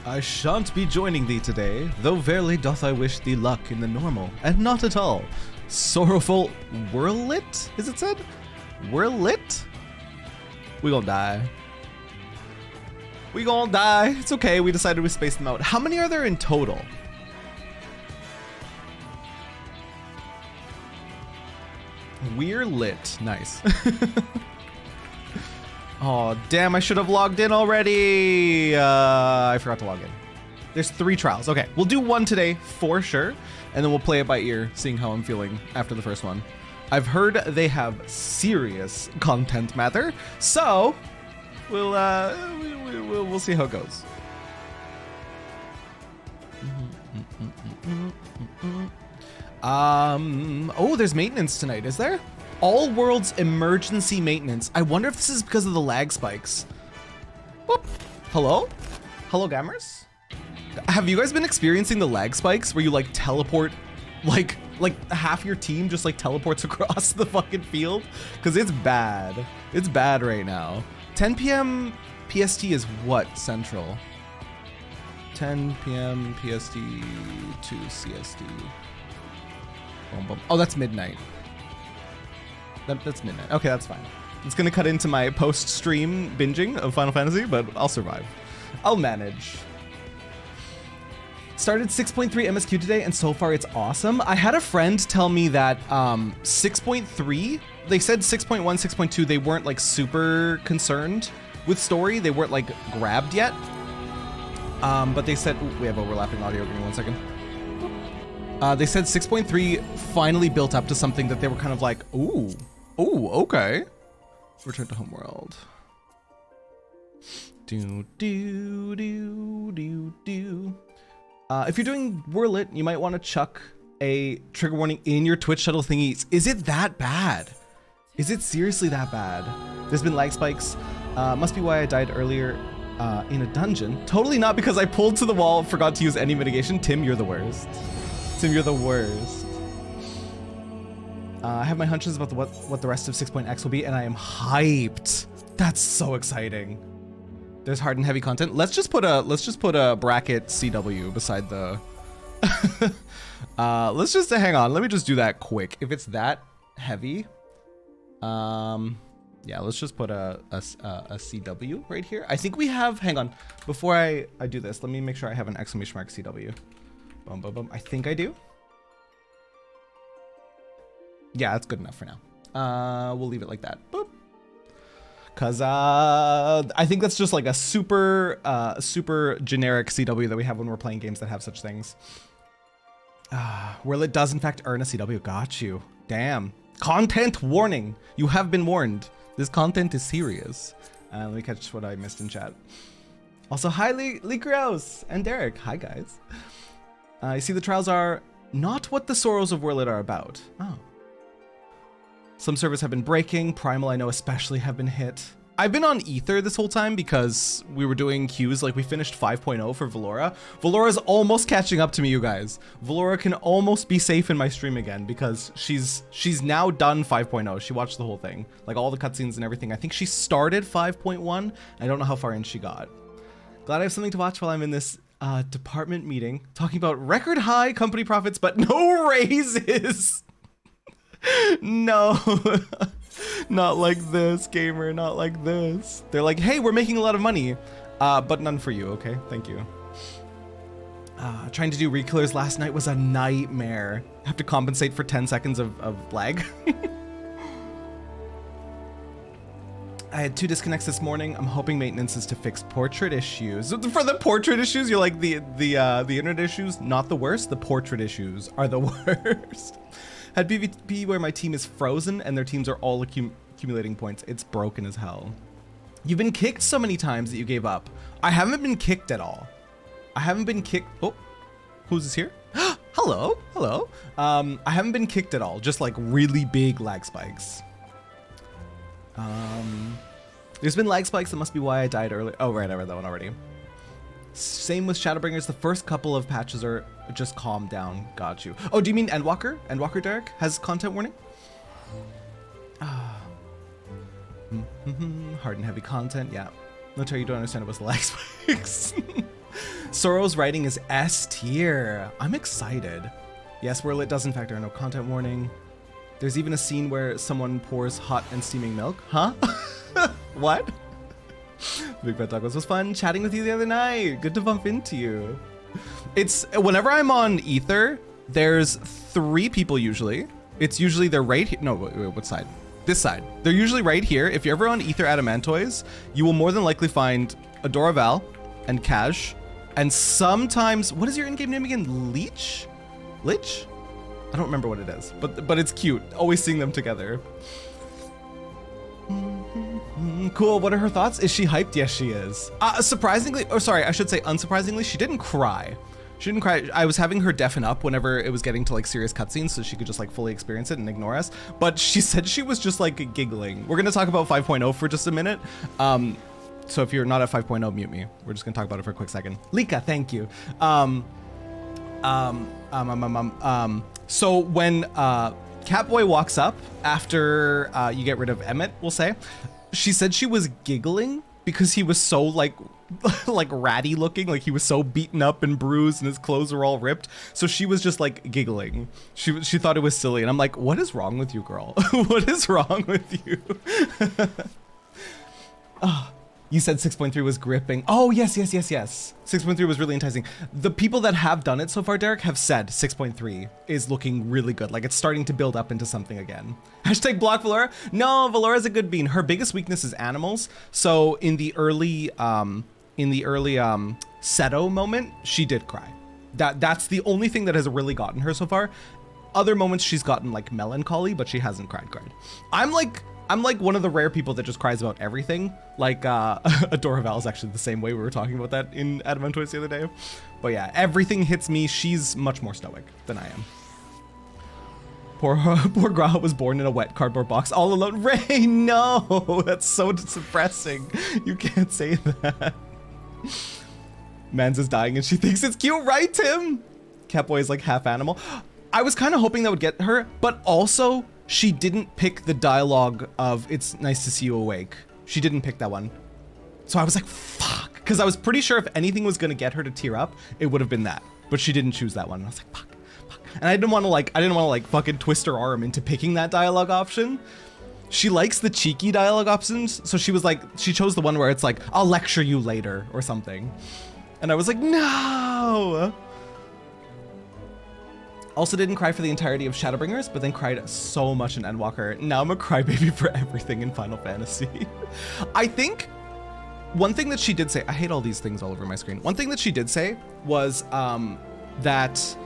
I shan't be joining thee today, though verily doth I wish thee luck in the normal, and not at all sorrowful whirlit, is it said? Whirlit? We gonna die. We gonna die. It's okay, we decided we spaced them out. How many are there in total? We're lit. Nice. Oh, damn, I should have logged in already. I forgot to log in. There's 3 trials. Okay, we'll do one today for sure, and then we'll play it by ear, seeing how I'm feeling after the first one. I've heard they have serious content matter, so we'll see how it goes. Oh, there's maintenance tonight, is there? All worlds emergency maintenance. I wonder if this is because of the lag spikes. Whoop. Hello? Hello, gamers? Have you guys been experiencing the lag spikes where you like teleport, like half your team just like teleports across the fucking field? Because it's bad. It's bad right now. 10 p.m. PST is what, Central? 10 p.m. PST to CST. Boom, boom. Oh, that's midnight. That's midnight. Okay, that's fine. It's gonna cut into my post-stream binging of Final Fantasy, but I'll survive. I'll manage. Started 6.3 MSQ today, and so far it's awesome. I had a friend tell me that 6.3, they said 6.1, 6.2, they weren't like super concerned with story. They weren't like grabbed yet. But they said, ooh, we have overlapping audio, give me 1 second. They said 6.3 finally built up to something that they were kind of like, ooh, okay. Return to homeworld. If you're doing Whirlit, you might want to chuck a trigger warning in your Twitch shuttle thingies. Is it that bad? Is it seriously that bad? There's been lag spikes. Must be why I died earlier in a dungeon. Totally not because I pulled to the wall, forgot to use any mitigation. Tim, you're the worst. Tim, you're the worst. I have my hunches about what the rest of 6.x will be, and I am hyped. That's so exciting. There's hard and heavy content. Let's just put a bracket CW beside the. Let's just hang on. Let me just do that quick. If it's that heavy, yeah, let's just put a CW right here. I think we have. Hang on. Before I do this, let me make sure I have an exclamation mark CW. Boom, boom, boom. I think I do. Yeah, that's good enough for now. We'll leave it like that. Boop. Cause I think that's just like a super generic CW that we have when we're playing games that have such things. Whirl it does in fact earn a CW. Got you. Damn. Content warning. You have been warned. This content is serious. Let me catch what I missed in chat. Also, hi Likrios and Derek. Hi guys. I see the trials are not what the sorrows of Whirlit are about. Oh. Some servers have been breaking. Primal, I know especially, have been hit. I've been on Ether this whole time because we were doing queues. Like we finished 5.0 for Valora. Valora's almost catching up to me, you guys. Valora can almost be safe in my stream again because she's now done 5.0. She watched the whole thing, like all the cutscenes and everything. I think she started 5.1. I don't know how far in she got. Glad I have something to watch while I'm in this department meeting talking about record high company profits, but no raises. No, not like this, gamer, not like this. They're like, hey, we're making a lot of money, but none for you, okay? Thank you. Trying to do rekillers last night was a nightmare. Have to compensate for 10 seconds of lag. I had 2 disconnects this morning. I'm hoping maintenance is to fix portrait issues. For the portrait issues, you're like the internet issues, not the worst. The portrait issues are the worst. Had PvP where my team is frozen and their teams are all accumulating points. It's broken as hell. You've been kicked so many times that you gave up. I haven't been kicked at all. I haven't been kicked. Oh, who's this here? Hello, hello. I haven't been kicked at all. Just like really big lag spikes. There's been lag spikes. That must be why I died early. Oh, right, I read that one already. Same with Shadowbringers. The first couple of patches are just calm down. Got you. Oh, do you mean Endwalker? Endwalker Derek has content warning? Hard and heavy content. Yeah. No, Terry, you don't understand it was lag spikes. Sorrow's writing is S tier. I'm excited. Yes, where lit doesn't factor in no content warning. There's even a scene where someone pours hot and steaming milk. Huh? What? Big Fat Tacos was fun chatting with you the other night. Good to bump into you. It's whenever I'm on Ether, there's 3 people usually. It's usually they're right here. No, wait, what side? This side. They're usually right here. If you're ever on Ether Adamantoys, you will more than likely find Adoraval and Cash. And sometimes, what is your in-game name again? Leech? Lich? I don't remember what it is, but it's cute. Always seeing them together. Cool, what are her thoughts? Is she hyped? Yes, she is. Surprisingly, or sorry, I should say unsurprisingly, she didn't cry. She didn't cry. I was having her deafen up whenever it was getting to like serious cutscenes so she could just like fully experience it and ignore us. But she said she was just like giggling. We're gonna talk about 5.0 for just a minute. So if you're not at 5.0, mute me. We're just gonna talk about it for a quick second. Lika, thank you. So when Catboy walks up after you get rid of Emmett, we'll say, she said she was giggling because he was so like ratty looking, like he was so beaten up and bruised and his clothes were all ripped. So she was just like giggling. She thought it was silly, and I'm like, what is wrong with you, girl? What is wrong with you? You said 6.3 was gripping. Oh, yes. 6.3 was really enticing. The people that have done it so far, Derek, have said 6.3 is looking really good. Like it's starting to build up into something again. Hashtag block Valora. No, Valora's a good bean. Her biggest weakness is animals. So in the early Seto moment, she did cry. That's the only thing that has really gotten her so far. Other moments she's gotten like melancholy, but she hasn't cried. I'm like one of the rare people that just cries about everything. Like Adoraval is actually the same way. We were talking about that in Adamantoys the other day. But yeah, everything hits me. She's much more stoic than I am. Poor Graha was born in a wet cardboard box all alone. Ray, no, that's so depressing. You can't say that. Mans is dying and she thinks it's cute, right, Tim? Catboy is like half animal. I was kind of hoping that would get her, but also she didn't pick the dialogue of "It's nice to see you awake." She didn't pick that one. So I was like, fuck. Because I was pretty sure if anything was going to get her to tear up, it would have been that. But she didn't choose that one. And I was like, fuck. And I didn't want to fucking twist her arm into picking that dialogue option. She likes the cheeky dialogue options. So she was like, she chose the one where it's like, I'll lecture you later or something. And I was like, no. Also didn't cry for the entirety of Shadowbringers, but then cried so much in Endwalker. Now I'm a crybaby for everything in Final Fantasy. I think one thing that she did say, I hate all these things all over my screen. One thing that she did say was that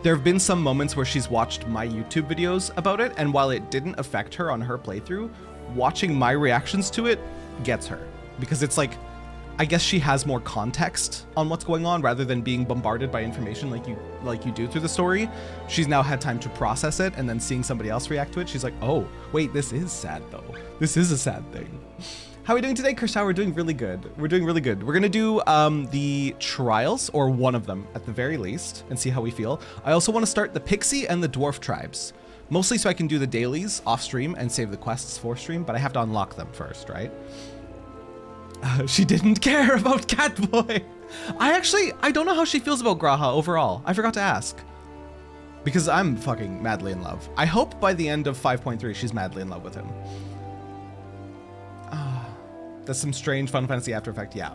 there have been some moments where she's watched my YouTube videos about it, and while it didn't affect her on her playthrough, watching my reactions to it gets her. Because it's like, I guess she has more context on what's going on rather than being bombarded by information like you do through the story. She's now had time to process it, and then seeing somebody else react to it, she's like, oh, wait, this is sad though. This is a sad thing. How are we doing today, Kershaw? We're doing really good. We're doing really good. We're gonna do the trials, or one of them at the very least, and see how we feel. I also want to start the Pixie and the Dwarf tribes, mostly so I can do the dailies off stream and save the quests for stream, but I have to unlock them first, right? She didn't care about Catboy. I don't know how she feels about Graha overall. I forgot to ask. Because I'm fucking madly in love. I hope by the end of 5.3 she's madly in love with him. That's some strange Final Fantasy after effect, yeah.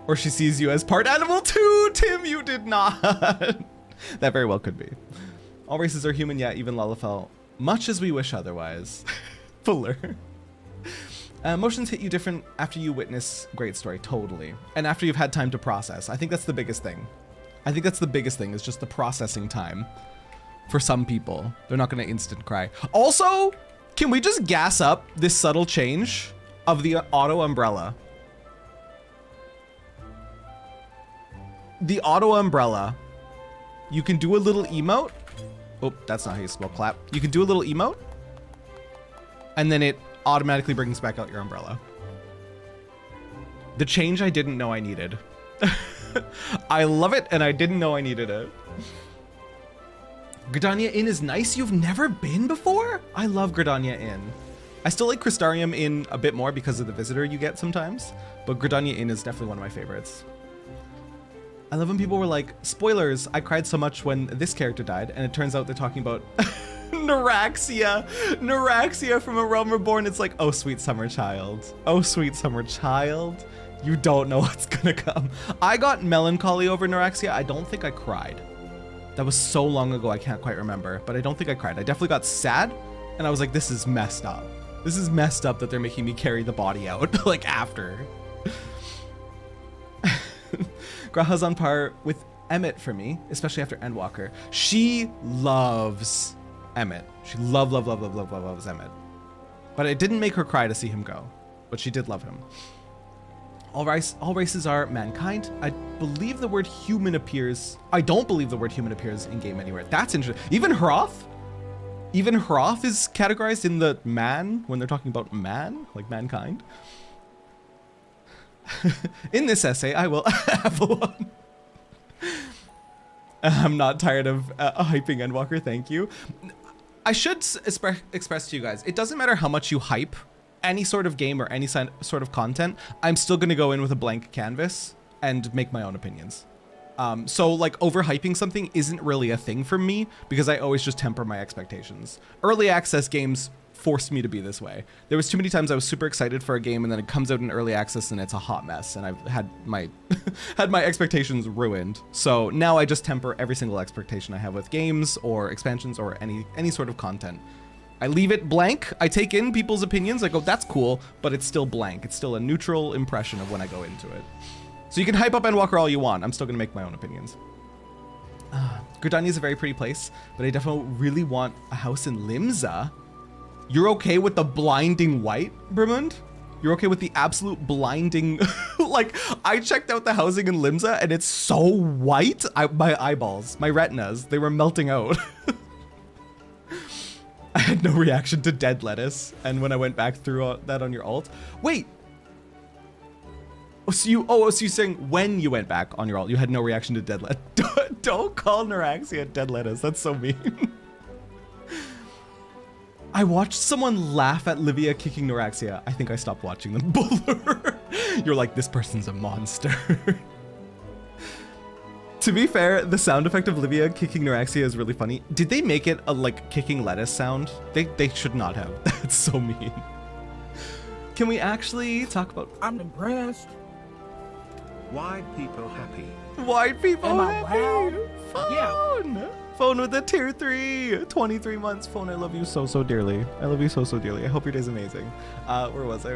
Or she sees you as part animal too, Tim, you did not. That very well could be. All races are human, yeah, even Lalafell. Much as we wish otherwise. Fuller. Emotions hit you different after you witness great story, totally. And after you've had time to process. I think that's the biggest thing. I think that's the biggest thing, is just the processing time. For some people, they're not gonna instant cry. Also, can we just gas up this subtle change of the auto umbrella? The auto umbrella, you can do a little emote. Oh, that's not how you spell clap. You can do a little emote, and then it automatically brings back out your umbrella. The change I didn't know I needed. I love it, and I didn't know I needed it. Gridania Inn is nice. You've never been before? I love Gridania Inn. I still like Crystarium Inn a bit more because of the visitor you get sometimes, but Gridania Inn is definitely one of my favorites. I love when people were like, spoilers, I cried so much when this character died, and it turns out they're talking about Neuraxia. Neuraxia from A Realm Reborn. It's like, oh, sweet summer child. Oh, sweet summer child. You don't know what's gonna come. I got melancholy over Neuraxia. I don't think I cried. That was so long ago, I can't quite remember, but I don't think I cried. I definitely got sad, and I was like, this is messed up. This is messed up that they're making me carry the body out, like, after. Graha's on par with Emmett for me, especially after Endwalker. She loves Emmett. She loves Emmett. But it didn't make her cry to see him go, but she did love him. All races are mankind. I believe the word human appears. I don't believe the word human appears in game anywhere. That's interesting. Even Hroth? Even Hroth is categorized in the man when they're talking about man, like mankind. In this essay, I will have one. I'm not tired of hyping Endwalker, thank you. I should express to you guys, it doesn't matter how much you hype any sort of game or any sort of content, I'm still gonna go in with a blank canvas and make my own opinions. So like overhyping something isn't really a thing for me because I always just temper my expectations. Early access games forced me to be this way. There was too many times I was super excited for a game and then it comes out in early access and it's a hot mess and I've had my had my expectations ruined. So now I just temper every single expectation I have with games or expansions or any sort of content. I leave it blank. I take in people's opinions. I go, that's cool, but it's still blank. It's still a neutral impression of when I go into it. So you can hype up Endwalker all you want. I'm still gonna make my own opinions. Gridania is a very pretty place, but I definitely really want a house in Limsa. You're okay with the blinding white, Brimund? You're okay with the absolute blinding, like, I checked out the housing in Limsa and it's so white. My eyeballs, my retinas, they were melting out. I had no reaction to dead lettuce. And when I went back through that on your alt, wait. So you're saying when you went back on your alt, you had no reaction to dead lettuce. Don't call Neuraxia dead lettuce. That's so mean. I watched someone laugh at Livia kicking Neuraxia. I think I stopped watching them. Buller. You're like, this person's a monster. To be fair, the sound effect of Livia kicking Neuraxia is really funny. Did they make it a like kicking lettuce sound? They should not have. That's so mean. Can we actually talk about... I'm impressed. White people happy. White people Am I happy. loud? Phone. Yeah. Phone with a tier 3. 23 months. Phone, I love you so dearly. I love you so dearly. I hope your day's amazing. Where was I?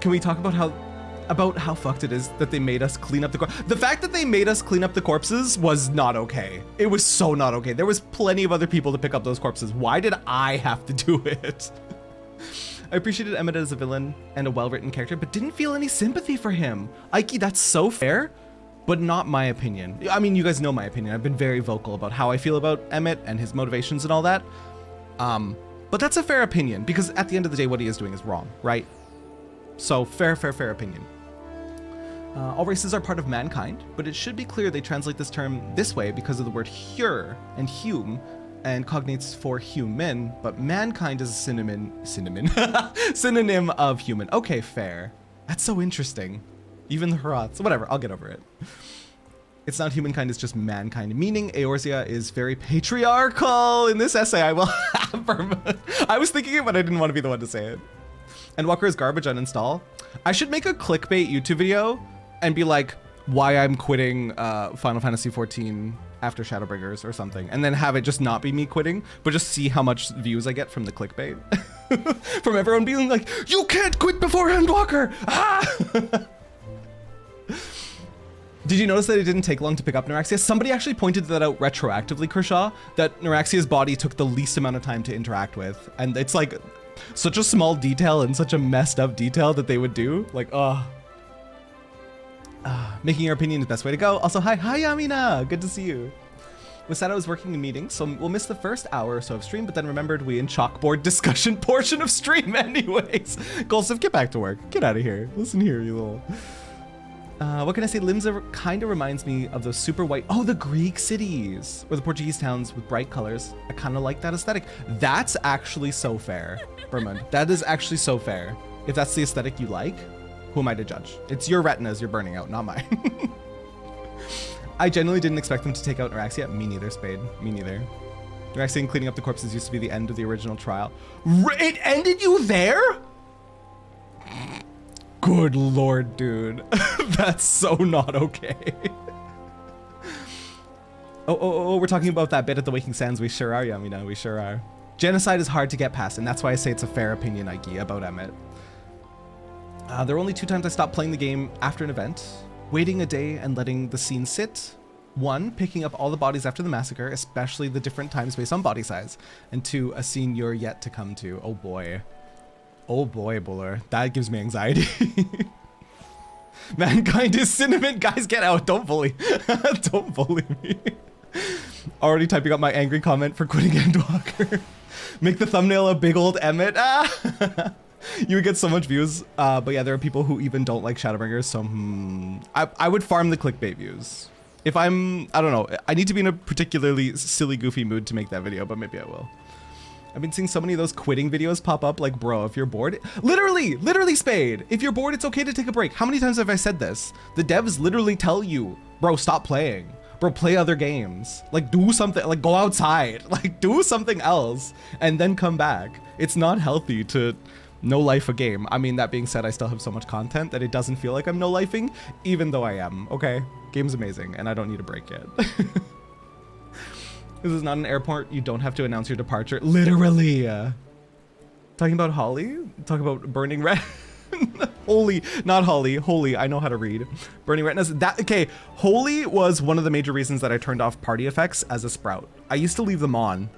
Can we talk about how fucked it is that they made us clean up the corpse? The fact that they made us clean up the corpses was not okay. It was so not okay. There was plenty of other people to pick up those corpses. Why did I have to do it? I appreciated Emmett as a villain and a well-written character, but didn't feel any sympathy for him. Ike, that's so fair, but not my opinion. I mean, you guys know my opinion. I've been very vocal about how I feel about Emmett and his motivations and all that. But that's a fair opinion because at the end of the day, what he is doing is wrong, right? So fair opinion. All races are part of mankind, but it should be clear they translate this term this way because of the word "hure" and "hume" and cognates for human, but mankind is a synonym of human. Okay, fair. That's so interesting. Even the Hroths, whatever, I'll get over it. It's not humankind, it's just mankind. Meaning Eorzea is very patriarchal. In this essay, I will have I was thinking it, but I didn't want to be the one to say it. Endwalker is garbage, uninstall. I should make a clickbait YouTube video and be like, why I'm quitting Final Fantasy XIV after Shadowbringers or something, and then have it just not be me quitting, but just see how much views I get from the clickbait. From everyone being like, you can't quit before Endwalker! Ah! Did you notice that it didn't take long to pick up Neuraxia? Somebody actually pointed that out retroactively, Kershaw, that Neuraxia's body took the least amount of time to interact with. And it's like such a small detail and such a messed up detail that they would do. Like, making your opinion is the best way to go. Also, hi Yamina, good to see you. Wasada was working in meetings, so we'll miss the first hour or so of stream, but then remembered we in chalkboard discussion portion of stream anyways. Golsif, get back to work. Get out of here. Listen here, you little... what can I say? Limsa kind of reminds me of those super white, the Greek cities or the Portuguese towns with bright colors. I kind of like that aesthetic. That's actually so fair, Bermond. That is actually so fair. If that's the aesthetic you like, who am I to judge? It's your retinas you're burning out, not mine. I genuinely didn't expect them to take out Eorzea. Me neither, Spade. Me neither. Eorzea and cleaning up the corpses used to be the end of the original trial. It ended you there? Good lord, dude. That's so not okay. Oh, we're talking about that bit at the Waking Sands. We sure are, Yamina. We sure are. Genocide is hard to get past, and that's why I say it's a fair opinion, Ike, about Emmett. There were only 2 times I stopped playing the game after an event. Waiting a day and letting the scene sit. 1, picking up all the bodies after the massacre, especially the different times based on body size. And 2, a scene you're yet to come to. Oh boy. Oh boy, Buller. That gives me anxiety. Mankind is cinnamon. Guys, get out. Don't bully. Don't bully me. Already typing up my angry comment for quitting Endwalker. Make the thumbnail a big old Emmett. Ah! You would get so much views. But yeah, there are people who even don't like Shadowbringers. So I would farm the clickbait views. If I don't know. I need to be in a particularly silly, goofy mood to make that video, but maybe I will. I've been seeing so many of those quitting videos pop up, like, bro, if you're bored, literally, Spade, if you're bored, it's okay to take a break. How many times have I said this? The devs literally tell you, bro, stop playing. Bro, play other games. Like, do something, like, go outside. Like, do something else, and then come back. It's not healthy to no life a game. I mean, that being said, I still have so much content that it doesn't feel like I'm no lifing, even though I am, okay? Game's amazing, and I don't need a break yet. This is not an airport. You don't have to announce your departure. Literally. Talking about Holly? Talking about burning red. Holy, not Holly. Holy, I know how to read. Burning retinas. Okay, Holy was one of the major reasons that I turned off party effects as a Sprout. I used to leave them on.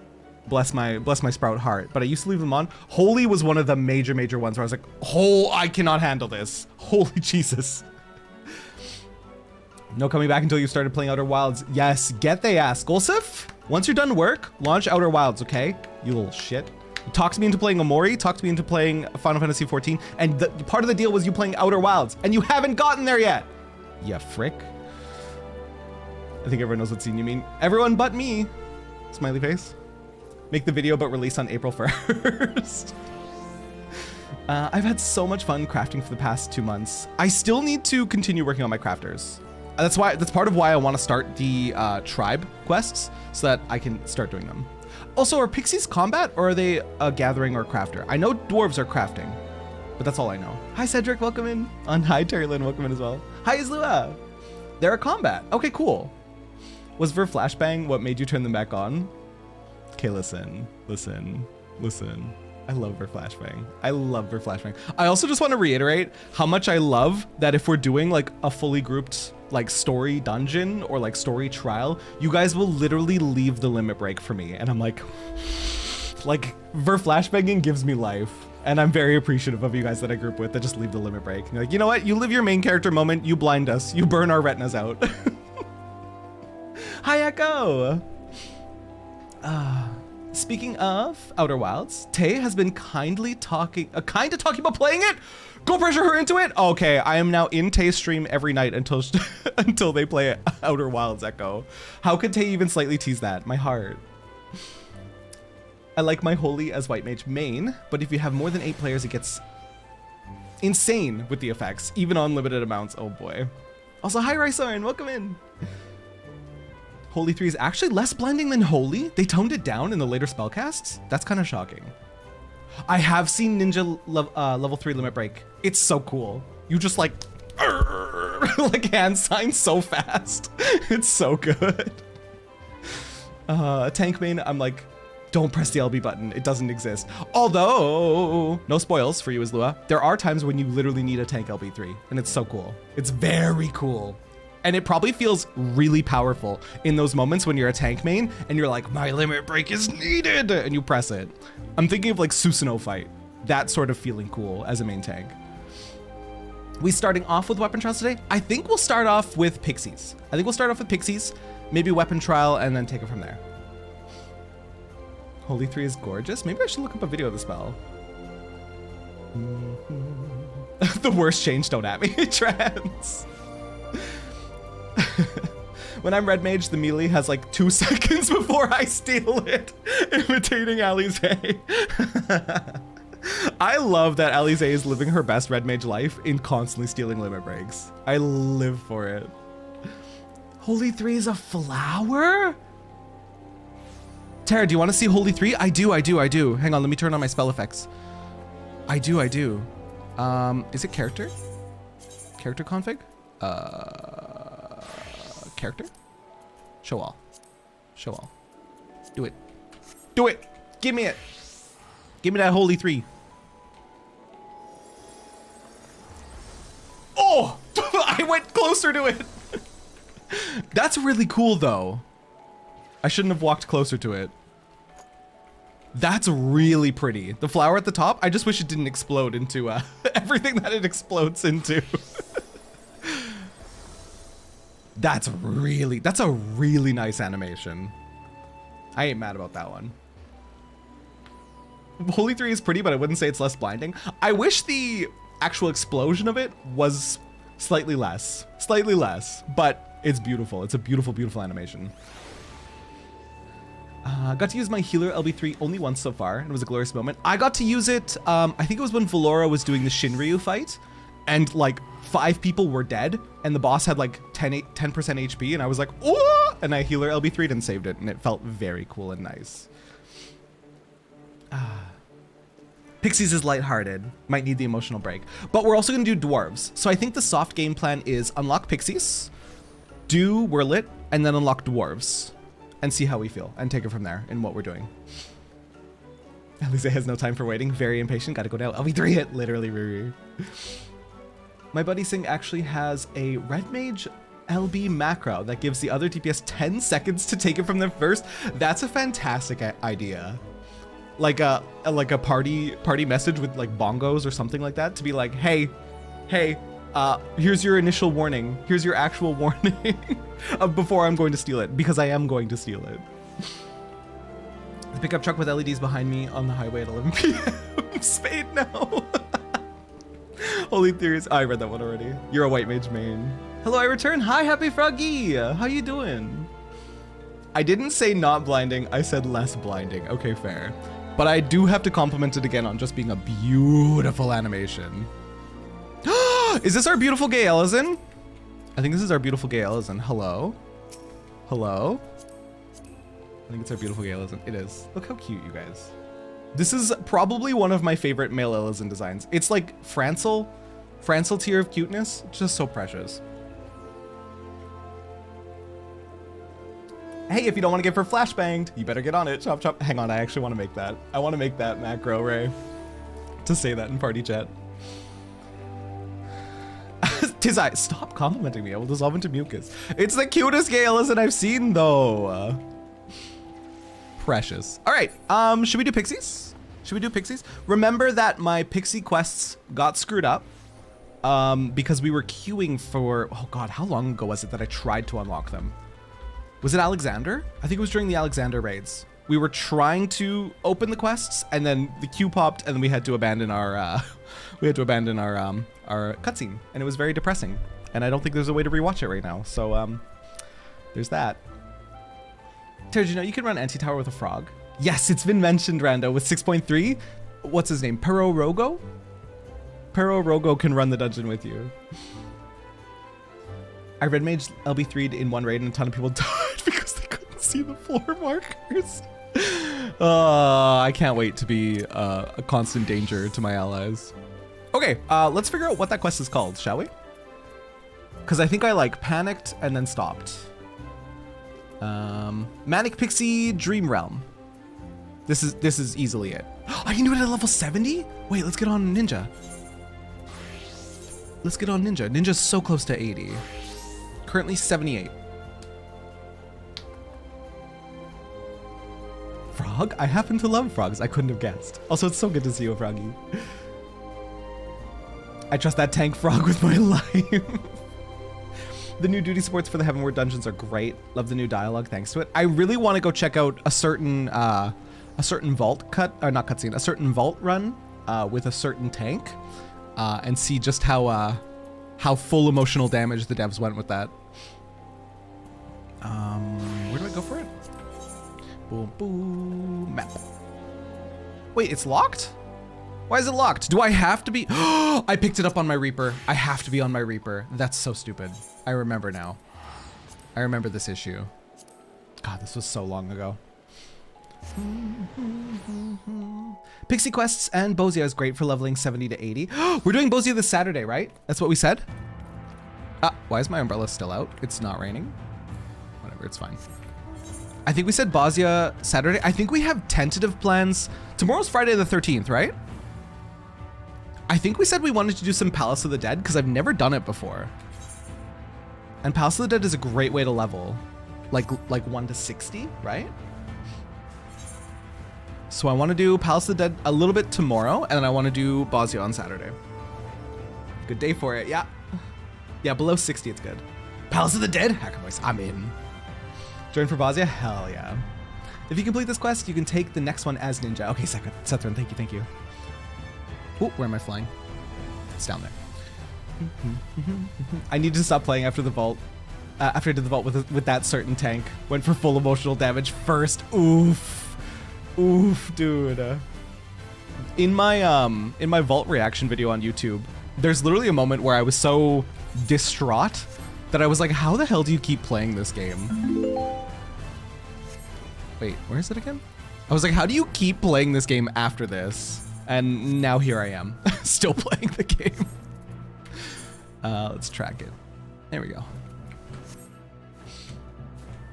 Bless my Sprout heart. But I used to leave them on. Holy was one of the major ones where I was like, oh, I cannot handle this. Holy Jesus. No coming back until you started playing Outer Wilds. Yes, get they ass. Golsif, once you're done work, launch Outer Wilds, okay? You little shit. Talk to me into playing Omori, talk to me into playing Final Fantasy XIV, and part of the deal was you playing Outer Wilds, and you haven't gotten there yet. Yeah, frick. I think everyone knows what scene you mean. Everyone but me. Smiley face. Make the video, but release on April 1st. I've had so much fun crafting for the past 2 months. I still need to continue working on my crafters. That's part of why I want to start the tribe quests so that I can start doing them. Also, are pixies combat or are they a gathering or crafter? I know dwarves are crafting, but that's all I know. Hi Cedric, welcome in. And hi Terrylyn, welcome in as well. Hi Izlua. They're a combat. Okay, cool. Was Ver Flashbang what made you turn them back on? Okay, listen. I love Ver Flashbang. I love Ver Flashbang. I also just want to reiterate how much I love that if we're doing like a fully grouped like story dungeon or like story trial, you guys will literally leave the limit break for me. And I'm like Ver Flashbanging gives me life. And I'm very appreciative of you guys that I group with that just leave the limit break. And you're like, you know what? You live your main character moment, you blind us, you burn our retinas out. Hi Echo! Speaking of Outer Wilds, Tay has been kinda talking about playing it. Go pressure her into it. Okay, I am now in Tay's stream every night until until they play Outer Wilds. Echo, how could Tay even slightly tease that? My heart. I like my Holy as White Mage main, but if you have more than 8 players, it gets insane with the effects, even on limited amounts. Oh boy. Also, hi Rysorin, welcome in. Holy 3 is actually less blending than Holy. They toned it down in the later spellcasts. That's kind of shocking. I have seen Ninja level 3 limit break. It's so cool. You just like hand signs so fast. It's so good. Tank main, I'm like, don't press the LB button. It doesn't exist. Although, no spoils for you, Izlua. There are times when you literally need a tank LB3, and it's so cool. It's very cool. And it probably feels really powerful in those moments when you're a tank main and you're like, my limit break is needed, and you press it. I'm thinking of like Susanoo fight. That sort of feeling cool as a main tank. We starting off with weapon trials today? I think we'll start off with pixies. Maybe weapon trial and then take it from there. Holy 3 is gorgeous. Maybe I should look up a video of the spell. The worst change, don't at me, trans. When I'm red mage, the melee has like 2 seconds before I steal it, imitating Alize. I love that Alize is living her best red mage life in constantly stealing limit breaks. I live for it. Holy 3 is a flower? Terra, do you want to see Holy 3? I do. Hang on, let me turn on my spell effects. I do. Is it character? Character config? Character? Show all. Do it. Give me it. Give me that Holy 3. Oh, I went closer to it. That's really cool though. I shouldn't have walked closer to it. That's really pretty. The flower at the top, I just wish it didn't explode into everything that it explodes into. That's a really nice animation. I ain't mad about that one. Holy 3 is pretty, but I wouldn't say it's less blinding. I wish the actual explosion of it was slightly less, but it's beautiful. It's a beautiful, beautiful animation. Got to use my healer LB3 only once so far, and it was a glorious moment. I got to use it, I think it was when Valora was doing the Shinryu fight, and like 5 people were dead, and the boss had like 10% HP, and I was like, oh! And I healer LB3'd and saved it, and it felt very cool and nice. Pixies is lighthearted, might need the emotional break. But we're also gonna do dwarves. So I think the soft game plan is unlock Pixies, do Whirlit, and then unlock dwarves. And see how we feel, and take it from there in what we're doing. Alize has no time for waiting, very impatient, gotta go down. LB3 hit, literally Riri. My buddy Singh actually has a red mage LB macro that gives the other DPS 10 seconds to take it from them first. That's a fantastic idea. Like a party message with like bongos or something like that to be like, hey, here's your initial warning. Here's your actual warning before I'm going to steal it, because I am going to steal it. The pickup truck with LEDs behind me on the highway at 11 p.m. Spade, no. Holy theories. Oh, I read that one already. You're a white mage main. Hello, I return. Hi, Happy Froggy. How you doing? I didn't say not blinding. I said less blinding. Okay, fair. But I do have to compliment it again on just being a beautiful animation. Is this our beautiful gay Elizin? I think this is our beautiful gay Elizin. Hello? Hello? I think it's our beautiful gay Elizin. It is. Look how cute, you guys. This is probably one of my favorite male Elizin designs. It's like Francel tier of cuteness. Just so precious. Hey, if you don't want to get her flashbanged, you better get on it. Chop, chop. Hang on, I actually want to make that. I want to make that macro, Ray. To say that in party chat. Tizai, stop complimenting me. I will dissolve into mucus. It's the cutest gay Elizin I've seen, though. Precious. All right, should we do Pixies? Remember that my Pixie quests got screwed up because we were queuing for, oh God, how long ago was it that I tried to unlock them? Was it Alexander? I think it was during the Alexander raids. We were trying to open the quests, and then the queue popped, and then we had to abandon our our cutscene, and it was very depressing. And I don't think there's a way to rewatch it right now. So there's that. Terry, you know you can run anti-tower with a frog? Yes, it's been mentioned, Rando, with 6.3. What's his name? Pero Rogo? Pero Rogo can run the dungeon with you. I red mage LB3'd in one raid and a ton of people died because they couldn't see the floor markers. I can't wait to be a constant danger to my allies. Okay, let's figure out what that quest is called, shall we? Because I think I like panicked and then stopped. Manic Pixie Dream Realm. This is easily it. I can do it at level 70? Wait, let's get on Ninja. Ninja's so close to 80. Currently 78. Frog? I happen to love frogs. I couldn't have guessed. Also, it's so good to see you, Froggy. I trust that tank frog with my life. The new duty supports for the Heavenward dungeons are great. Love the new dialogue thanks to it. I really want to go check out a certain vault a certain vault run with a certain tank and see just how full emotional damage the devs went with that. Where do I go for it? Boom, boom, map. Wait, it's locked? Why is it locked? Do I have to be? I picked it up on my Reaper. I have to be on my Reaper. That's so stupid. I remember now. I remember this issue. God, this was so long ago. Pixie Quests and Bozia is great for leveling 70 to 80. We're doing Bozia this Saturday, right? That's what we said? Why is my umbrella still out? It's not raining. Whatever, it's fine. I think we said Bozia Saturday. I think we have tentative plans. Tomorrow's Friday the 13th, right? I think we said we wanted to do some Palace of the Dead because I've never done it before. And Palace of the Dead is a great way to level. Like 1 to 60, right? So I want to do Palace of the Dead a little bit tomorrow, and then I want to do Bozia on Saturday. Good day for it, yeah. Yeah, below 60, it's good. Palace of the Dead? Hacker voice, I'm in. Join for Bozia? Hell yeah. If you complete this quest, you can take the next one as Ninja. Okay, Sethrin, thank you. Oh, where am I flying? It's down there. I need to stop playing after the vault. After I did the vault with that certain tank. Went for full emotional damage first. Oof, dude. In my vault reaction video on YouTube, there's literally a moment where I was so distraught that I was like, how the hell do you keep playing this game? Wait, where is it again? I was like, how do you keep playing this game after this? And now here I am, still playing the game. Let's track it. There we go.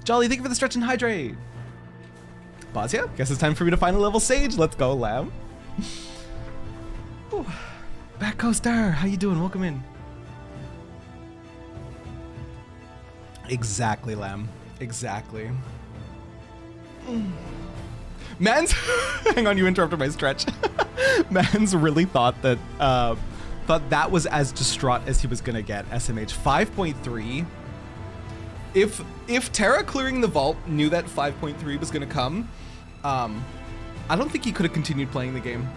Jolly, thank you for the stretch and hydrate. Bozia, guess it's time for me to find a level Sage. Let's go, Lamb. Ooh. Back Coaster, how you doing? Welcome in. Exactly, Lamb. Exactly. Mans, hang on, you interrupted my stretch. Mans really thought that that was as distraught as he was gonna get. SMH 5.3. If Terra clearing the vault knew that 5.3 was gonna come, I don't think he could have continued playing the game.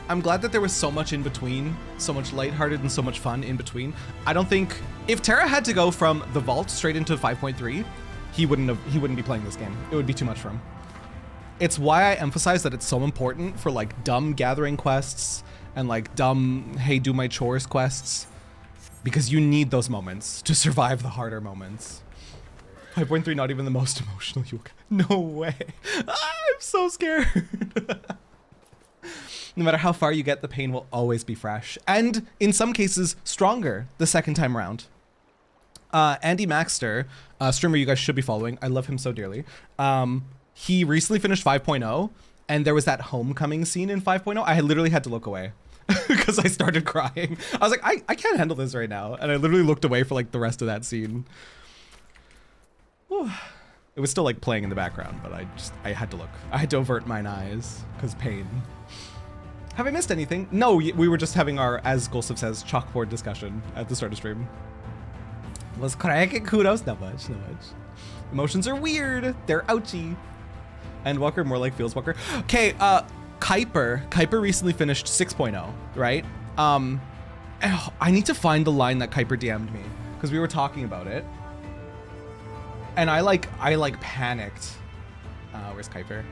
I'm glad that there was so much in between, so much lighthearted and so much fun in between. I don't think if Terra had to go from the vault straight into 5.3, he wouldn't be playing this game. It would be too much for him. It's why I emphasize that it's so important for like dumb gathering quests and like dumb, hey, do my chores quests, because you need those moments to survive the harder moments. 5.3, not even the most emotional you can. No way. I'm so scared. No matter how far you get, the pain will always be fresh. And in some cases, stronger the second time around. Andy Maxter, streamer you guys should be following. I love him so dearly. He recently finished 5.0, and there was that homecoming scene in 5.0. I literally had to look away because I started crying. I was like, I can't handle this right now. And I literally looked away for like the rest of that scene. Whew. It was still like playing in the background, but I had to look. I had to avert mine eyes because pain. Have I missed anything? No, we were just having our, as Gulsif says, chalkboard discussion at the start of stream. Was cracking kudos? Not much, not much. Emotions are weird. They're ouchy. And Walker more like feels Walker. Okay, Kuiper recently finished 6.0, right? I need to find the line that Kuiper DM'd me because we were talking about it. And I panicked. Where's Kuiper?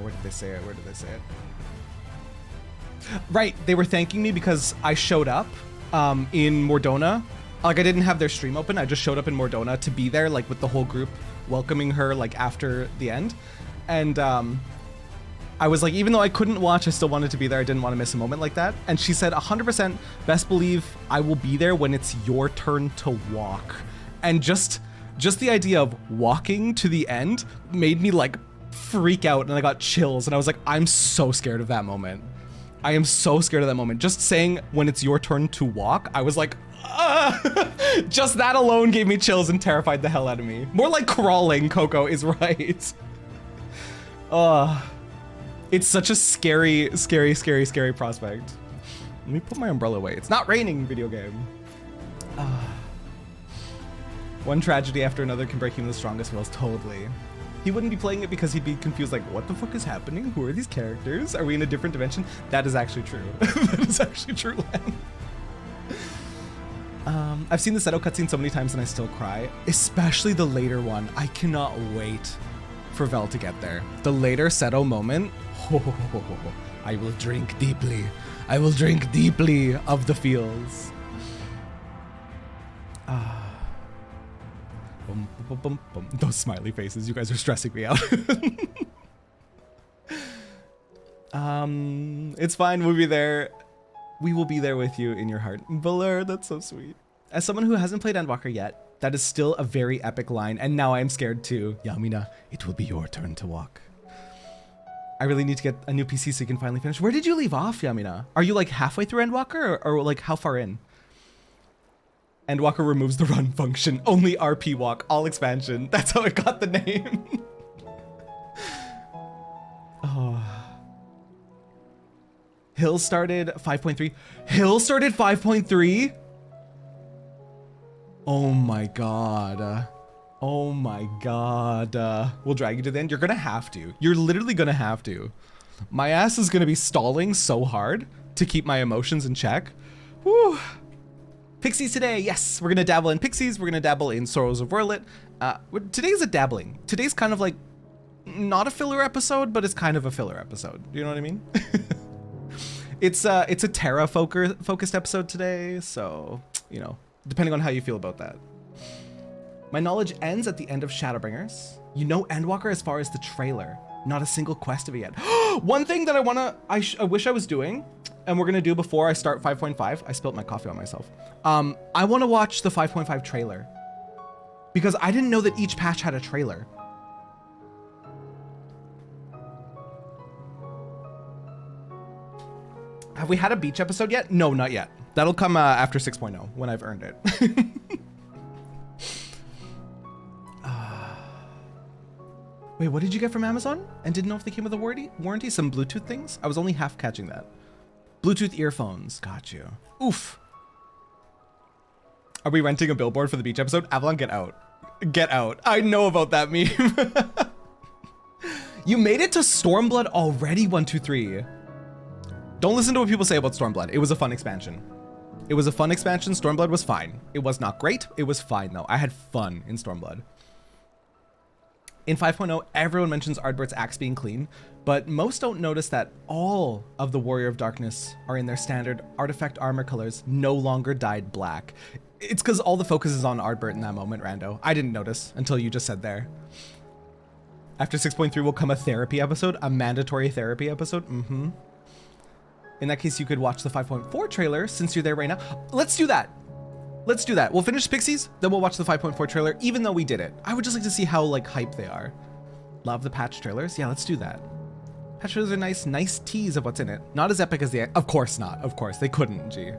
Where did they say it? Where did they say it? Right, they were thanking me because I showed up in Mordona. Like I didn't have their stream open. I just showed up in Mordona to be there, like with the whole group welcoming her like after the end. And I was like, even though I couldn't watch, I still wanted to be there. I didn't want to miss a moment like that. And she said, 100% best believe I will be there when it's your turn to walk. And just the idea of walking to the end made me like freak out, and I got chills, and I was like, I'm so scared of that moment. I am so scared of that moment. Just saying when it's your turn to walk, I was like, just that alone gave me chills and terrified the hell out of me. More like crawling, Coco is right. It's such a scary prospect. Let me put my umbrella away. It's not raining, video game. One tragedy after another can break even the strongest wills, totally. He wouldn't be playing it because he'd be confused, like, what the fuck is happening? Who are these characters? Are we in a different dimension? That is actually true. That is actually true, Len. I've seen the Seto cutscene so many times and I still cry, especially the later one. I cannot wait for Vel to get there. The later Seto moment, I will drink deeply. I will drink deeply of the feels. Those smiley faces, you guys are stressing me out. It's fine, we'll be there. We will be there with you in your heart. Valor, that's so sweet. As someone who hasn't played Endwalker yet, that is still a very epic line, and now I'm scared too. Yamina, it will be your turn to walk. I really need to get a new PC so you can finally finish. Where did you leave off, Yamina? Are you like halfway through Endwalker, or like how far in? Endwalker removes the run function. Only RP walk, all expansion. That's how it got the name. Oh. Hill started 5.3. Hill started 5.3? Oh my god. Oh my god. We'll drag you to the end. You're gonna have to. You're literally gonna have to. My ass is gonna be stalling so hard to keep my emotions in check. Woo. Pixies today. Yes, we're gonna dabble in Pixies. We're gonna dabble in Sorrows of Werlit. Today's a dabbling. Today's kind of like not a filler episode, but it's kind of a filler episode. Do you know what I mean? It's a Terra focused episode today, so, you know, depending on how you feel about that. My knowledge ends at the end of Shadowbringers. You know Endwalker as far as the trailer. Not a single quest of it yet. One thing that I wish I was doing, and we're gonna do before I start 5.5. I spilled my coffee on myself. I wanna watch the 5.5 trailer. Because I didn't know that each patch had a trailer. Have we had a beach episode yet? No, not yet. That'll come after 6.0 when I've earned it. Wait, what did you get from Amazon? And didn't know if they came with a warranty? Some Bluetooth things? I was only half catching that. Bluetooth earphones. Got you. Oof. Are we renting a billboard for the beach episode? Avalon, get out. Get out. I know about that meme. You made it to Stormblood already, 123. Don't listen to what people say about Stormblood. It was a fun expansion. It was a fun expansion. Stormblood was fine. It was not great. It was fine though. I had fun in Stormblood. In 5.0, everyone mentions Ardbert's axe being clean, but most don't notice that all of the Warrior of Darkness are in their standard artifact armor colors, no longer dyed black. It's because all the focus is on Ardbert in that moment, Rando. I didn't notice until you just said there. After 6.3 will come a therapy episode, a mandatory therapy episode. Mm-hmm. In that case, you could watch the 5.4 trailer since you're there right now. Let's do that. Let's do that. We'll finish Pixies, then we'll watch the 5.4 trailer, even though we did it. I would just like to see how like hype they are. Love the patch trailers. Yeah, let's do that. Patch trailers are nice tease of what's in it. Not as epic as the, of course not. Of course, they couldn't, gee.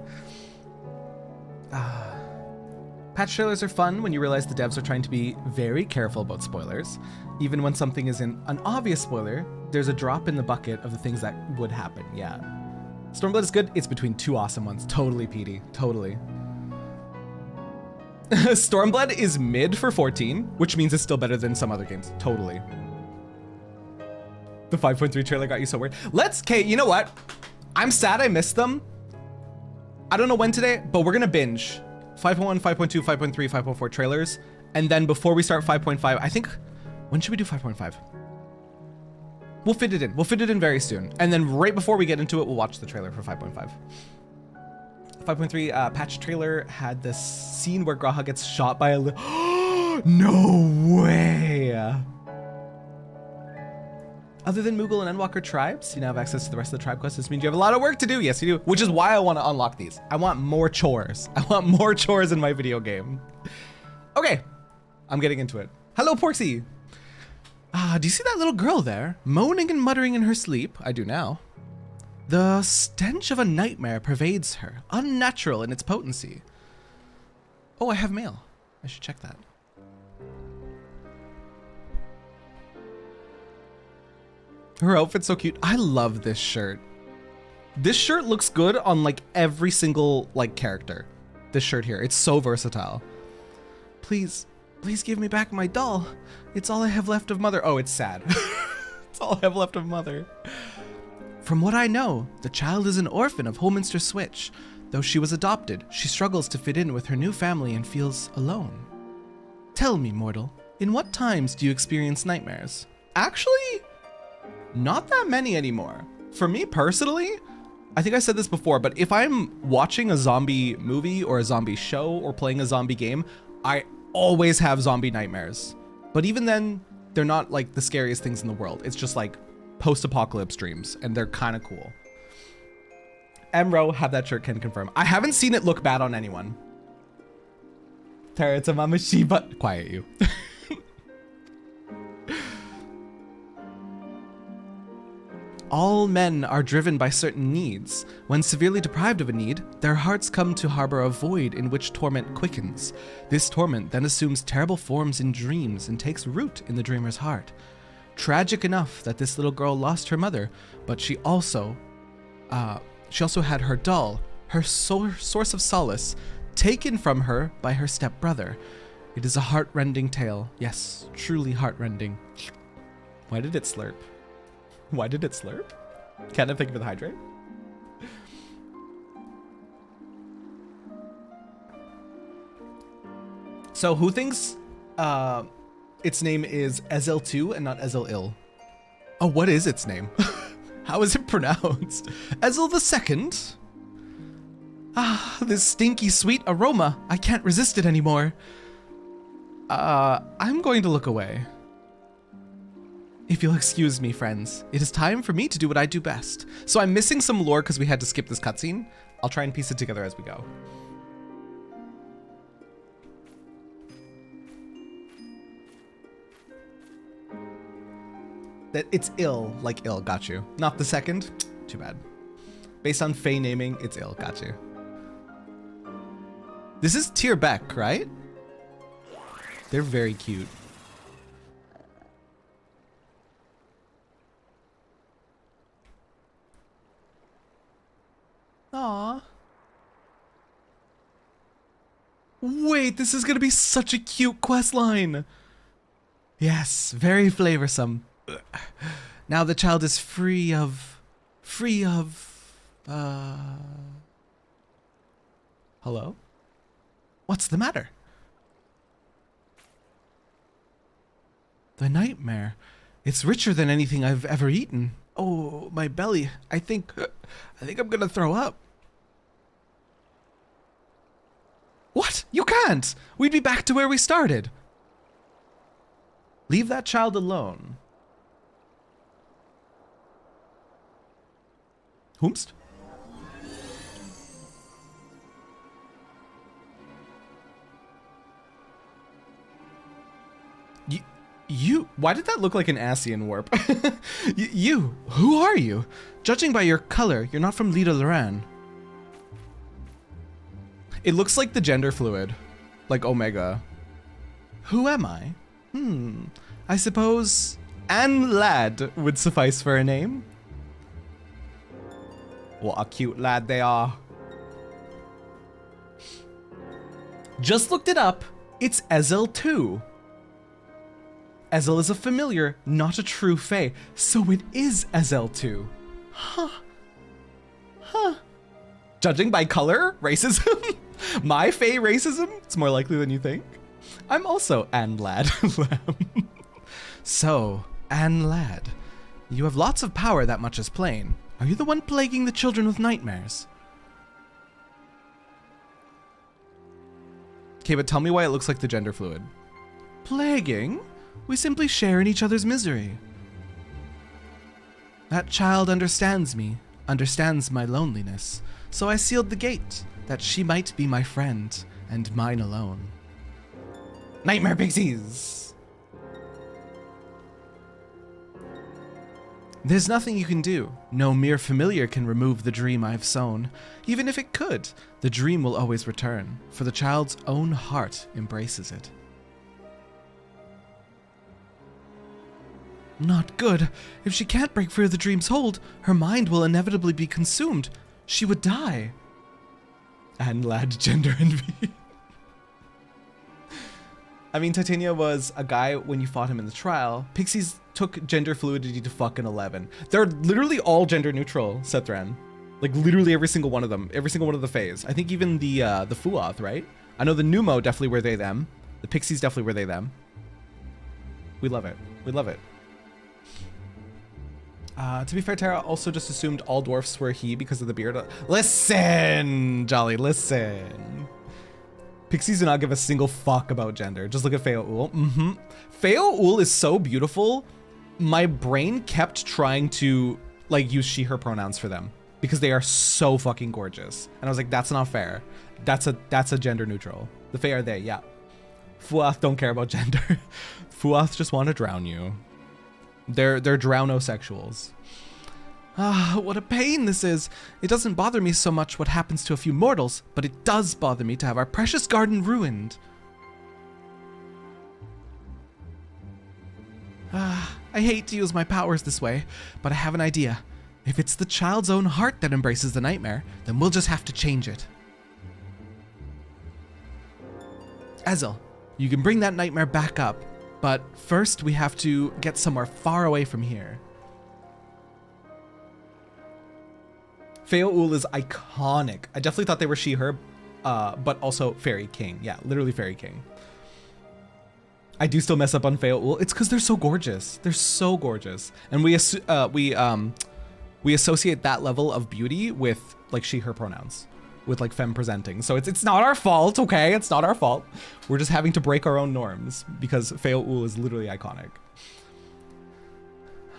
Patch trailers are fun when you realize the devs are trying to be very careful about spoilers. Even when something isn't an obvious spoiler, there's a drop in the bucket of the things that would happen, yeah. Stormblood is good. It's between two awesome ones. Totally, Petey. Totally. Stormblood is mid for 14, which means it's still better than some other games. Totally. The 5.3 trailer got you so weird. Okay, you know what? I'm sad I missed them. I don't know when today, but we're gonna binge 5.1, 5.2, 5.3, 5.4 trailers. And then before we start 5.5, I think, when should we do 5.5? We'll fit it in. We'll fit it in very soon. And then right before we get into it, we'll watch the trailer for 5.5. 5.3 patch trailer had this scene where Graha gets shot by a no way. Other than Moogle and Endwalker tribes, you now have access to the rest of the tribe quests. This means you have a lot of work to do. Yes, you do. Which is why I want to unlock these. I want more chores. I want more chores in my video game. Okay, I'm getting into it. Hello, Porksy. Do you see that little girl there? Moaning and muttering in her sleep. I do now. The stench of a nightmare pervades her, unnatural in its potency. Oh, I have mail. I should check that. Her outfit's so cute. I love this shirt. This shirt looks good on like every single like character. This shirt here, it's so versatile. Please give me back my doll. It's all I have left of Mother. Oh, it's sad. It's all I have left of Mother. From what I know, the child is an orphan of Holminster Switch. Though she was adopted, she struggles to fit in with her new family and feels alone. Tell me, mortal, in what times do you experience nightmares? Actually, not that many anymore. For me personally, I think I said this before, but if I'm watching a zombie movie or a zombie show or playing a zombie game, I always have zombie nightmares. But even then, they're not like the scariest things in the world. It's just like post-apocalypse dreams, and they're kind of cool. Emro, have that shirt, can confirm. I haven't seen it look bad on anyone. Tara, it's a Mama Shiba. Quiet you. All men are driven by certain needs. When severely deprived of a need, their hearts come to harbor a void in which torment quickens. This torment then assumes terrible forms in dreams and takes root in the dreamer's heart. Tragic enough that this little girl lost her mother, but she also had her doll, her source of solace, taken from her by her stepbrother. It is a heart-rending tale. Yes, truly heart-rending. Why did it slurp? Why did it slurp? Can't I think of it hydrate? So who thinks its name is Ezel2 and not Ezel-Il? Oh, what is its name? How is it pronounced? Ezel the Second? Ah, this stinky sweet aroma. I can't resist it anymore. I'm going to look away. If you'll excuse me, friends, it is time for me to do what I do best. So I'm missing some lore because we had to skip this cutscene. I'll try and piece it together as we go. That it's ill, like ill, got you. Not the second, too bad. Based on Fae naming, it's ill, got you. This is Tierbeck, right? They're very cute. Aww. Wait, this is gonna be such a cute quest line. Yes, very flavorsome. Now the child is free of... Hello? What's the matter? The nightmare. It's richer than anything I've ever eaten. Oh, my belly. I think I'm gonna throw up. What? You can't! We'd be back to where we started. Leave that child alone. Whomst? You, why did that look like an Asian warp? You, who are you? Judging by your color, you're not from Lida Loran. It looks like the gender fluid, like Omega. Who am I? I suppose Anne Lad would suffice for a name. What a cute lad they are. Just looked it up. It's Ezel2. Ezel is a familiar, not a true Fae, so it is Ezel2. Huh. Judging by color, racism? My Fae racism? It's more likely than you think. I'm also Anne Lad. So, Anne Lad, you have lots of power, that much is plain. Are you the one plaguing the children with nightmares? Okay, but tell me why it looks like the gender fluid. Plaguing? We simply share in each other's misery. That child understands me, understands my loneliness, so I sealed the gate, that she might be my friend, and mine alone. Nightmare pixies! There's nothing you can do. No mere familiar can remove the dream I've sown. Even if it could, the dream will always return, for the child's own heart embraces it. Not good. If she can't break free of the dream's hold, her mind will inevitably be consumed. She would die. And lad gender envy. I mean, Titania was a guy when you fought him in the trial. Pixies took gender fluidity to fucking 11. They're literally all gender neutral, Sethran. Like literally every single one of them, every single one of the Fays. I think even the Fuoth, right? I know the Pneumo definitely were they them. The Pixies definitely were they them. We love it. We love it. To be fair, Terra also just assumed all dwarfs were he because of the beard. Listen, Jolly, listen. Pixies do not give a single fuck about gender. Just look at Feoul. Feoul is so beautiful. My brain kept trying to like use she, her pronouns for them because they are so fucking gorgeous. And I was like, that's not fair. That's a gender neutral. The Fae are they, yeah. Fuoth don't care about gender. Fuoth just want to drown you. They're drownosexuals. Ah, what a pain this is. It doesn't bother me so much what happens to a few mortals, but it does bother me to have our precious garden ruined. Ah, I hate to use my powers this way, but I have an idea. If it's the child's own heart that embraces the nightmare, then we'll just have to change it. Ezel, you can bring that nightmare back up, but first we have to get somewhere far away from here. Feoul is iconic. I definitely thought they were she, her, but also Fairy King. Yeah, literally Fairy King. I do still mess up on Feoul. It's because they're so gorgeous. They're so gorgeous. And we associate that level of beauty with like she, her pronouns, with like femme presenting. So it's not our fault, okay? It's not our fault. We're just having to break our own norms because Feoul is literally iconic.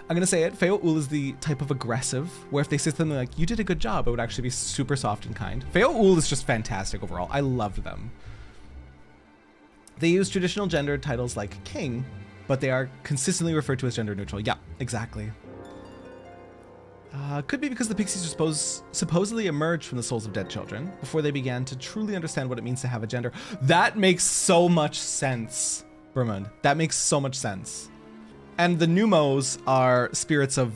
I'm gonna say it, Feoul is the type of aggressive where if they say something like, you did a good job, it would actually be super soft and kind. Feoul is just fantastic overall. I loved them. They use traditional gender titles like king, but they are consistently referred to as gender neutral. Yeah, exactly. Could be because the Pixies are supposedly emerged from the souls of dead children before they began to truly understand what it means to have a gender. That makes so much sense, Bermund. That makes so much sense. And the Pneumos are spirits of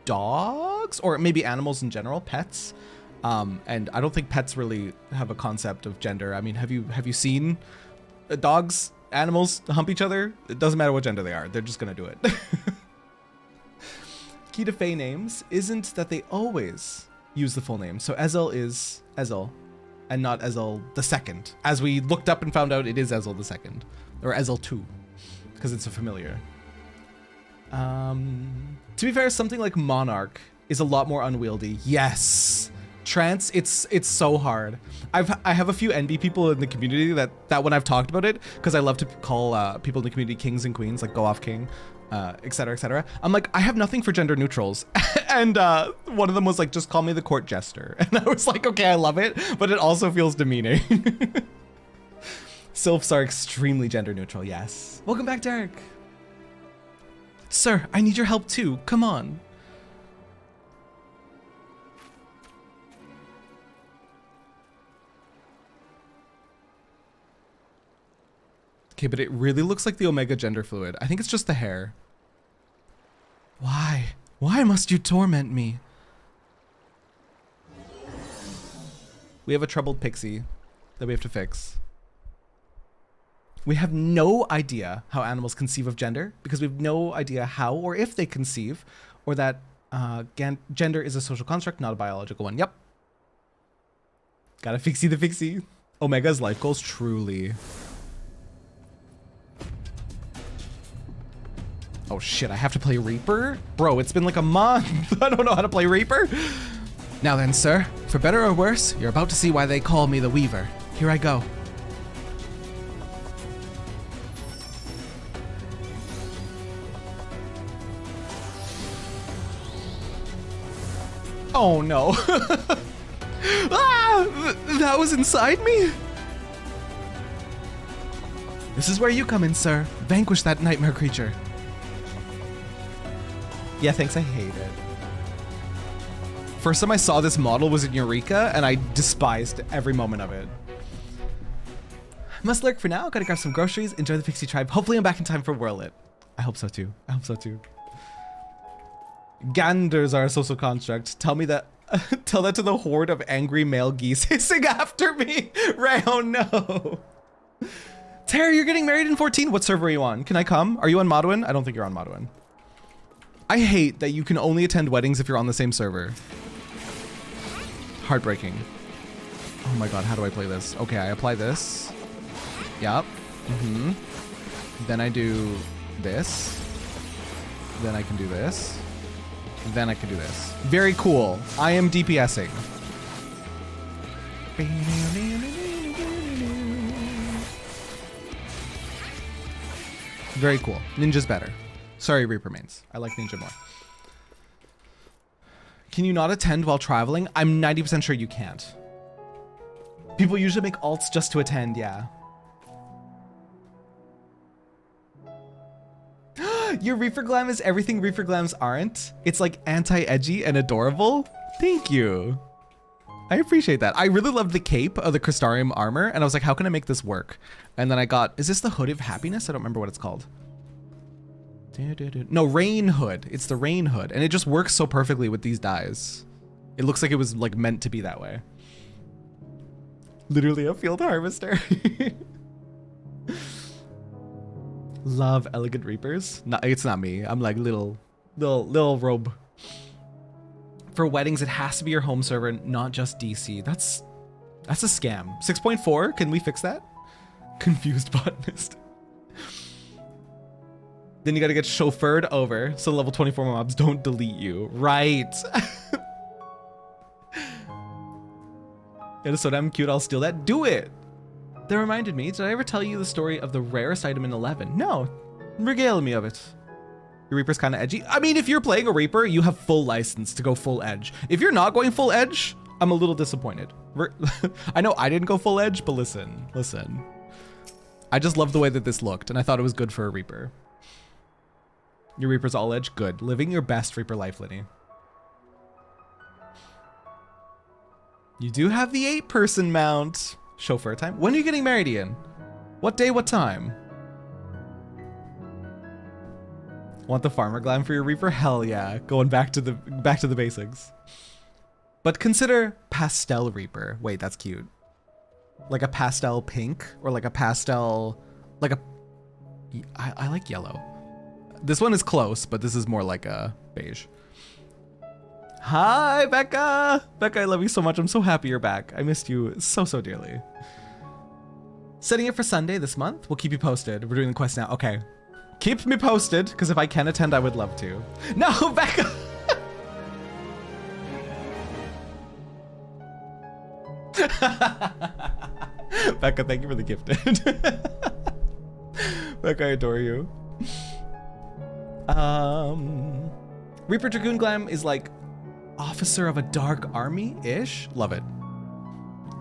dogs, or maybe animals in general, pets. And I don't think pets really have a concept of gender. I mean, have you seen dogs, animals hump each other? It doesn't matter what gender they are. They're just gonna do it. Key to Fae names isn't that they always use the full name. So Ezel is Ezel and not Ezel the Second. As we looked up and found out, it is Ezel the Second, or Ezel 2, because it's a familiar. To be fair, something like Monarch is a lot more unwieldy. Yes. Trance, it's so hard. I have a few NB people in the community that when I've talked about it, because I love to call people in the community kings and queens, like Go Off King, etc., etc. I'm like, I have nothing for gender neutrals. And one of them was like, just call me the court jester. And I was like, okay, I love it, but it also feels demeaning. Sylphs are extremely gender neutral, yes. Welcome back, Derek. Sir, I need your help too. Come on. Okay, but it really looks like the Omega gender fluid. I think it's just the hair. Why? Why must you torment me? We have a troubled pixie that we have to fix. We have no idea how animals conceive of gender because we have no idea how or if they conceive, or that gender is a social construct, not a biological one. Yep. Gotta fixie the fixie. Omega's life goals, truly. Oh shit, I have to play Reaper? Bro, it's been like a month. I don't know how to play Reaper. Now then, sir, for better or worse, you're about to see why they call me the Weaver. Here I go. Oh no. Ah, that was inside me? This is where you come in, sir. Vanquish that nightmare creature. Yeah, thanks, I hate it. First time I saw this model was in Eureka, and I despised every moment of it. Must lurk for now, gotta grab some groceries, enjoy the Pixie Tribe. Hopefully I'm back in time for Whirlit. I hope so too, I hope so too. Ganders are a social construct. Tell me that, tell that to the horde of angry male geese hissing after me. Ray, oh no. Terry, you're getting married in 14. What server are you on? Can I come? Are you on Modwin? I don't think you're on Modwin. I hate that you can only attend weddings if you're on the same server. Heartbreaking. Oh my god, how do I play this? Okay, I apply this. Yup. Then I do this. Then I can do this. Then I can do this. Very cool. I am DPSing. Very cool. Ninja's better. Sorry, Reaper mains. I like Ninja more. Can you not attend while traveling? I'm 90% sure you can't. People usually make alts just to attend, yeah. Your Reaper Glam is everything Reaper Glams aren't. It's like anti-edgy and adorable. Thank you. I appreciate that. I really loved the cape of the Crystarium armor, and I was like, how can I make this work? And then I got, is this the Hood of Happiness? I don't remember what it's called. No, Rain Hood. It's the Rain Hood, and it just works so perfectly with these dyes. It looks like it was like meant to be that way. Literally a field harvester. Love elegant reapers. No, it's not me. I'm like little robe. For weddings, it has to be your home server, not just DC. That's a scam. 6.4, can we fix that? Confused botanist. Then you gotta get chauffeured over so level 24 mobs don't delete you. Right. It is so damn cute, I'll steal that. Do it! That reminded me, did I ever tell you the story of the rarest item in 11? No. Regale me of it. Your Reaper's kind of edgy. I mean, if you're playing a Reaper, you have full license to go full edge. If you're not going full edge, I'm a little disappointed. I know I didn't go full edge, but listen. I just love the way that this looked, and I thought it was good for a Reaper. Your Reaper's all edge? Good. Living your best Reaper life, Liddy. You do have the 8-person mount. Chauffeur time. When are you getting married, Ian? What day, what time? Want the farmer glam for your Reaper? Hell yeah. Going back to the basics. But consider pastel Reaper. Wait, that's cute. Like a pastel pink or like a pastel, like a, I like yellow. This one is close, but this is more like a beige. Hi, Becca! Becca, I love you so much. I'm so happy you're back. I missed you so dearly. Setting it for Sunday this month. We'll keep you posted. We're doing the quest now. Okay. Keep me posted, because if I can attend, I would love to. No, Becca! Becca, thank you for the gifted. Becca, I adore you. Reaper Dragoon Glam is like officer of a dark army-ish. Love it.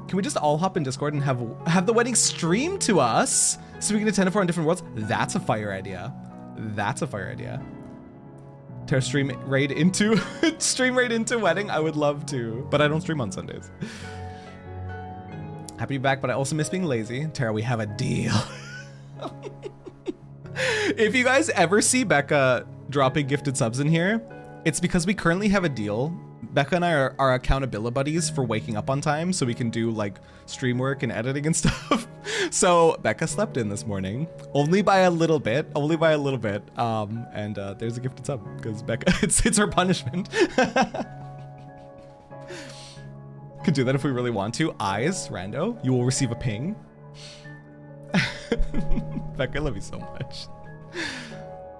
Can we just all hop in Discord and have the wedding streamed to us so we can attend it for on different worlds? That's a fire idea. That's a fire idea. Terra stream raid into wedding. I would love to, but I don't stream on Sundays. Happy to be back, but I also miss being lazy. Terra, we have a deal. If you guys ever see Becca dropping gifted subs in here, it's because we currently have a deal. Becca and I are accountability buddies for waking up on time so we can do like stream work and editing and stuff. So Becca slept in this morning, only by a little bit. And there's a gifted sub because Becca, it's her punishment. Could do that if we really want to. Eyes, rando, you will receive a ping. Becca, I love you so much.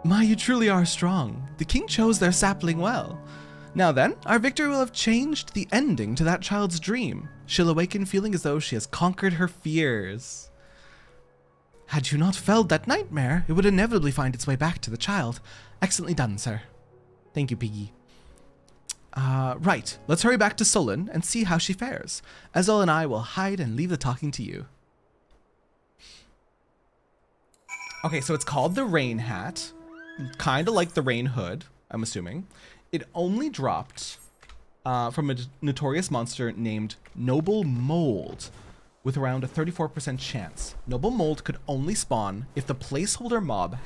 Ma, you truly are strong. The king chose their sapling well. Now then, our victory will have changed the ending to that child's dream. She'll awaken feeling as though she has conquered her fears. Had you not felled that nightmare, it would inevitably find its way back to the child. Excellently done, sir. Thank you, Piggy. Right, let's hurry back to Solon and see how she fares. Azul and I will hide and leave the talking to you. Okay, so it's called the Rain Hat. Kind of like the Rain Hood, I'm assuming. It only dropped from a notorious monster named Noble Mold with around a 34% chance. Noble Mold could only spawn if the placeholder mob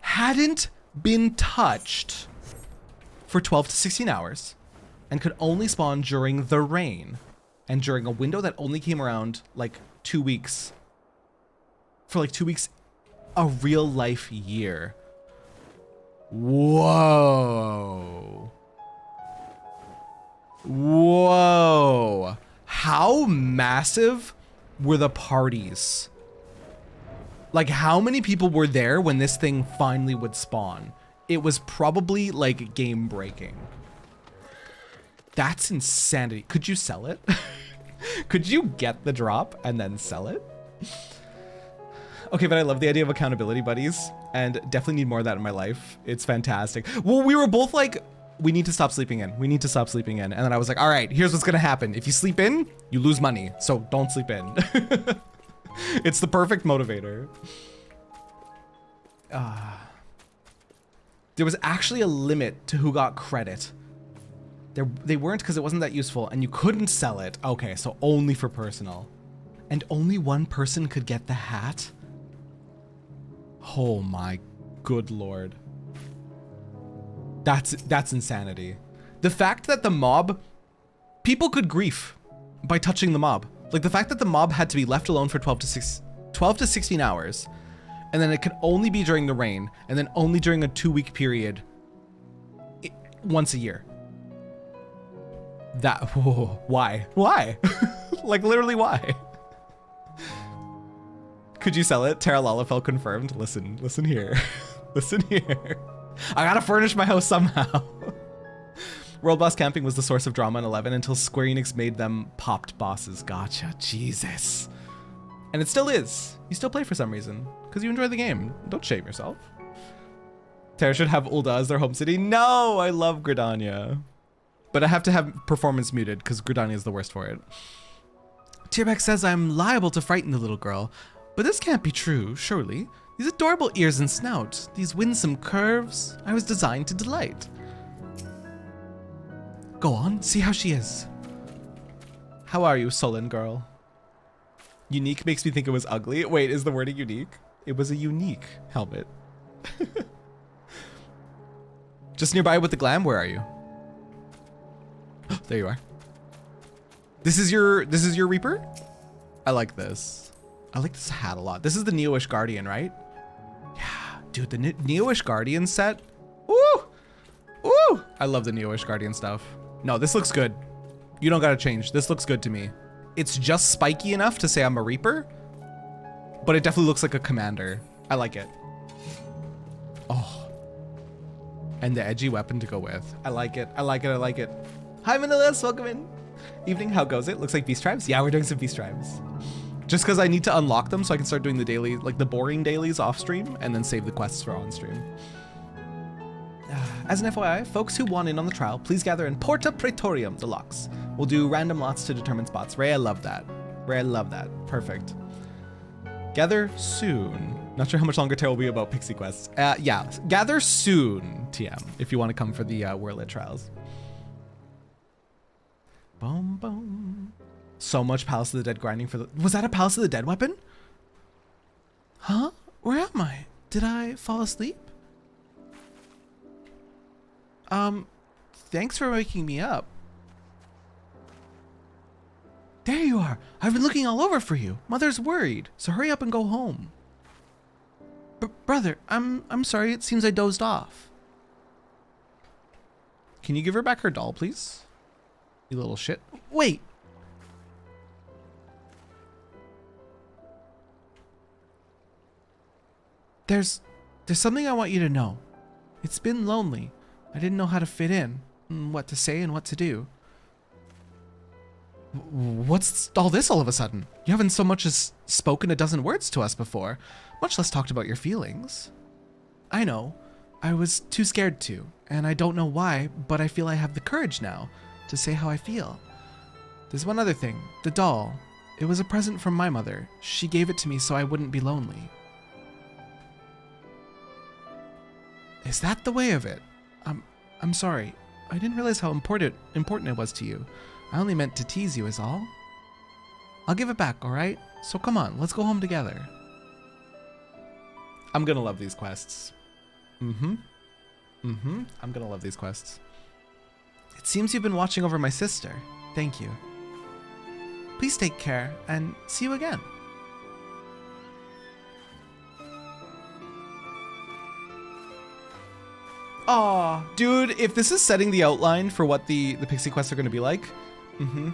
hadn't been touched for 12 to 16 hours and could only spawn during the rain and during a window that only came around like 2 weeks. For like 2 weeks, a real life year. Whoa. Whoa. How massive were the parties? Like, how many people were there when this thing finally would spawn? It was probably like game breaking. That's insanity. Could you sell it? Could you get the drop and then sell it? Okay, but I love the idea of accountability buddies and definitely need more of that in my life. It's fantastic. Well, we were both like, we need to stop sleeping in. We need to stop sleeping in. And then I was like, all right, here's what's gonna happen. If you sleep in, you lose money. So don't sleep in. It's the perfect motivator. There was actually a limit to who got credit. They weren't because it wasn't that useful and you couldn't sell it. Okay, so only for personal. And only one person could get the hat? Oh my good lord. That's insanity. The fact that the mob, people could grief by touching the mob. Like the fact that the mob had to be left alone for 12 to 16 hours, and then it could only be during the rain, and then only during a 2-week period once a year. That, whoa, why? Why? Like literally why? Could you sell it? Terra Lalafell confirmed. Listen here. Listen here. I gotta furnish my house somehow. World boss camping was the source of drama in 11 until Square Enix made them popped bosses. Gotcha. Jesus. And it still is. You still play for some reason because you enjoy the game. Don't shame yourself. Terra should have Ul'dah as their home city. No, I love Gridania. But I have to have performance muted because Gridania is the worst for it. Tierbeck says I'm liable to frighten the little girl, but this can't be true, surely. These adorable ears and snout, these winsome curves, I was designed to delight. Go on, see how she is. How are you, sullen girl? Unique makes me think it was ugly. Wait, is the wording unique? It was a unique helmet. Just nearby with the glam, where are you? There you are. This is your Reaper? I like this. I like this hat a lot. This is the Neo-ish Guardian, right? Yeah, dude, the Neo-ish Guardian set. Woo! Woo! I love the Neo-ish Guardian stuff. No, this looks good. You don't gotta change. This looks good to me. It's just spiky enough to say I'm a Reaper, but it definitely looks like a commander. I like it. Oh. And the edgy weapon to go with. I like it. I like it. I like it. Hi, Manillas. Welcome in. Evening. How goes it? Looks like Beast Tribes. Yeah, we're doing some Beast Tribes. Just because I need to unlock them so I can start doing the daily, like the boring dailies off stream and then save the quests for on stream. As an FYI, folks who want in on the trial, please gather in Porta Praetorium Deluxe. We'll do random lots to determine spots. Ray, I love that. Ray, I love that. Perfect. Gather soon. Not sure how much longer Terra will be about Pixie Quests. Yeah, gather soon, TM, if you want to come for the Whirllit trials. Boom, boom. So much Palace of the Dead grinding for the... Was that a Palace of the Dead weapon? Huh? Where am I? Did I fall asleep? Thanks for waking me up. There you are. I've been looking all over for you. Mother's worried, so hurry up and go home. Brother, I'm sorry. It seems I dozed off. Can you give her back her doll, please? You little shit. Wait. There's something I want you to know. It's been lonely. I didn't know how to fit in, what to say and what to do. What's all this all of a sudden? You haven't so much as spoken a dozen words to us before, much less talked about your feelings. I know. I was too scared to, and I don't know why, but I feel I have the courage now to say how I feel. There's one other thing, the doll. It was a present from my mother. She gave it to me so I wouldn't be lonely. Is that the way of it? I'm sorry. I didn't realize how important it was to you. I only meant to tease you is all. I'll give it back, alright? So come on, let's go home together. I'm gonna love these quests. I'm gonna love these quests. It seems you've been watching over my sister. Thank you. Please take care, and see you again. Aw, dude, if this is setting the outline for what the pixie quests are gonna be like, I'm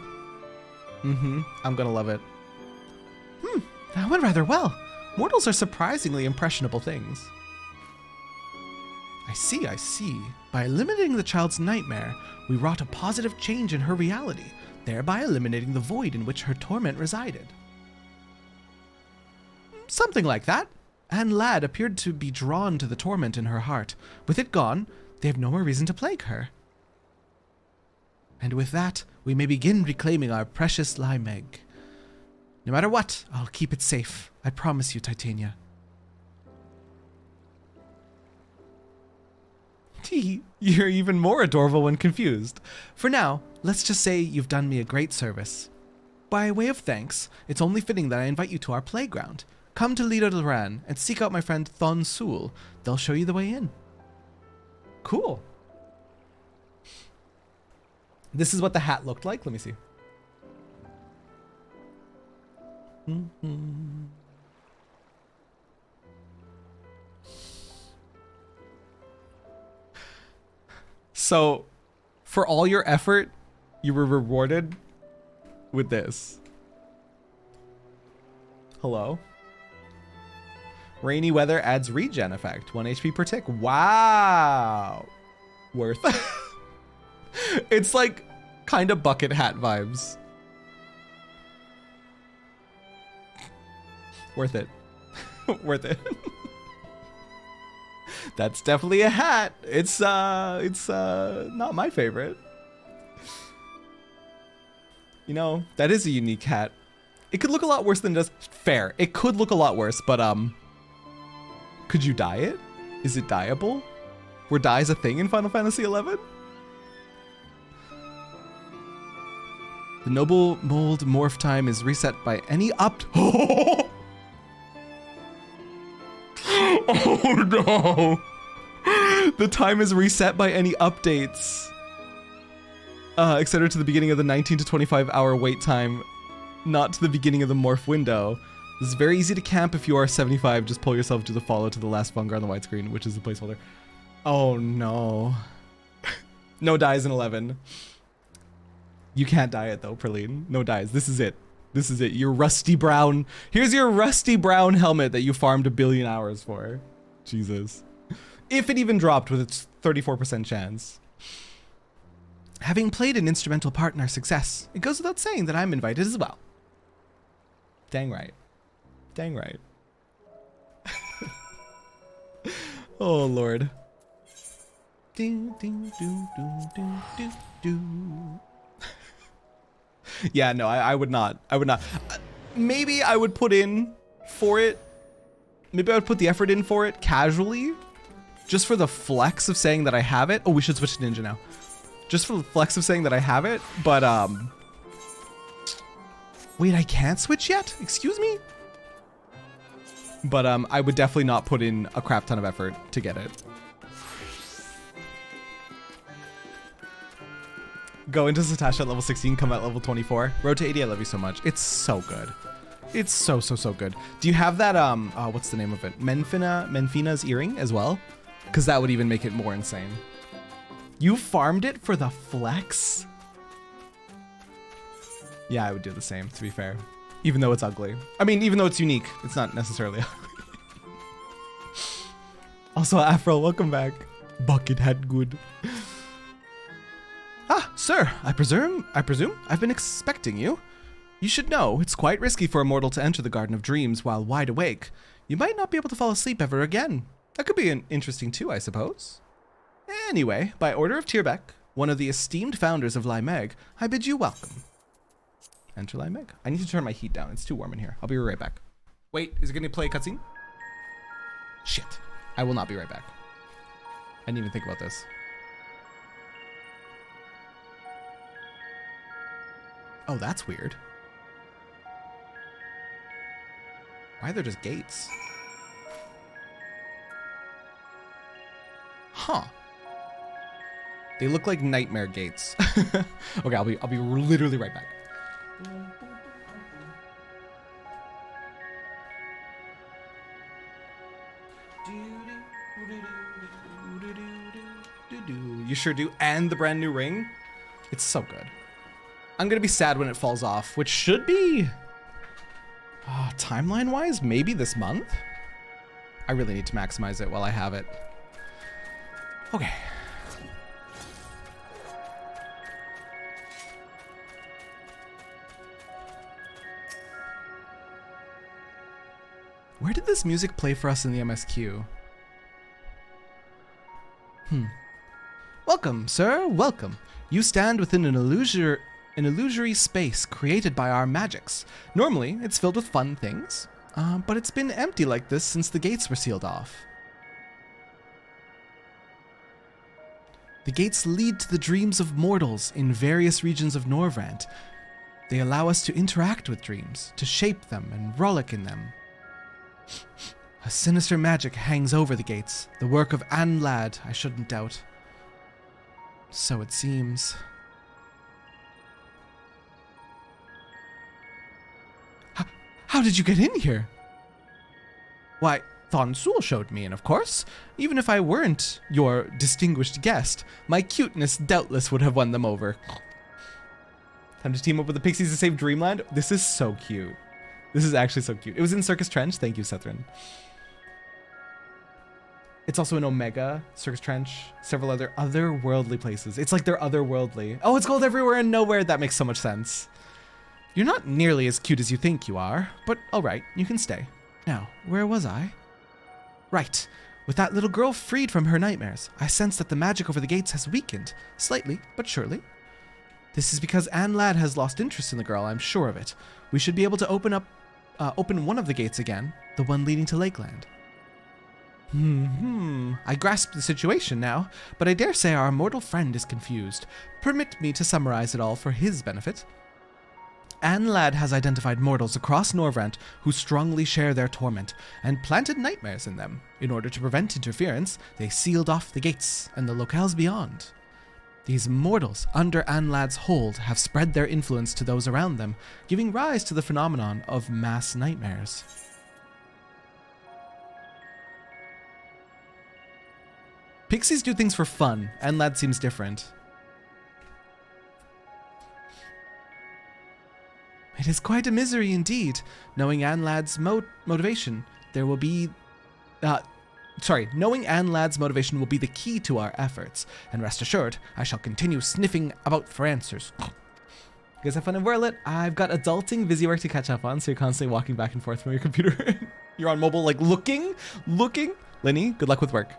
gonna love it. That went rather well. Mortals are surprisingly impressionable things. I see, I see. By eliminating the child's nightmare, we wrought a positive change in her reality, thereby eliminating the void in which her torment resided. Something like that. And Lad appeared to be drawn to the torment in her heart. With it gone, they have no more reason to plague her. And with that, we may begin reclaiming our precious Limeg. No matter what, I'll keep it safe. I promise you, Titania. You're even more adorable when confused. For now, let's just say you've done me a great service. By way of thanks, it's only fitting that I invite you to our playground. Come to Lido Loran and seek out my friend Thon Sul. They'll show you the way in. Cool. This is what the hat looked like. Let me see. So, for all your effort, you were rewarded with this. Hello? Rainy weather adds regen effect. 1 HP per tick. Wow. Worth. It's like kind of bucket hat vibes. Worth it. Worth it. That's definitely a hat. It's not my favorite. You know, that is a unique hat. It could look a lot worse than just fair. It could look a lot worse, but could you dye it? Is it dyeable? Were dyes a thing in Final Fantasy XI? The noble mold morph time is reset by any Oh no! The time is reset by any updates. Etc. to the beginning of the 19 to 25 hour wait time, not to the beginning of the morph window. This is very easy to camp if you are 75. Just pull yourself to the follow to the last Fungar on the widescreen, which is the placeholder. Oh no. No dyes in 11. You can't dye it though, Perline. No dyes. This is it. This is it. Your rusty brown. Here's your rusty brown helmet that you farmed 1 billion hours for. Jesus. If it even dropped with its 34% chance. Having played an instrumental part in our success, it goes without saying that I'm invited as well. Dang right. Dang right. Oh Lord. Ding ding doo doo doo doo doo. Yeah, no, I would not. I would not. Maybe I would put in for it. Maybe I would put the effort in for it casually. Just for the flex of saying that I have it. Oh, we should switch to Ninja now. Just for the flex of saying that I have it. But, wait, I can't switch yet? Excuse me? But, I would definitely not put in a crap ton of effort to get it. Go into Satasha at level 16, come at level 24. Road to 80, I love you so much. It's so good. It's so good. Do you have that, what's the name of it? Menfina's earring as well? Because that would even make it more insane. You farmed it for the flex? Yeah, I would do the same, to be fair. Even though it's ugly. I mean, even though it's unique, it's not necessarily ugly. Also, Afro, welcome back. Bucket hat good. Ah, sir, I presume I've been expecting you. You should know, it's quite risky for a mortal to enter the Garden of Dreams while wide awake. You might not be able to fall asleep ever again. That could be interesting too, I suppose. Anyway, by order of Tierbeck, one of the esteemed founders of Limeg, I bid you welcome. Enter Limeg. I need to turn my heat down. It's too warm in here. I'll be right back. Wait, is it going to play a cutscene? Shit. I will not be right back. I didn't even think about this. Oh, that's weird. Why are there just gates? Huh. They look like nightmare gates. Okay, I'll be literally right back. You sure do. And the brand new ring. It's so good. I'm gonna be sad when it falls off, which should be timeline-wise, maybe this month. I really need to maximize it while I have it. Okay. Where did this music play for us in the MSQ? Welcome, sir, welcome. You stand within an illusory space created by our magics. Normally, it's filled with fun things, but it's been empty like this since the gates were sealed off. The gates lead to the dreams of mortals in various regions of Norvrant. They allow us to interact with dreams, to shape them and frolic in them. A sinister magic hangs over the gates, the work of Anlad, I shouldn't doubt. So it seems. How did you get in here? Why, Thonsul showed me in, of course. Even if I weren't your distinguished guest, my cuteness doubtless would have won them over. Time to team up with the pixies to save Dreamland? This is so cute. This is actually so cute. It was in Circus Trench. Thank you, Sethrin. It's also in Omega, Circus Trench, several otherworldly places. It's like they're otherworldly. Oh, it's called Everywhere and Nowhere. That makes so much sense. You're not nearly as cute as you think you are, but alright, you can stay. Now, where was I? Right. With that little girl freed from her nightmares, I sense that the magic over the gates has weakened, slightly, but surely. This is because Anlad has lost interest in the girl, I'm sure of it. We should be able to open one of the gates again, the one leading to Lakeland. I grasp the situation now, but I dare say our mortal friend is confused. Permit me to summarize it all for his benefit. Anlad has identified mortals across Norvrant who strongly share their torment, and planted nightmares in them. In order to prevent interference, they sealed off the gates and the locales beyond. These mortals, under Anlad's hold, have spread their influence to those around them, giving rise to the phenomenon of mass nightmares. Pixies do things for fun. Anlad seems different. It is quite a misery indeed, knowing Anlad's motivation. Knowing Anlad's motivation will be the key to our efforts, and rest assured, I shall continue sniffing about for answers. You guys have fun and whirl it. I've got adulting busy work to catch up on, so you're constantly walking back and forth from your computer. You're on mobile, like looking. Linny, good luck with work.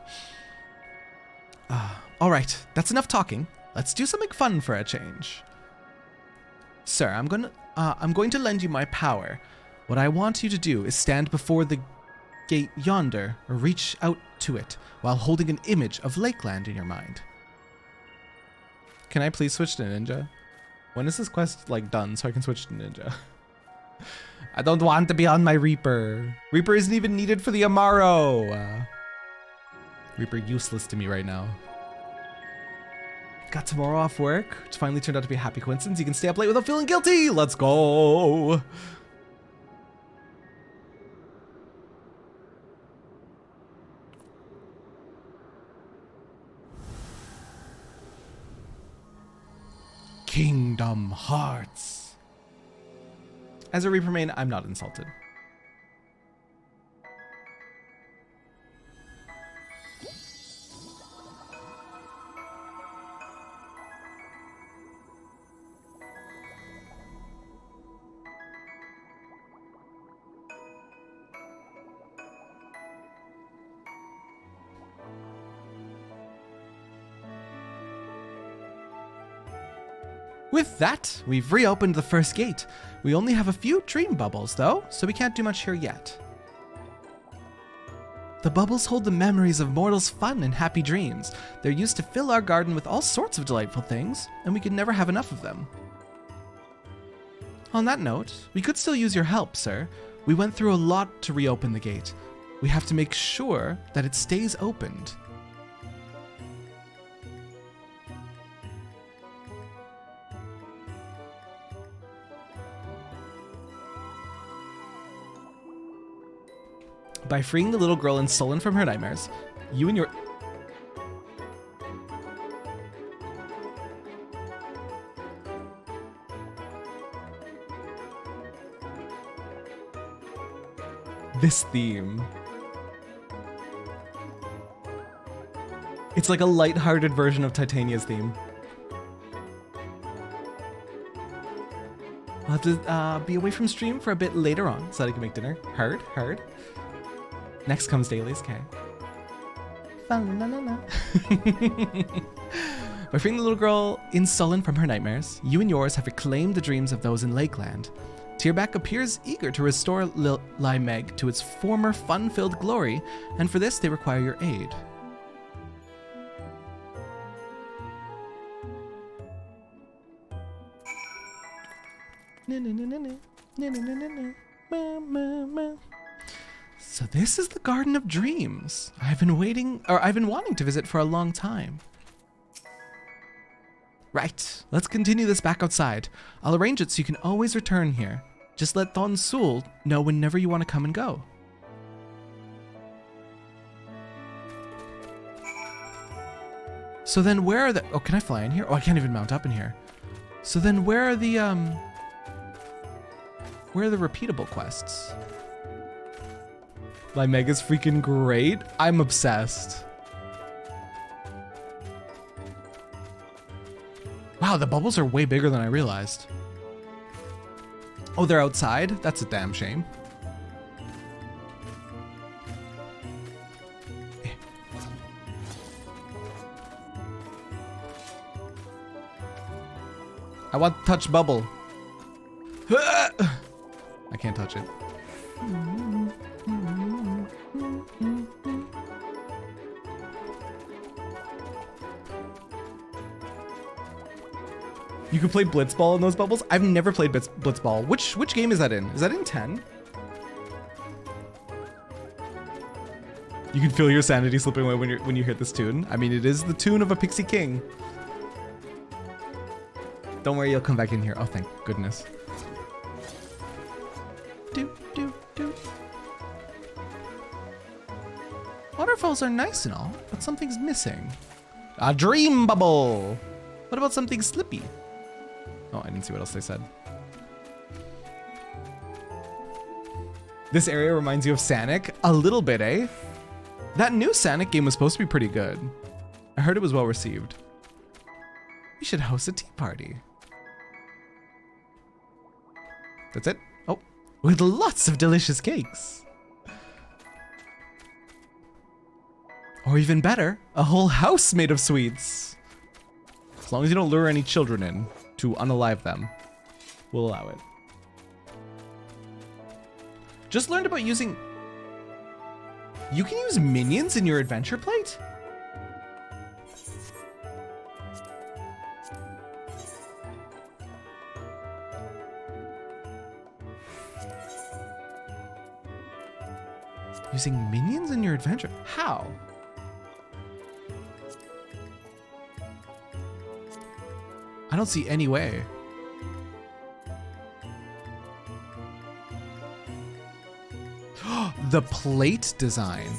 All right, that's enough talking. Let's do something fun for a change. Sir, I'm going to lend you my power. What I want you to do is stand before the gate yonder, or reach out to it, while holding an image of Lakeland in your mind. Can I please switch to Ninja? When is this quest, like, done so I can switch to Ninja? I don't want to be on my Reaper. Reaper isn't even needed for the Amaro. Reaper useless to me right now. Got tomorrow off work, which finally turned out to be a happy coincidence. You can stay up late without feeling guilty. Let's go. Kingdom Hearts. As a Reaper main, I'm not insulted. With that, we've reopened the first gate. We only have a few dream bubbles though, so we can't do much here yet. The bubbles hold the memories of mortals' fun and happy dreams. They're used to fill our garden with all sorts of delightful things, and we could never have enough of them. On that note, we could still use your help, sir. We went through a lot to reopen the gate. We have to make sure that it stays opened. By freeing the little girl and Sullen from her nightmares, you and your... This theme. It's like a light-hearted version of Titania's theme. I'll have to be away from stream for a bit later on so that I can make dinner. Heard, heard. Next comes Dailies, okay. By freeing the little girl insulin from her nightmares, you and yours have reclaimed the dreams of those in Lakeland. Tierback appears eager to restore Limeg to its former fun-filled glory, and for this they require your aid. So this is the Garden of Dreams. I've been wanting to visit for a long time. Right, let's continue this back outside. I'll arrange it so you can always return here. Just let Thon Sul know whenever you want to come and go. So then where are the... Oh, can I fly in here? Oh, I can't even mount up in here. So then where are the repeatable quests? Limega's freaking great. I'm obsessed. Wow, the bubbles are way bigger than I realized. Oh, they're outside? That's a damn shame. I want to touch bubble. I can't touch it. You can play Blitzball in those bubbles? I've never played Blitzball. Which game is that in? Is that in 10? You can feel your sanity slipping away when you hear this tune. I mean, it is the tune of a Pixie King. Don't worry, you'll come back in here. Oh, thank goodness. Waterfalls are nice and all, but something's missing. A dream bubble! What about something slippy? Oh, I didn't see what else they said. This area reminds you of Sanic? A little bit, eh? That new Sanic game was supposed to be pretty good. I heard it was well received. We should host a tea party. That's it? Oh, with lots of delicious cakes. Or even better, a whole house made of sweets. As long as you don't lure any children in to unalive them, we'll allow it. Just learned about using... You can use minions in your adventure plate? Using minions in your adventure? How? I don't see any way. The plate design.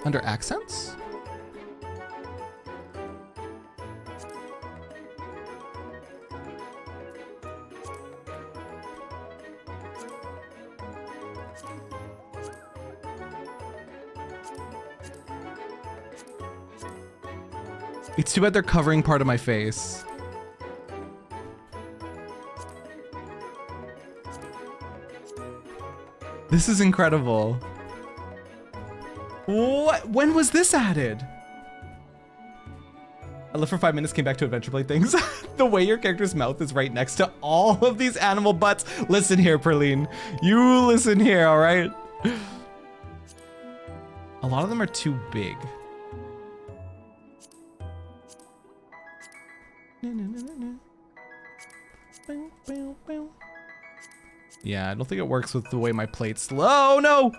Under accents? It's too bad they're covering part of my face. This is incredible. What? When was this added? I left for 5 minutes, came back to adventure play things. The way your character's mouth is right next to all of these animal butts. Listen here, Perline. You listen here, all right? A lot of them are too big. Yeah, I don't think it works with the way my plate's... Oh, no!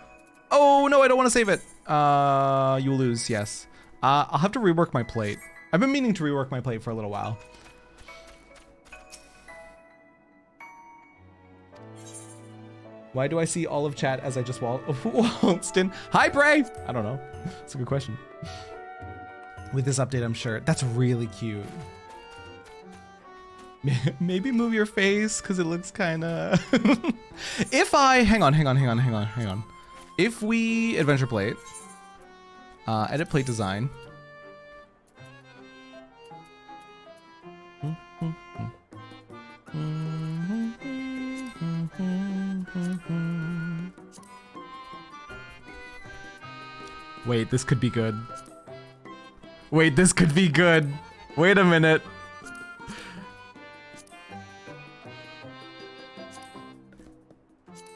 Oh, no, I don't want to save it. You'll lose, yes. I'll have to rework my plate. I've been meaning to rework my plate for a little while. Why do I see all of chat as I just waltzed in? Hi, Bray! I don't know. It's a good question. With this update, I'm sure. That's really cute. Maybe move your face, because it looks kind of... If I... Hang on. If we adventure plate, edit plate design. Wait, this could be good. Wait, this could be good. Wait a minute.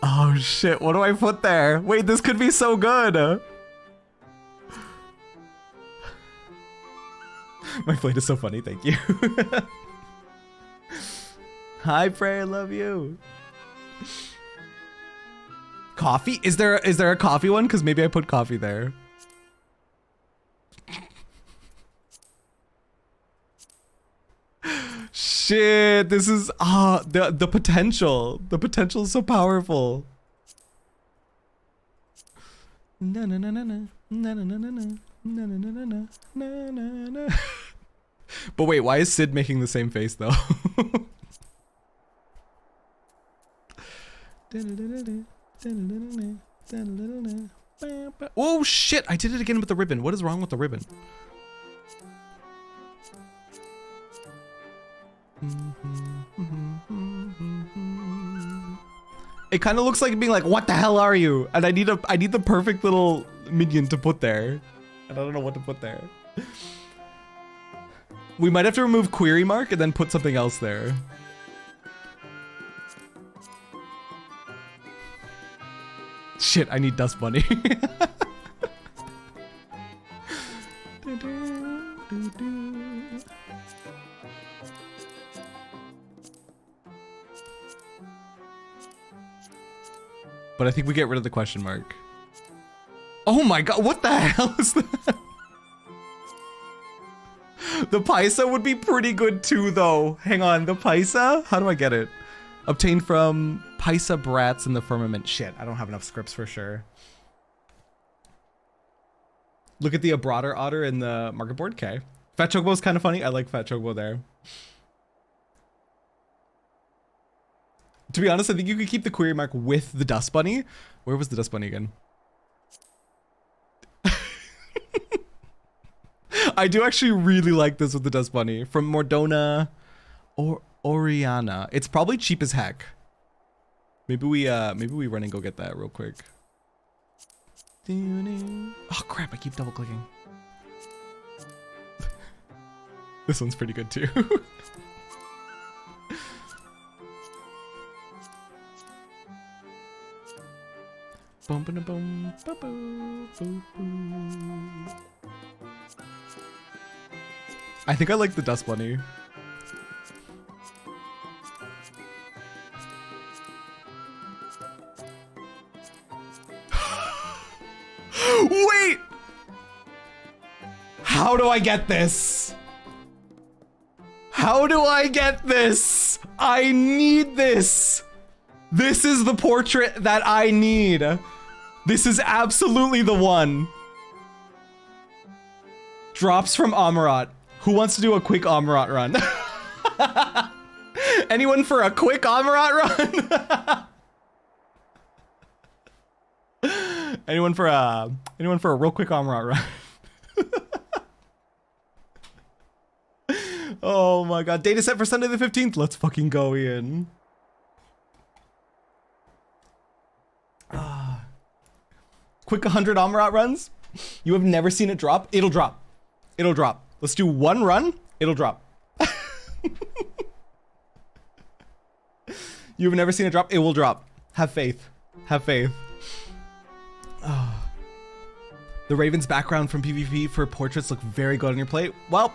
Oh shit, what do I put there? Wait, this could be so good. My plate is so funny, thank you. Hi, Prey, I love you. Coffee? Is there a coffee one? Because maybe I put coffee there. Shit, this is the potential. The potential is so powerful. Na na na na na na na na na na na na na na. But wait, why is Sid making the same face though? Oh shit, I did it again with the ribbon. What is wrong with the ribbon? It kind of looks like being like, what the hell are you? And I need the perfect little minion to put there. And I don't know what to put there. We might have to remove query mark and then put something else there. Shit, I need Dust Bunny. But I think we get rid of the question mark. Oh my god, what the hell is that? The Paisa would be pretty good too though. Hang on, the Paisa? How do I get it? Obtained from Paisa brats in the firmament. Shit, I don't have enough scripts for sure. Look at the broader otter in the market board. Okay. Fat Chocobo is kind of funny. I like Fat Chocobo there. To be honest, I think you could keep the query mark with the Dust Bunny. Where was the Dust Bunny again? I do actually really like this with the Dust Bunny. From Mordona or Oriana. It's probably cheap as heck. Maybe we run and go get that real quick. Oh crap, I keep double clicking. This one's pretty good too. I think I like the Dust Bunny. Wait! How do I get this? How do I get this? I need this. This is the portrait that I need. This is absolutely the one. Drops from Amarat. Who wants to do a quick Amarat run? Anyone for a quick Amarat run? Anyone for a real quick Amarat run? Oh my god, data set for Sunday the 15th. Let's fucking go in. Quick 100 Amarat runs. You have never seen it drop? It'll drop. It'll drop. Let's do one run. It'll drop. You've never seen it drop? It will drop. Have faith. Have faith. Oh. The Raven's background from PvP for portraits look very good on your plate. Well,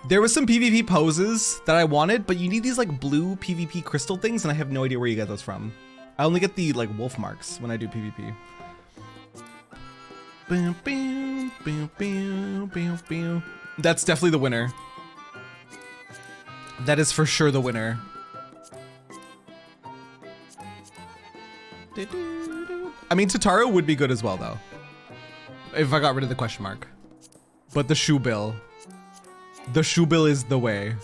there was some PvP poses that I wanted, but you need these like blue PvP crystal things, and I have no idea where you get those from. I only get the like wolf marks when I do PvP. That's definitely the winner. That is for sure the winner. I mean, Tataru would be good as well, though. If I got rid of the question mark. But the shoe bill. The shoe bill is the way.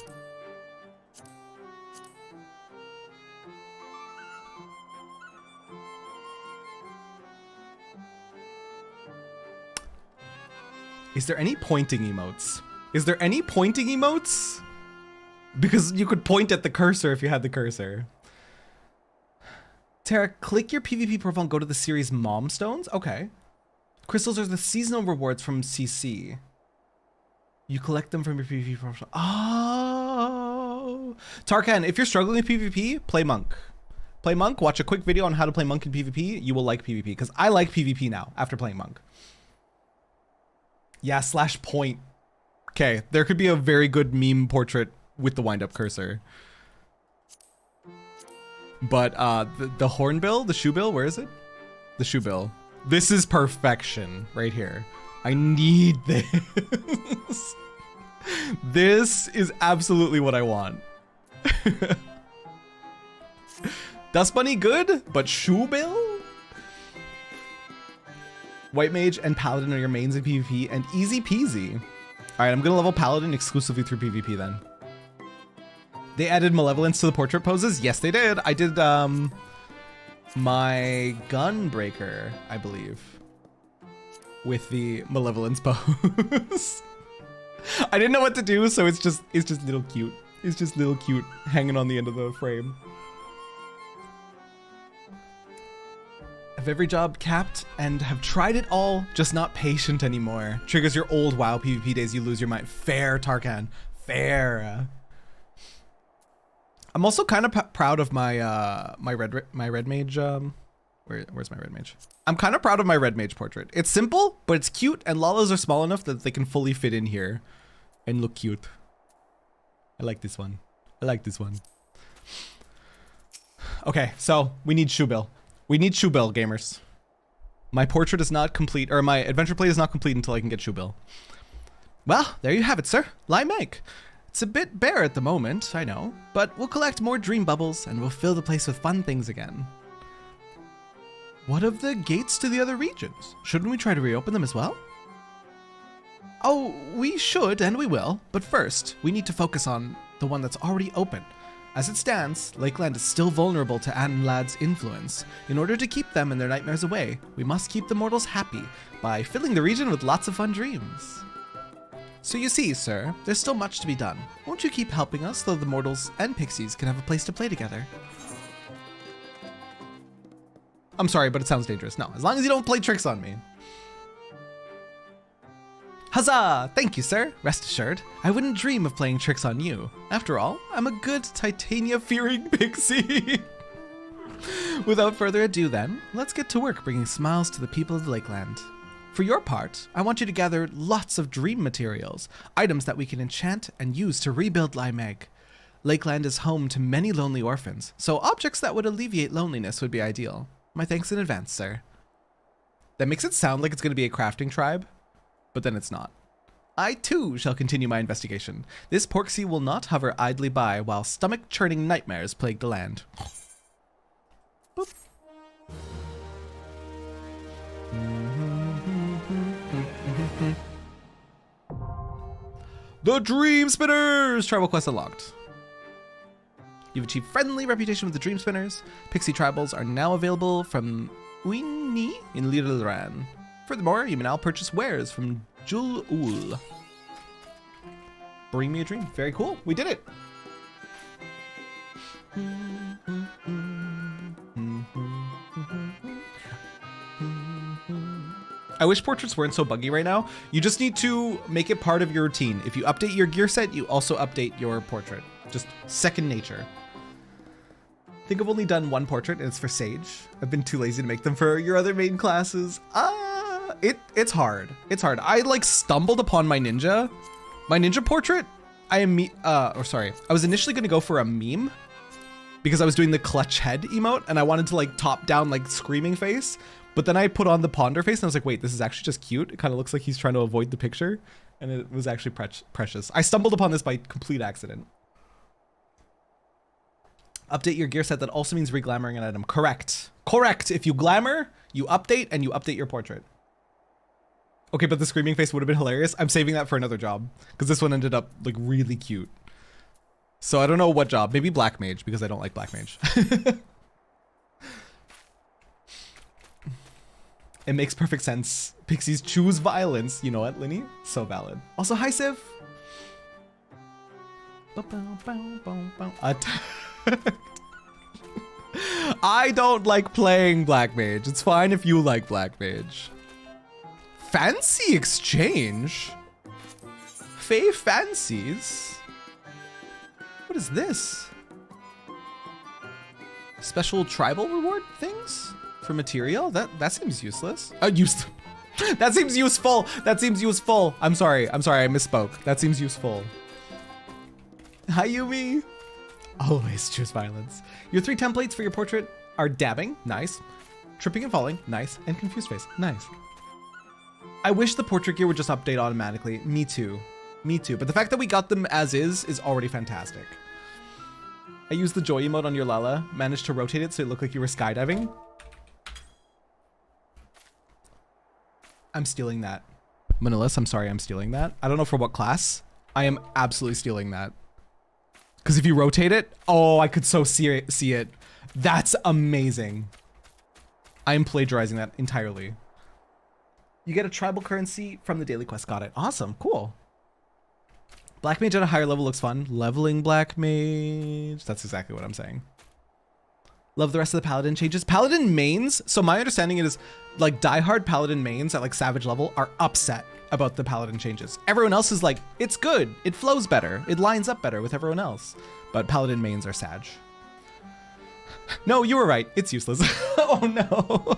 Is there any pointing emotes? Is there any pointing emotes? Because you could point at the cursor if you had the cursor. Tara, click your PvP profile and go to the series Mom Stones. Okay. Crystals are the seasonal rewards from CC. You collect them from your PvP profile. Oh. Tarkan, if you're struggling with PvP, play Monk. Play Monk, watch a quick video on how to play Monk in PvP. You will like PvP, because I like PvP now after playing Monk. Yeah, /point. Okay, there could be a very good meme portrait with the wind-up cursor. But the hornbill, the shoe bill, where is it? The shoe bill. This is perfection right here. I need this. This is absolutely what I want. Dust Bunny good, but shoe bill? White Mage and Paladin are your mains in PvP, and easy peasy. All right, I'm gonna level Paladin exclusively through PvP then. They added malevolence to the portrait poses? Yes, they did. I did my Gunbreaker, I believe, with the malevolence pose. I didn't know what to do, so it's just little cute. It's just little cute hanging on the end of the frame. Have every job capped and have tried it all, just not patient anymore. Triggers your old WoW PvP days, you lose your mind. Fair, Tarkan. Fair. I'm also kind of proud of my my red mage. Where's my red mage? I'm kind of proud of my red mage portrait. It's simple, but it's cute, and Lalas are small enough that they can fully fit in here and look cute. I like this one. I like this one. Okay, so we need shoe bill. We need shoe bill, gamers. My portrait is not complete, or my adventure play is not complete until I can get shoe bill. Well, there you have it, sir. Lime Meg. It's a bit bare at the moment, I know, but we'll collect more dream bubbles and we'll fill the place with fun things again. What of the gates to the other regions? Shouldn't we try to reopen them as well? Oh, we should and we will, but first, we need to focus on the one that's already open. As it stands, Lakeland is still vulnerable to Anlad's influence. In order to keep them and their nightmares away, we must keep the mortals happy by filling the region with lots of fun dreams. So you see, sir, there's still much to be done. Won't you keep helping us so the mortals and pixies can have a place to play together? I'm sorry, but it sounds dangerous. No, as long as you don't play tricks on me. Huzzah! Thank you, sir. Rest assured, I wouldn't dream of playing tricks on you. After all, I'm a good Titania-fearing pixie. Without further ado then, let's get to work bringing smiles to the people of the Lakeland. For your part, I want you to gather lots of dream materials, items that we can enchant and use to rebuild Limeg. Lakeland is home to many lonely orphans, so objects that would alleviate loneliness would be ideal. My thanks in advance, sir. That makes it sound like it's going to be a crafting tribe, but then it's not. I too shall continue my investigation. This Porksy will not hover idly by while stomach-churning nightmares plague the land. Boop. The Dream Spinners! Tribal quest unlocked. You've achieved friendly reputation with the Dream Spinners. Pixie tribals are now available from Uini in Lirelran. Furthermore, you may now purchase wares from Jul-Ul. Bring me a dream. Very cool. We did it. I wish portraits weren't so buggy right now. You just need to make it part of your routine. If you update your gear set, you also update your portrait. Just second nature. I think I've only done one portrait and it's for Sage. I've been too lazy to make them for your other main classes. It's hard. It's hard. I like stumbled upon my ninja. My ninja portrait, I was initially gonna go for a meme because I was doing the clutch head emote and I wanted to like top down like screaming face. But then I put on the ponder face and I was like, wait, this is actually just cute. It kind of looks like he's trying to avoid the picture. And it was actually precious. I stumbled upon this by complete accident. Update your gear set. That also means reglamoring an item. Correct. Correct. If you glamour, you update and you update your portrait. Okay, but the screaming face would have been hilarious. I'm saving that for another job because this one ended up like really cute. So I don't know what job. Maybe Black Mage because I don't like Black Mage. It makes perfect sense. Pixies choose violence. You know what, Linny? So valid. Also, hi, Civ. I don't like playing Black Mage. It's fine if you like Black Mage. Fancy exchange? Fae fancies? What is this? Special tribal reward things? For material? That seems useless. That seems useful. That seems useful. I'm sorry. I misspoke. That seems useful. Hi, Yumi. Always choose violence. Your 3 templates for your portrait are dabbing, nice. Tripping and falling, nice. And confused face, nice. I wish the portrait gear would just update automatically. Me too. Me too. But the fact that we got them as is already fantastic. I used the joy emote on your Lala. Managed to rotate it so it looked like you were skydiving. I'm stealing that. Manilis, I'm sorry, I'm stealing that. I don't know for what class. I am absolutely stealing that. Because if you rotate it, oh, I could so see it. That's amazing. I am plagiarizing that entirely. You get a tribal currency from the daily quest. Got it. Awesome. Cool. Black Mage at a higher level looks fun. Leveling Black Mage. That's exactly what I'm saying. Love the rest of the Paladin changes. Paladin mains, so my understanding is like diehard Paladin mains at like Savage level are upset about the Paladin changes. Everyone else is like, it's good. It flows better. It lines up better with everyone else. But Paladin mains are Sag. No, you were right. It's useless. Oh no.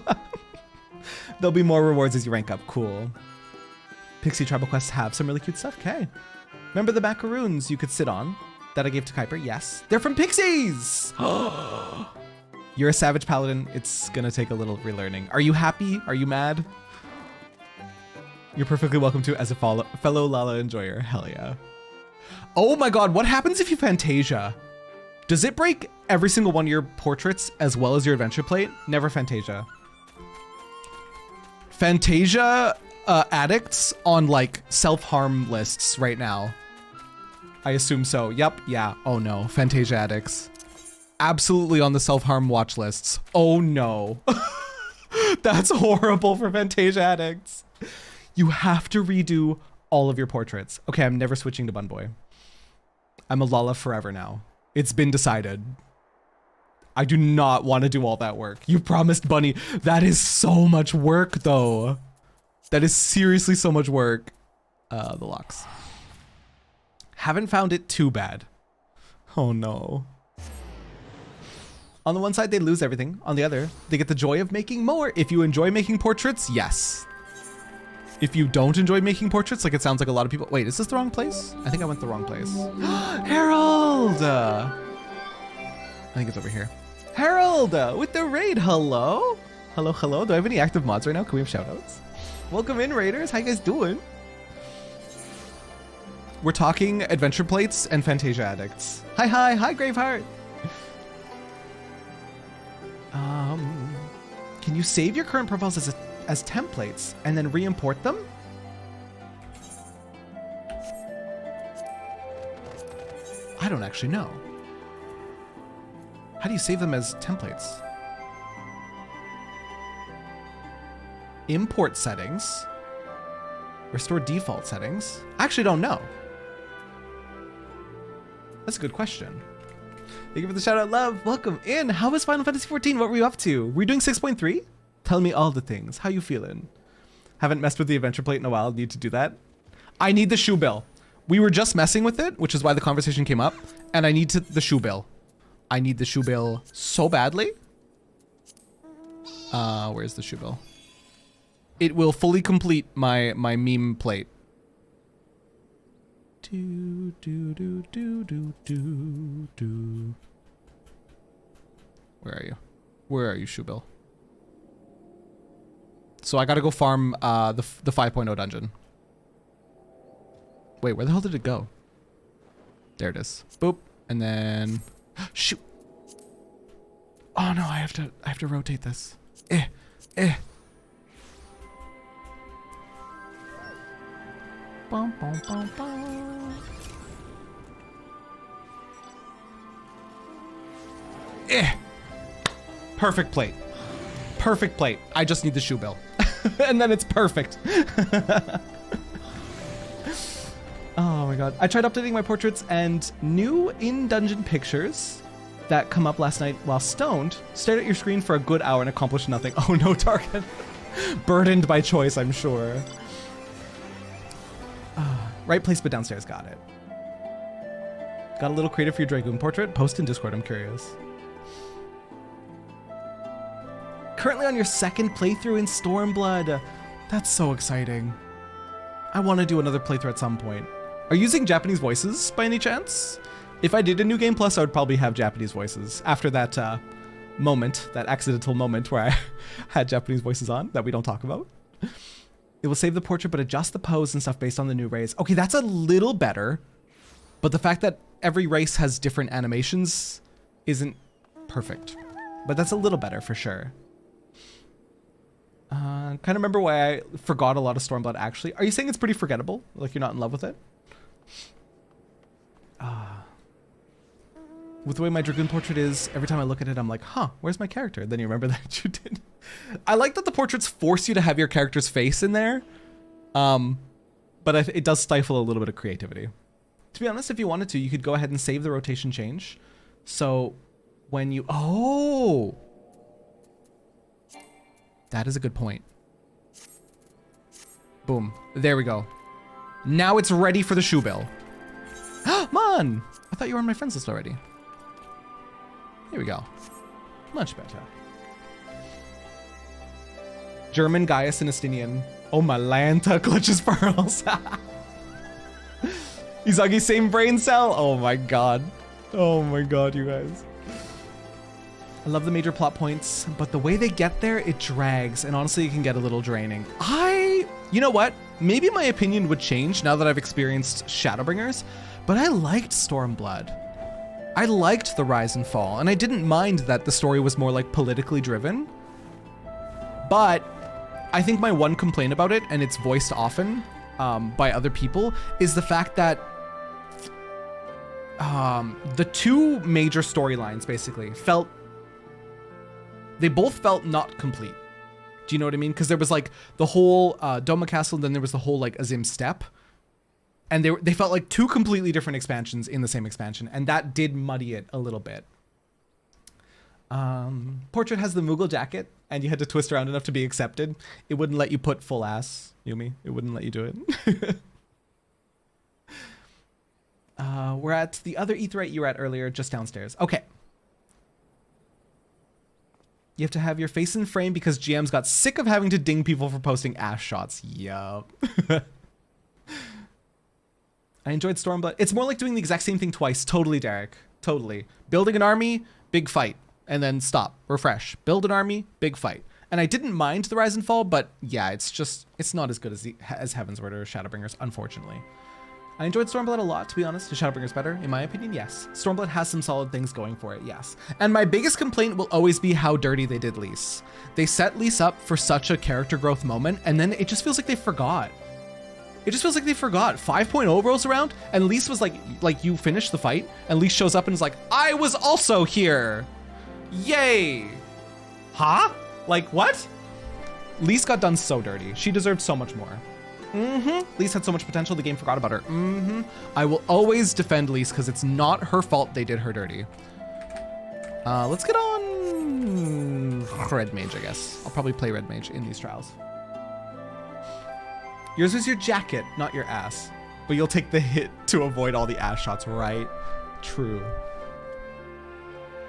There'll be more rewards as you rank up. Cool. Pixie tribal quests have some really cute stuff. Okay. Remember the macaroons you could sit on that I gave to Kuiper? Yes. They're from Pixies. You're a Savage Paladin. It's gonna take a little relearning. Are you happy? Are you mad? You're perfectly welcome to as a fellow Lala enjoyer. Hell yeah. Oh my god, what happens if you Fantasia? Does it break every single one of your portraits as well as your adventure plate? Never Fantasia. Fantasia addicts on like self-harm lists right now. I assume so. Yep. Yeah. Oh no. Fantasia addicts. Absolutely on the self-harm watch lists. Oh no. That's horrible for Fantasia addicts. You have to redo all of your portraits. Okay, I'm never switching to Bun Boy. I'm a Lala forever now. It's been decided. I do not want to do all that work. You promised Bunny. That is so much work though. That is seriously so much work. The locks. Haven't found it too bad. Oh no. On the one side, they lose everything. On the other, they get the joy of making more. If you enjoy making portraits, yes. If you don't enjoy making portraits, like it sounds like a lot of people. Wait, is this the wrong place? I think I went the wrong place. Harold! I think it's over here. Harold with the raid. Hello? Hello, hello. Do I have any active mods right now? Can we have shoutouts? Welcome in, raiders. How you guys doing? We're talking adventure plates and Fantasia addicts. Hi, hi, hi, Graveheart. Can you save your current profiles as templates and then re-import them? I don't actually know. How do you save them as templates? Import settings. Restore default settings. I actually don't know. That's a good question. Thank you for the shout out, love. Welcome in. How was Final Fantasy XIV? What were you up to? Were you doing 6.3? Tell me all the things. How you feeling? Haven't messed with the adventure plate in a while. Need to do that. I need the shoe bill. We were just messing with it, which is why the conversation came up. And I need the shoe bill. I need the shoe bill so badly. Where's the shoe bill? It will fully complete my meme plate. Do, do, do, do, do, do, do. Where are you? Where are you, Shubil? So I gotta go farm the 5.0 dungeon. Wait, where the hell did it go? There it is. Boop. And then... Shoot! Oh no, I have to rotate this. Eh, eh. Bum, bum, bum, bum. Eh. Perfect plate. Perfect plate. I just need the shoe bill. And then it's perfect. Oh my god. I tried updating my portraits, and new in-dungeon pictures that come up last night while stoned stared at your screen for a good hour and accomplished nothing. Oh no, Target. Burdened by choice, I'm sure. Right place but downstairs, got it. Got a little creative for your Dragoon portrait? Post in Discord, I'm curious. Currently on your second playthrough in Stormblood. That's so exciting. I want to do another playthrough at some point. Are you using Japanese voices by any chance? If I did a New Game Plus, I would probably have Japanese voices after that moment, that accidental moment where I had Japanese voices on that we don't talk about. It will save the portrait but adjust the pose and stuff based on the new race. Okay, that's a little better, but the fact that every race has different animations isn't perfect. But that's a little better for sure. Kind of remember why I forgot a lot of Stormblood actually. Are you saying it's pretty forgettable? Like you're not in love with it? With the way my Dragoon portrait is, every time I look at it, I'm like, huh, where's my character? Then you remember that you did. I like that the portraits force you to have your character's face in there. But it does stifle a little bit of creativity. To be honest, if you wanted to, you could go ahead and save the rotation change. So when you, oh, that is a good point. Boom, there we go. Now it's ready for the shoe bill. Man, I thought you were on my friends list already. Here we go. Much better. German, Gaius, and Estinian. Oh, Malanta clutches pearls. Izagi, same brain cell. Oh my god. Oh my god, you guys. I love the major plot points, but the way they get there, it drags, and honestly, it can get a little draining. You know what? Maybe my opinion would change now that I've experienced Shadowbringers, but I liked Stormblood. I liked the rise and fall, and I didn't mind that the story was more like politically driven. But I think my one complaint about it, and it's voiced often by other people, is the fact that the two major storylines basically they both felt not complete. Do you know what I mean? Because there was like the whole Doma Castle, and then there was the whole like Azim Steppe. And they felt like two completely different expansions in the same expansion, and that did muddy it a little bit. Portrait has the Moogle jacket, and you had to twist around enough to be accepted. It wouldn't let you put full ass, Yumi. It wouldn't let you do it. We're at the other Aetheryte you were at earlier, just downstairs. Okay. You have to have your face in frame because GMs got sick of having to ding people for posting ass shots. Yup. I enjoyed Stormblood. It's more like doing the exact same thing twice. Totally, Derek. Totally. Building an army, big fight, and then stop, refresh. Build an army, big fight. And I didn't mind the Rise and Fall, but yeah, it's not as good as Heavensward or Shadowbringers, unfortunately. I enjoyed Stormblood a lot, to be honest. Is Shadowbringers better? In my opinion, yes. Stormblood has some solid things going for it, yes. And my biggest complaint will always be how dirty they did Lise. They set Lise up for such a character growth moment, and then it just feels like they forgot. It just feels like they forgot. 5.0 rolls around, and Lise was like you finished the fight, and Lise shows up and is like, I was also here. Yay. Huh? Like, what? Lise got done so dirty. She deserved so much more. Lise had so much potential, the game forgot about her. I will always defend Lise because it's not her fault they did her dirty. Let's get on Red Mage, I guess. I'll probably play Red Mage in these trials. Yours was your jacket, not your ass. But you'll take the hit to avoid all the ass shots, right? True.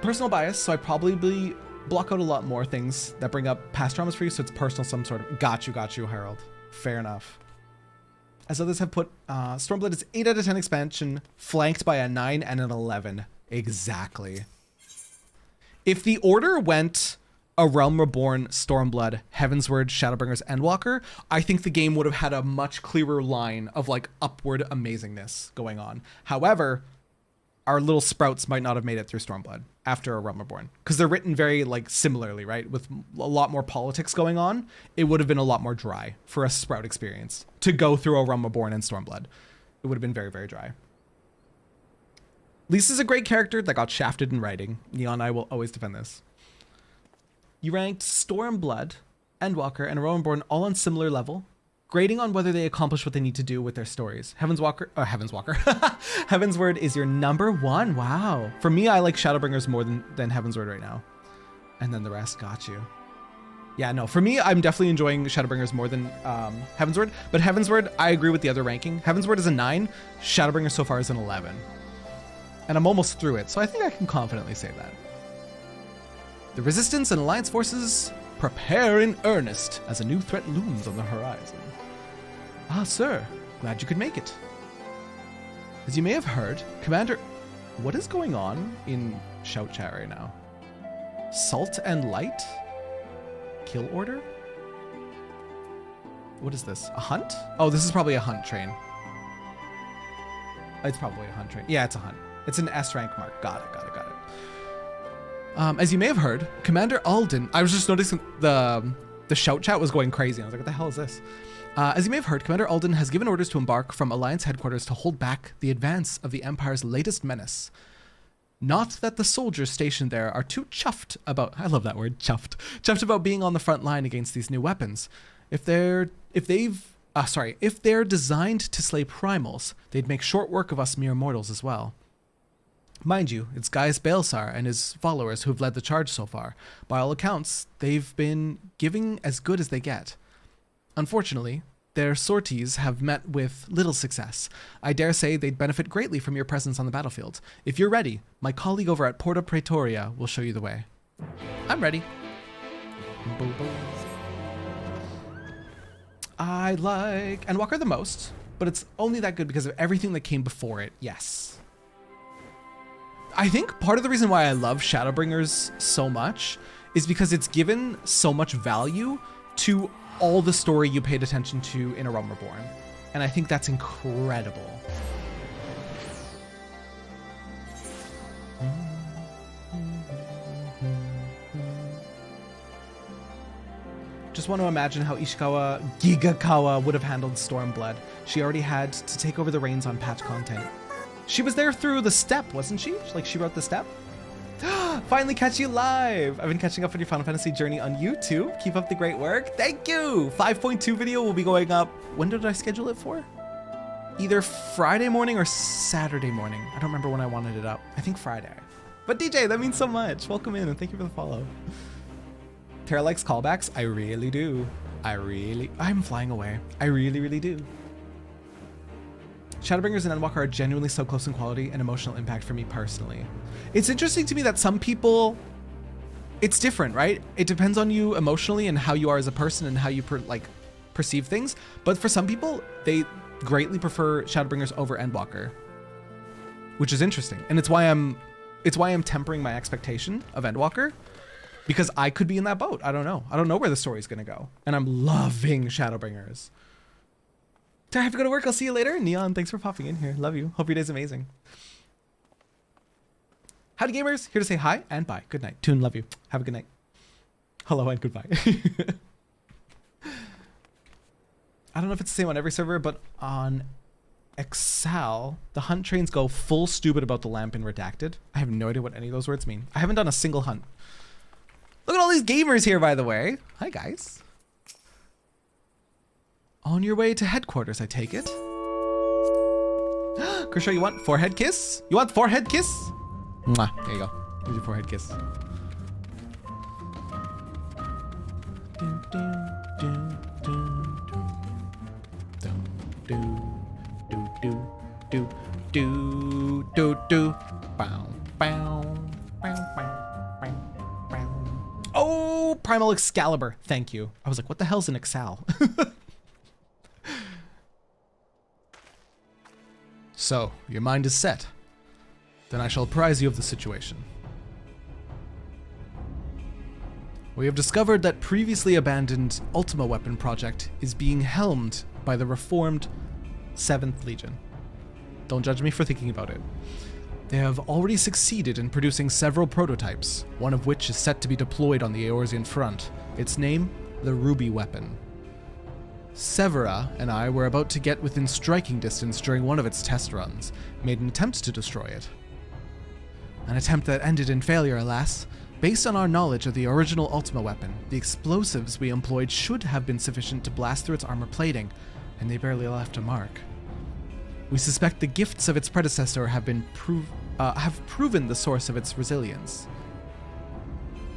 Personal bias, so I probably block out a lot more things that bring up past traumas for you, so it's personal some sort of... Got you, Harold. Fair enough. As others have put, Stormblood is 8 out of 10 expansion, flanked by a 9 and an 11. Exactly. If the order went A Realm Reborn, Stormblood, Heavensward, Shadowbringers, Endwalker, I think the game would have had a much clearer line of like upward amazingness going on. However, our little sprouts might not have made it through Stormblood after A Realm Reborn, because they're written very like similarly, right? With a lot more politics going on, it would have been a lot more dry for a sprout experience to go through A Realm Reborn and Stormblood. It would have been very, very dry. Lisa's a great character that got shafted in writing. Neon and I will always defend this. You ranked Stormblood, Endwalker, and A Realm Reborn all on similar level, grading on whether they accomplish what they need to do with their stories. Heavensward is your number one. Wow. For me, I like Shadowbringers more than Heavensward right now. And then the rest got you. Yeah, no, for me, I'm definitely enjoying Shadowbringers more than Heavensward. But Heavensward, I agree with the other ranking. Heavensward is a 9. Shadowbringers so far is an 11. And I'm almost through it, so I think I can confidently say that. The Resistance and Alliance forces prepare in earnest as a new threat looms on the horizon. Ah, sir, glad you could make it. As you may have heard, Commander... What is going on in Shout Chat right now? Salt and Light? Kill order? What is this? A hunt? Oh, this is probably a hunt train. It's probably a hunt train. Yeah, it's a hunt. It's an S rank mark. Got it. As you may have heard, Commander Alden... I was just noticing the Shout Chat was going crazy. I was like, what the hell is this? As you may have heard, Commander Alden has given orders to embark from Alliance headquarters to hold back the advance of the Empire's latest menace. Not that the soldiers stationed there are too chuffed about... I love that word, chuffed. Chuffed about being on the front line against these new weapons. If they're designed to slay primals, they'd make short work of us mere mortals as well. Mind you, it's Gaius Baelsar and his followers who've led the charge so far. By all accounts, they've been giving as good as they get. Unfortunately, their sorties have met with little success. I dare say they'd benefit greatly from your presence on the battlefield. If you're ready, my colleague over at Porta Praetoria will show you the way. I'm ready. I like Endwalker the most, but it's only that good because of everything that came before it, yes. I think part of the reason why I love Shadowbringers so much is because it's given so much value to all the story you paid attention to in A Realm Reborn. And I think that's incredible. Just want to imagine how Ishikawa Gigakawa would have handled Stormblood. She already had to take over the reins on patch content. She was there through the step, wasn't she? Like she wrote the step? Finally catch you live. I've been catching up on your Final Fantasy journey on YouTube. Keep up the great work. Thank you. 5.2 video will be going up. When did I schedule it for? Either Friday morning or Saturday morning. I don't remember when I wanted it up. I think Friday. But DJ, that means so much. Welcome in and thank you for the follow. Terra likes callbacks. I really do. I'm flying away. I really do. Shadowbringers and Endwalker are genuinely so close in quality and emotional impact for me personally. It's interesting to me that some people, it's different, right? It depends on you emotionally and how you are as a person and how you perceive things. But for some people, they greatly prefer Shadowbringers over Endwalker, which is interesting. And it's why I'm tempering my expectation of Endwalker, because I could be in that boat. I don't know. I don't know where the story's gonna go. And I'm loving Shadowbringers. I have to go to work. I'll see you later. Neon, thanks for popping in here. Love you. Hope your day's amazing. Howdy gamers, here to say hi and bye. Good night. Toon, love you. Have a good night. Hello and goodbye. I don't know if it's the same on every server, but on Exal, the hunt trains go full stupid about the lamp in Redacted. I have no idea what any of those words mean. I haven't done a single hunt. Look at all these gamers here, by the way. Hi, guys. On your way to headquarters, I take it. Kershaw, you want forehead kiss? You want forehead kiss? Mwah. There you go. Here's your forehead kiss. Oh, Primal Excalibur. Thank you. I was like, what the hell's an Exal? So, your mind is set. Then I shall apprise you of the situation. We have discovered that previously abandoned Ultima weapon project is being helmed by the reformed 7th Legion. Don't judge me for thinking about it. They have already succeeded in producing several prototypes, one of which is set to be deployed on the Eorzean front. Its name, the Ruby Weapon. Severa and I were about to get within striking distance during one of its test runs, made an attempt to destroy it. An attempt that ended in failure, alas. Based on our knowledge of the original Ultima weapon, the explosives we employed should have been sufficient to blast through its armor plating, and they barely left a mark. We suspect the gifts of its predecessor have proven the source of its resilience.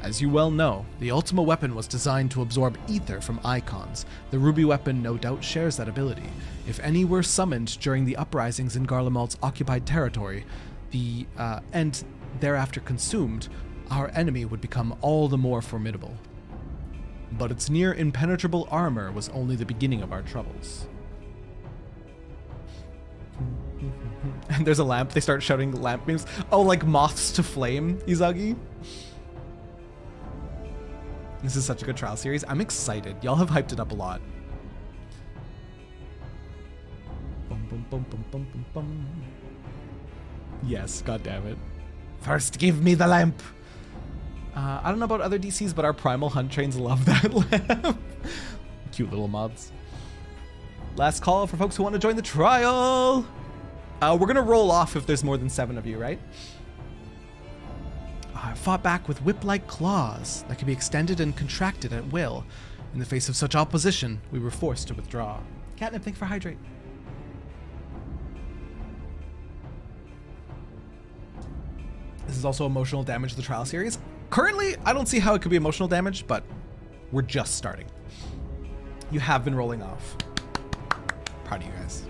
As you well know, the Ultima weapon was designed to absorb ether from icons. The Ruby weapon no doubt shares that ability. If any were summoned during the uprisings in Garlemald's occupied territory, and thereafter consumed, our enemy would become all the more formidable. But its near impenetrable armor was only the beginning of our troubles. And there's a lamp. They start shouting lamp memes. Oh, like moths to flame, Izagi. This is such a good trial series. I'm excited. Y'all have hyped it up a lot. Bum, bum, bum, bum, bum, bum, bum. Yes, goddammit. First, give me the lamp. I don't know about other DCs, but our Primal Hunt trains love that lamp. Cute little mods. Last call for folks who want to join the trial. We're gonna roll off if there's more than 7 of you, right? I fought back with whip-like claws that could be extended and contracted at will. In the face of such opposition, we were forced to withdraw. Catnip, thank you for hydrate. This is also emotional damage of the trial series. Currently, I don't see how it could be emotional damage, but we're just starting. You have been rolling off. Proud of you guys.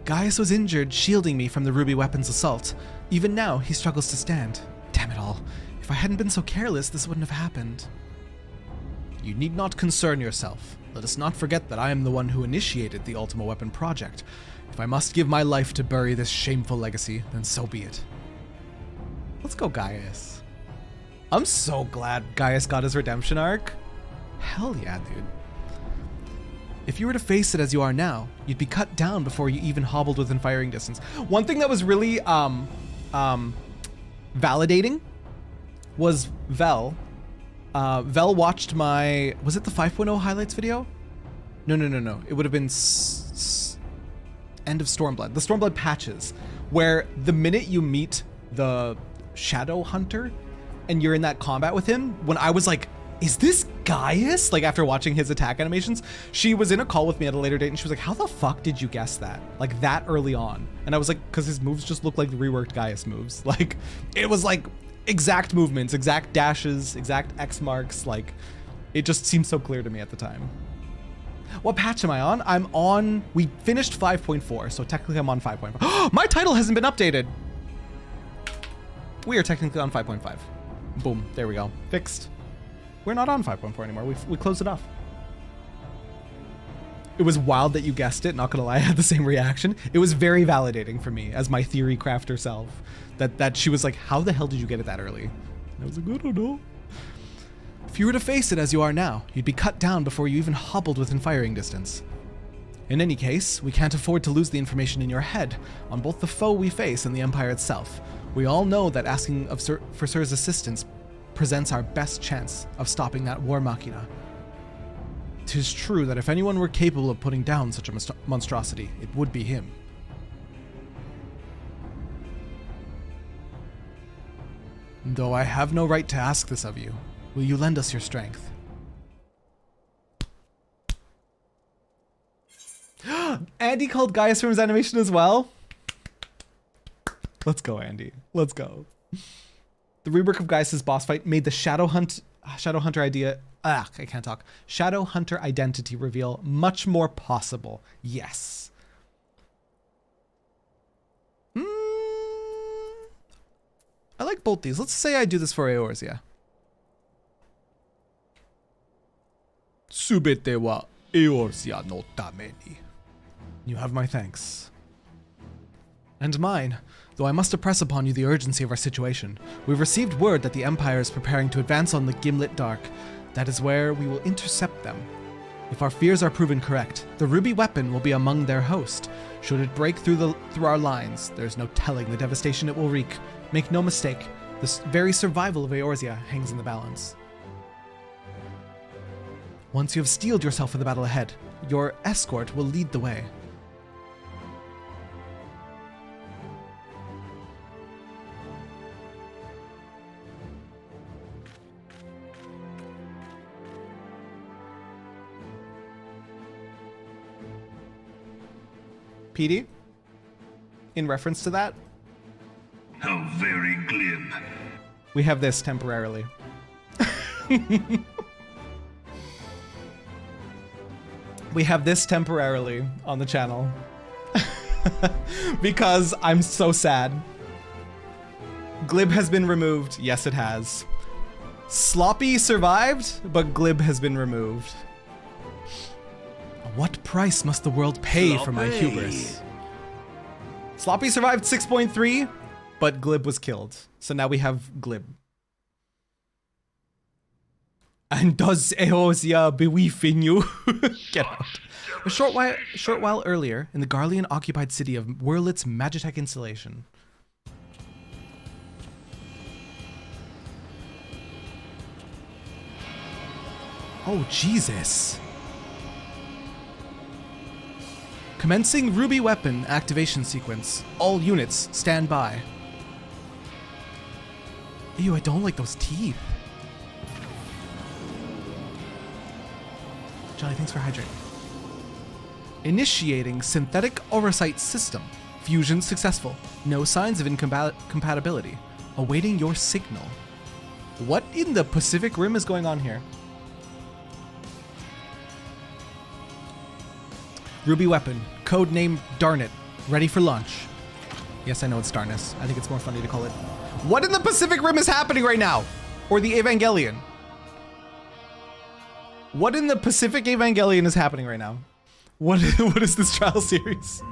Gaius was injured, shielding me from the Ruby weapon's assault. Even now, he struggles to stand. Damn it all. If I hadn't been so careless, this wouldn't have happened. You need not concern yourself. Let us not forget that I am the one who initiated the Ultima Weapon project. If I must give my life to bury this shameful legacy, then so be it. Let's go, Gaius. I'm so glad Gaius got his redemption arc. Hell yeah, dude. If you were to face it as you are now, you'd be cut down before you even hobbled within firing distance. One thing that was really validating was Vel. Vel watched my, was it the 5.0 highlights video? No. It would have been End of Stormblood. The Stormblood patches, where the minute you meet the Shadow Hunter and you're in that combat with him, when I was like, is this Gaius? Like, after watching his attack animations, she was in a call with me at a later date and she was like, how the fuck did you guess that? Like, that early on. And I was like, because his moves just look like the reworked Gaius moves. Like, it was like exact movements, exact dashes, exact X marks. Like, it just seemed so clear to me at the time. What patch am I on? I'm on, we finished 5.4, so technically I'm on 5.5. My title hasn't been updated. We are technically on 5.5. Boom, there we go. Fixed. We're not on 5.4 anymore. We closed it off. It was wild that you guessed it. Not gonna lie, I had the same reaction. It was very validating for me as my theory crafter self. That she was like, how the hell did you get it that early? And I was like, I don't know. If you were to face it as you are now, you'd be cut down before you even hobbled within firing distance. In any case, we can't afford to lose the information in your head on both the foe we face and the Empire itself. We all know that asking for Sir's assistance presents our best chance of stopping that war machina. 'Tis true that if anyone were capable of putting down such a monstrosity, it would be him. Though I have no right to ask this of you, will you lend us your strength? Andy called Gaius from his animation as well? Let's go, Andy. Let's go. The rework of Gaius' boss fight made the Shadow Hunter idea, I can't talk. Shadow Hunter identity reveal much more possible. Yes. I like both these. Let's say I do this for Eorzea. Subete wa Eorzea no tame ni. You have my thanks. And mine. Though I must impress upon you the urgency of our situation. We've received word that the Empire is preparing to advance on the Gimlet Dark. That is where we will intercept them. If our fears are proven correct, the ruby weapon will be among their host. Should it break through our lines, there's no telling the devastation it will wreak. Make no mistake, the very survival of Eorzea hangs in the balance. Once you have steeled yourself for the battle ahead, your escort will lead the way. PD? In reference to that? How very glib. We have this temporarily. We have this temporarily on the channel. Because I'm so sad. Glib has been removed. Yes, it has. Sloppy survived, but Glib has been removed. What price must the world pay for my hubris? Sloppy survived 6.3, but Glib was killed. So now we have Glib. And does Eorzea believe in you? Get out. A short while earlier, in the Garlean-occupied city of Wurlit's Magitech installation. Oh, Jesus. Commencing ruby weapon activation sequence. All units, stand by. Ew, I don't like those teeth. Johnny, thanks for hydrating. Initiating synthetic oversight system. Fusion successful. No signs of incompatibility. Awaiting your signal. What in the Pacific Rim is going on here? Ruby weapon. Code name Darnit. Ready for launch. Yes, I know it's Darnus. I think it's more funny to call it. What in the Pacific Rim is happening right now? Or the Evangelion? What in the Pacific Evangelion is happening right now? What is this trial series?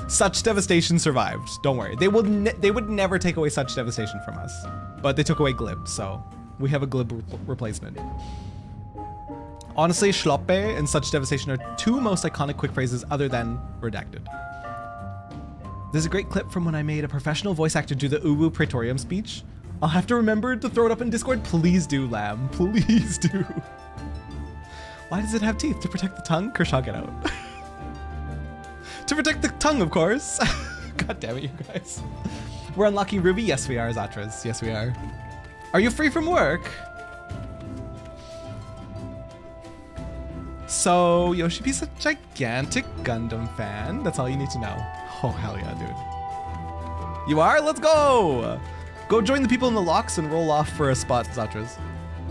Such devastation survived. Don't worry. They would never take away such devastation from us. But they took away Glib, so we have a Glib replacement. Honestly, Schloppe and such devastation are two most iconic quick phrases other than redacted. There's a great clip from when I made a professional voice actor do the Uwu Praetorium speech. I'll have to remember to throw it up in Discord. Please do, Lamb. Please do. Why does it have teeth? To protect the tongue? Kershaw, get out. To protect the tongue, of course. God damn it, you guys. We're unlocking Ruby? Yes, we are, Zatras. Yes, we are. Are you free from work? So, Yoshipi's a gigantic Gundam fan. That's all you need to know. Oh, hell yeah, dude. You are? Let's go! Go join the people in the locks and roll off for a spot, Zatras.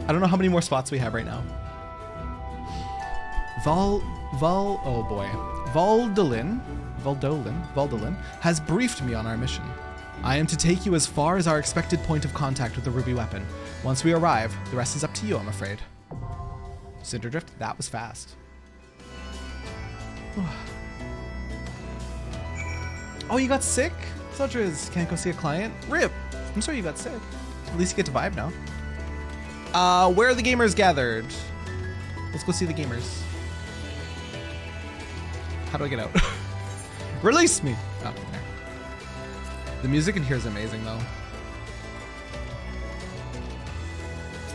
I don't know how many more spots we have right now. Oh boy. Valdolin has briefed me on our mission. I am to take you as far as our expected point of contact with the ruby weapon. Once we arrive, the rest is up to you, I'm afraid. Cinderdrift, that was fast. Oh, you got sick? Zatras, can't go see a client? RIP! I'm sorry you got sick. At least you get to vibe now. Where are the gamers gathered? Let's go see the gamers. How do I get out? Release me! Oh, there. The music in here is amazing, though.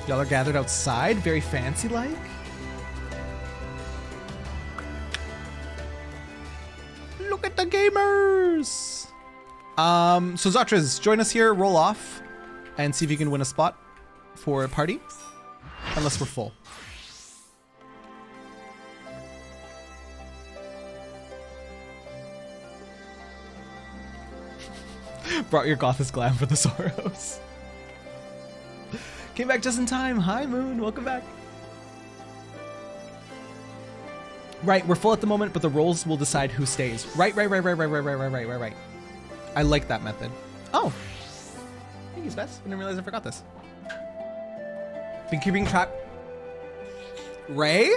Y'all are gathered outside, very fancy-like. Look at the gamers! So Zatras, join us here, roll off, and see if you can win a spot for a party. Unless we're full. Brought your Gothis glam for the sorrows. Came back just in time. Hi, Moon. Welcome back. Right, we're full at the moment, but the rolls will decide who stays. Right. I like that method. Oh. Thank you, Spess. I didn't realize I forgot this. Been keeping track. Ray?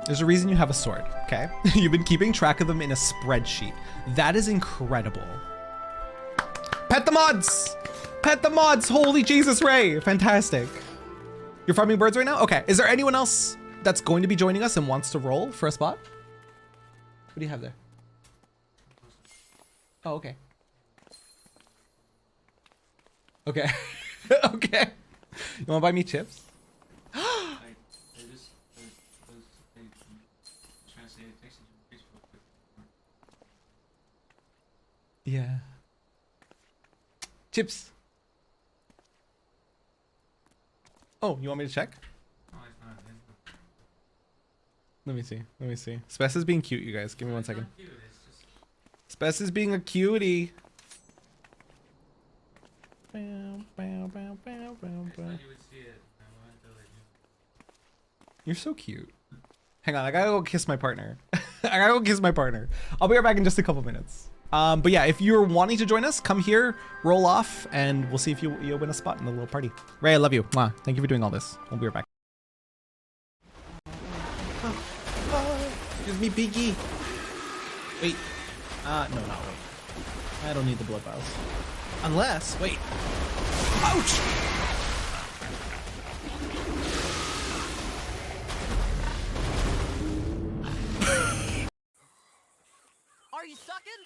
There's a reason you have a sword, okay? You've been keeping track of them in a spreadsheet. That is incredible. Pet the mods! Pet the mods! Holy Jesus, Ray! Fantastic. You're farming birds right now? Okay. Is there anyone else that's going to be joining us and wants to roll for a spot? What do you have there? Oh, okay. Okay. Okay. You want to buy me chips? Yeah. Chips. Oh, you want me to check? Let me see. Let me see. Spess is being cute, you guys. Give me 1 second. Spess is being a cutie. You're so cute. Hang on, I gotta go kiss my partner. I gotta go kiss my partner. I'll be right back in just a couple minutes. But yeah, if you're wanting to join us, come here, roll off, and we'll see if you win a spot in the little party. Ray, I love you. Mwah. Thank you for doing all this. We'll be right back. Excuse me, Biggie. Wait. No, not wait. I don't need the blood vials. Unless, wait. Ouch! Are you sucking?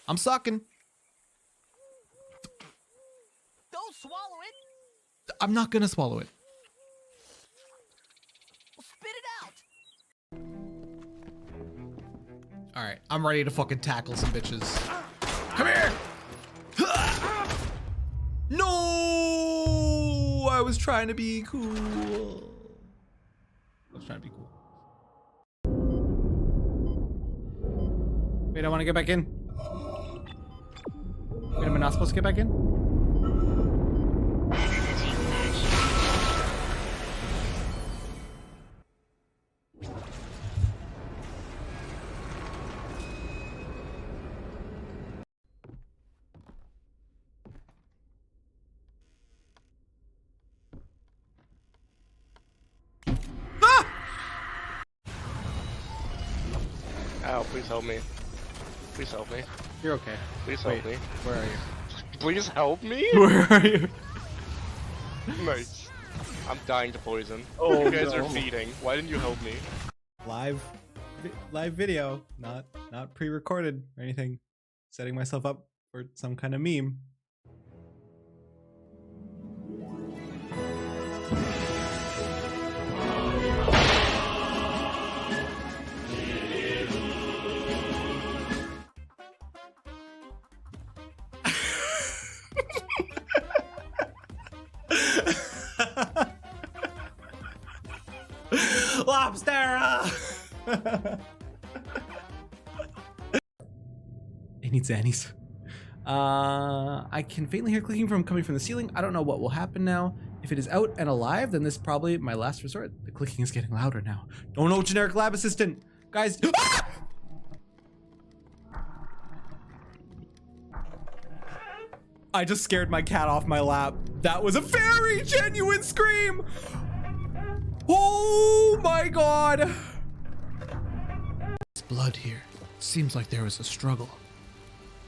I'm sucking. Don't swallow it. I'm not gonna swallow it. Well, spit it out. All right, I'm ready to fucking tackle some bitches. Come here! No! I was trying to be cool. I was trying to be cool. Wait, I want to get back in. Wait, am I not supposed to get back in? Ow, please help me. Please help me. You're okay. Please help me. Where are you? Please help me? Where are you? Nice. I'm dying to poison. Oh, you guys no. are feeding. Why didn't you help me? Live video, not pre-recorded or anything. Setting myself up for some kind of meme. Lobster! It needs Annie's. I can faintly hear clicking coming from the ceiling. I don't know what will happen now. If it is out and alive, then this is probably my last resort. The clicking is getting louder now. Oh no, generic lab assistant! Guys! Ah! I just scared my cat off my lap. That was a very genuine scream! Oh my god! There's blood here. Seems like there was a struggle.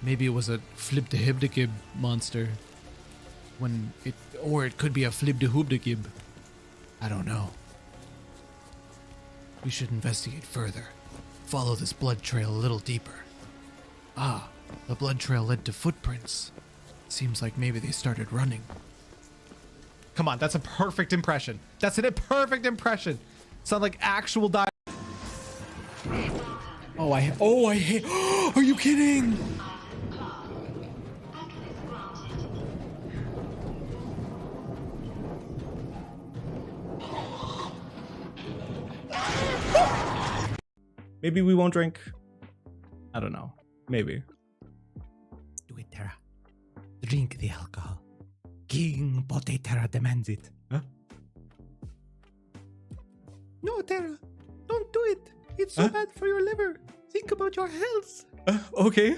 Maybe it was a flib-de-hib-de-gib monster. Or it could be a flib-de-hoob-de-gib. I don't know. We should investigate further. Follow this blood trail a little deeper. Ah, the blood trail led to footprints. Seems like maybe they started running. Come on, that's a perfect impression. That's a perfect impression. Sound like actual die. Oh, I hate. Are you kidding? Maybe we won't drink. I don't know. Maybe. Do it, Terra. Drink the alcohol. King Pote Terra demands it. Huh? No, Terra. Don't do it. It's so bad for your liver. Think about your health. Okay.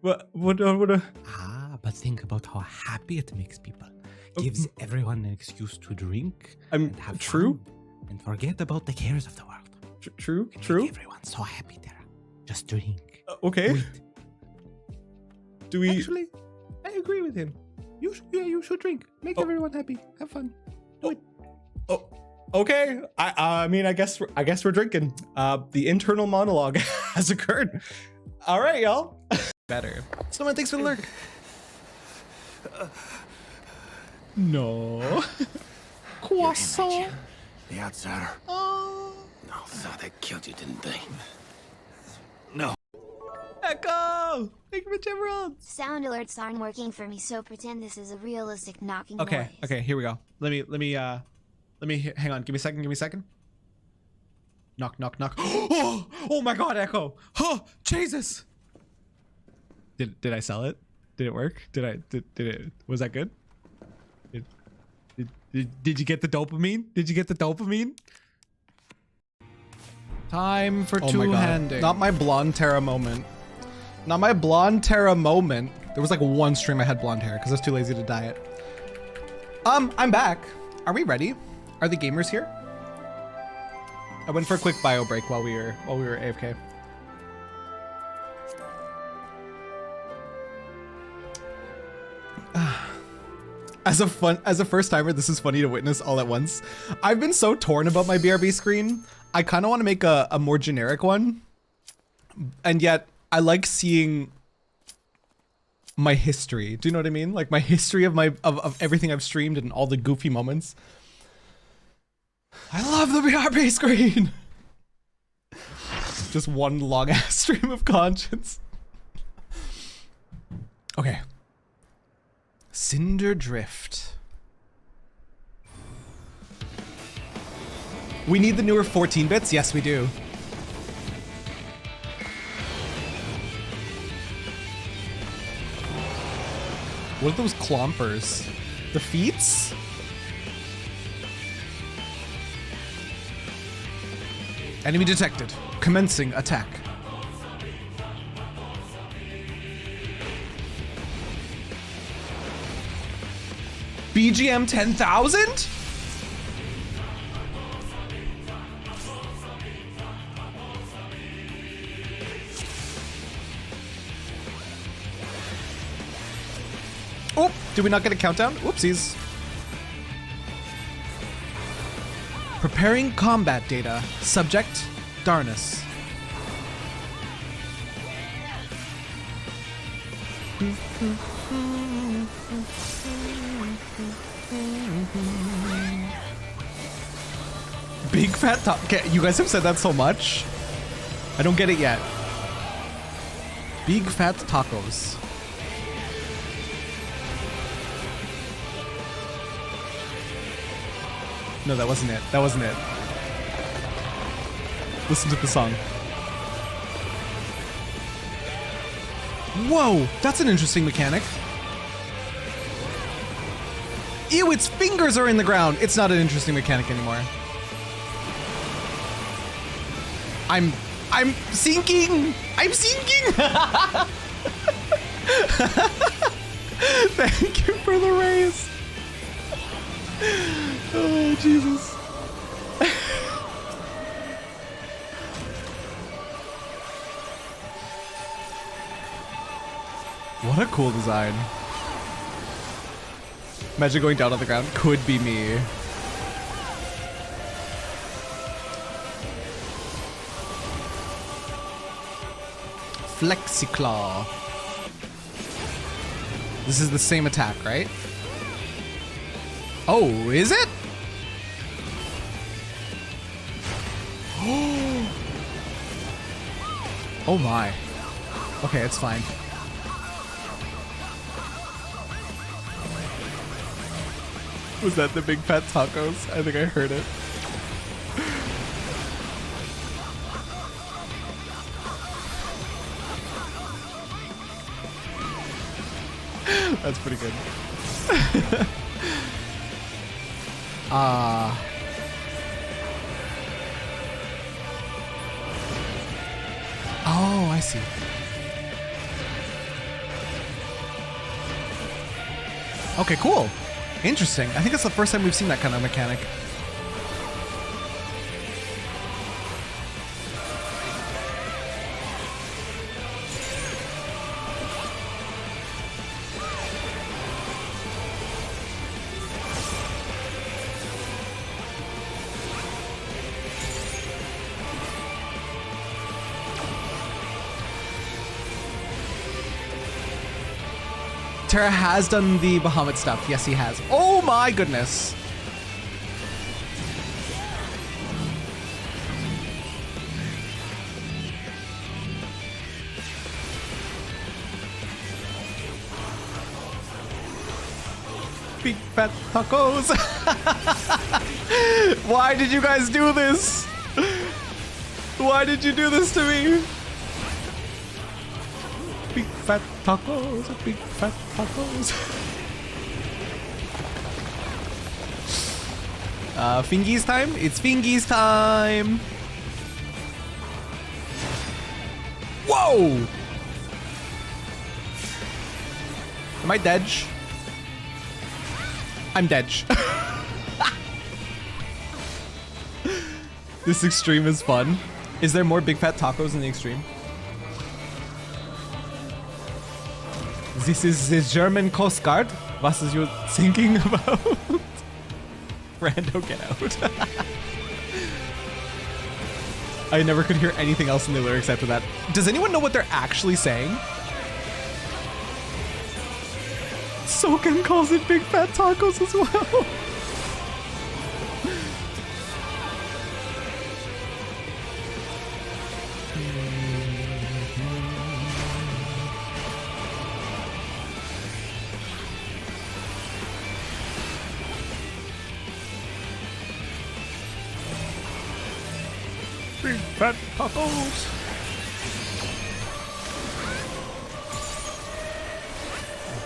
What? But think about how happy it makes people. Gives everyone an excuse to drink. I'm and have true. fun and forget about the cares of the world. True. Make everyone so happy, Terra. Just drink. Okay. Wait. Do we? Actually, I agree with him. You should drink. Make everyone happy. Have fun. Do it. Oh, okay. I mean, I guess we're drinking. The internal monologue has occurred. All right, y'all. Better. Someone thanks for the lurk. No. Croissant. The outsider. Oh. No, thought they killed you, didn't they? No. Echo. Thank you for the emeralds. Sound alerts aren't working for me, so pretend this is a realistic knocking Okay. noise. Okay. Here we go. Let me hang on. Give me a second. Give me a second. Knock, knock, knock. Oh my God, Echo. Oh, Jesus. Did I sell it? Did it work? Did it? Was that good? Did you get the dopamine? Did you get the dopamine? Time for two-handing. Not my blonde Terra moment. Not my blonde Terra moment. There was like one stream I had blonde hair because I was too lazy to dye it. I'm back. Are we ready? Are the gamers here? I went for a quick bio break while we were AFK. As a first timer, this is funny to witness all at once. I've been so torn about my BRB screen. I kind of want to make a more generic one, and yet I like seeing my history. Do you know what I mean? Like my history of everything I've streamed and all the goofy moments. I love the BRB screen. Just one long ass stream of conscience. Okay. Cinder Drift. We need the newer 14 bits? Yes, we do. What are those clompers? The feats? Enemy detected. Commencing attack. BGM 10,000? Oh, did we not get a countdown? Whoopsies. Preparing combat data. Subject, Darnus. Big fat top. Okay, you guys have said that so much. I don't get it yet. Big fat tacos. No, that wasn't it. That wasn't it. Listen to the song. Whoa, that's an interesting mechanic. Ew, its fingers are in the ground. It's not an interesting mechanic anymore. I'm sinking. I'm sinking. Thank you for the raise. Oh, Jesus. What a cool design. Imagine going down on the ground. Could be me. Flexiclaw. This is the same attack, right? Oh, is it? Oh my. Okay, it's fine. Was that the big fat tacos? I think I heard it. That's pretty good. Oh, I see. Okay, cool. Interesting. I think that's the first time we've seen that kind of mechanic. Terra has done the Bahamut stuff. Yes, he has. Oh my goodness. Big fat tacos. Why did you guys do this? Why did you do this to me? Big fat tacos, big fat tacos. Fingies time? It's Fingies time! Whoa! Am I dead? I'm dead. This extreme is fun. Is there more big fat tacos in the extreme? This is the German Coast Guard. What is you thinking about? Rando, get out. I never could hear anything else in the lyrics after that. Does anyone know what they're actually saying? Soken calls it big fat tacos as well. Big fat tacos.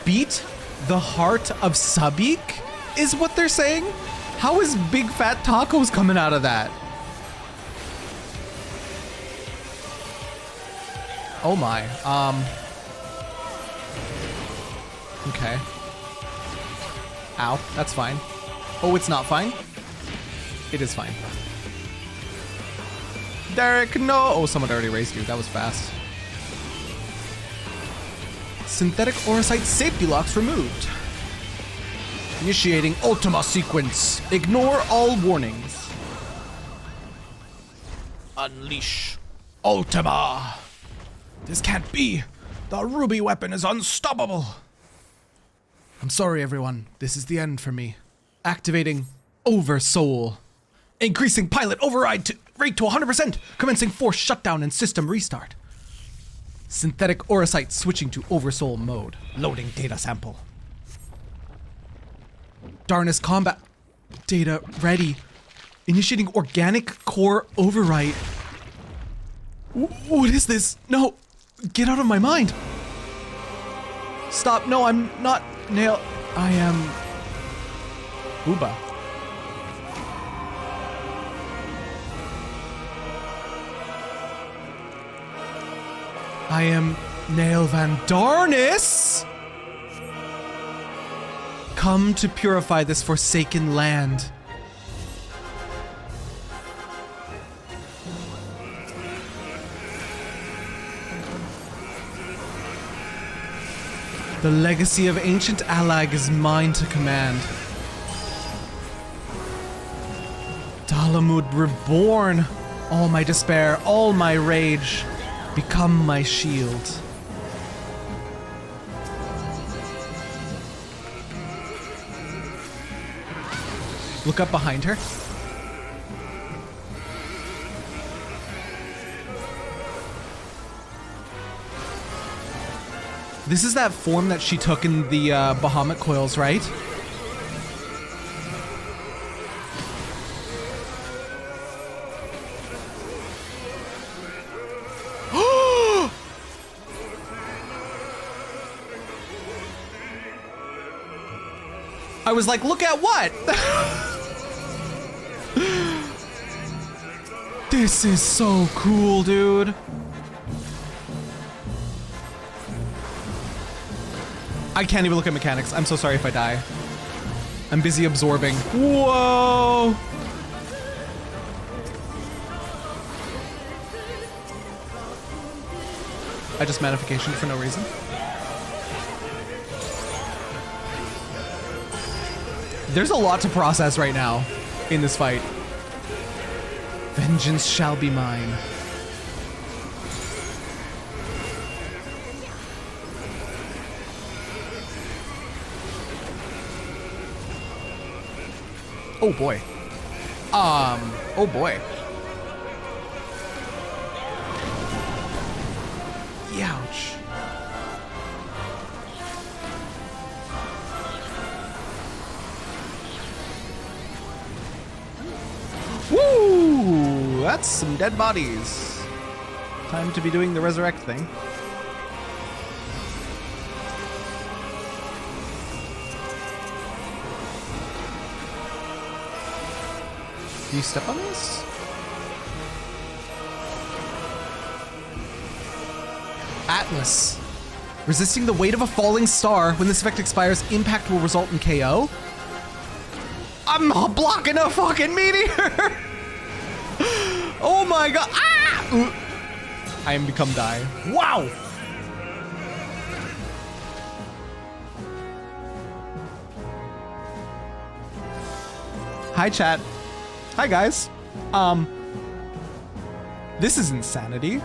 Beat the heart of Sabik is what they're saying? How is big fat tacos coming out of that? Oh my. Okay. Ow, that's fine. Oh, it's not fine? It is fine. Derek, no! Oh, someone already raised you. That was fast. Synthetic Aurosite safety locks removed. Initiating Ultima sequence. Ignore all warnings. Unleash Ultima. This can't be. The ruby weapon is unstoppable. I'm sorry, everyone. This is the end for me. Activating Oversoul. Increasing pilot override rate to 100%. Commencing force shutdown and system restart. Synthetic Aurosite switching to Oversoul mode. Loading data sample. Darkness combat data ready. Initiating organic core overwrite. What is this? No, get out of my mind. Stop. No, I'm not Nail. I am Booba. I am Nail Van Darkness. Come to purify this forsaken land. The legacy of ancient Allag is mine to command. Dalamud reborn. All my despair, all my rage, become my shield. Look up behind her. This is that form that she took in the Bahamut coils, right? I was like, look at what? This is so cool, dude. I can't even look at mechanics. I'm so sorry if I die. I'm busy absorbing. Whoa! I just magnification for no reason. There's a lot to process right now in this fight. Vengeance shall be mine. Oh boy. Oh boy. Ouch. Woo! That's some dead bodies. Time to be doing the resurrect thing. Do you step on this? Atlas. Resisting the weight of a falling star. When this effect expires, impact will result in KO. I'm blocking a fucking meteor! Oh my god! Ah! I am become die. Wow! Hi chat. Hi guys. This is insanity.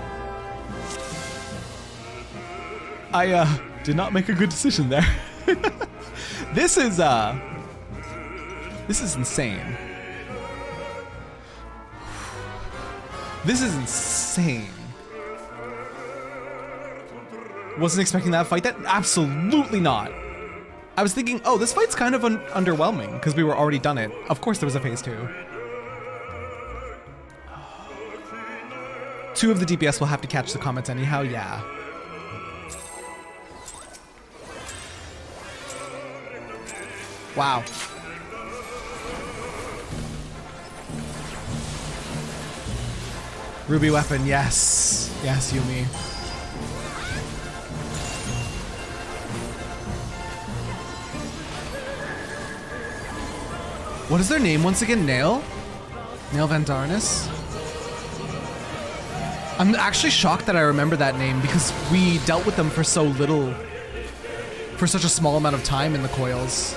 I did not make a good decision there. This is insane. This is insane. Wasn't expecting that fight. That absolutely not. I was thinking, oh, this fight's kind of underwhelming because we were already done it. Of course there was a phase 2. 2 of the DPS will have to catch the comments anyhow, yeah. Wow. Ruby weapon, yes. Yes, Yumi. What is their name once again? Nail? Nail Van Darnus? I'm actually shocked that I remember that name because we dealt with them for so little, for such a small amount of time in the coils.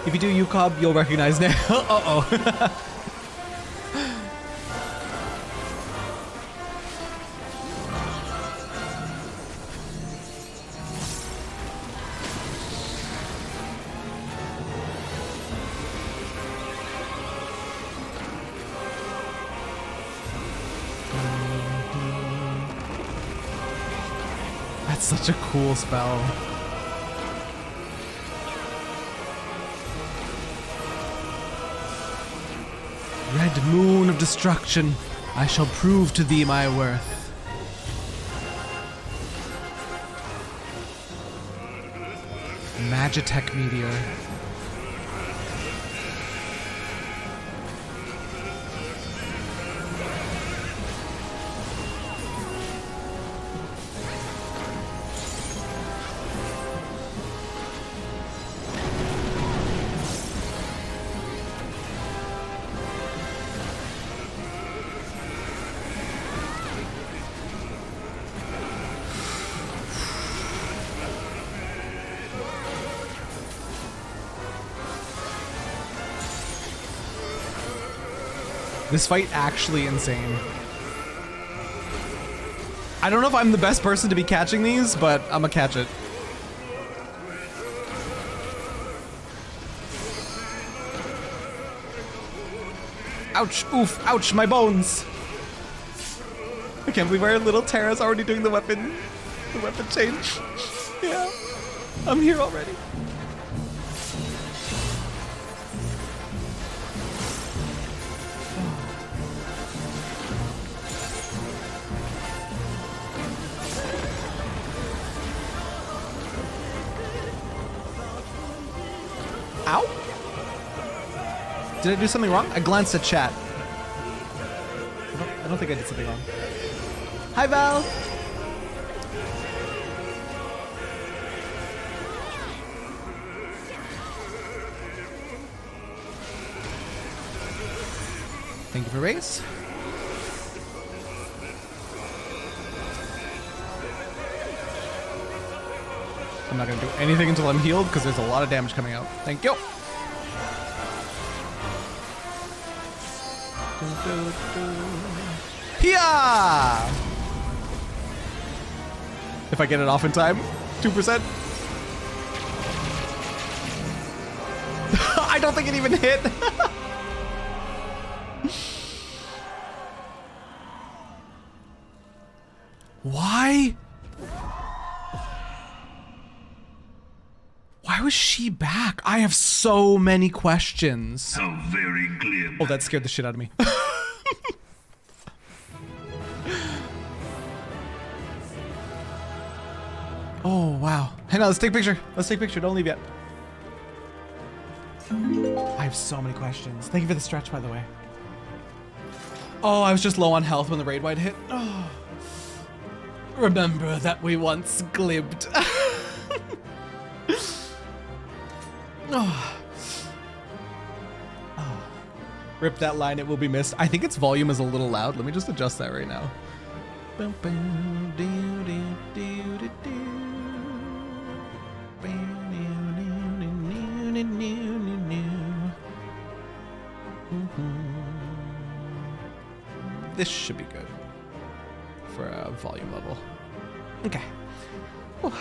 If you do UCOB, you'll recognize Nail. Uh-oh. That's such a cool spell. Red moon of destruction, I shall prove to thee my worth. Magitech meteor. This fight actually insane. I don't know if I'm the best person to be catching these, but I'm gonna catch it. Ouch, oof, ouch, my bones. I can't believe our little Terra's already doing the weapon change. Yeah, I'm here already. Ow? Did I do something wrong? I glanced at chat. I don't think I did something wrong. Hi, Val. Thank you for raise. I'm not gonna do anything until I'm healed because there's a lot of damage coming out. Thank you. Hiya! If I get it off in time, 2%. I don't think it even hit. Why? Why was she back? I have so many questions. How very glib. Oh, that scared the shit out of me. Oh, wow. Hang on, let's take a picture. Let's take a picture. Don't leave yet. I have so many questions. Thank you for the stretch, by the way. Oh, I was just low on health when the raid wide hit. Oh. Remember that we once glibbed. Oh. Oh. Rip that line, it will be missed. I think its volume is a little loud. Let me just adjust that right now. This should be good for a volume level. Okay. Whew.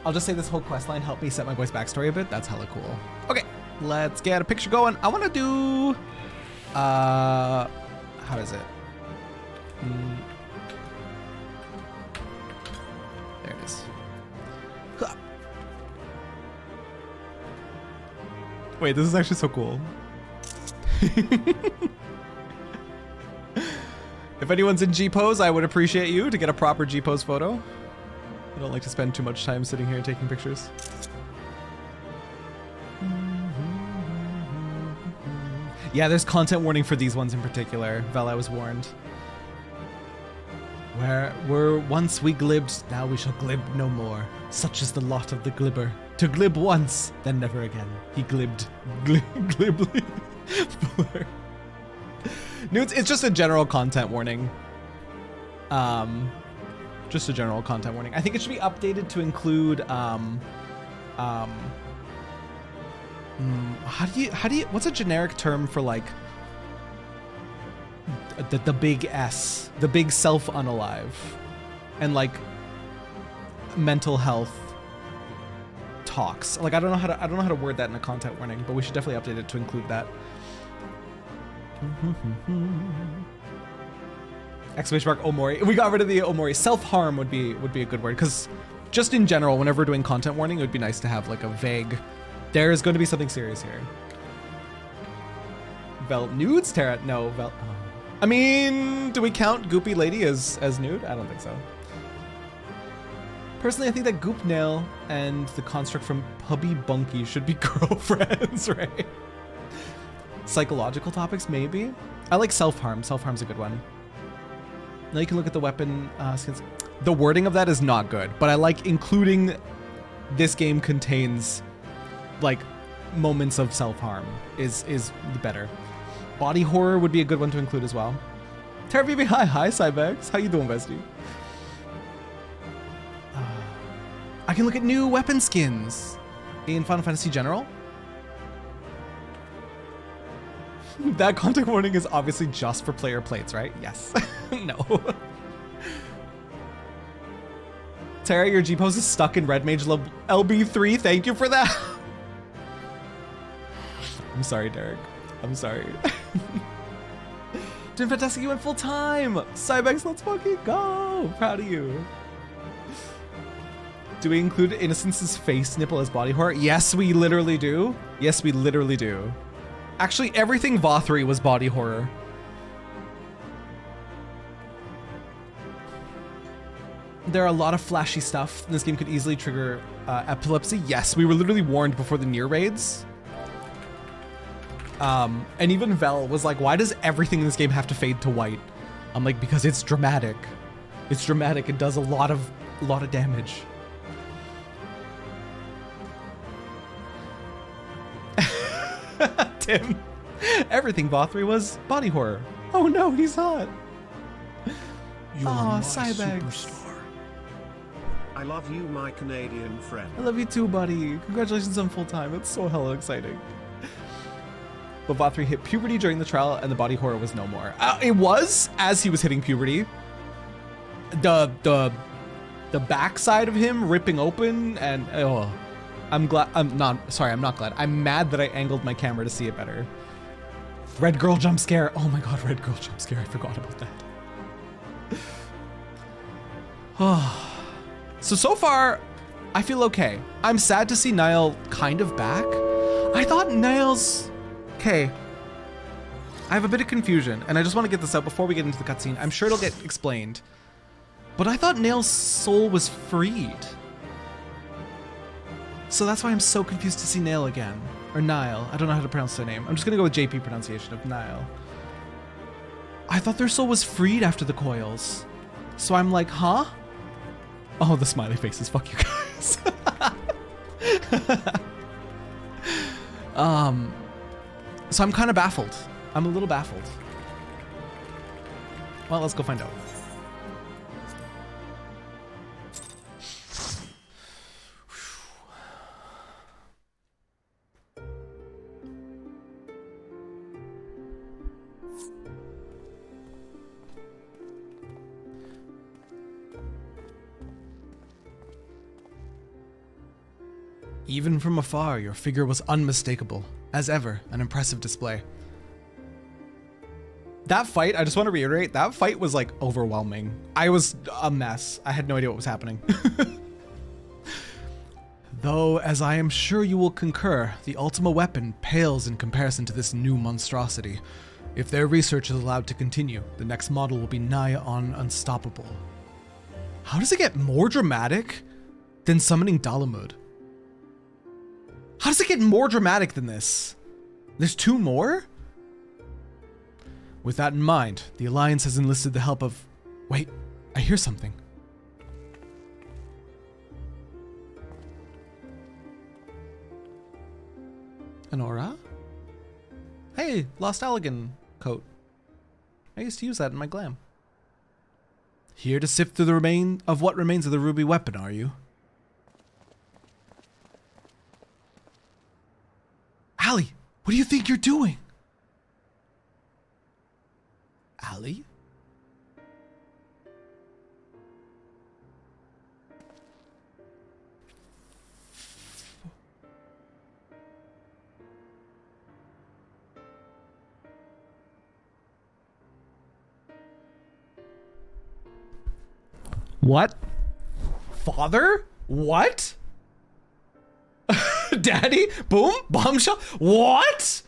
I'll just say this whole quest line helped me set my voice backstory a bit. That's hella cool. Okay, let's get a picture going. I want to do... how is it? There it is. Huh. Wait, this is actually so cool. If anyone's in G-pose, I would appreciate you to get a proper G-pose photo. I don't like to spend too much time sitting here taking pictures. Yeah, there's content warning for these ones in particular. Vel, I was warned. Where were once we glibbed, now we shall glib no more. Such is the lot of the glibber. To glib once, then never again. He glibbed. Glibly. Nudes, it's just a general content warning. Just a general content warning. I think it should be updated to include how do you what's a generic term for like the big S, the big self unalive, and like mental health talks. Like I don't know how to word that in a content warning, but we should definitely update it to include that. Exclamation mark Omori. We got rid of the Omori. Self-harm would be a good word, because just in general, whenever we're doing content warning, it would be nice to have like a vague, there is going to be something serious here. Vel nudes? Terra? No, Vel. Oh. I mean, do we count Goopy Lady as nude? I don't think so. Personally, I think that Goop Nail and the construct from Pubby Bunky should be girlfriends, right? Psychological topics, maybe? I like self-harm. Self-harm's a good one. Now you can look at the weapon skins. The wording of that is not good, but I like including this game contains like moments of self-harm is better. Body horror would be a good one to include as well. Terrabellum, hi Cybex. How you doing, bestie? I can look at new weapon skins in Final Fantasy General. That content warning is obviously just for player plates, right? Yes. No. Terra, your G-pose is stuck in Red Mage LB3. Thank you for that. I'm sorry, Derek. I'm sorry. Doing fantastic, you went full time. Cybex, let's fucking go. Proud of you. Do we include Innocence's face nipple as body horror? Yes, we literally do. Yes, we literally do. Actually, everything VOD3 was body horror. There are a lot of flashy stuff. This game could easily trigger epilepsy. Yes, we were literally warned before the near raids. And even Vel was like, why does everything in this game have to fade to white? I'm like, because it's dramatic. It's dramatic. It does a lot of damage. Tim, everything VOD3 was body horror. Oh no, he's hot. You're my Cybex. superstar. I love you, my Canadian friend. I love you too, buddy. Congratulations on full time. It's so hella exciting. but VOD 3 hit puberty during the trial and the body horror was no more. It was as he was hitting puberty. The backside of him ripping open and oh, I'm not glad. I'm mad that I angled my camera to see it better. Red girl jump scare. Oh my god, red girl jump scare. I forgot about that. So far, I feel okay. I'm sad to see Niall kind of back. I thought Niall's... Okay. I have a bit of confusion, and I just want to get this out before we get into the cutscene. I'm sure it'll get explained. But I thought Niall's soul was freed. So that's why I'm so confused to see Niall again. Or Niall. I don't know how to pronounce their name. I'm just going to go with JP pronunciation of Niall. I thought their soul was freed after the coils. So I'm like, huh? Oh, the smiley faces. Fuck you guys. So I'm kind of baffled. I'm a little baffled. Well, let's go find out. Even from afar, your figure was unmistakable. As ever, an impressive display. That fight, I just want to reiterate, that fight was like overwhelming. I was a mess. I had no idea what was happening. Though, as I am sure you will concur, the Ultima weapon pales in comparison to this new monstrosity. If their research is allowed to continue, the next model will be nigh on unstoppable. How does it get more dramatic than summoning Dalamud? How does it get more dramatic than this? There's two more? With that in mind, the Alliance has enlisted the help of... Wait, I hear something. An aura? Hey, Lost Allegan coat. I used to use that in my glam. Here to sift through the what remains of the ruby weapon, are you? Allie, what do you think you're doing? Allie? What? Father? What? Daddy? Boom? Bombshell? What?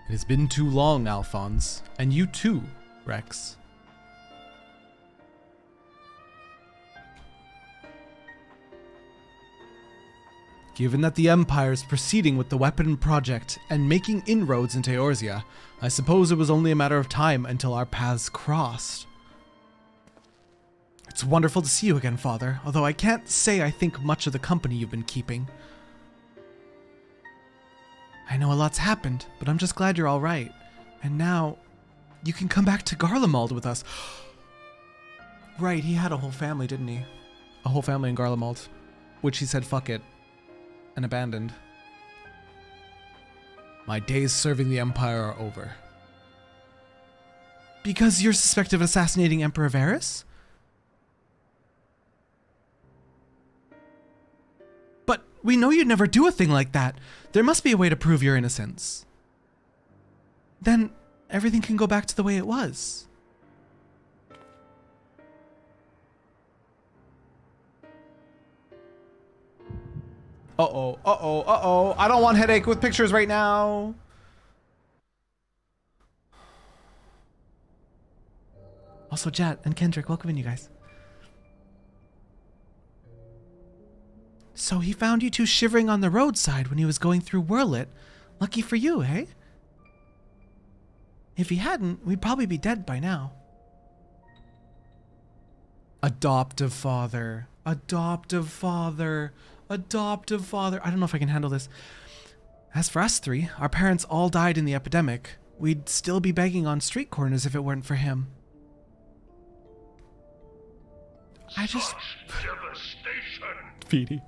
It has been too long, Alphonse. And you too, Rex. Given that the Empire is proceeding with the weapon project and making inroads into Eorzea, I suppose it was only a matter of time until our paths crossed. It's wonderful to see you again, Father, although I can't say I think much of the company you've been keeping. I know a lot's happened, but I'm just glad you're all right. And now, you can come back to Garlemald with us. Right, he had a whole family, didn't he? A whole family in Garlemald, which he said fuck it, and abandoned. My days serving the Empire are over. Because you're suspected of assassinating Emperor Varys? But we know you'd never do a thing like that. There must be a way to prove your innocence. Then everything can go back to the way it was. Uh-oh, uh-oh, uh-oh. I don't want headache with pictures right now. Also, Jet and Kendrick, welcome in, you guys. So he found you two shivering on the roadside when he was going through Whirlit. Lucky for you, hey? If he hadn't, we'd probably be dead by now. Adoptive father. Adoptive father. Adoptive father. I don't know if I can handle this. As for us three, our parents all died in the epidemic. We'd still be begging on street corners if it weren't for him. I just... Devastation! Feedy.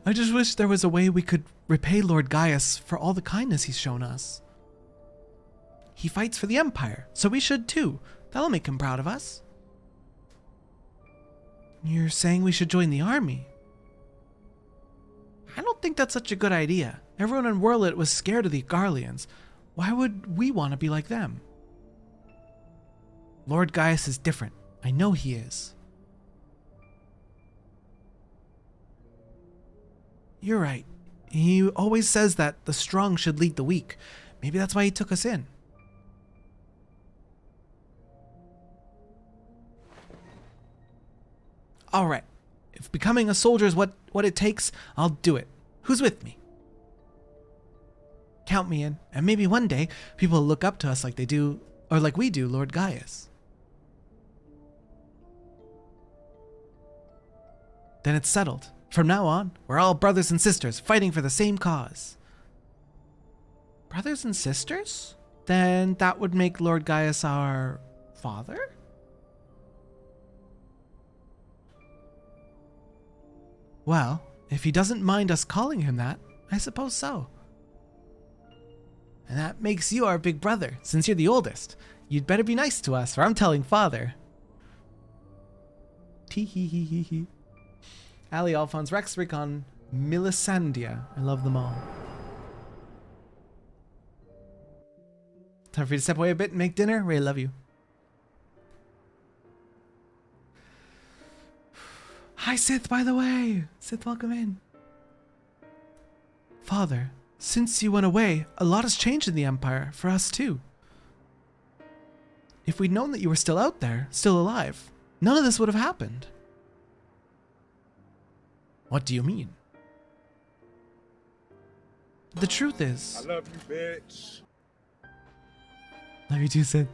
I just wish there was a way we could repay Lord Gaius for all the kindness he's shown us. He fights for the Empire, so we should too. That'll make him proud of us. You're saying we should join the army? I don't think that's such a good idea. Everyone in Worlet was scared of the Garleans. Why would we want to be like them? Lord Gaius is different. I know he is. You're right. He always says that the strong should lead the weak. Maybe that's why he took us in. Alright. If becoming a soldier is what it takes, I'll do it. Who's with me? Count me in, and maybe one day people will look up to us like they do, or like we do Lord Gaius. Then it's settled. From now on, we're all brothers and sisters fighting for the same cause. Brothers and sisters? Then that would make Lord Gaius our father? Well, if he doesn't mind us calling him that, I suppose so. And that makes you our big brother, since you're the oldest. You'd better be nice to us, or I'm telling father. Tee-hee-hee-hee-hee. Ali, Alphonse, Rex, Rickon, Milisandia. I love them all. Time for you to step away a bit and make dinner. Ray, love you. Hi, Sith, by the way. Sith, welcome in. Father, since you went away, a lot has changed in the Empire, for us too. If we'd known that you were still out there, still alive, none of this would have happened. What do you mean? The truth is... I love you, bitch. Love you too, Sid.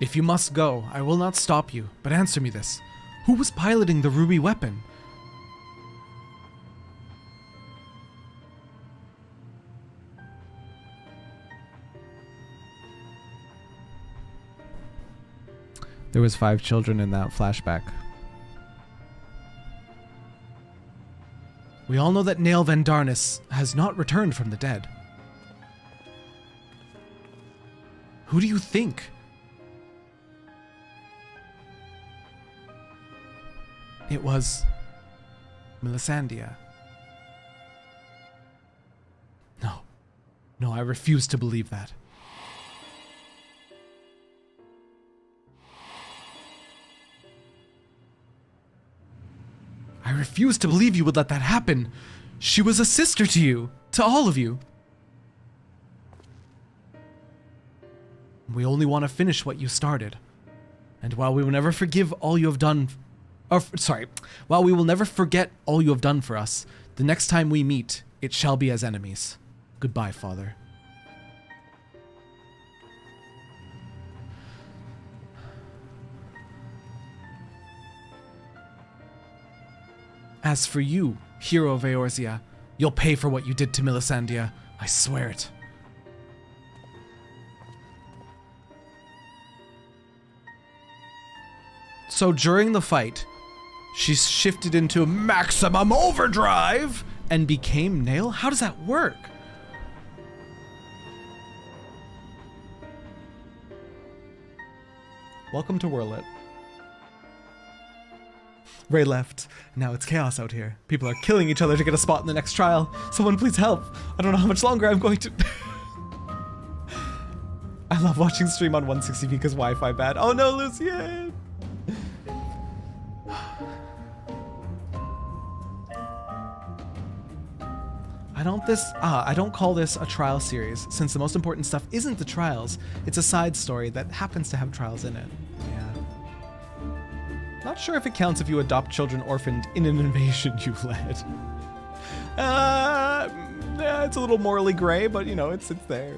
If you must go, I will not stop you, but answer me this. Who was piloting the ruby weapon? There was 5 children in that flashback. We all know that Nail Vendarnis has not returned from the dead. Who do you think? It was Milisandia. No. No, I refuse to believe that. I refuse to believe you would let that happen. She was a sister to you, to all of you. We only want to finish what you started. And while we will never forgive all you have done, while we will never forget all you have done for us, the next time we meet, it shall be as enemies. Goodbye, Father. As for you, hero of Eorzea, you'll pay for what you did to Milisandia. I swear it. So during the fight, she shifted into maximum overdrive and became Nail? How does that work? Welcome to Worlet. Ray left. Now it's chaos out here. People are killing each other to get a spot in the next trial. Someone please help. I don't know how much longer I'm going to... I love watching stream on 160p because Wi-Fi bad. Oh no, Lucien! I don't call this a trial series, since the most important stuff isn't the trials. It's a side story that happens to have trials in it. Yeah. Not sure if it counts if you adopt children orphaned in an invasion you led. Yeah, it's a little morally gray, but you know, it's there.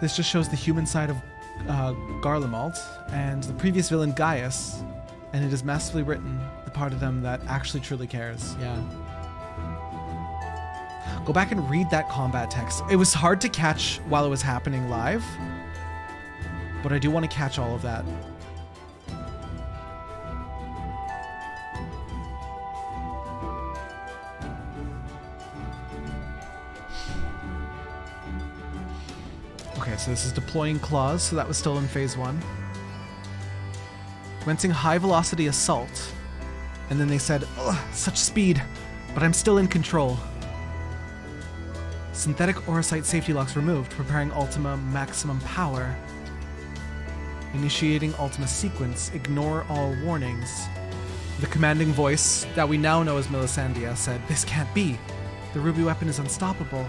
This just shows the human side of Garlemald, and the previous villain Gaius And it is masterfully written, the part of them that actually truly cares. Yeah. Go back and read that combat text. It was hard to catch while it was happening live, but I do want to catch all of that. Okay, so this is deploying claws, so that was still in phase 1. Commencing high velocity assault. And then they said, ugh, such speed, but I'm still in control. Synthetic Aurosite safety locks removed, preparing Ultima maximum power. Initiating Ultima sequence, ignore all warnings. The commanding voice that we now know as Melisandre said, this can't be. The ruby weapon is unstoppable.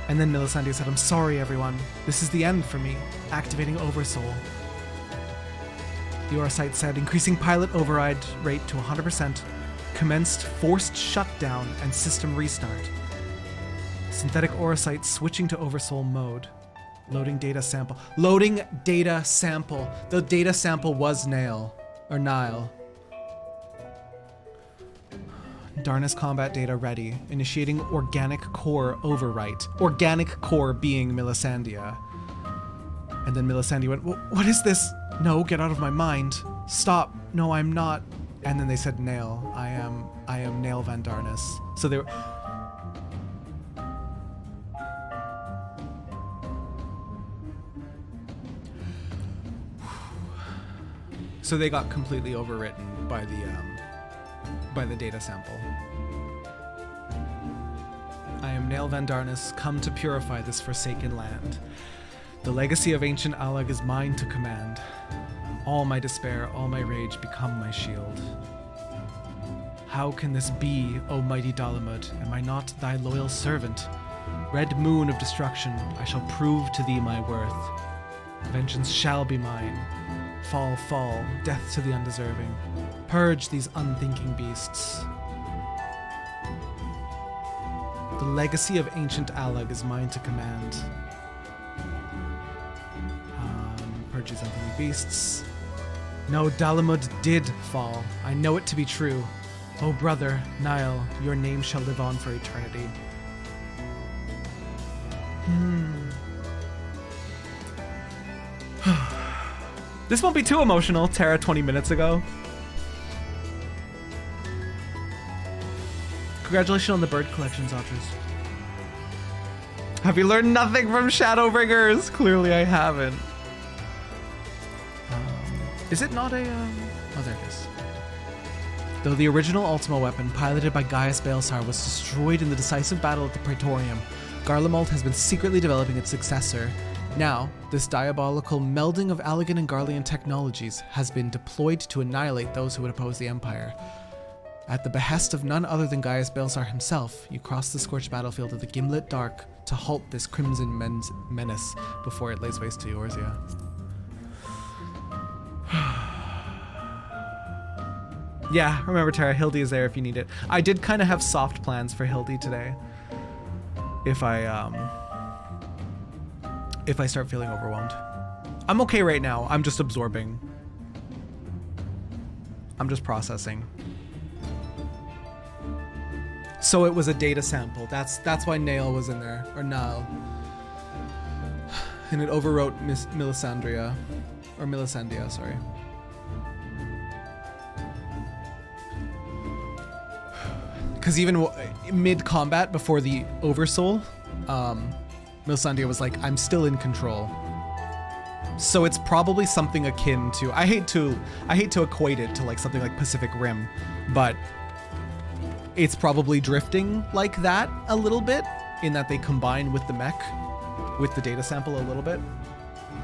And then Melisandre said, I'm sorry everyone. This is the end for me. Activating Oversoul. The Aurosite said, increasing pilot override rate to 100%. Commenced forced shutdown and system restart. Synthetic Aurosite switching to Oversoul mode. Loading data sample. Loading data sample. The data sample was Nile. Or Nile. Darnus combat data ready. Initiating organic core overwrite. Organic core being Melisandre. And then Melisandre went, what is this? No, get out of my mind. Stop. No, I'm not. And then they said Nail. I am Nail Van Darnus. So they were... So they got completely overwritten by the data sample. I am Nail Van Darnus, come to purify this forsaken land. The legacy of ancient Allag is mine to command. All my despair, all my rage become my shield. How can this be, O mighty Dalamud? Am I not thy loyal servant? Red moon of destruction, I shall prove to thee my worth. Vengeance shall be mine. Fall, fall, death to the undeserving. Purge these unthinking beasts. The legacy of ancient Allag is mine to command. Purge these unthinking beasts. No, Dalamud did fall. I know it to be true. Oh brother, Nile, your name shall live on for eternity. This won't be too emotional, Terra 20 minutes ago. Congratulations on the bird collection, Zatras. Have you learned nothing from Shadowbringers? Clearly I haven't. Is it not a, oh there it is. Though the original Ultima weapon, piloted by Gaius Baelsar, was destroyed in the decisive battle at the Praetorium, Garlemald has been secretly developing its successor. Now, this diabolical melding of Allagan and Garlean technologies has been deployed to annihilate those who would oppose the Empire. At the behest of none other than Gaius Baelsar himself, you cross the scorched battlefield of the Gimlet Dark to halt this crimson menace before it lays waste to Eorzea. Yeah, remember Terra, Hildy is there if you need it. I did kind of have soft plans for Hildy today. If I start feeling overwhelmed. I'm okay right now. I'm just absorbing. I'm just processing. So it was a data sample. That's why Nail was in there, or Nile. And it overwrote Melisandre, or Melisandre, sorry. Because even mid-combat, before the Oversoul, Melisandre was like, I'm still in control. So it's probably something akin to, I hate to equate it to like something like Pacific Rim, but it's probably drifting like that a little bit, in that they combine with the mech, with the data sample a little bit.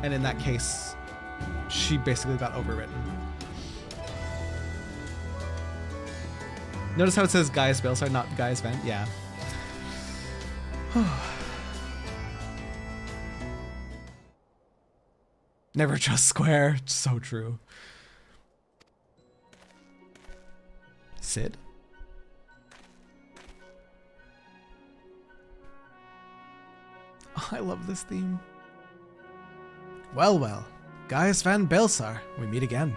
And in that case, she basically got overwritten. Notice how it says Gaius Baelsar, not Gaius Vent? Yeah. Never trust Square. It's so true. Sid? Oh, I love this theme. Well, well. Gaius Van Baelsar, we meet again.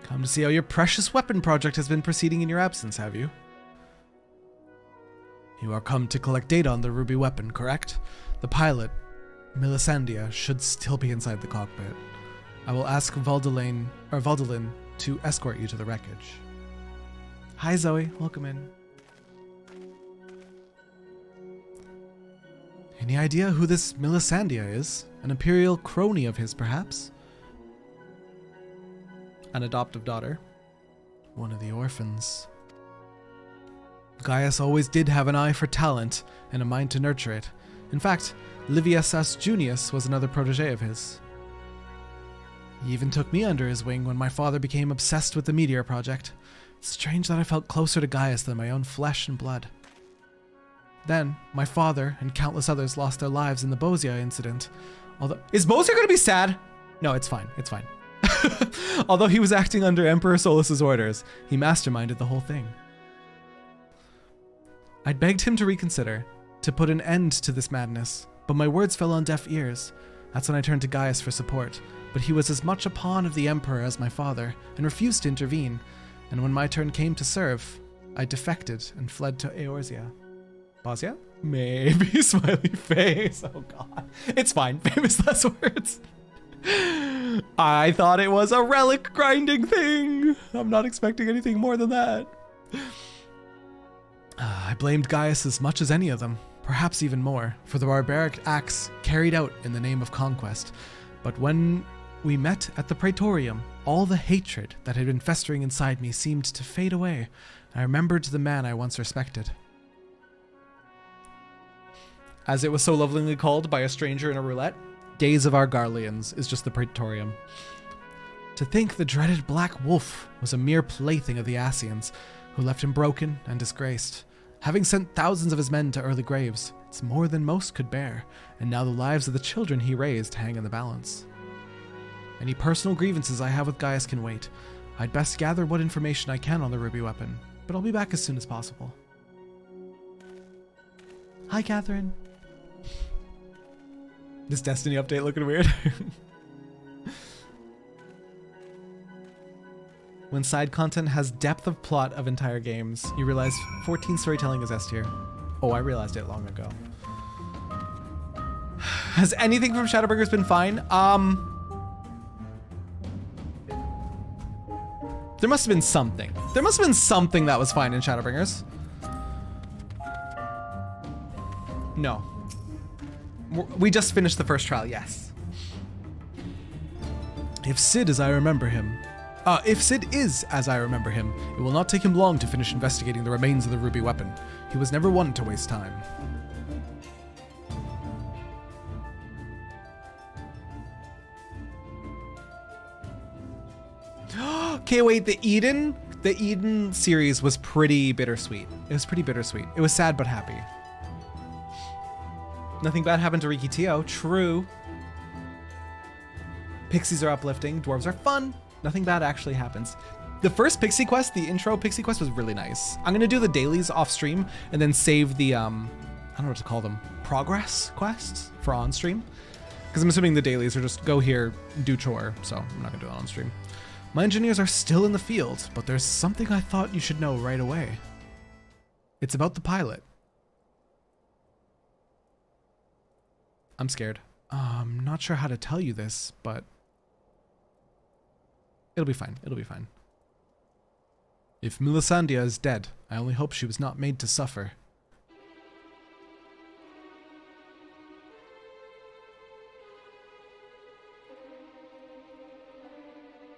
Come to see how your precious weapon project has been proceeding in your absence, have you? You are come to collect data on the ruby weapon, correct? The pilot, Melisandre, should still be inside the cockpit. I will ask Valdalin to escort you to the wreckage. Hi Zoe, welcome in. Any idea who this Melisandre is? An imperial crony of his, perhaps? An adoptive daughter. One of the orphans. Gaius always did have an eye for talent and a mind to nurture it. In fact, Livius Junius was another protege of his. He even took me under his wing when my father became obsessed with the Meteor Project. It's strange that I felt closer to Gaius than my own flesh and blood. Then, my father and countless others lost their lives in the Eorzea incident. Although, is Eorzea gonna be sad? No, it's fine, it's fine. Although he was acting under Emperor Solus's orders, he masterminded the whole thing. I'd begged him to reconsider, to put an end to this madness, but my words fell on deaf ears. That's when I turned to Gaius for support, but he was as much a pawn of the Emperor as my father, and refused to intervene, and when my turn came to serve, I defected and fled to Eorzea. Bosnia? Maybe, smiley face. Oh god. It's fine, famous last words. I thought it was a relic grinding thing. I'm not expecting anything more than that. I blamed Gaius as much as any of them, perhaps even more, for the barbaric acts carried out in the name of conquest. But when we met at the Praetorium, all the hatred that had been festering inside me seemed to fade away. I remembered the man I once respected. As it was so lovingly called by a stranger in a roulette, Days of our Garleans is just the Praetorium. To think the dreaded Black Wolf was a mere plaything of the Asians, who left him broken and disgraced. Having sent thousands of his men to early graves, it's more than most could bear, and now the lives of the children he raised hang in the balance. Any personal grievances I have with Gaius can wait. I'd best gather what information I can on the ruby weapon, but I'll be back as soon as possible. Hi, Catherine. This Destiny update looking weird. When side content has depth of plot of entire games, you realize 14 storytelling is S tier. Oh, I realized it long ago. Has anything from Shadowbringers been fine? There must have been something. There must have been something that was fine in Shadowbringers. No. We just finished the first trial, yes. If Sid is as I remember him, it will not take him long to finish investigating the remains of the ruby weapon. He was never one to waste time. Okay, wait, the Eden series was pretty bittersweet. It was pretty bittersweet. It was sad but happy. Nothing bad happened to Riki Tio. True. Pixies are uplifting. Dwarves are fun. Nothing bad actually happens. The first Pixie quest, the intro Pixie quest, was really nice. I'm gonna do the dailies off stream and then save the I don't know what to call them, progress quests for on stream. Because I'm assuming the dailies are just go here, do chore. So I'm not gonna do that on stream. My engineers are still in the field, but there's something I thought you should know right away. It's about the pilot. I'm scared. I'm not sure how to tell you this, but it'll be fine. It'll be fine. If Melisandre is dead, I only hope she was not made to suffer.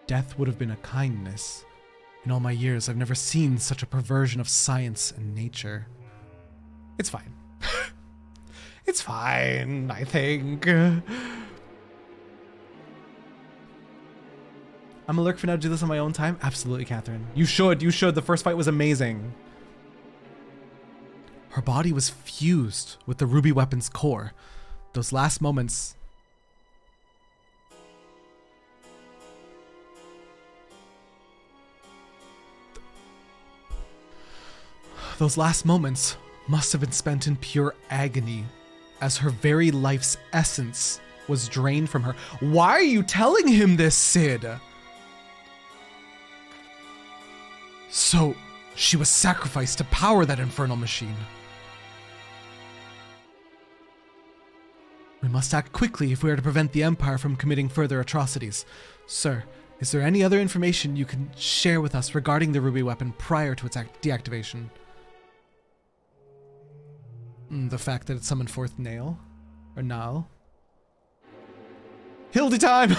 Death would have been a kindness. In all my years, I've never seen such a perversion of science and nature. It's fine. It's fine, I think. I'm a lurk for now to do this on my own time? Absolutely, Catherine. You should, you should. The first fight was amazing. Her body was fused with the ruby weapon's core. Those last moments... Those last moments must have been spent in pure agony, as her very life's essence was drained from her. Why are you telling him this, Sid? So, she was sacrificed to power that infernal machine. We must act quickly if we are to prevent the Empire from committing further atrocities. Sir, is there any other information you can share with us regarding the ruby weapon prior to its deactivation? The fact that it summoned forth Nail? Or Nal? Hildy time!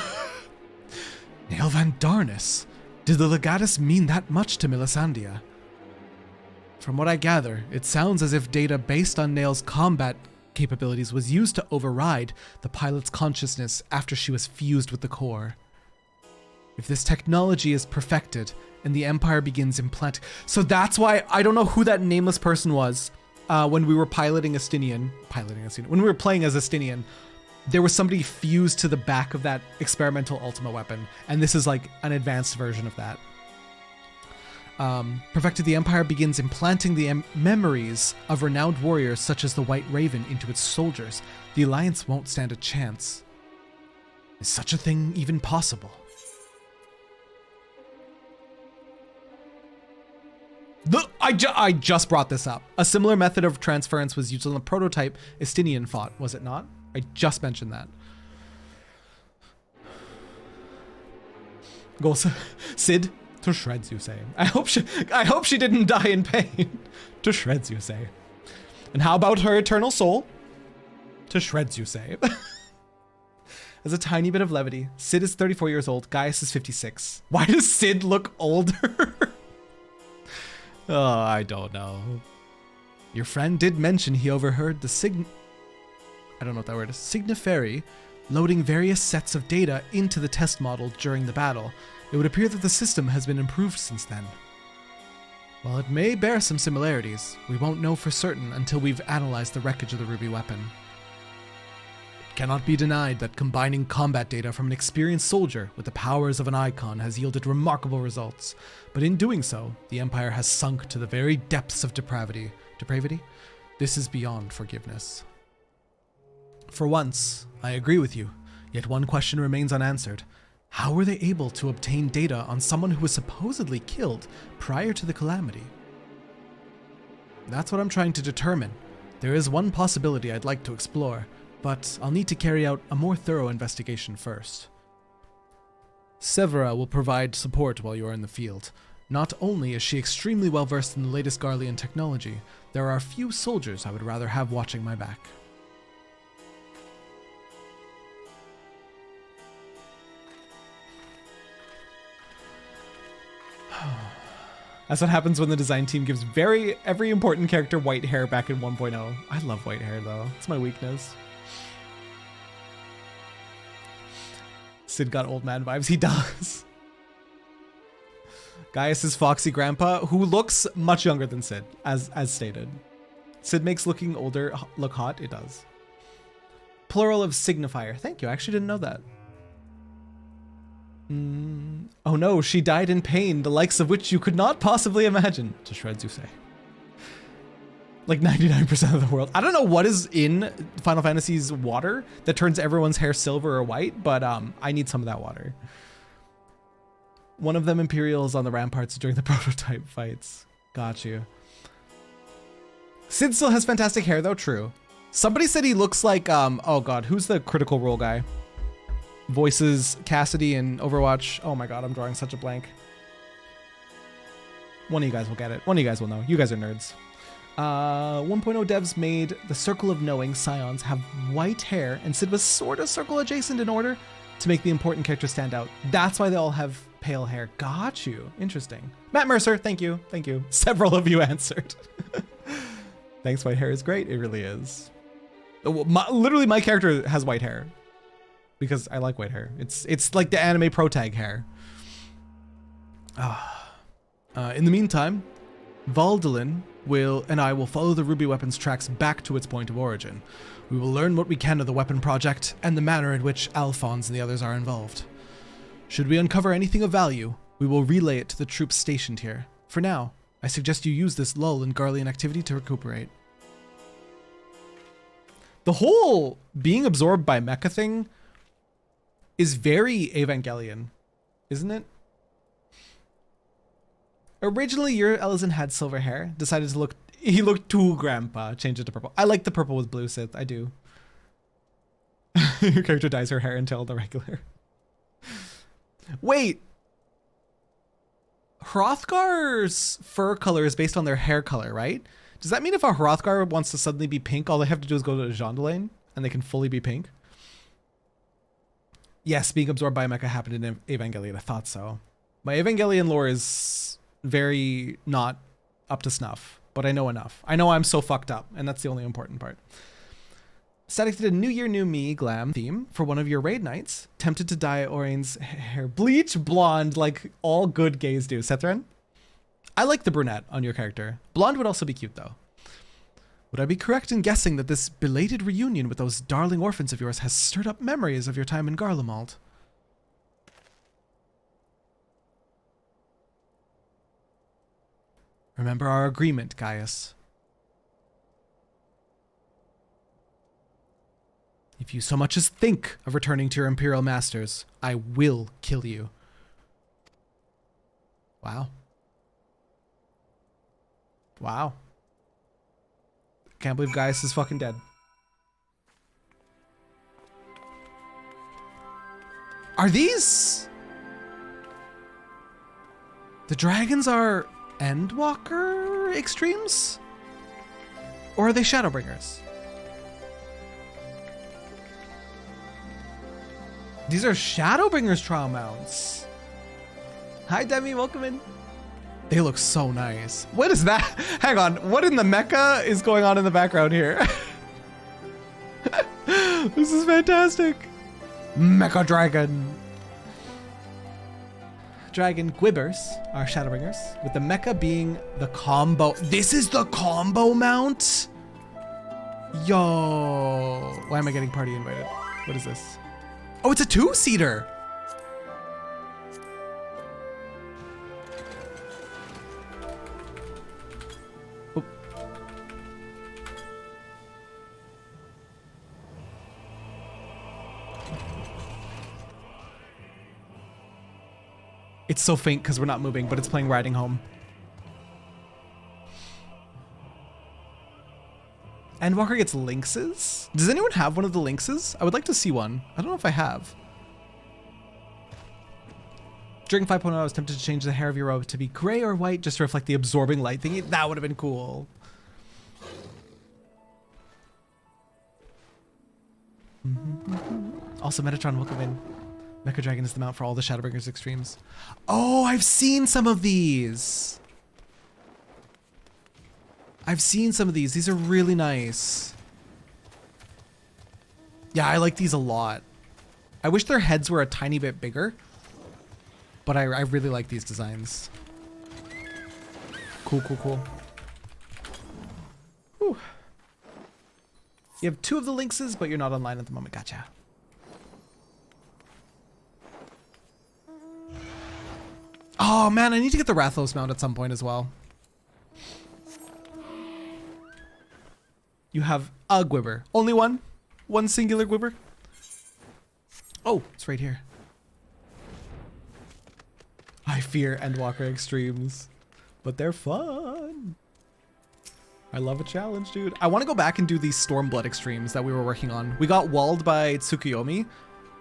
Nail Van Darnus. Did the Legatus mean that much to Melisandre? From what I gather, it sounds as if data based on Nail's combat capabilities was used to override the pilot's consciousness after she was fused with the core. If this technology is perfected and the Empire begins implanting... So that's why I don't know who that nameless person was when we were piloting Estinian. When we were playing as Estinian, there was somebody fused to the back of that experimental Ultima weapon, and this is like an advanced version of that. Perfected, the Empire begins implanting the memories of renowned warriors such as the White Raven into its soldiers. The Alliance won't stand a chance. Is such a thing even possible? I just brought this up. A similar method of transference was used on the prototype Estinian fought, was it not? I just mentioned that. Goes Sid. To shreds, you say. I hope she didn't die in pain. To shreds, you say. And how about her eternal soul? To shreds, you say. As a tiny bit of levity, Sid is 34 years old, Gaius is 56. Why does Sid look older? Oh, I don't know. Your friend did mention he overheard the I don't know what that word is. Signiferi loading various sets of data into the test model during the battle. It would appear that the system has been improved since then. While it may bear some similarities, we won't know for certain until we've analyzed the wreckage of the ruby weapon. It cannot be denied that combining combat data from an experienced soldier with the powers of an icon has yielded remarkable results, but in doing so, the Empire has sunk to the very depths of depravity. Depravity? This is beyond forgiveness. For once, I agree with you, yet one question remains unanswered. How were they able to obtain data on someone who was supposedly killed prior to the calamity? That's what I'm trying to determine. There is one possibility I'd like to explore, but I'll need to carry out a more thorough investigation first. Severa will provide support while you are in the field. Not only is she extremely well versed in the latest Garlean technology, there are a few soldiers I would rather have watching my back. That's what happens when the design team gives every important character white hair back in 1.0. I love white hair though. It's my weakness. Sid got old man vibes. He does. Gaius' foxy grandpa, who looks much younger than Sid, as stated. Sid makes looking older look hot. It does. Plural of signifier. Thank you. I actually didn't know that. Oh no, she died in pain, the likes of which you could not possibly imagine. To shreds, you say. Like 99% of the world. I don't know what is in Final Fantasy's water that turns everyone's hair silver or white, but I need some of that water. One of them Imperials on the ramparts during the prototype fights. Got you. Sid still has fantastic hair though, true. Somebody said he looks like, oh god, who's the Critical Role guy? Voices Cassidy in Overwatch. Oh my god, I'm drawing such a blank. One of you guys will get it. One of you guys will know. You guys are nerds. 1.0 devs made the Circle of Knowing Scions have white hair, and Sid was sort of circle adjacent in order to make the important characters stand out. That's why they all have pale hair. Got you. Interesting. Matt Mercer, thank you. Thank you. Several of you answered. Thanks, white hair is great. It really is. Literally, my character has white hair. Because I like white hair. It's like the anime pro tag hair. In the meantime, Valdolin and I will follow the ruby weapon's tracks back to its point of origin. We will learn what we can of the weapon project and the manner in which Alphonse and the others are involved. Should we uncover anything of value, we will relay it to the troops stationed here. For now, I suggest you use this lull in Garlean activity to recuperate. The whole being absorbed by mecha thing is very Evangelion, isn't it? Originally, your Ellison had silver hair. Decided to look. He looked too grandpa. Changed it to purple. I like the purple with blue, Sith. I do. Your character dyes her hair until the regular. Wait. Hrothgar's fur color is based on their hair color, right? Does that mean if a Hrothgar wants to suddenly be pink, all they have to do is go to Jondalain and they can fully be pink? Yes, being absorbed by a mecha happened in Evangelion. I thought so. My Evangelion lore is very not up to snuff, but I know enough. I know I'm so fucked up, and that's the only important part. Static did a New Year, New Me glam theme for one of your raid nights. Tempted to dye Orion's hair bleach blonde like all good gays do. Sethran? I like the brunette on your character. Blonde would also be cute, though. Would I be correct in guessing that this belated reunion with those darling orphans of yours has stirred up memories of your time in Garlemald? Remember our agreement, Gaius. If you so much as think of returning to your Imperial Masters, I will kill you. Wow. Wow. Can't believe Gaius is fucking dead. Are these... The dragons are Endwalker extremes? Or are they Shadowbringers? These are Shadowbringers trial mounts. Hi Demi, welcome in. They look so nice. What is that? Hang on, what in the mecha is going on in the background here? This is fantastic. Mecha Dragon. Dragon Gwibbers are Shadowbringers, with the mecha being the combo. This is the combo mount? Yo. Why am I getting party invited? What is this? Oh, it's a two-seater. Oh. It's so faint because we're not moving, but it's playing Riding Home. Endwalker gets lynxes? Does anyone have one of the lynxes? I would like to see one. I don't know if I have. During 5.0, I was tempted to change the hair of your robe to be gray or white just to reflect the absorbing light thingy. That would have been cool. Also, Metatron, welcome in. Mecha Dragon is the mount for all the Shadowbringers extremes. Oh, I've seen some of these. I've seen some of these. These are really nice. Yeah, I like these a lot. I wish their heads were a tiny bit bigger, but I really like these designs. Cool, cool, cool. Whew. You have 2 of the lynxes, but you're not online at the moment. Gotcha. Oh man, I need to get the Rathlos mount at some point as well. You have a Gwibber. Only one? One singular Gwibber? Oh, it's right here. I fear Endwalker extremes, but they're fun. I love a challenge, dude. I want to go back and do these Stormblood extremes that we were working on. We got walled by Tsukuyomi,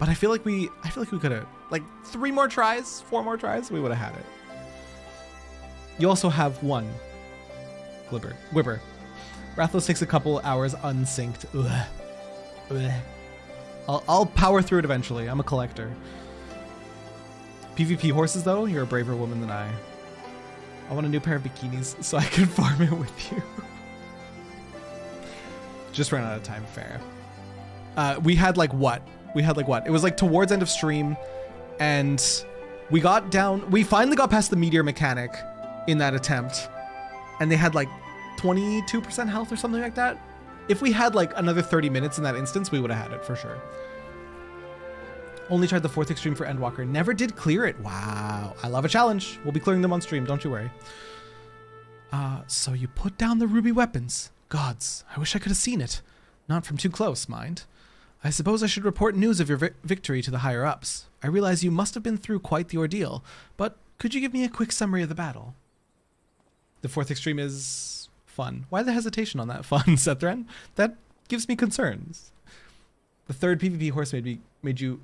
but I feel like we could have, like 3 more tries, 4 more tries, we would have had it. You also have one Gwibber. Rathlos takes a couple hours unsynced. Ugh. Ugh. I'll power through it eventually. I'm a collector. PvP horses though, you're a braver woman than I. I want a new pair of bikinis so I can farm it with you. Just ran out of time, fair. We had like what? It was like towards end of stream and we finally got past the meteor mechanic in that attempt and they had like 22% health or something like that. If we had like another 30 minutes in that instance, we would have had it for sure. Only tried the 4th extreme for Endwalker. Never did clear it. Wow. I love a challenge. We'll be clearing them on stream. Don't you worry. So you put down the ruby weapons. Gods, I wish I could have seen it. Not from too close, mind. I suppose I should report news of your victory to the higher-ups. I realize you must have been through quite the ordeal, but could you give me a quick summary of the battle? The 4th extreme is fun. Why the hesitation on that? Fun, Sethran? That gives me concerns. The 3rd PvP horse made you...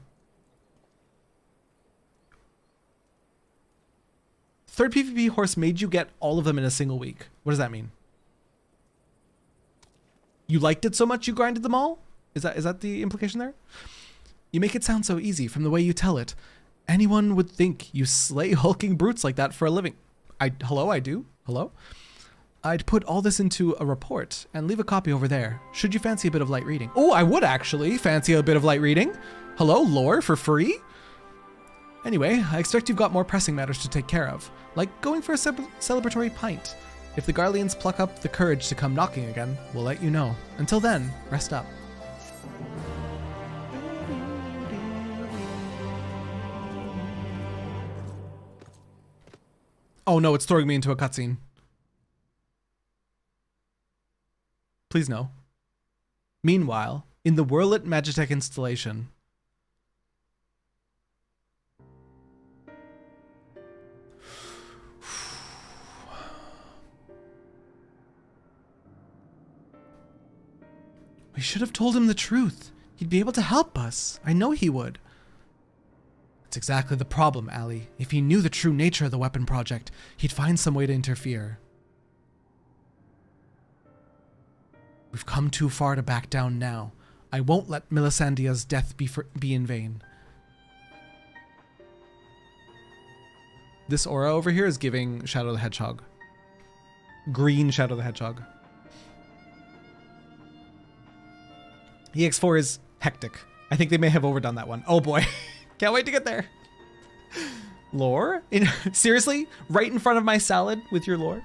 3rd PvP horse made you get all of them in a single week. What does that mean? You liked it so much you grinded them all? Is that the implication there? You make it sound so easy from the way you tell it. Anyone would think you slay hulking brutes like that for a living. Hello, I do? Hello? I'd put all this into a report and leave a copy over there. Should you fancy a bit of light reading? Oh, I would actually fancy a bit of light reading. Hello, lore for free? Anyway, I expect you've got more pressing matters to take care of, like going for a celebratory pint. If the Garleans pluck up the courage to come knocking again, we'll let you know. Until then, rest up. Oh no, it's throwing me into a cutscene. Please no. Meanwhile, in the Whirlit Magitech installation, we should have told him the truth. He'd be able to help us. I know he would. That's exactly the problem, Allie. If he knew the true nature of the weapon project, he'd find some way to interfere. We've come too far to back down now. I won't let Melisandre's death be in vain. This aura over here is giving Shadow the Hedgehog. Green Shadow the Hedgehog. EX4 is hectic. I think they may have overdone that one. Oh boy. Can't wait to get there. Lore? Seriously? Right in front of my salad with your lore?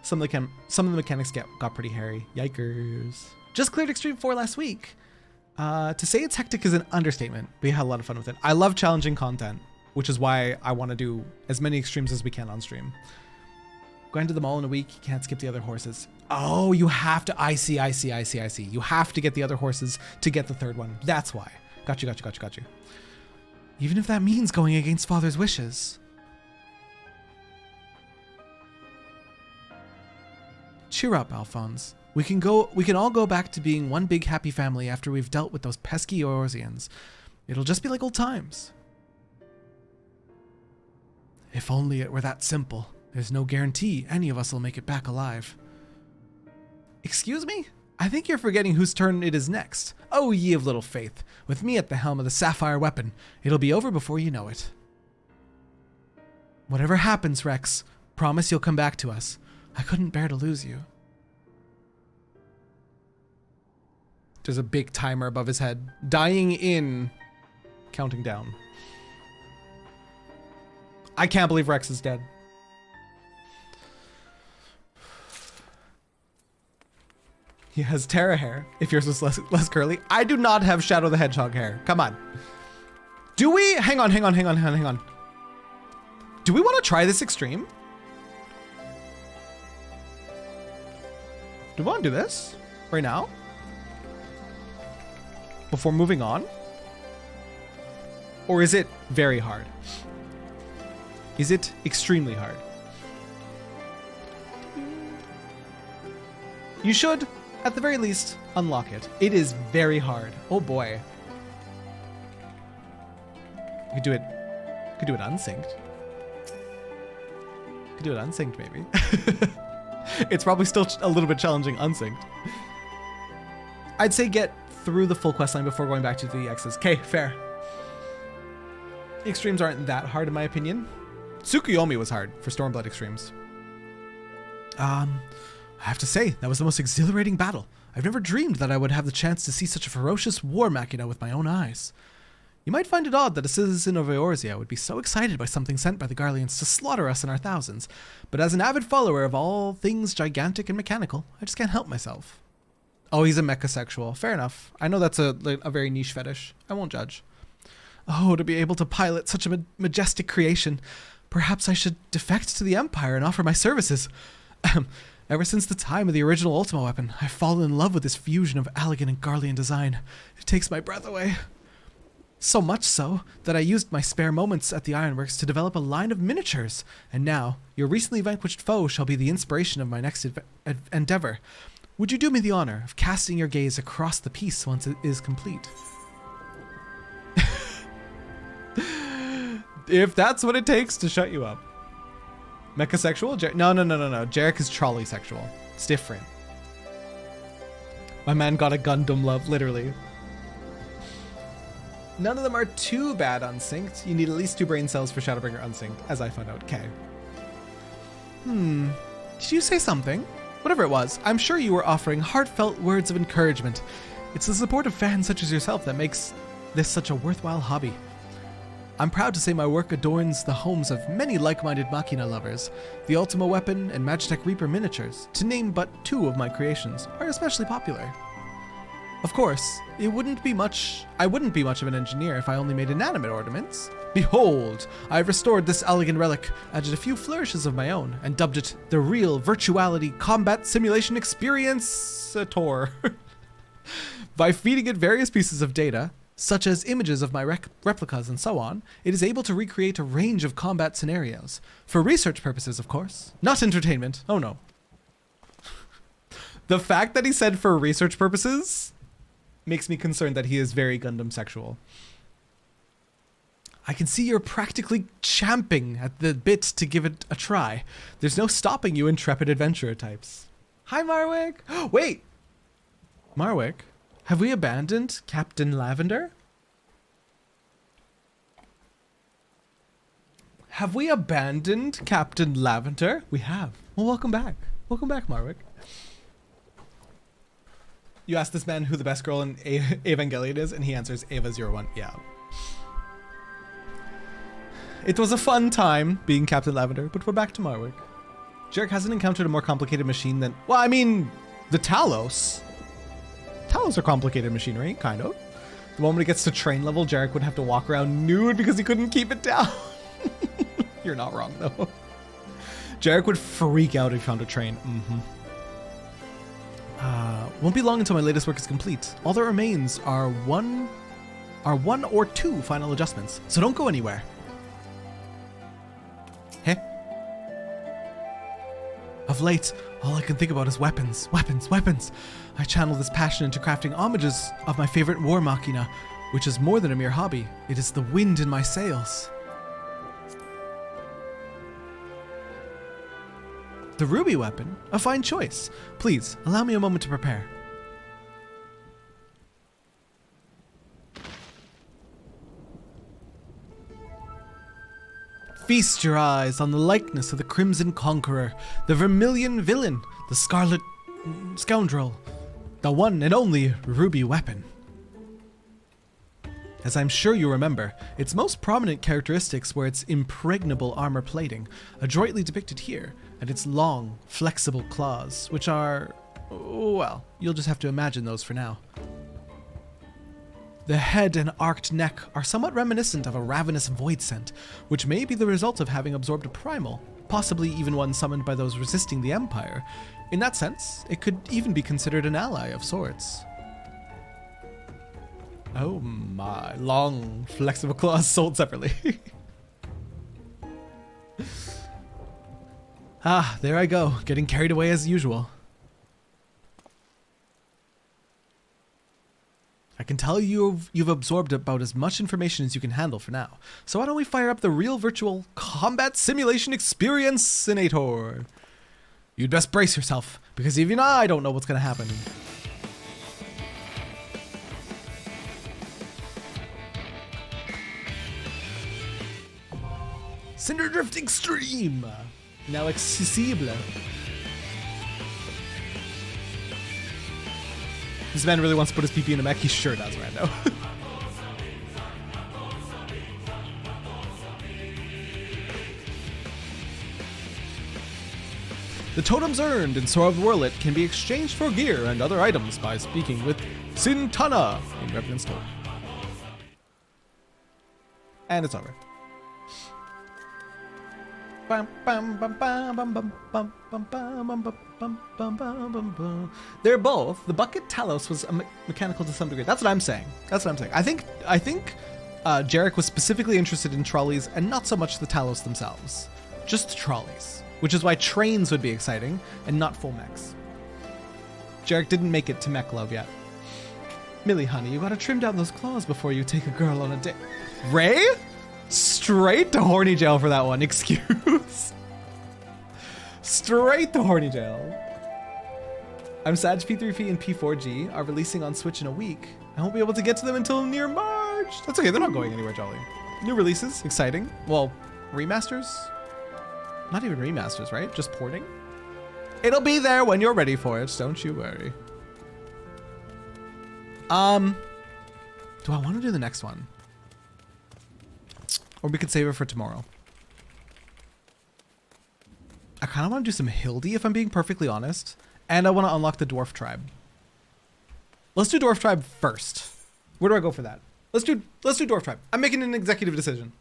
Some of the mechanics got pretty hairy. Yikers. Just cleared Extreme 4 last week. To say it's hectic is an understatement. We had a lot of fun with it. I love challenging content, which is why I want to do as many extremes as we can on stream. Grind to them all in a week. You can't skip the other horses. Oh, you have to. I see. You have to get the other horses to get the 3rd one. That's why. Got you. Even if that means going against Father's wishes. Cheer up, Alphonse. We can all go back to being one big happy family after we've dealt with those pesky Eorzeans. It'll just be like old times. If only it were that simple. There's no guarantee any of us will make it back alive. Excuse me? I think you're forgetting whose turn it is next. Oh, ye of little faith. With me at the helm of the sapphire weapon, it'll be over before you know it. Whatever happens, Rex, promise you'll come back to us. I couldn't bear to lose you. There's a big timer above his head. Dying in. Counting down. I can't believe Rex is dead. He has Terra hair, if yours was less curly. I do not have Shadow the Hedgehog hair. Come on. Do we? Hang on. Do we want to try this extreme? Do we want to do this? Right now? Before moving on? Or is it very hard? Is it extremely hard? You should, at the very least, unlock it. It is very hard. Oh boy. We could do it unsynced. Could do it unsynced maybe. It's probably still a little bit challenging unsynced. I'd say get through the full questline before going back to the X's. Okay, fair. The extremes aren't that hard in my opinion. Tsukuyomi was hard for Stormblood extremes. I have to say, that was the most exhilarating battle. I've never dreamed that I would have the chance to see such a ferocious war machina with my own eyes. You might find it odd that a citizen of Eorzea would be so excited by something sent by the Garleans to slaughter us in our thousands, but as an avid follower of all things gigantic and mechanical, I just can't help myself. Oh, he's a mechasexual. Fair enough. I know that's a very niche fetish. I won't judge. Oh, to be able to pilot such a majestic creation. Perhaps I should defect to the Empire and offer my services. Ever since the time of the original Ultima weapon, I've fallen in love with this fusion of elegant and Garlean design. It takes my breath away. So much so that I used my spare moments at the ironworks to develop a line of miniatures, and now your recently vanquished foe shall be the inspiration of my next endeavor. Would you do me the honor of casting your gaze across the piece once it is complete? If that's what it takes to shut you up. Mechasexual? No. Jarek is trolley sexual. It's different. My man got a Gundam love, literally. None of them are too bad unsynced. You need at least 2 brain cells for Shadowbringer unsynced, as I found out. Okay. Did you say something? Whatever it was, I'm sure you were offering heartfelt words of encouragement. It's the support of fans such as yourself that makes this such a worthwhile hobby. I'm proud to say my work adorns the homes of many like-minded Machina lovers. The Ultima Weapon and Magitech Reaper miniatures, to name but 2 of my creations, are especially popular. Of course, I wouldn't be much of an engineer if I only made inanimate ornaments. Behold, I have restored this elegant relic, added a few flourishes of my own, and dubbed it the Real Virtuality Combat Simulation Experience-ator. By feeding it various pieces of data, such as images of my replicas and so on, it is able to recreate a range of combat scenarios. For research purposes, of course. Not entertainment. Oh no. The fact that he said for research purposes makes me concerned that he is very Gundam sexual. I can see you're practically champing at the bit to give it a try. There's no stopping you intrepid adventurer types. Hi, Marwick. Wait. Marwick, have we abandoned Captain Lavender? Have we abandoned Captain Lavender? We have. Well, welcome back. Welcome back, Marwick. You ask this man who the best girl in Evangelion is, and he answers Eva01. Yeah. It was a fun time being Captain Lavender, but we're back to Marwick. Jarek hasn't encountered a more complicated machine than... Well, I mean, the Talos. Talos are complicated machinery, kind of. The moment it gets to train level, Jarek would have to walk around nude because he couldn't keep it down. You're not wrong, though. Jarek would freak out if he found a train. Won't be long until my latest work is complete. All that remains are one or 2 final adjustments, so don't go anywhere. Heh? Of late, all I can think about is weapons, weapons, weapons. I channel this passion into crafting homages of my favorite war machina, which is more than a mere hobby. It is the wind in my sails. The ruby weapon? A fine choice. Please, allow me a moment to prepare. Feast your eyes on the likeness of the Crimson Conqueror, the Vermilion Villain, the Scarlet Scoundrel, the one and only ruby weapon. As I'm sure you remember, its most prominent characteristics were its impregnable armor plating, adroitly depicted here, and its long, flexible claws, which are, well, you'll just have to imagine those for now. The head and arched neck are somewhat reminiscent of a ravenous void scent, which may be the result of having absorbed a primal, possibly even one summoned by those resisting the Empire. In that sense, it could even be considered an ally of sorts. Oh my, long, flexible claws sold separately. Ah, there I go, getting carried away as usual. I can tell you've absorbed about as much information as you can handle for now. So why don't we fire up the Real Virtual Combat Simulation Experience-inator? You'd best brace yourself, because even I don't know what's gonna happen. Cinder Drift Extreme! Now accessible. This man really wants to put his PP in a mech. He sure does, Rando. The totems earned in Sword of the Worlet can be exchanged for gear and other items by speaking with Sintana in Revenant's Toll. And it's over. They're both. The bucket Talos was mechanical to some degree. That's what I'm saying. That's what I'm saying. I think Jarek was specifically interested in trolleys and not so much the Talos themselves. Just trolleys, which is why trains would be exciting and not full mechs. Jarek didn't make it to mech love yet. Millie, honey, you gotta trim down those claws before you take a girl on a date. Ray? Straight to horny jail for that one, excuse. Straight to horny jail. I'm sad P3P and P4G are releasing on Switch in a week. I won't be able to get to them until near March. That's okay, they're not going anywhere, Jolly. New releases, exciting. Well, remasters? Not even remasters, right? Just porting? It'll be there when you're ready for it, don't you worry. Do I want to do the next one? Or we could save it for tomorrow. I kind of want to do some Hildy, if I'm being perfectly honest. And I want to unlock the Dwarf Tribe. Let's do Dwarf Tribe first. Where do I go for that? Let's do Dwarf Tribe. I'm making an executive decision.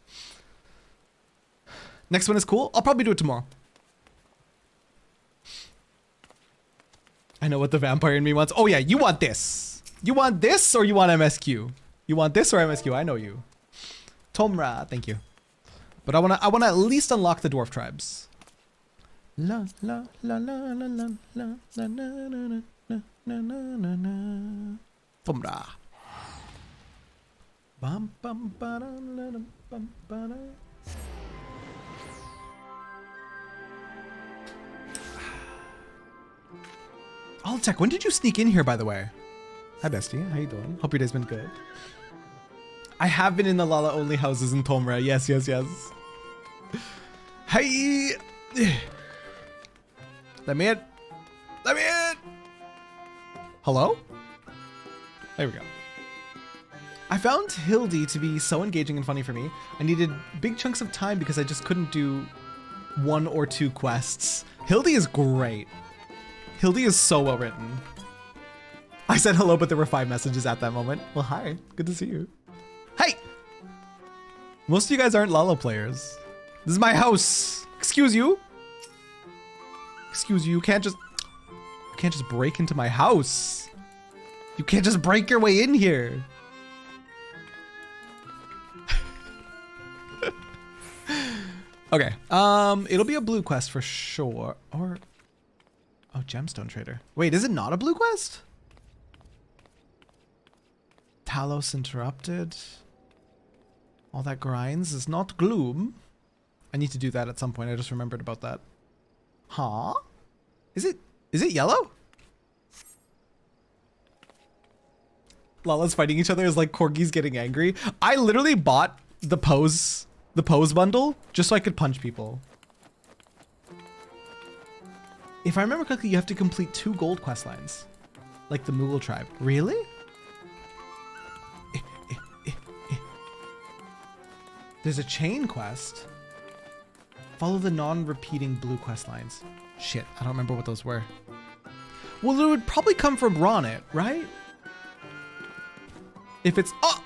Next one is cool. I'll probably do it tomorrow. I know what the vampire in me wants. Oh yeah, you want this. You want this or you want MSQ? You want this or MSQ? I know you. Tomra, thank you. But I wanna at least unlock the Dwarf Tribes. La la la la la la la la la la la la la. Tomra. Bum bum ba da la da bum ba da. I'll check. When did you sneak in here, by the way? Hi, bestie. How you doing? Hope your day's been good. I have been in the Lala only houses in Tomra. Yes, yes, yes. Hey. Let me in. Let me in. Hello? There we go. I found Hildy to be so engaging and funny for me. I needed big chunks of time because I just couldn't do 1 or 2 quests. Hildy is great. Hildy is so well written. I said hello, but there were 5 messages at that moment. Well, hi. Good to see you. Hey! Most of you guys aren't Lala players. This is my house. Excuse you. Excuse you. You can't just break into my house. You can't just break your way in here. Okay. It'll be a blue quest for sure. Or oh, Gemstone Trader. Wait, is it not a blue quest? Talos Interrupted. All that grinds is not gloom. I need to do that at some point. I just remembered about that. Huh? Is it yellow? Lala's fighting each other is like corgis getting angry. I literally bought the pose bundle just so I could punch people. If I remember correctly, you have to complete 2 gold quest lines. Like the Moogle tribe. Really? There's a chain quest. Follow the non-repeating blue quest lines. Shit, I don't remember what those were. Well, it would probably come from Ronit, right? If it's... Oh!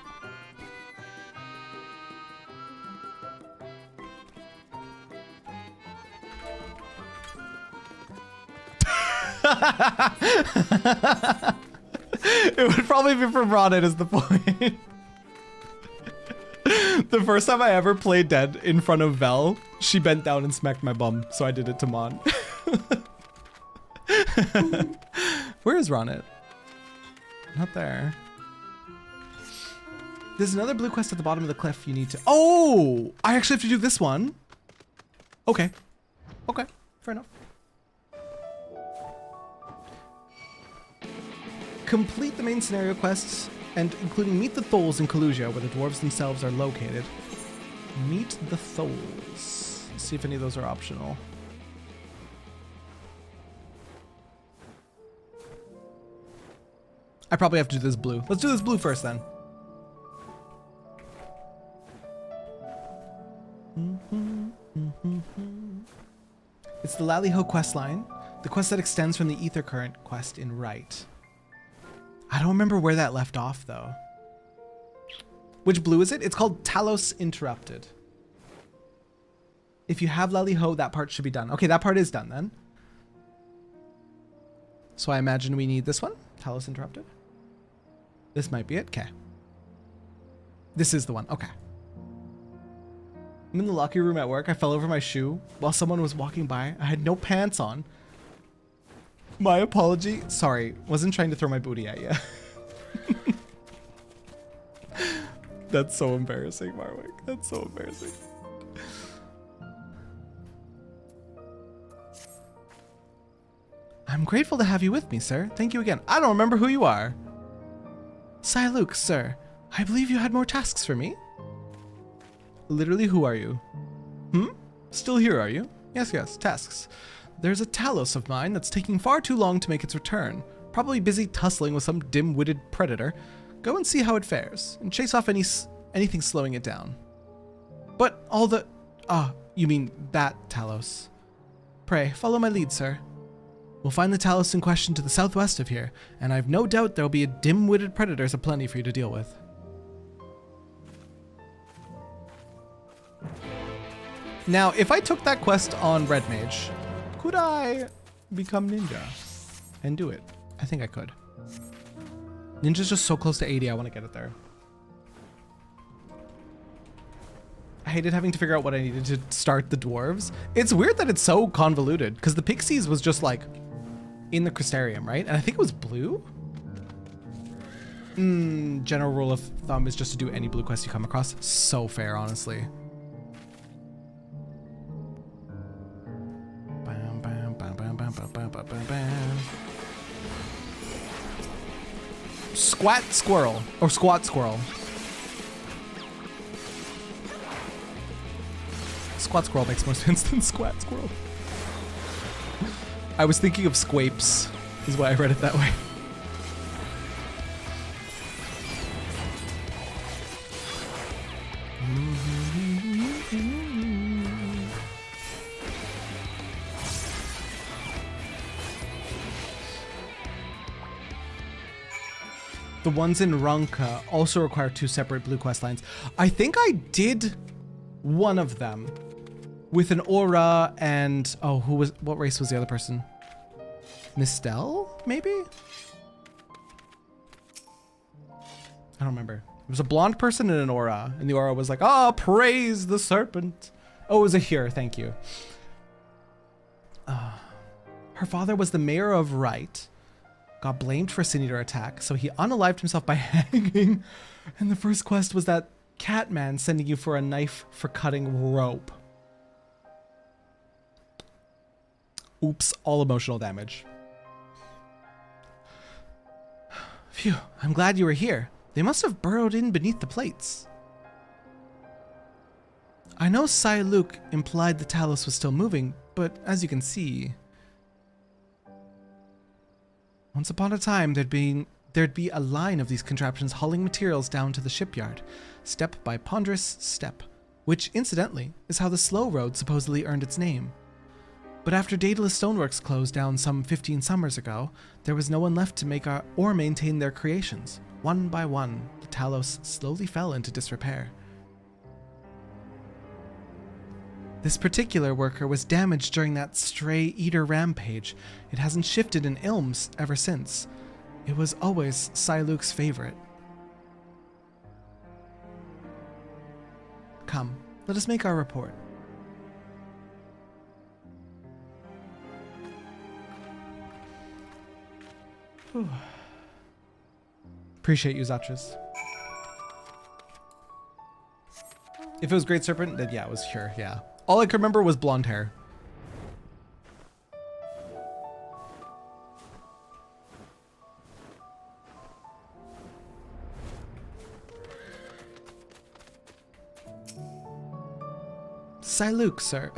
It would probably be from Ronit is the point. The first time I ever played dead in front of Vel, she bent down and smacked my bum, so I did it to Mon. Where is Ronit? Not there. There's another blue quest at the bottom of the cliff you need to... Oh! I actually have to do this one. Okay. Okay. Fair enough. Complete the main scenario quests, and including meet the Tholes in Kalusia, where the dwarves themselves are located. Meet the Tholes. Let's see if any of those are optional. I probably have to do this blue. Let's do this blue first then. It's the Laliho quest line, the quest that extends from the Ether Current quest in Right. I don't remember where that left off though. Which blue is it? It's called Talos Interrupted. If you have Laliho, that part should be done. Okay, that part is done then. So I imagine we need this one, Talos Interrupted. This might be it, okay. This is the one. Okay. I'm in the locker room at work. I fell over my shoe while someone was walking by. I had no pants on. My apology. Sorry. Wasn't trying to throw my booty at you. That's so embarrassing, Marwick. That's so embarrassing. I'm grateful to have you with me, sir. Thank you again. I don't remember who you are. Luke, sir. I believe you had more tasks for me. Literally, who are you? Still here, are you? Yes, tasks. There's a Talos of mine that's taking far too long to make its return. Probably busy tussling with some dim-witted predator. Go and see how it fares, and chase off anything slowing it down. But all the... you mean that Talos. Pray, follow my lead, sir. We'll find the Talos in question to the southwest of here, and I've no doubt there'll be a dim-witted predators aplenty for you to deal with. Now, if I took that quest on Red Mage, could I become ninja and do it? I think I could. Ninja's just so close to 80, I want to get it there. I hated having to figure out what I needed to start the dwarves. It's weird that it's so convoluted, because the Pixies was just like in the Crystarium, right? And I think it was blue? General rule of thumb is just to do any blue quest you come across. So fair, honestly. Squat squirrel, or squat squirrel. Squat squirrel makes more sense than squat squirrel. I was thinking of squapes, is why I read it that way. The ones in Ranka also require 2 separate blue quest lines. I think I did one of them with an aura and what race was the other person? Mistel, maybe? I don't remember. It was a blonde person and an aura, and the aura was like, praise the serpent. Oh, it was a here, thank you. Her father was the mayor of Wright. Got blamed for a Sin Eater attack, so he unalived himself by hanging. And the first quest was that Catman sending you for a knife for cutting rope. Oops, all emotional damage. Phew, I'm glad you were here. They must have burrowed in beneath the plates. I know Luke implied the Talos was still moving, but as you can see... Once upon a time, there'd be a line of these contraptions hauling materials down to the shipyard, step by ponderous step, which, incidentally, is how the slow road supposedly earned its name. But after Daedalus Stoneworks closed down some 15 summers ago, there was no one left to make or maintain their creations. One by one, the Talos slowly fell into disrepair. This particular worker was damaged during that stray eater rampage. It hasn't shifted in Ilms ever since. It was always Luke's favorite. Come, let us make our report. Whew. Appreciate you, Zatras. If it was Great Serpent, then yeah, it was here, yeah. All I could remember was blonde hair. Luke, sir.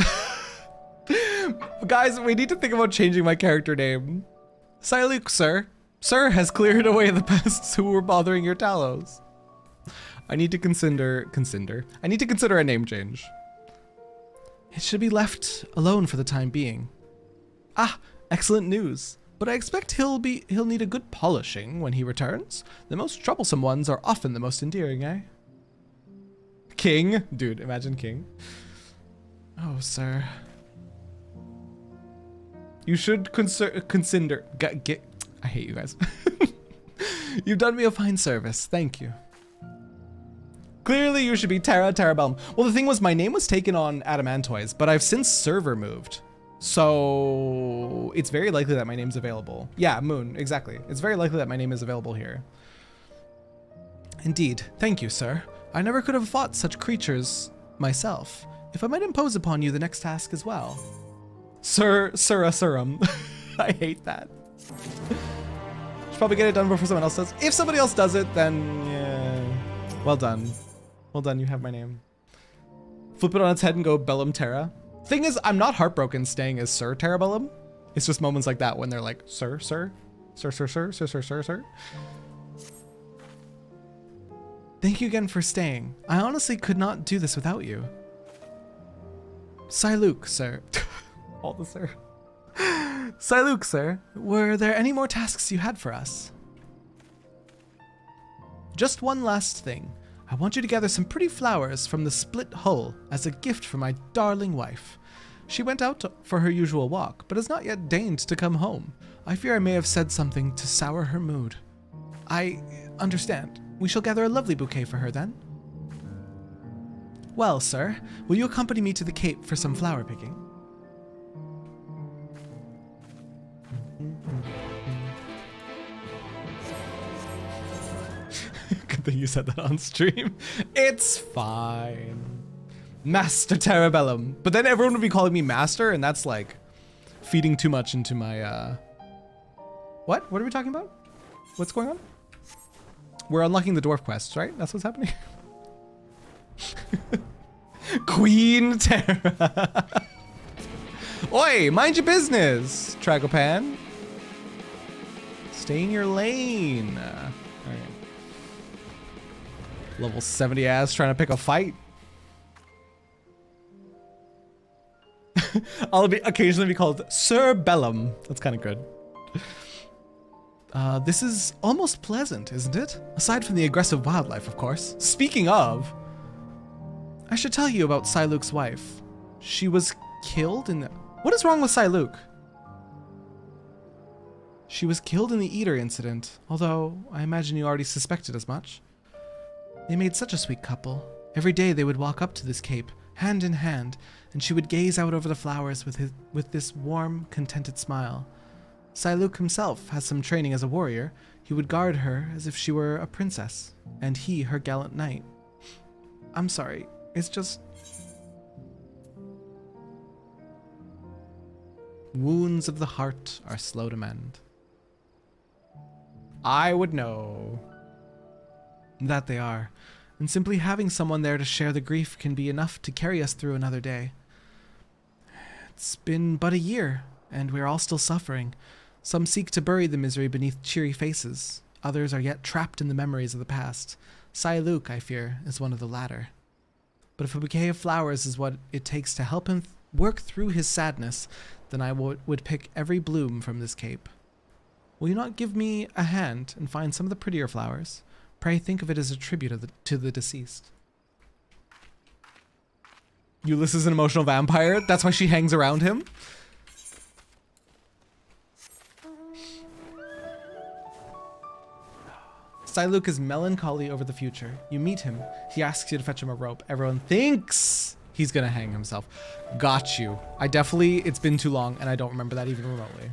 Guys, we need to think about changing my character name. Luke, sir. Sir has cleared away the pests who were bothering your Talos. I need to consider a name change. It should be left alone for the time being. Ah, excellent news. But I expect he'll need a good polishing when he returns. The most troublesome ones are often the most endearing, eh? King? Dude, imagine King. Oh, sir. You should consider... I hate you guys. You've done me a fine service. Thank you. Clearly you should be Terrabellum. Well, the thing was my name was taken on Adamantoise, but I've since server moved. So it's very likely that my name's available. Yeah, Moon, exactly. It's very likely that my name is available here. Indeed. Thank you, sir. I never could have fought such creatures myself. If I might impose upon you the next task as well. Surum. I hate that. Should probably get it done before someone else does. If somebody else does it, then yeah. Well done. Well done, you have my name. Flip it on its head and go Bellum Terra. Thing is, I'm not heartbroken staying as Sir Terrabellum. It's just moments like that when they're like, sir. Thank you again for staying. I honestly could not do this without you. Siluk, sir. All the sir. Siluk, sir. Were there any more tasks you had for us? Just one last thing. I want you to gather some pretty flowers from the split hull as a gift for my darling wife. She went out for her usual walk, but has not yet deigned to come home. I fear I may have said something to sour her mood. I understand. We shall gather a lovely bouquet for her then. Well, sir, will you accompany me to the Cape for some flower picking? Good thing you said that on stream. It's fine. Master Terrabellum. But then everyone would be calling me Master, and that's like feeding too much into my, What? What are we talking about? What's going on? We're unlocking the dwarf quests, right? That's what's happening. Queen Terra. Oi, mind your business, Tragopan. Stay in your lane. Alright. Level 70 ass trying to pick a fight. I'll occasionally be called Sir Bellum. That's kind of good. This is almost pleasant, isn't it? Aside from the aggressive wildlife, of course. Speaking of, I should tell you about Siluk's wife. She was killed in the... What is wrong with Siluk? She was killed in the Eater incident, although I imagine you already suspected as much. They made such a sweet couple. Every day they would walk up to this cape, hand in hand, and she would gaze out over the flowers with this warm, contented smile. Siluk himself has some training as a warrior. He would guard her as if she were a princess, and he her gallant knight. I'm sorry, it's just... Wounds of the heart are slow to mend. I would know. That they are, and simply having someone there to share the grief can be enough to carry us through another day. It's been but a year, and we're all still suffering. Some seek to bury the misery beneath cheery faces. Others are yet trapped in the memories of the past. Siluk, I fear, is one of the latter. But if a bouquet of flowers is what it takes to help him work through his sadness, then I would pick every bloom from this cape. Will you not give me a hand and find some of the prettier flowers? Pray think of it as a tribute to the deceased. Ulysses is an emotional vampire? That's why she hangs around him? Siluk is melancholy over the future. You meet him. He asks you to fetch him a rope. Everyone thinks he's gonna hang himself. Got you. It's been too long and I don't remember that even remotely.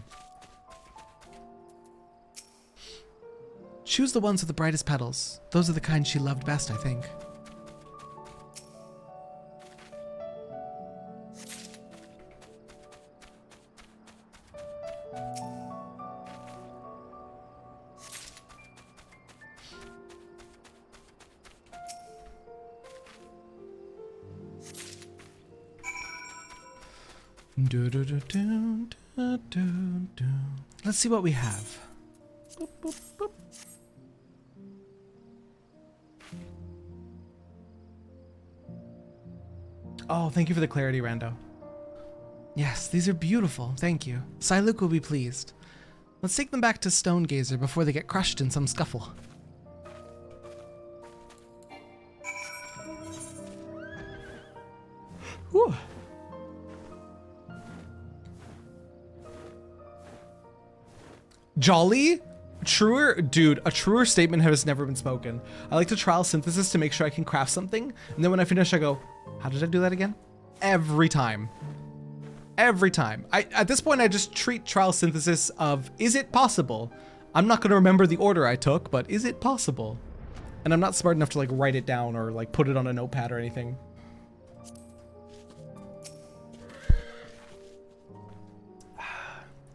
Choose the ones with the brightest petals. Those are the kind she loved best, I think. Let's see what we have. Boop, boop, boop. Oh, thank you for the clarity, Rando. Yes, these are beautiful. Thank you. Siluk will be pleased. Let's take them back to Stonegazer before they get crushed in some scuffle. Whew. Jolly? a truer statement has never been spoken. I like to trial synthesis to make sure I can craft something, and then when I finish, I go, how did I do that again? Every time. Every time. At this point, I just treat trial synthesis of, is it possible? I'm not gonna remember the order I took, but is it possible? And I'm not smart enough to like write it down or like put it on a notepad or anything.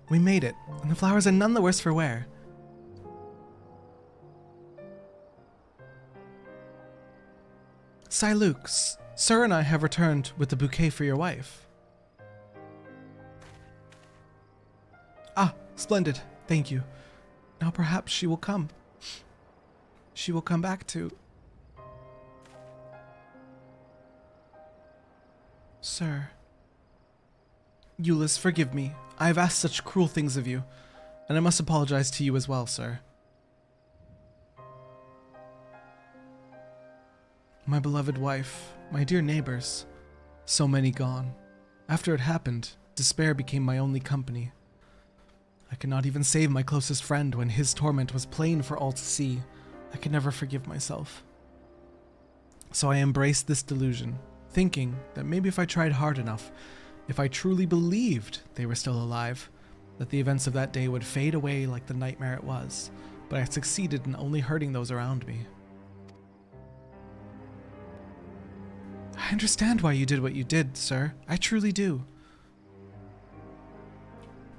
We made it, and the flowers are none the worse for wear. Luke, Sir and I have returned with the bouquet for your wife. Ah, splendid. Thank you. Now perhaps she will come. She will come back to... Sir. Euless, forgive me. I have asked such cruel things of you, and I must apologize to you as well, sir. My beloved wife, my dear neighbors, so many gone. After it happened, despair became my only company. I could not even save my closest friend when his torment was plain for all to see. I could never forgive myself. So I embraced this delusion, thinking that maybe if I tried hard enough, if I truly believed they were still alive, that the events of that day would fade away like the nightmare it was, but I succeeded in only hurting those around me. I understand why you did what you did, sir. I truly do.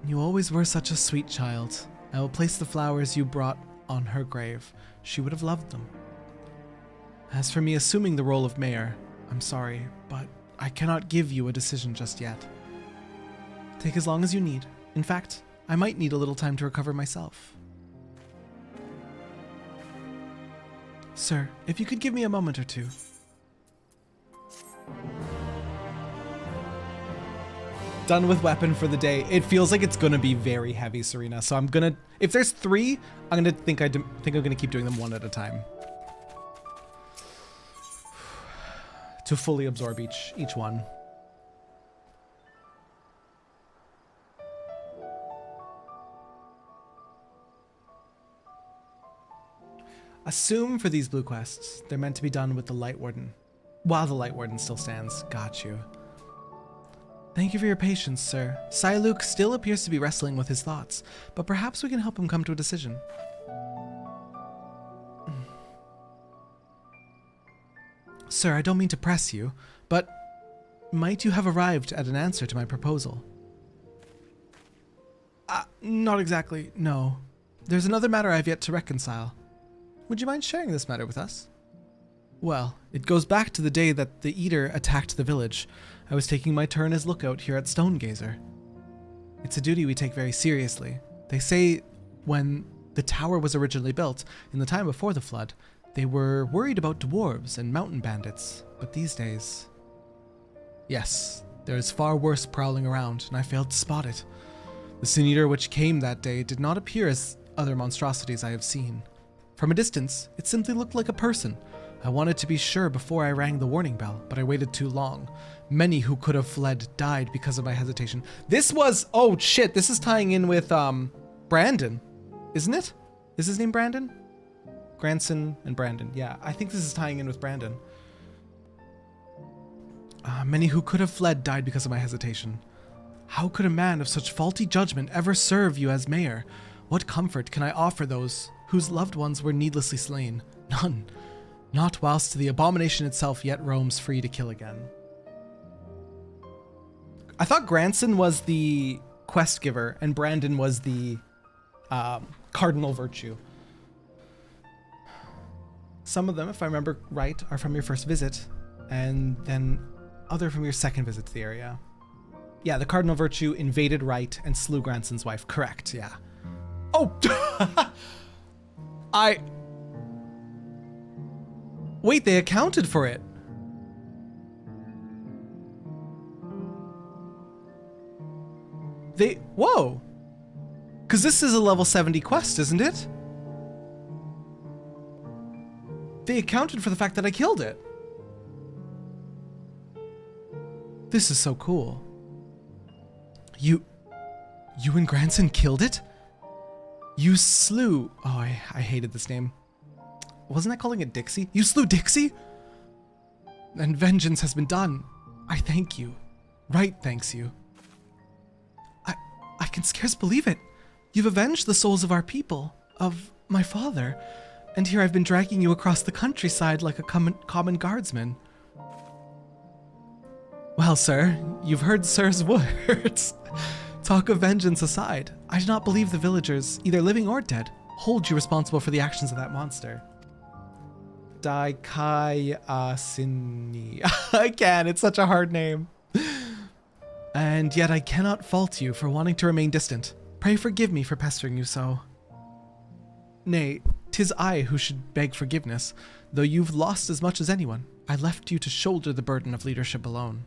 You always were such a sweet child. I will place the flowers you brought on her grave. She would have loved them. As for me assuming the role of mayor, I'm sorry, but I cannot give you a decision just yet. Take as long as you need. In fact, I might need a little time to recover myself. Sir, if you could give me a moment or two. Done with weapon for the day. It feels like it's gonna be very heavy, Serena. So I'm gonna, if there's 3, I'm gonna think I'm gonna keep doing them one at a time to fully absorb each one. Assume for these blue quests, they're meant to be done with the Light Warden. While the Light Warden still stands. Got you. Thank you for your patience, sir. Luke still appears to be wrestling with his thoughts, but perhaps we can help him come to a decision. Sir, I don't mean to press you, but might you have arrived at an answer to my proposal? Not exactly, no. There's another matter I've yet to reconcile. Would you mind sharing this matter with us? Well, it goes back to the day that the Eater attacked the village. I was taking my turn as lookout here at Stonegazer. It's a duty we take very seriously. They say when the tower was originally built, in the time before the flood, they were worried about dwarves and mountain bandits, but these days... Yes, there is far worse prowling around, and I failed to spot it. The Sin Eater which came that day did not appear as other monstrosities I have seen. From a distance, it simply looked like a person. I wanted to be sure before I rang the warning bell, but I waited too long. Many who could have fled died because of my hesitation. This was... Oh shit, this is tying in with Brandon, isn't it? Is his name Brandon? Granson and Brandon. Yeah, I think this is tying in with Brandon. Many who could have fled died because of my hesitation. How could a man of such faulty judgment ever serve you as mayor? What comfort can I offer those whose loved ones were needlessly slain? None. Not whilst the abomination itself yet roams free to kill again. I thought Granson was the quest giver and Brandon was the cardinal virtue. Some of them, if I remember right, are from your first visit, and then other from your second visit to the area. Yeah, the cardinal virtue invaded right and slew Granson's wife. Correct, yeah. Oh! Wait, they accounted for it. Whoa! Because this is a level 70 quest, isn't it? They accounted for the fact that I killed it. This is so cool. You and Granson killed it? You slew... Oh, I hated this name. Wasn't I calling it Dixie? You slew Dixie? And vengeance has been done. I thank you. Right thanks you. I can scarce believe it. You've avenged the souls of our people, of my father, and here I've been dragging you across the countryside like a common guardsman. Well, sir, you've heard sir's words. Talk of vengeance aside, I do not believe the villagers, either living or dead, hold you responsible for the actions of that monster. Daikai Asini. I can't, it's such a hard name. And yet I cannot fault you for wanting to remain distant. Pray forgive me for pestering you so. Nay, 'tis I who should beg forgiveness, though you've lost as much as anyone. I left you to shoulder the burden of leadership alone.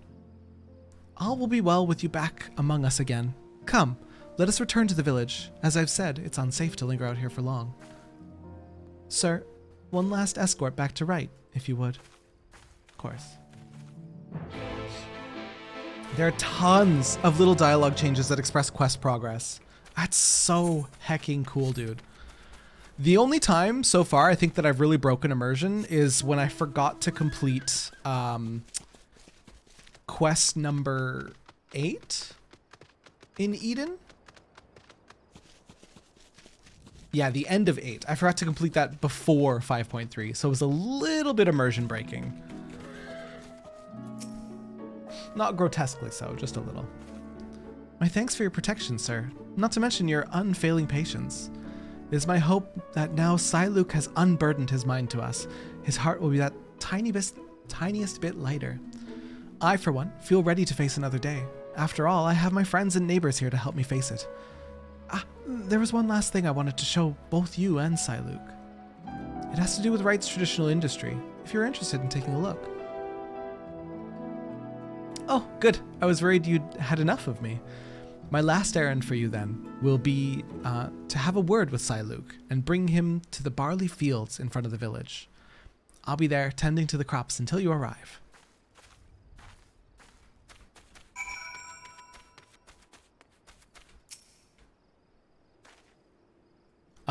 All will be well with you back among us again. Come, let us return to the village. As I've said, it's unsafe to linger out here for long. Sir, one last escort back to Right, if you would. Of course. There are tons of little dialogue changes that express quest progress. That's so hecking cool, dude. The only time so far I think that I've really broken immersion is when I forgot to complete quest number 8 in Eden. Yeah, the end of 8. I forgot to complete that before 5.3, so it was a little bit immersion breaking. Not grotesquely so, just a little. My thanks for your protection, sir, not to mention your unfailing patience. It is my hope that now Siluk has unburdened his mind to us. His heart will be that tiniest bit lighter. I, for one, feel ready to face another day. After all, I have my friends and neighbors here to help me face it. There was one last thing I wanted to show both you and Siluk. It has to do with Wright's traditional industry, if you're interested in taking a look. Oh, good. I was worried you'd had enough of me. My last errand for you, then, will be to have a word with Siluk and bring him to the barley fields in front of the village. I'll be there tending to the crops until you arrive.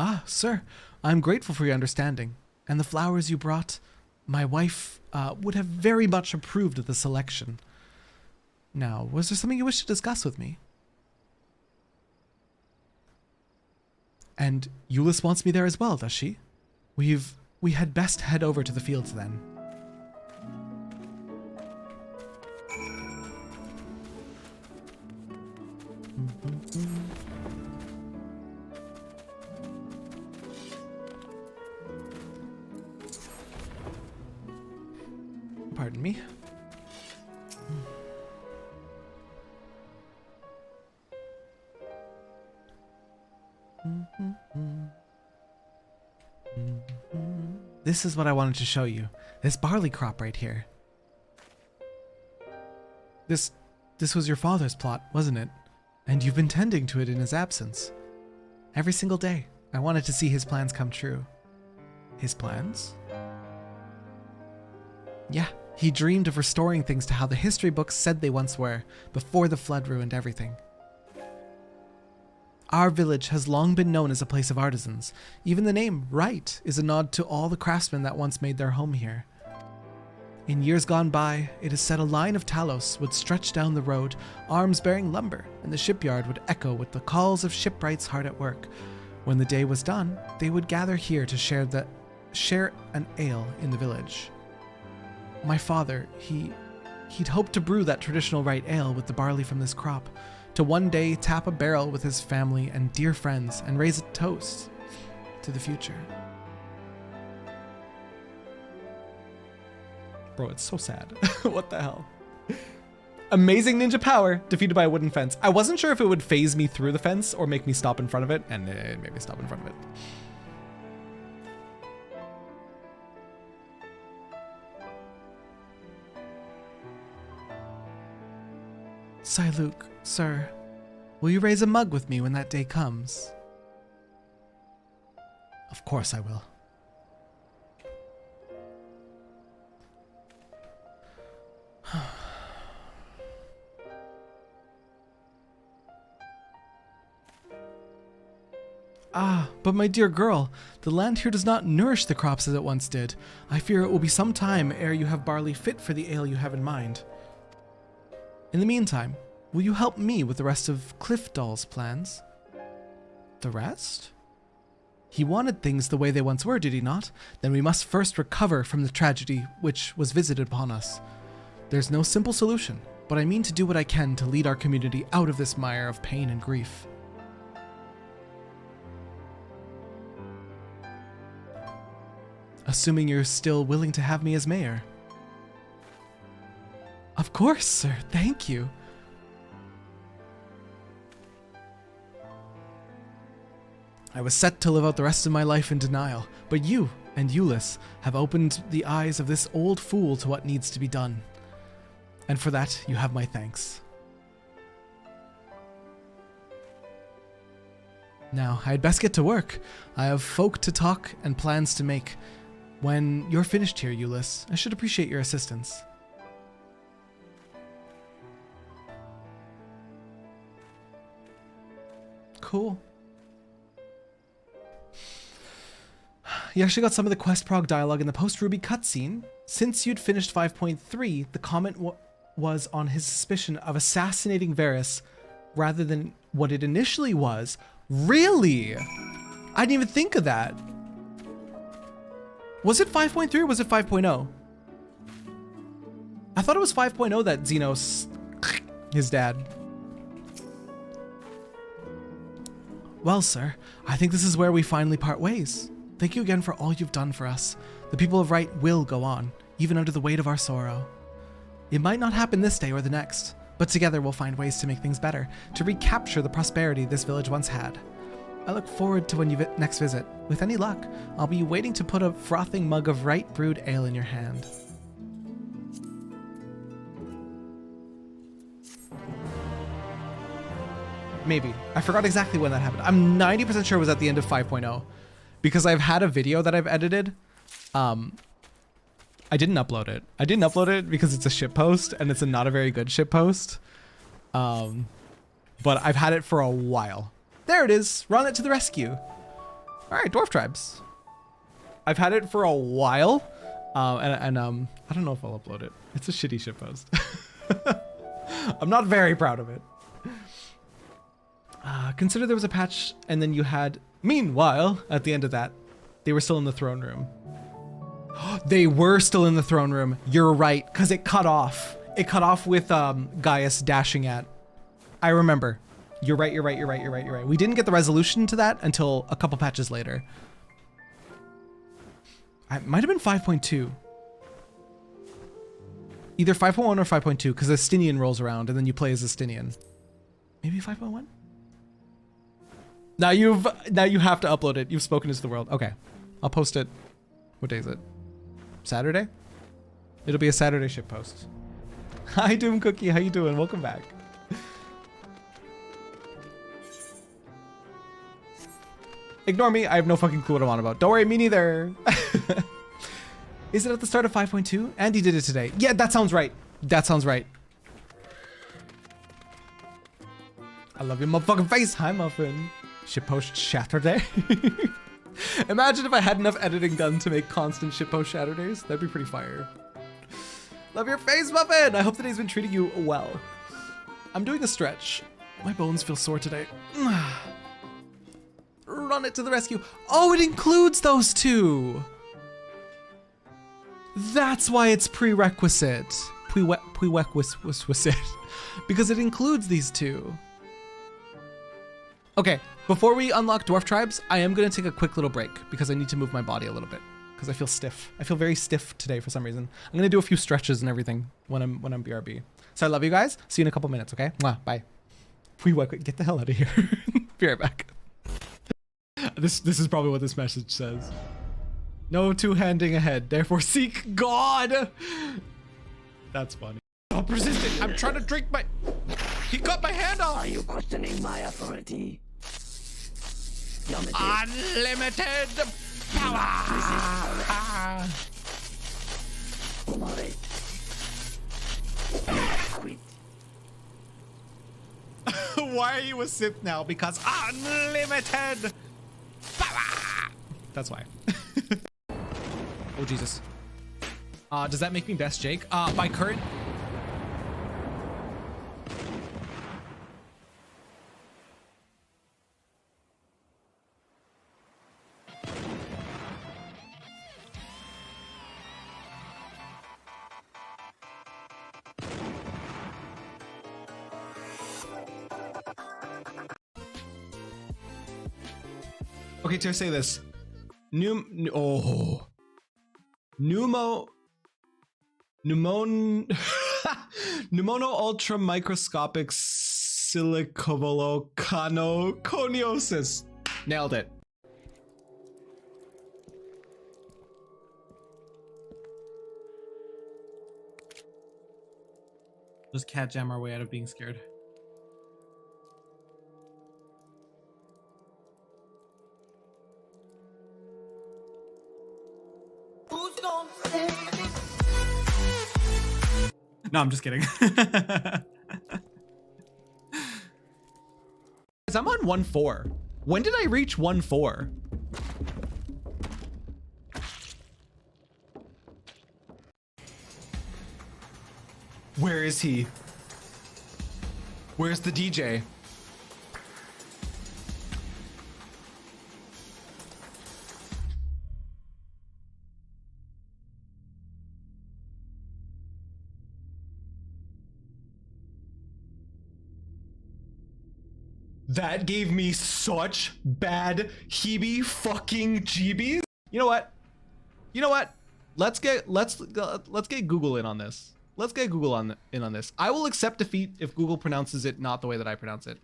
Ah, sir, I'm grateful for your understanding, and the flowers you brought. My wife would have very much approved of the selection. Now, was there something you wish to discuss with me? And Euless wants me there as well, does she? We had best head over to the fields then. Pardon me. This is what I wanted to show you. This barley crop right here. This was your father's plot, wasn't it? And you've been tending to it in his absence. Every single day, I wanted to see his plans come true. His plans? Yeah, he dreamed of restoring things to how the history books said they once were, before the flood ruined everything. Our village has long been known as a place of artisans. Even the name Right is a nod to all the craftsmen that once made their home here. In years gone by, it is said a line of Talos would stretch down the road, arms bearing lumber, and the shipyard would echo with the calls of shipwrights hard at work. When the day was done, they would gather here to share an ale in the village. My father, he'd hoped to brew that traditional Right ale with the barley from this crop, to one day tap a barrel with his family and dear friends and raise a toast to the future. Bro, it's so sad. What the hell? Amazing ninja power defeated by a wooden fence. I wasn't sure if it would phase me through the fence or make me stop in front of it, and it made me stop in front of it. Siluk, sir, will you raise a mug with me when that day comes? Of course I will. Ah, but my dear girl, the land here does not nourish the crops as it once did. I fear it will be some time ere you have barley fit for the ale you have in mind. In the meantime, will you help me with the rest of Cliffdall's plans? The rest? He wanted things the way they once were, did he not? Then we must first recover from the tragedy which was visited upon us. There's no simple solution, but I mean to do what I can to lead our community out of this mire of pain and grief. Assuming you're still willing to have me as mayor. Of course, sir. Thank you. I was set to live out the rest of my life in denial, but you and Euless have opened the eyes of this old fool to what needs to be done. And for that, you have my thanks. Now, I'd best get to work. I have folk to talk and plans to make. When you're finished here, Euless, I should appreciate your assistance. Cool. You actually got some of the quest prog dialogue in the post-Ruby cutscene. Since you'd finished 5.3, the comment was on his suspicion of assassinating Varys rather than what it initially was. Really? I didn't even think of that. Was it 5.3 or was it 5.0? I thought it was 5.0 that Xenos, his dad. Well, sir, I think this is where we finally part ways. Thank you again for all you've done for us. The people of Right will go on, even under the weight of our sorrow. It might not happen this day or the next, but together we'll find ways to make things better, to recapture the prosperity this village once had. I look forward to when you next visit. With any luck, I'll be waiting to put a frothing mug of right brewed ale in your hand. Maybe. I forgot exactly when that happened. I'm 90% sure it was at the end of 5.0 because I've had a video that I've edited. I didn't upload it. I didn't upload it because it's a shitpost and it's not a very good shitpost. But I've had it for a while. There it is. Run it to the rescue. All right, dwarf tribes. I've had it for a while, and I don't know if I'll upload it. It's a shitty shitpost. I'm not very proud of it. Consider there was a patch, and then you had. Meanwhile, at the end of that, they were still in the throne room. They were still in the throne room. You're right, because it cut off. It cut off with Gaius dashing at. I remember. You're right, you're right, you're right, you're right, you're right. We didn't get the resolution to that until a couple patches later. It might have been 5.2. Either 5.1 or 5.2, because Estinian rolls around and then you play as Estinian. Maybe 5.1? Now you have to upload it. You've spoken to the world. Okay. I'll post it. What day is it? Saturday? It'll be a Saturday shitpost. Hi Doom Cookie, how you doing? Welcome back. Ignore me, I have no fucking clue what I'm on about. Don't worry, me neither. Is it at the start of 5.2? Andy did it today. Yeah, that sounds right. That sounds right. I love your motherfucking face. Hi, Muffin. Shitpost Saturday. Imagine if I had enough editing done to make constant shitpost Saturdays. That'd be pretty fire. Love your face, Muffin. I hope today's been treating you well. I'm doing a stretch. My bones feel sore today. Run it to the rescue. Oh, it includes those two. That's why it's prerequisite. Prerequisite. Because it includes these two. Okay, before we unlock dwarf tribes, I am going to take a quick little break because I need to move my body a little bit because I feel stiff. I feel very stiff today for some reason. I'm going to do a few stretches and everything when I'm BRB. So I love you guys. See you in a couple minutes, okay? Mwah, bye. Get the hell out of here. Be right back. This is probably what this message says. No two-handing ahead, therefore seek God. That's funny. Stop resisting. I'm trying to drink my... He got my hand off. Are you questioning my authority? Unlimited power. Why are you a Sith now? Because unlimited That's why. Oh, Jesus. Does that make me best Jake? By current... Okay, to say this. Pneumono ultra microscopic silicovolcanoconiosis. Nailed it. Just cat jam our way out of being scared. No, I'm just kidding. I'm on 1-4. When did I reach 1-4? Where is he? Where's the DJ? That gave me such bad heebie fucking jeebies. You know what? You know what? Let's get Google in on this. Let's get Google in on this. I will accept defeat if Google pronounces it not the way that I pronounce it.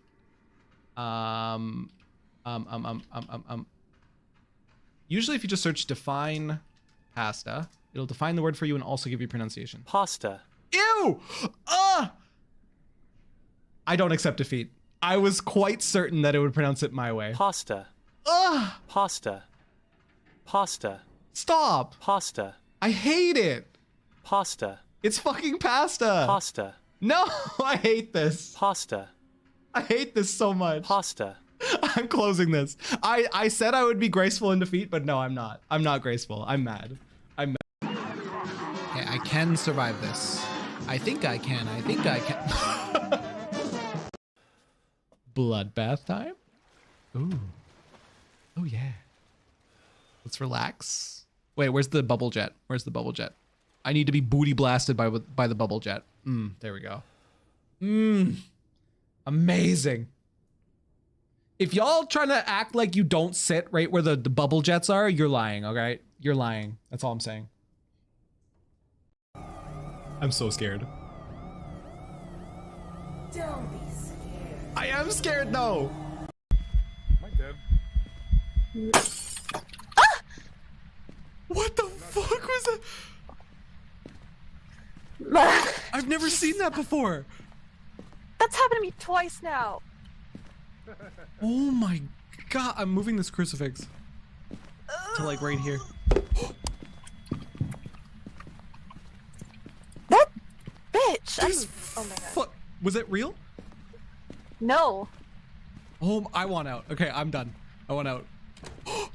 Usually if you just search define pasta, it'll define the word for you and also give you pronunciation. Pasta. Ew! I don't accept defeat. I was quite certain that it would pronounce it my way. Pasta. Ugh! Pasta. Pasta. Stop! Pasta. I hate it! Pasta. It's fucking pasta! Pasta. No! I hate this! Pasta. I hate this so much. Pasta. I'm closing this. I said I would be graceful in defeat, but no, I'm not. I'm not graceful. I'm mad. I'm mad. Okay, I can survive this. I think I can. I think I can. Bloodbath time? Ooh. Oh yeah. Let's relax. Wait, where's the bubble jet? Where's the bubble jet? I need to be booty blasted by the bubble jet. There we go. Amazing. If y'all trying to act like you don't sit right where the bubble jets are, you're lying, okay? You're lying. That's all I'm saying. I'm so scared. Don't be scared. I am scared though. Am I dead? What the fuck was that? I've never seen that before. That's happened to me twice now. Oh my god, I'm moving this crucifix to like right here. That bitch. Oh my god. Was it real? No. Oh, I want out. Okay, I'm done. I want out. Oh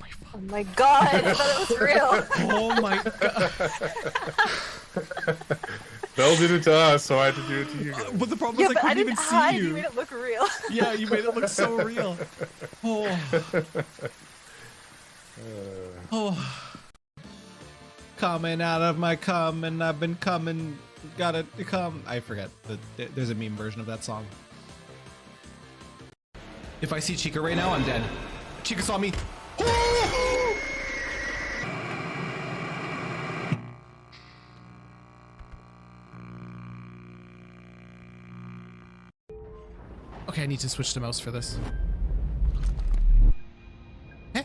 my fuck. Oh my god, I thought it was real. Oh my god. Belle did it to us, so I had to do it to you guys. But the problem is I couldn't even see you. You made it look real. Yeah, you made it look so real. Oh. Oh. Coming out of my cum and I've been coming. Gotta come. I forget. There's a meme version of that song. If I see Chica right now, I'm dead. Chica saw me. Oh! Okay, I need to switch to mouse for this. Eh?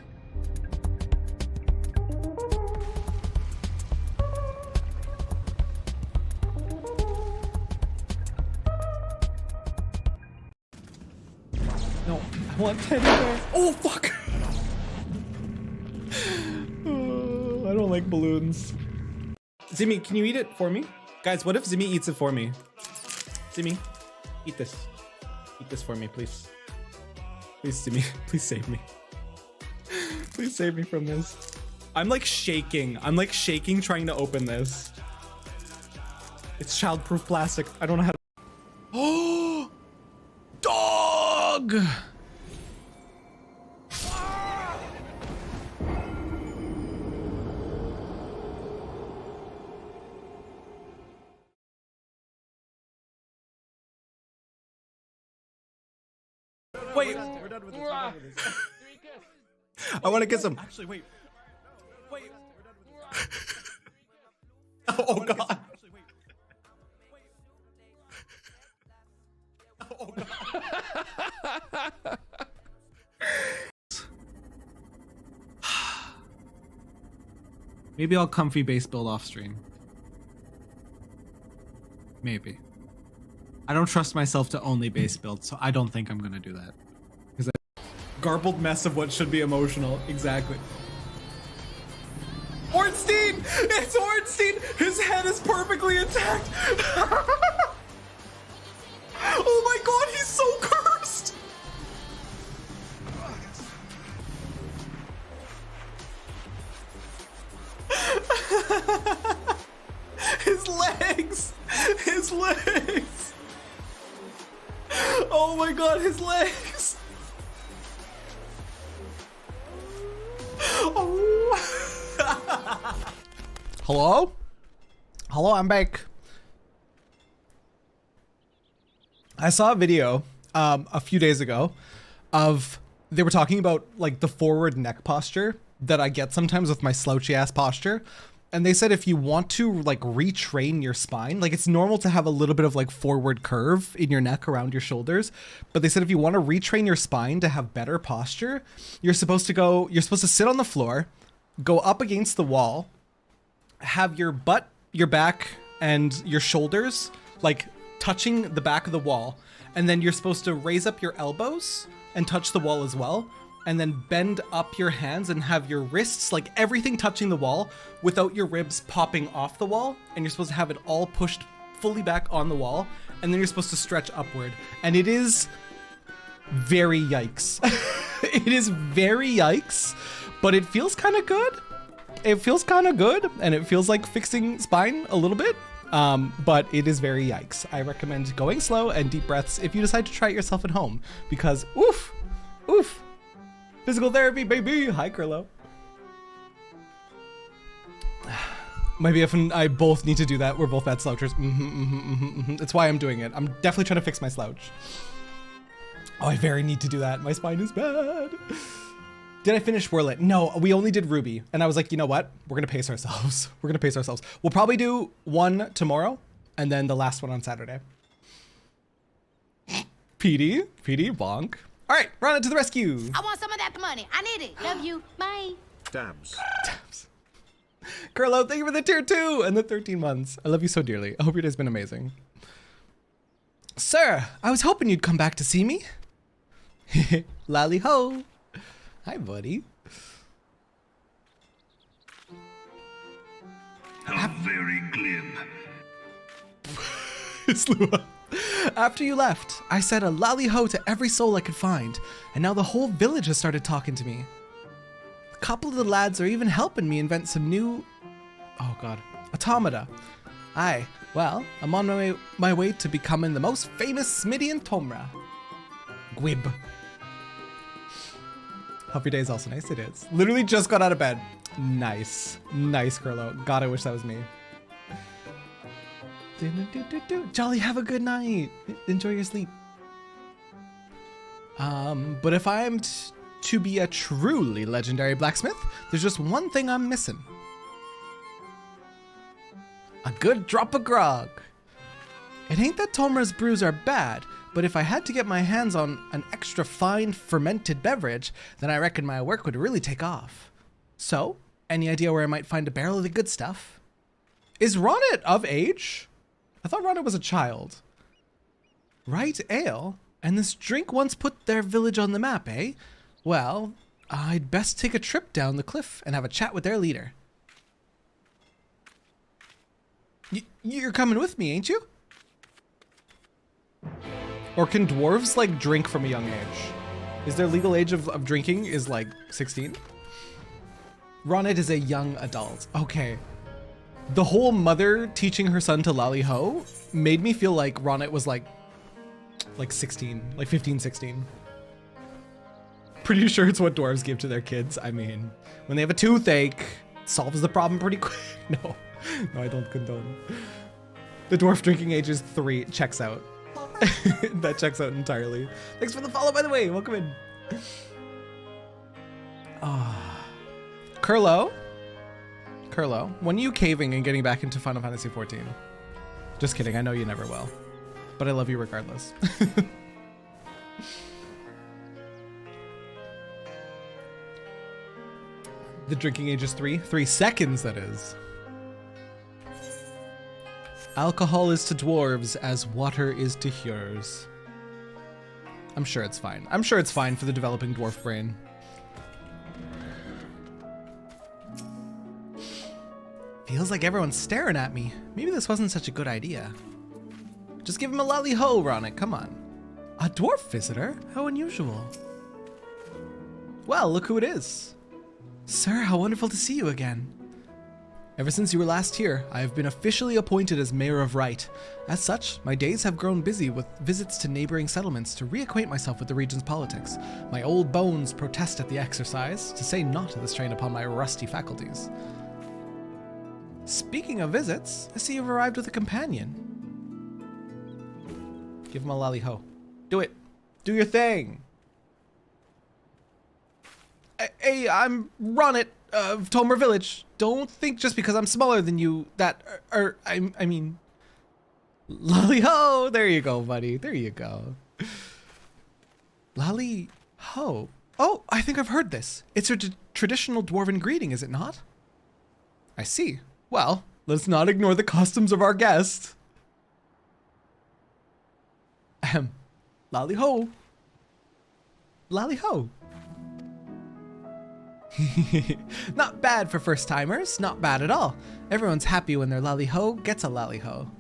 No, I want teddy bear. Oh, fuck! I don't like balloons. Zimmy, can you eat it for me? Guys, what if Zimmy eats it for me? Zimmy, eat this. Eat this for me, please. Please see me. Please save me. Please save me from this. I'm like shaking. I'm like shaking trying to open this. It's childproof plastic. I don't know how to. Oh! Dog! Wait, we're done with this. I want to kiss him. Actually, wait. Wait. Oh god. Oh god. Maybe I'll comfy base build off stream. Maybe. I don't trust myself to only base build, so I don't think I'm gonna do that. Because garbled mess of what should be emotional. Exactly. Ornstein! It's Ornstein! His head is perfectly intact! Oh my god, he's so cursed! His legs! His legs! Oh my god, his legs! Oh. Hello? Hello, I'm back. I saw a video a few days ago of they were talking about like the forward neck posture that I get sometimes with my slouchy ass posture. And they said if you want to like retrain your spine, like it's normal to have a little bit of like forward curve in your neck around your shoulders. But they said if you want to retrain your spine to have better posture, you're supposed to sit on the floor, go up against the wall, have your butt, your back, and your shoulders like touching the back of the wall. And then you're supposed to raise up your elbows and touch the wall as well. And then bend up your hands and have your wrists, like everything touching the wall without your ribs popping off the wall. And you're supposed to have it all pushed fully back on the wall. And then you're supposed to stretch upward. And it is very yikes. It is very yikes, but it feels kind of good. It feels kind of good. And it feels like fixing spine a little bit. But it is very yikes. I recommend going slow and deep breaths if you decide to try it yourself at home, because oof, oof. Physical therapy, baby. Hi, Curlo. My BF and I both need to do that. We're both bad slouchers. That's why I'm doing it. I'm definitely trying to fix my slouch. Oh, I very need to do that. My spine is bad. Did I finish Whirl It? No, we only did Ruby. And I was like, you know what? We're going to pace ourselves. We're going to pace ourselves. We'll probably do one tomorrow and then the last one on Saturday. PD, bonk. All right, run it to the rescue. I want some of that money. I need it. Love you. Bye. Dabs. Curlo, thank you for the tier 2 and the 13 months. I love you so dearly. I hope your day's been amazing. Sir, I was hoping you'd come back to see me. Lally ho. Hi, buddy. How very glib. Slua. After you left, I said a lally ho to every soul I could find, and now the whole village has started talking to me. A couple of the lads are even helping me invent some new, oh god, automata. Aye, well, I'm on my way to becoming the most famous Smitty in Tomra. Gwib. Hope your day is also nice. It is. Literally just got out of bed. Nice. Nice, Curlo. God, I wish that was me. Jolly, have a good night. Enjoy your sleep. But if I'm to be a truly legendary blacksmith, there's just one thing I'm missing. A good drop of grog. It ain't that Tomra's brews are bad, but if I had to get my hands on an extra fine fermented beverage, then I reckon my work would really take off. So, any idea where I might find a barrel of the good stuff? Is Ronnet of age? I thought Ronnet was a child. Right ale? And this drink once put their village on the map, eh? Well, I'd best take a trip down the cliff and have a chat with their leader. You're coming with me, ain't you? Or can dwarves, like, drink from a young age? Is their legal age of drinking is like 16? Ronit is a young adult. Okay. The whole mother teaching her son to lally ho made me feel like Ronit was like 16, like 15, 16. Pretty sure it's what dwarves give to their kids. I mean, when they have a toothache, it solves the problem pretty quick. No, I don't condone. The dwarf drinking age is 3. Checks out. That checks out entirely. Thanks for the follow, by the way. Welcome in. Curlo, when are you caving and getting back into Final Fantasy XIV? Just kidding, I know you never will. But I love you regardless. The drinking age is 3? 3 seconds, that is. Alcohol is to dwarves as water is to Heroes. I'm sure it's fine. I'm sure it's fine for the developing dwarf brain. Feels like everyone's staring at me. Maybe this wasn't such a good idea. Just give him a lally ho, Ronick, come on. A dwarf visitor? How unusual. Well, look who it is. Sir, how wonderful to see you again. Ever since you were last here, I have been officially appointed as Mayor of Right. As such, my days have grown busy with visits to neighboring settlements to reacquaint myself with the region's politics. My old bones protest at the exercise, to say naught of the strain upon my rusty faculties. Speaking of visits, I see you've arrived with a companion. Give him a lally ho. Do it. Do your thing. Hey, I'm Ronit of Tomer Village. Don't think just because I'm smaller than you that, I mean, lally ho. There you go, buddy. There you go. Lally ho. Oh, I think I've heard this. It's a traditional dwarven greeting, is it not? I see. Well, let's not ignore the customs of our guest. Ahem. Lally ho. Lally ho. Not bad for first timers, not bad at all. Everyone's happy when their lally ho gets a lally ho.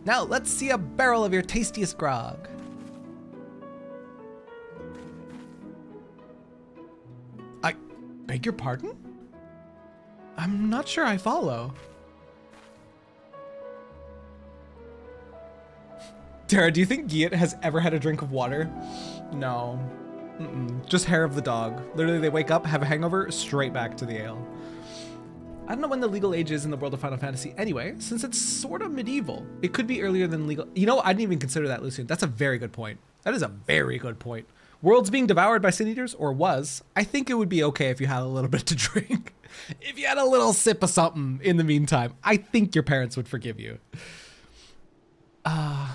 Now let's see a barrel of your tastiest grog. I beg your pardon? I'm not sure I follow. Tara, do you think Giat has ever had a drink of water? No. Just hair of the dog. Literally, they wake up, have a hangover, straight back to the ale. I don't know when the legal age is in the world of Final Fantasy anyway, since it's sort of medieval. It could be earlier than legal. You know, I didn't even consider that, Lucian. That's a very good point. That is a very good point. Worlds being devoured by sin eaters, or was, I think it would be okay if you had a little bit to drink. If you had a little sip of something in the meantime, I think your parents would forgive you.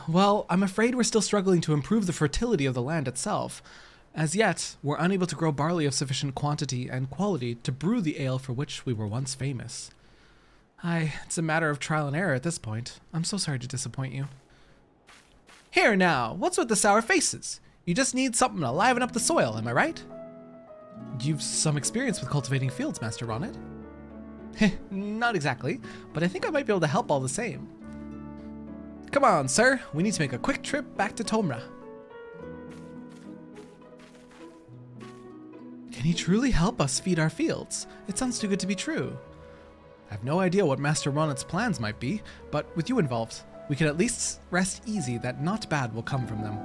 Well, I'm afraid we're still struggling to improve the fertility of the land itself. As yet, we're unable to grow barley of sufficient quantity and quality to brew the ale for which we were once famous. It's a matter of trial and error at this point. I'm so sorry to disappoint you. Here now, what's with the sour faces? You just need something to liven up the soil, am I right? You've some experience with cultivating fields, Master Ronit. Not exactly, but I think I might be able to help all the same. Come on, sir. We need to make a quick trip back to Tomra. Can he truly help us feed our fields? It sounds too good to be true. I have no idea what Master Ronit's plans might be, but with you involved, we can at least rest easy that naught bad will come from them.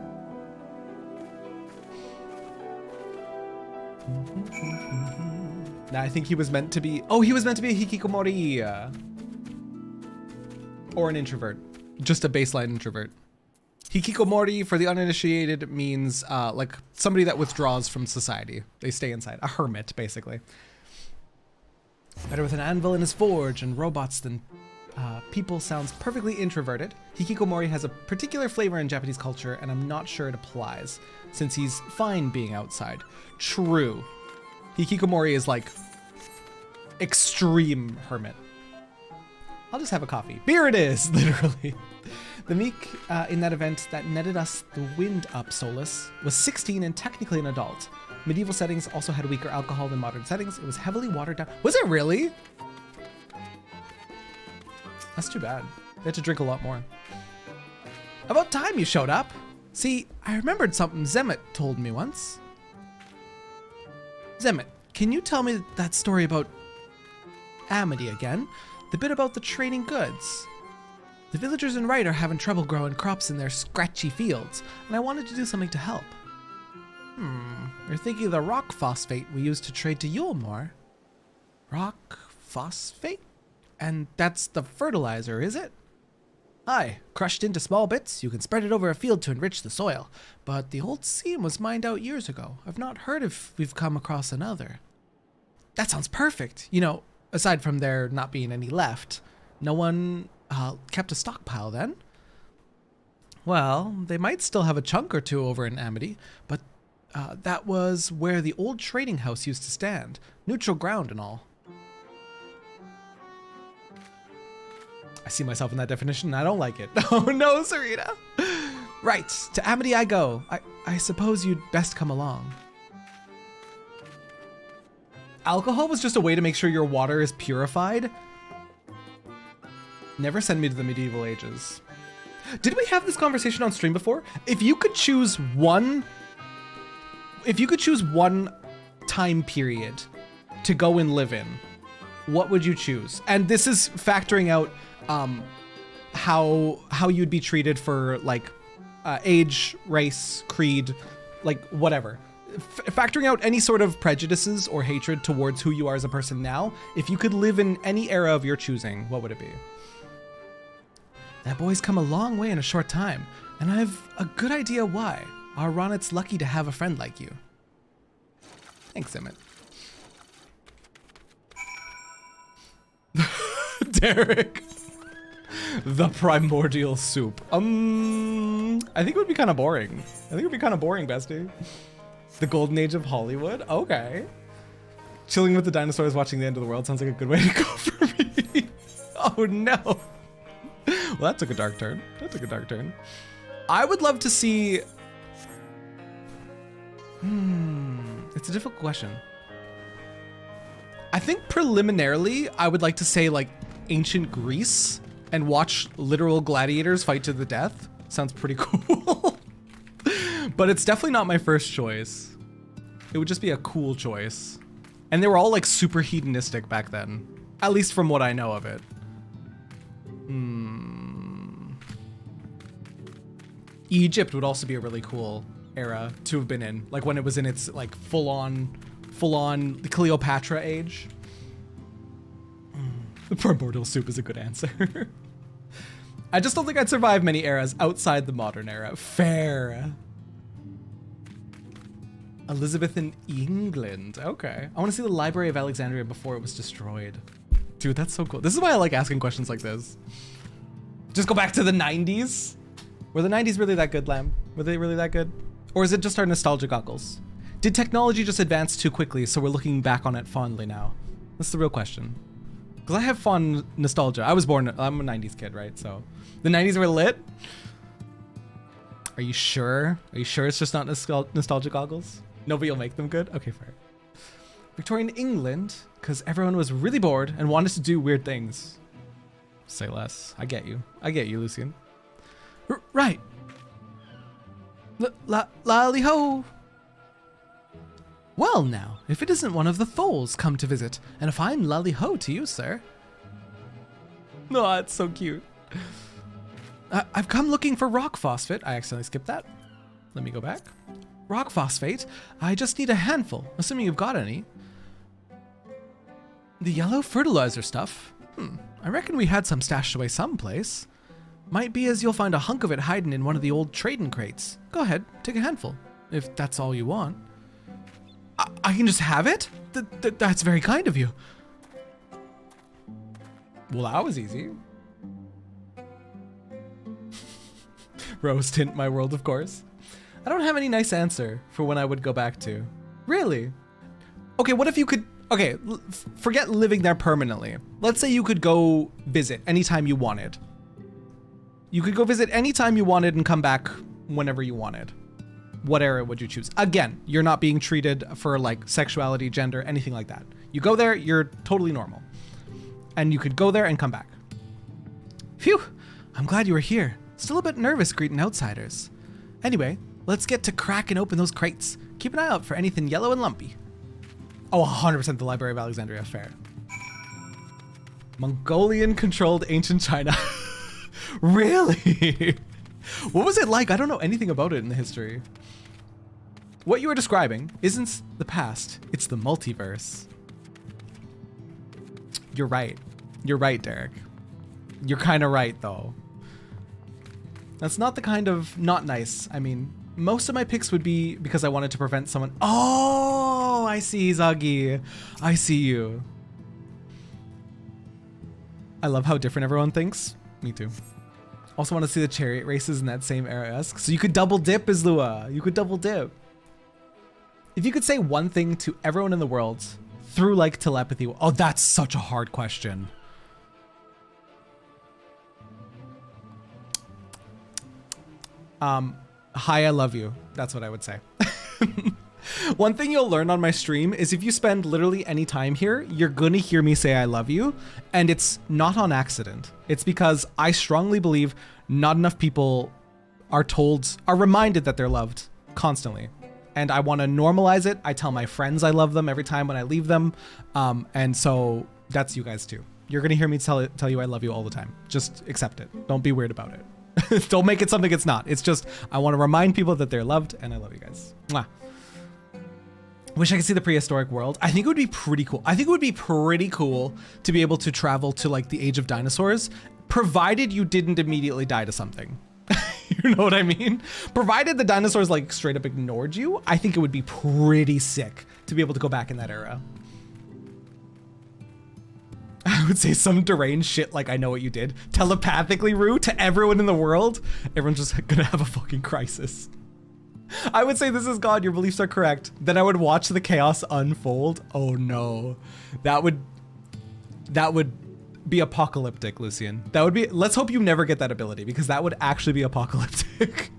Now I think he was meant to be... Oh, he was meant to be a hikikomori. Or an introvert. Just a baseline introvert. Hikikomori, for the uninitiated, means like somebody that withdraws from society. They stay inside. A hermit, basically. Better with an anvil in his forge and robots than people sounds perfectly introverted. Hikikomori has a particular flavor in Japanese culture, and I'm not sure it applies, since he's fine being outside. True. Hikikomori is like extreme hermit. I'll just have a coffee. Beer it is, literally. The meek in that event that netted us the wind up solace was 16 and technically an adult. Medieval settings also had weaker alcohol than modern settings. It was heavily watered down. Was it really? That's too bad. They had to drink a lot more. About time you showed up. See, I remembered something Zemet told me once. Zemet, can you tell me that story about Amity again? The bit about the trading goods. The villagers in Wright are having trouble growing crops in their scratchy fields, and I wanted to do something to help. You're thinking of the rock phosphate we used to trade to Yulmore? Rock phosphate? And that's the fertilizer, is it? Aye, crushed into small bits, you can spread it over a field to enrich the soil. But the old seam was mined out years ago. I've not heard if we've come across another. That sounds perfect. You know, aside from there not being any left, no one kept a stockpile then? Well, they might still have a chunk or two over in Amity, but that was where the old trading house used to stand. Neutral ground and all. I see myself in that definition. I don't like it. Oh no, Serena. Right, to Amity I go. I suppose you'd best come along. Alcohol was just a way to make sure your water is purified. Never send me to the medieval ages. Did we have this conversation on stream before? If you could choose one time period to go and live in, what would you choose? And this is factoring out how you'd be treated for like age, race, creed, like whatever. Factoring out any sort of prejudices or hatred towards who you are as a person now, if you could live in any era of your choosing, what would it be? That boy's come a long way in a short time, and I've a good idea why. Our Ronet's lucky to have a friend like you. Thanks, Emmett. Derek. The primordial soup. I think it would be kind of boring. I think it would be kind of boring, bestie. The golden age of Hollywood? Okay. Chilling with the dinosaurs watching the end of the world sounds like a good way to go for me. Oh no. Well, that took a dark turn. That took a dark turn. I would love to see... It's a difficult question. I think preliminarily, I would like to say like ancient Greece and watch literal gladiators fight to the death. Sounds pretty cool. But it's definitely not my first choice. It would just be a cool choice. And they were all like super hedonistic back then. At least from what I know of it. Egypt would also be a really cool era to have been in. Like when it was in its like full on Cleopatra age. The primordial soup is a good answer. I just don't think I'd survive many eras outside the modern era. Fair. Elizabethan England. Okay. I want to see the Library of Alexandria before it was destroyed. Dude, that's so cool. This is why I like asking questions like this. Just go back to the 90s. Were the 90s really that good, Lamb? Were they really that good? Or is it just our nostalgia goggles? Did technology just advance too quickly so we're looking back on it fondly now? That's the real question. Because I have fond nostalgia. I'm a 90s kid, right? So the 90s were lit? Are you sure? Are you sure it's just not nostalgia goggles? Nobody will make them good? Okay, fair. Victorian England, because everyone was really bored and wanted to do weird things. Say less. I get you. I get you, Lucian. Right. Lally-ho. Well now, if it isn't one of the Tholes come to visit, and a fine lally-ho to you, sir. No, oh, it's so cute. I've come looking for rock phosphate. I accidentally skipped that. Let me go back. Rock phosphate. I just need a handful, assuming you've got any. The yellow fertilizer stuff. I reckon we had some stashed away someplace. Might be as you'll find a hunk of it hiding in one of the old trading crates. Go ahead, take a handful, if that's all you want. I can just have it? That's very kind of you. Well, that was easy. Rose tint my world, of course. I don't have any nice answer for when I would go back to. Really? Okay, what if you could... Okay, forget living there permanently. Let's say you could go visit anytime you wanted. You could go visit anytime you wanted and come back whenever you wanted. What era would you choose? Again, you're not being treated for like sexuality, gender, anything like that. You go there, you're totally normal. And you could go there and come back. Phew, I'm glad you were here. Still a bit nervous greeting outsiders. Anyway, let's get to cracking open those crates. Keep an eye out for anything yellow and lumpy. Oh, 100% the Library of Alexandria, fair. Mongolian-controlled ancient China. Really? What was it like? I don't know anything about it in the history. What you are describing isn't the past, it's the multiverse. You're right. You're right, Derek. You're kind of right, though. That's not the kind of not nice. I mean, most of my picks would be because I wanted to prevent someone. Oh, I see, Zagi. I see you. I love how different everyone thinks. Me too. Also want to see the chariot races in that same era-esque. So you could double dip, Izlua. You could double dip. If you could say one thing to everyone in the world through like telepathy. Oh, that's such a hard question. Hi, I love you. That's what I would say. One thing you'll learn on my stream is if you spend literally any time here, you're gonna hear me say I love you, and it's not on accident. It's because I strongly believe not enough people are reminded that they're loved constantly. And I want to normalize it. I tell my friends I love them every time when I leave them. And so that's you guys too. You're gonna hear me tell you I love you all the time. Just accept it. Don't be weird about it. Don't make it something it's not. It's just, I want to remind people that they're loved and I love you guys. Mwah. Wish I could see the prehistoric world. I think it would be pretty cool. I think it would be pretty cool to be able to travel to like the age of dinosaurs, provided you didn't immediately die to something. You know what I mean? Provided the dinosaurs like straight up ignored you, I think it would be pretty sick to be able to go back in that era. I would say some deranged shit like I know what you did. Telepathically, Rue, to everyone in the world. Everyone's just gonna have a fucking crisis. I would say this is God, your beliefs are correct. Then I would watch the chaos unfold. Oh no. That would be apocalyptic, Lucian. That would be, let's hope you never get that ability because that would actually be apocalyptic.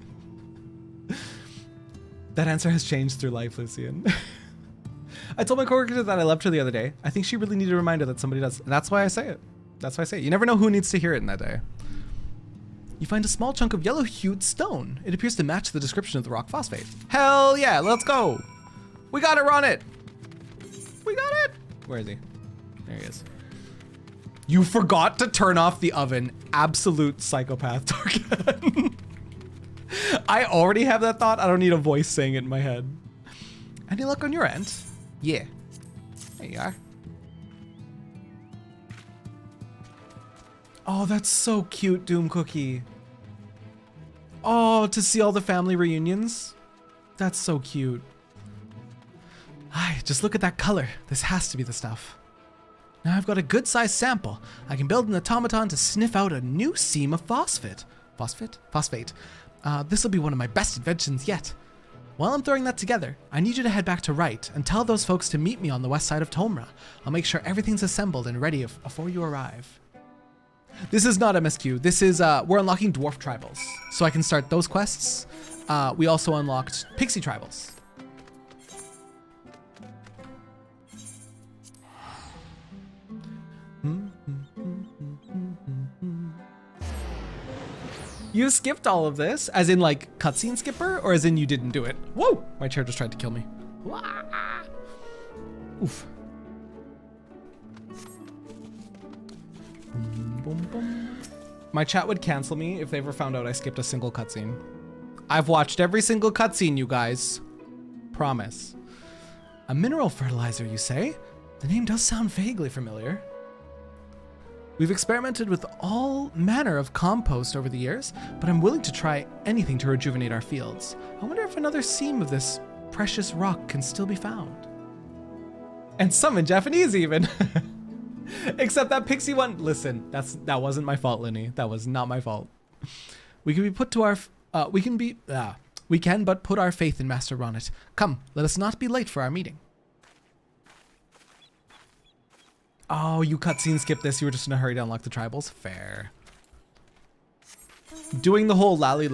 That answer has changed through life, Lucian. I told my coworker that I loved her the other day. I think she really needed a reminder that somebody does. And that's why I say it. That's why I say it. You never know who needs to hear it in that day. You find a small chunk of yellow-hued stone. It appears to match the description of the rock phosphate. Hell yeah, let's go. We got it, run it. We got it. Where is he? There he is. You forgot to turn off the oven. Absolute psychopath, Target. I already have that thought. I don't need a voice saying it in my head. Any luck on your end? Yeah. There you are. Oh, that's so cute, Doom Cookie. Oh, to see all the family reunions. That's so cute. Ay, just look at that color. This has to be the stuff. Now I've got a good-sized sample. I can build an automaton to sniff out a new seam of phosphate. Phosphate. This will be one of my best inventions yet. While I'm throwing that together, I need you to head back to Wright and tell those folks to meet me on the west side of Tomra. I'll make sure everything's assembled and ready before you arrive. This is not MSQ. This is, we're unlocking dwarf tribals. So I can start those quests. We also unlocked pixie tribals. You skipped all of this, as in like cutscene skipper, or as in you didn't do it? Whoa! My chair just tried to kill me. Oof. My chat would cancel me if they ever found out I skipped a single cutscene. I've watched every single cutscene, you guys. Promise. A mineral fertilizer, you say? The name does sound vaguely familiar. We've experimented with all manner of compost over the years, but I'm willing to try anything to rejuvenate our fields. I wonder if another seam of this precious rock can still be found. And some in Japanese even. Except that pixie one. Listen, that wasn't my fault, Linny. That was not my fault. We can but put our faith in Master Ronnet. Come, let us not be late for our meeting. Oh, you cutscene skipped this. You were just in a hurry to unlock the tribals. Fair. Doing the whole Lally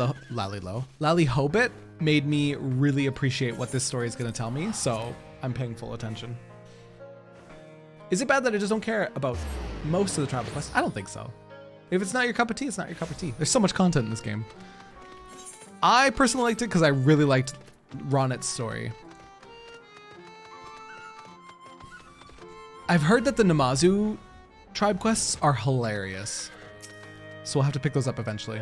Ho bit made me really appreciate what this story is going to tell me. So I'm paying full attention. Is it bad that I just don't care about most of the tribal quests? I don't think so. If it's not your cup of tea, it's not your cup of tea. There's so much content in this game. I personally liked it because I really liked Ronnet's story. I've heard that the Namazu tribe quests are hilarious. So we'll have to pick those up eventually.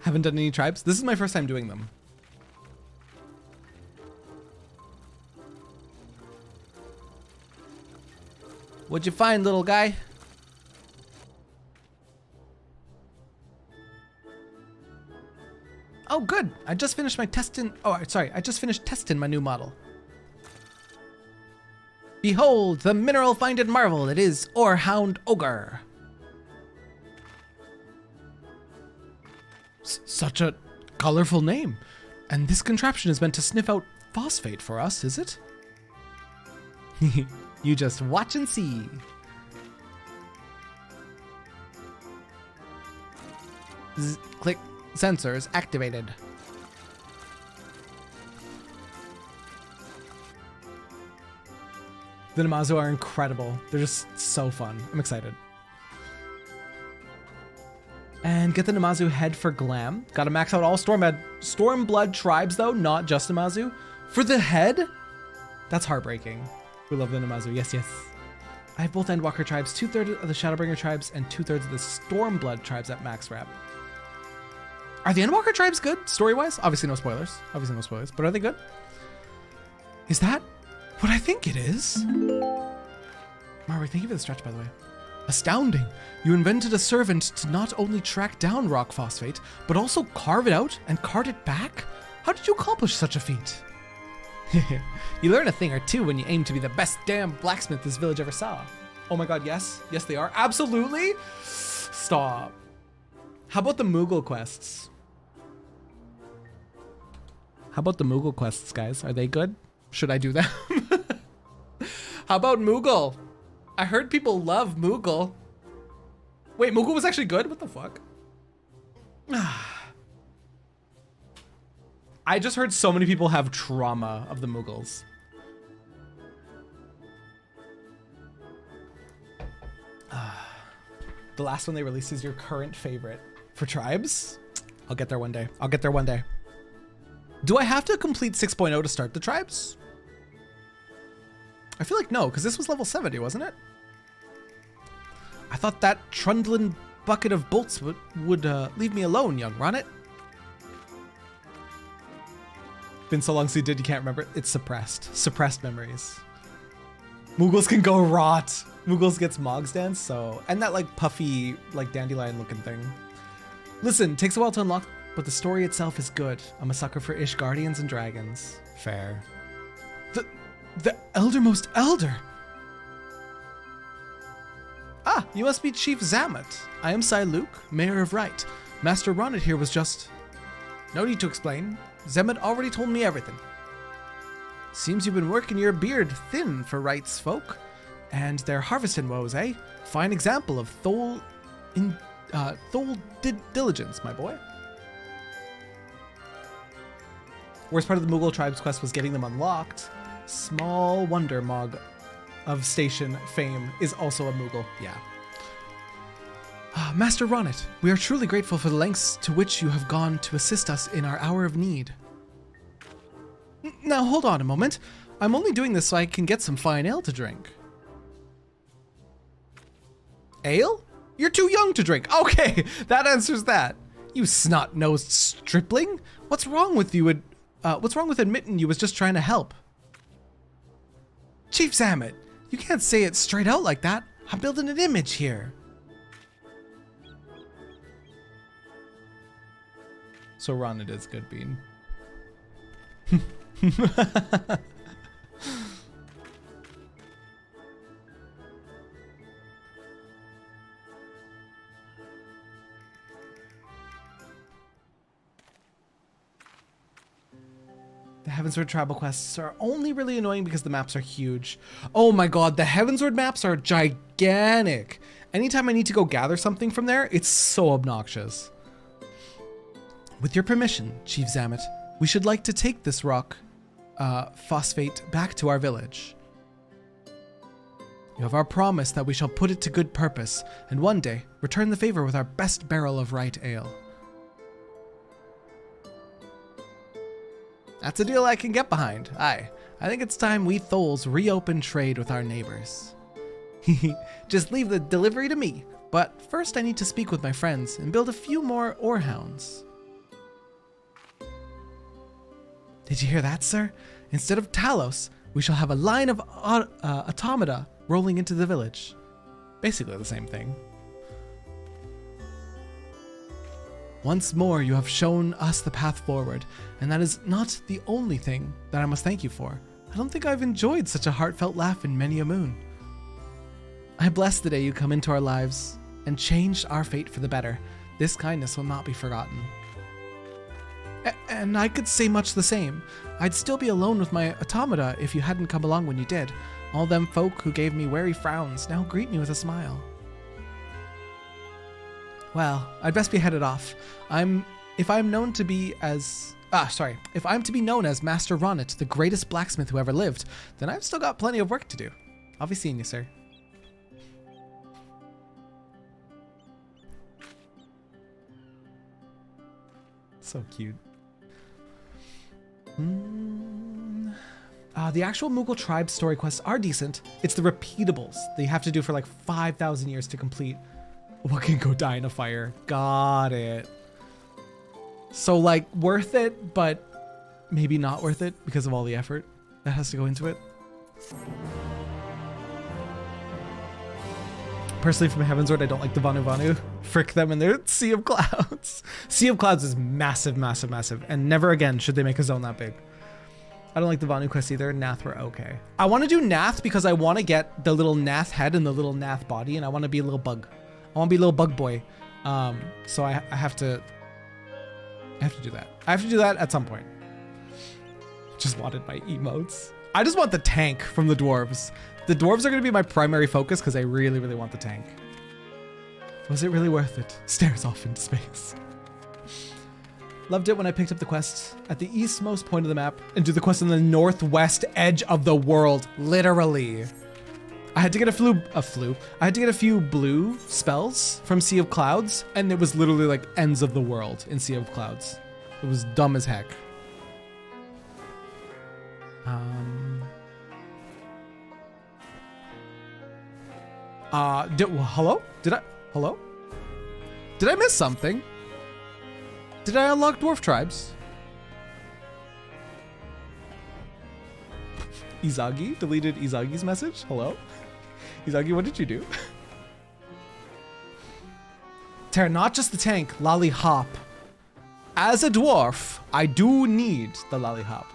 Haven't done any tribes. This is my first time doing them. What'd you find, little guy? Oh, good. I just finished my testing. Oh, sorry. I just finished testing my new model. Behold, the mineral-finded marvel. It is Orehound Ogre. Such a colorful name. And this contraption is meant to sniff out phosphate for us, is it? You just watch and see. Click. Sensors activated. The Namazu are incredible. They're just so fun. I'm excited. And get the Namazu head for glam. Gotta max out all Stormblood tribes though, not just Namazu. For the head? That's heartbreaking. We love the Namazu. Yes, yes. I have both Endwalker tribes, 2/3 of the Shadowbringer tribes, and 2/3 of the Stormblood tribes at max rep. Are the Endwalker tribes good, story-wise? Obviously no spoilers. Obviously no spoilers, but are they good? Is that what I think it is? Marwick, thank you for the stretch, by the way. Astounding! You invented a servant to not only track down rock phosphate, but also carve it out and cart it back? How did you accomplish such a feat? You learn a thing or two when you aim to be the best damn blacksmith this village ever saw. Oh my god, yes. Yes, they are. Absolutely! Stop. How about the Moogle quests? How about the Moogle quests, guys? Are they good? Should I do them? How about Moogle? I heard people love Moogle. Wait, Moogle was actually good? What the fuck? I just heard so many people have trauma of the Moogles. The last one they released is your current favorite for tribes? I'll get there one day. I'll get there one day. Do I have to complete 6.0 to start the tribes? I feel like no, because this was level 70, wasn't it? I thought that trundling bucket of bolts would leave me alone, young Ronnet. Been so long since you did, you can't remember it. It's suppressed. Suppressed memories. Moogles can go rot. Moogles gets Mog's dance, so... And that, like, puffy, like, dandelion-looking thing. Listen, takes a while to unlock, but the story itself is good. I'm a sucker for Ish Guardians and Dragons. Fair. The Eldermost Elder! Ah, you must be Chief Zamet. I am Sai Luke, Mayor of Right. Master Ronnet here was just... No need to explain. Zemet already told me everything. Seems you've been working your beard thin for Right's folk. And their harvesting woes, eh? Fine example of diligence, my boy. Worst part of the Moogle tribe's quest was getting them unlocked. Small wonder Mog of station fame is also a Moogle. Yeah. Master Ronnet, we are truly grateful for the lengths to which you have gone to assist us in our hour of need. Now hold on a moment. I'm only doing this so I can get some fine ale to drink. Ale? You're too young to drink. Okay, that answers that. You snot-nosed stripling. What's wrong with you? What's wrong with admitting you was just trying to help? Chief Zamet, you can't say it straight out like that. I'm building an image here. So Ronnet is good, Bean. The Heavensward tribal quests are only really annoying because the maps are huge. Oh my god, the Heavensward maps are gigantic. Anytime I need to go gather something from there, it's so obnoxious. With your permission, Chief Zamet, we should like to take this rock phosphate back to our village. You have our promise that we shall put it to good purpose, and one day return the favor with our best barrel of right ale. That's a deal I can get behind. Aye, I think it's time we Tholes reopen trade with our neighbors. Just leave the delivery to me. But first I need to speak with my friends and build a few more orehounds. Did you hear that, sir? Instead of Talos, we shall have a line of automata rolling into the village. Basically the same thing. Once more, you have shown us the path forward, and that is not the only thing that I must thank you for. I don't think I've enjoyed such a heartfelt laugh in many a moon. I bless the day you come into our lives and changed our fate for the better. This kindness will not be forgotten. And I could say much the same. I'd still be alone with my automata if you hadn't come along when you did. All them folk who gave me wary frowns now greet me with a smile. Well, I'd best be headed off. If I'm to be known as Master Ronnet, the greatest blacksmith who ever lived, then I've still got plenty of work to do. I'll be seeing you, sir. So cute. The actual Moogle tribe story quests are decent. It's the repeatables that you have to do for like 5,000 years to complete. What can go die in a fire? Got it. So like worth it, but maybe not worth it because of all the effort that has to go into it. Personally, from Heavensward, I don't like the Vanu Vanu. Frick them in their Sea of Clouds. Sea of Clouds is massive, massive, massive. And never again should they make a zone that big. I don't like the Vanu quests either. Nath were okay. I want to do Nath because I want to get the little Nath head and the little Nath body, and I want to be a little bug. I want to be a little bug boy. So I have to do that. I have to do that at some point. Just wanted my emotes. I just want the tank from the dwarves. The dwarves are going to be my primary focus because I really, really want the tank. Was it really worth it? Stares off into space. Loved it when I picked up the quest at the eastmost point of the map and do the quest on the northwest edge of the world. Literally. I had to get I had to get a few blue spells from Sea of Clouds, and it was literally like ends of the world in Sea of Clouds. It was dumb as heck. Hello? Hello? Did I miss something? Did I unlock dwarf tribes? Izagi deleted Izagi's message? Hello? Izagi, what did you do? Terra, not just the tank, lollihop. As a dwarf, I do need the lollihop.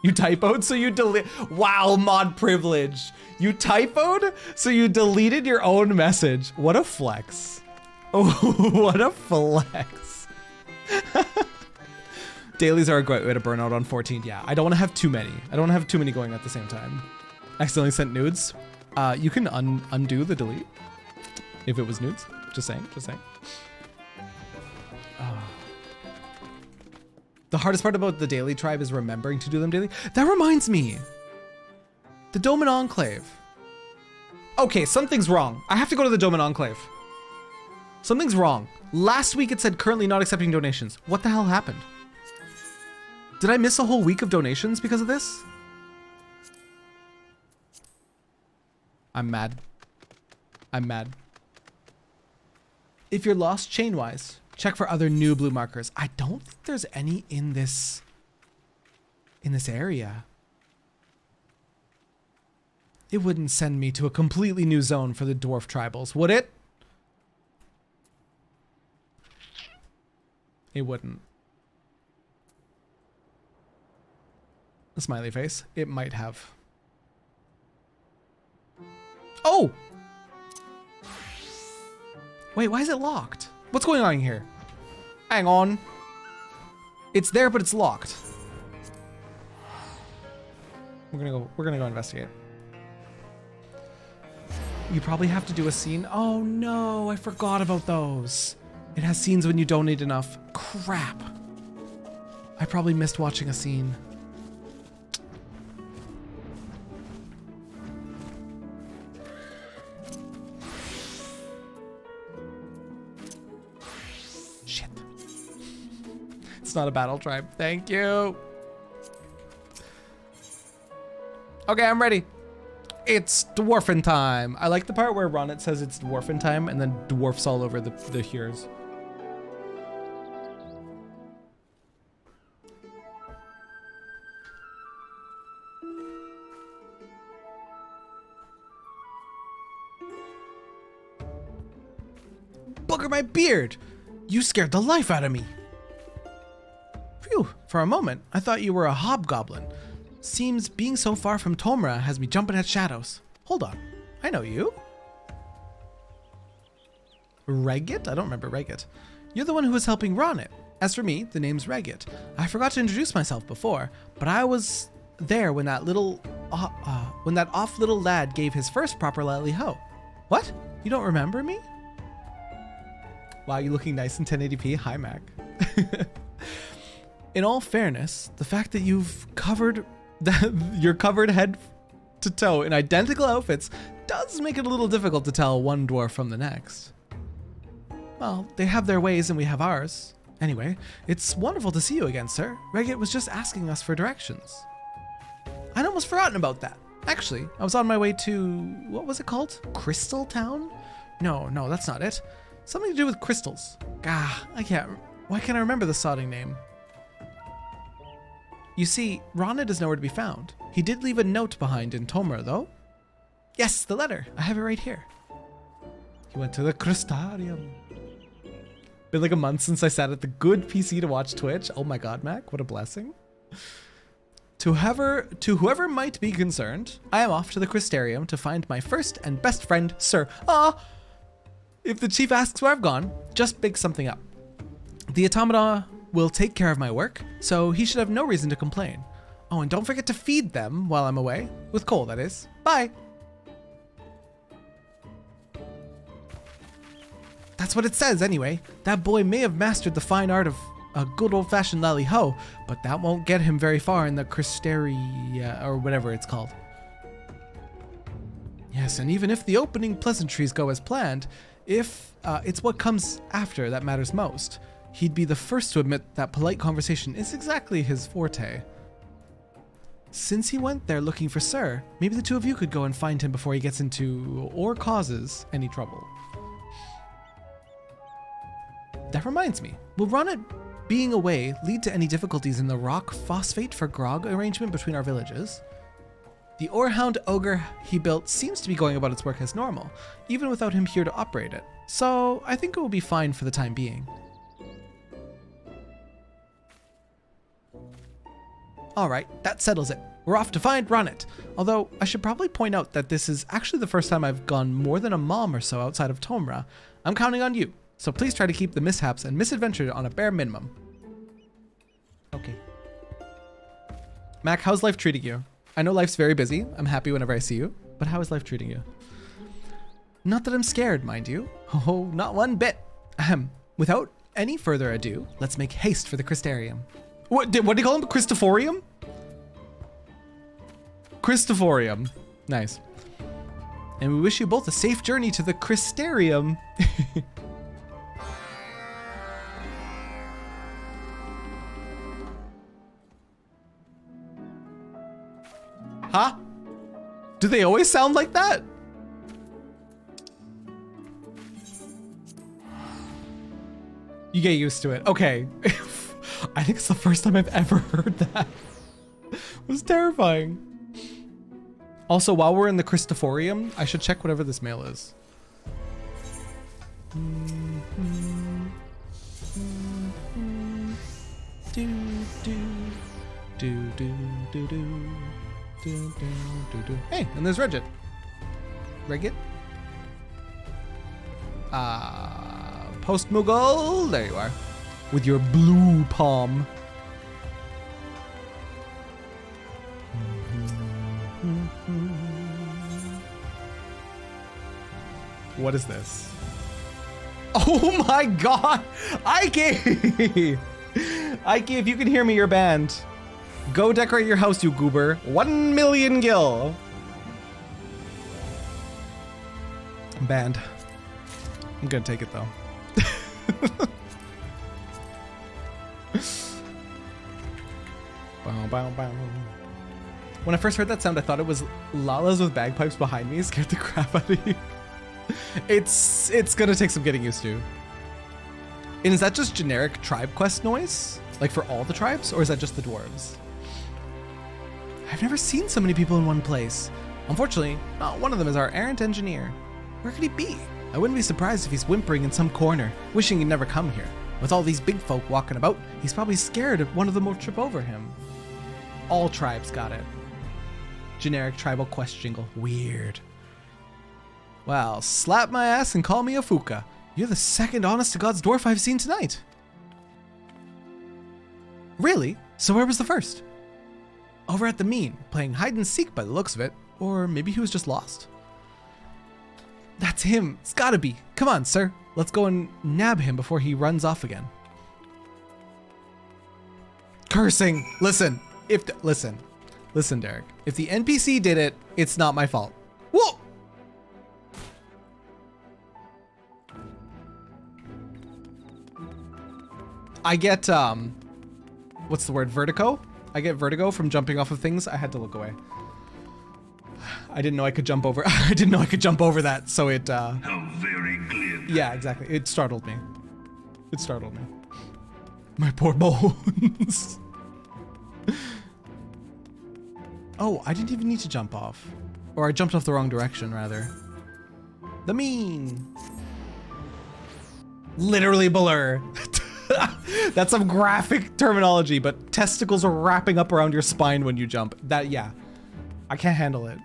You typoed, so you delete. Wow, mod privilege. You typoed, so you deleted your own message. What a flex. Oh, what a flex. Dailies are a great way to burn out on 14. Yeah, I don't want to have too many. I don't want to have too many going at the same time. Accidentally sent nudes. You can undo the delete if it was nudes. Just saying, just saying. The hardest part about the daily tribe is remembering to do them daily. That reminds me. The Doman Enclave. Okay, something's wrong. I have to go to the Doman Enclave. Something's wrong. Last week it said currently not accepting donations. What the hell happened? Did I miss a whole week of donations because of this? I'm mad. I'm mad. If you're lost chain-wise, check for other new blue markers. I don't think there's any in this area. It wouldn't send me to a completely new zone for the dwarf tribals, would it? It wouldn't. A smiley face. It might have. Oh! Wait, why is it locked? What's going on here? Hang on. It's there, but it's locked. We're gonna go investigate. You probably have to do a scene. Oh no, I forgot about those. It has scenes when you donate enough. Crap. I probably missed watching a scene. Shit. It's not a battle tribe. Thank you. Okay, I'm ready. It's dwarfin time. I like the part where Ronnet says it's dwarfin time and then dwarfs all over the hears. Booger my beard! You scared the life out of me. Phew, for a moment, I thought you were a hobgoblin. Seems being so far from Tomra has me jumping at shadows. Hold on, I know you. Regit? I don't remember Regit. You're the one who was helping Ronnet. As for me, the name's Regit. I forgot to introduce myself before, but I was there when that off little lad gave his first proper lally-ho. What? You don't remember me? Wow, you're looking nice in 1080p. Hi, Mac. In all fairness, the fact that you're covered head to toe in identical outfits does make it a little difficult to tell one dwarf from the next. Well, they have their ways and we have ours. Anyway, it's wonderful to see you again, sir. Regit was just asking us for directions. I'd almost forgotten about that. Actually, I was on my way to, what was it called? Crystal Town? No, that's not it. Something to do with crystals. Gah, why can't I remember the sodding name? You see, Ronnet is nowhere to be found. He did leave a note behind in Tomra, though. Yes, the letter. I have it right here. He went to the Crystarium. Been like a month since I sat at the good PC to watch Twitch. Oh my god, Mac, what a blessing. To whoever might be concerned, I am off to the Crystarium to find my first and best friend, Sir. If the chief asks where I've gone, just big something up. The automata will take care of my work, so he should have no reason to complain. Oh, and don't forget to feed them while I'm away. With coal, that is. Bye. That's what it says, anyway. That boy may have mastered the fine art of a good old-fashioned lally-ho, but that won't get him very far in the Crystarium, or whatever it's called. Yes, and even if the opening pleasantries go as planned, if it's what comes after that matters most, he'd be the first to admit that polite conversation is exactly his forte. Since he went there looking for Sir, maybe the two of you could go and find him before he gets into or causes any trouble. That reminds me, will Ronnet being away lead to any difficulties in the rock phosphate for grog arrangement between our villages? The Orehound ogre he built seems to be going about its work as normal, even without him here to operate it, so I think it will be fine for the time being. Alright, that settles it. We're off to find Ronnet, although I should probably point out that this is actually the first time I've gone more than a mom or so outside of Tomra. I'm counting on you, so please try to keep the mishaps and misadventure on a bare minimum. Okay. Mac, how's life treating you? I know life's very busy. I'm happy whenever I see you, but how is life treating you? Not that I'm scared, mind you. Oh, not one bit. Ahem. Without any further ado, let's make haste for the Crystarium. What do you call him? Christophorium? Christophorium. Nice. And we wish you both a safe journey to the Crystarium. Huh? Do they always sound like that? You get used to it. Okay. I think it's the first time I've ever heard that. It was terrifying. Also, while we're in the Christophorium, I should check whatever this mail is. Hey, and there's Regit. Regit? Post Moogle. There you are. With your blue palm. What is this? Oh my god! Ike! Ike, if you can hear me, you're banned. Go decorate your house, you goober. 1 million gil. I'm banned. I'm gonna take it though. Bow, bow, bow. When I first heard that sound, I thought it was Lalas with bagpipes behind me. It scared the crap out of you. It's gonna take some getting used to. And is that just generic tribe quest noise? Like for all the tribes, or is that just the dwarves? I've never seen so many people in one place. Unfortunately, not one of them is our errant engineer. Where could he be? I wouldn't be surprised if he's whimpering in some corner, wishing he'd never come here. With all these big folk walking about, he's probably scared one of them will trip over him. All tribes got it. Generic tribal quest jingle. Weird. Well, slap my ass and call me a Fuka. You're the second honest-to-God's dwarf I've seen tonight. Really? So where was the first? Over at the Mean, playing hide-and-seek by the looks of it. Or maybe he was just lost. That's him. It's gotta be. Come on, sir. Let's go and nab him before he runs off again. Cursing. Listen. Listen, Derek. If the NPC did it, it's not my fault. Whoa! I get, what's the word? Vertigo? I get vertigo from jumping off of things. I had to look away. I didn't know I could jump over. I didn't know I could jump over that, so it, How very glib. Yeah, exactly. It startled me. It startled me. My poor bones. Oh, I didn't even need to jump off. Or I jumped off the wrong direction, rather. The Mean. Literally blur. That's some graphic terminology, but testicles are wrapping up around your spine when you jump. That, yeah. I can't handle it.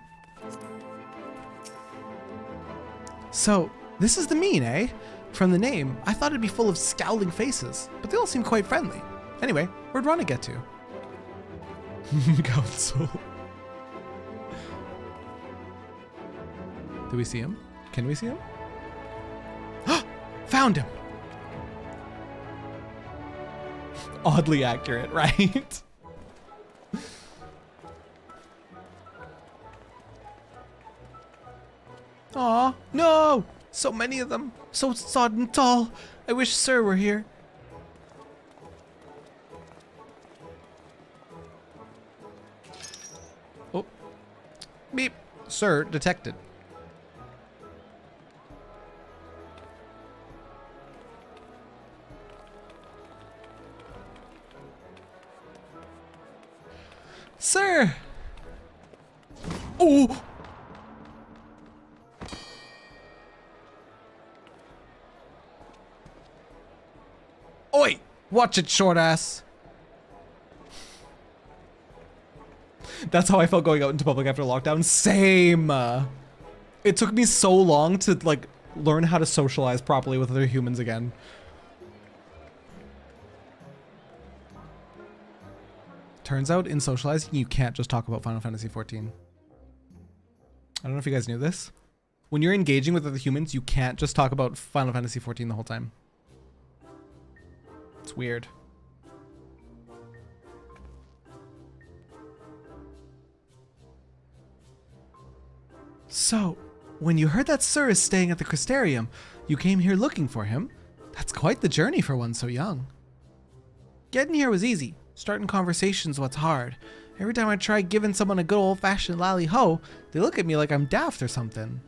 So, this is the Mean, eh? From the name, I thought it'd be full of scowling faces, but they all seem quite friendly. Anyway, where'd Ronnie get to? Council. Do we see him? Can we see him? Found him! Oddly accurate, right? Aw, no! So many of them. So sodden tall. I wish Sir were here. Oh. Beep. Sir detected. Sir! Oh! Oi! Watch it, short ass. That's how I felt going out into public after lockdown. Same. It took me so long to like learn how to socialize properly with other humans again. Turns out in socializing, you can't just talk about Final Fantasy XIV. I don't know if you guys knew this. When you're engaging with other humans, you can't just talk about Final Fantasy XIV the whole time. It's weird. So, when you heard that Sir is staying at the Crystarium, you came here looking for him? That's quite the journey for one so young. Getting here was easy. Starting conversations what's hard. Every time I try giving someone a good old-fashioned lally-ho, they look at me like I'm daft or something.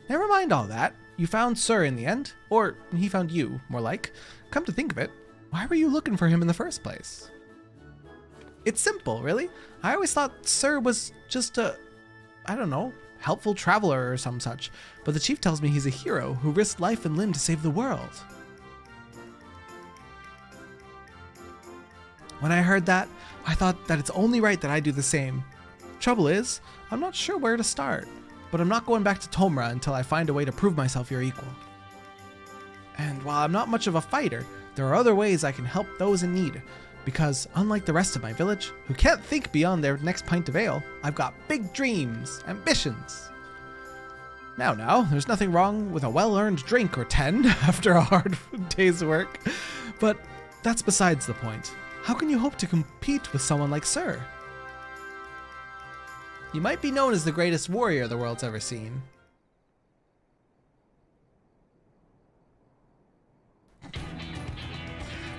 Never mind all that. You found Sir in the end. Or he found you, more like. Come to think of it, why were you looking for him in the first place? It's simple, really. I always thought Sir was just a, I don't know, helpful traveler or some such. But the chief tells me he's a hero who risked life and limb to save the world. When I heard that, I thought that it's only right that I do the same. Trouble is, I'm not sure where to start, but I'm not going back to Tomra until I find a way to prove myself your equal. And while I'm not much of a fighter, there are other ways I can help those in need, because unlike the rest of my village, who can't think beyond their next pint of ale, I've got big dreams, ambitions. Now, there's nothing wrong with a well-earned drink or 10 after a hard day's work, but that's besides the point. How can you hope to compete with someone like Sir? You might be known as the greatest warrior the world's ever seen.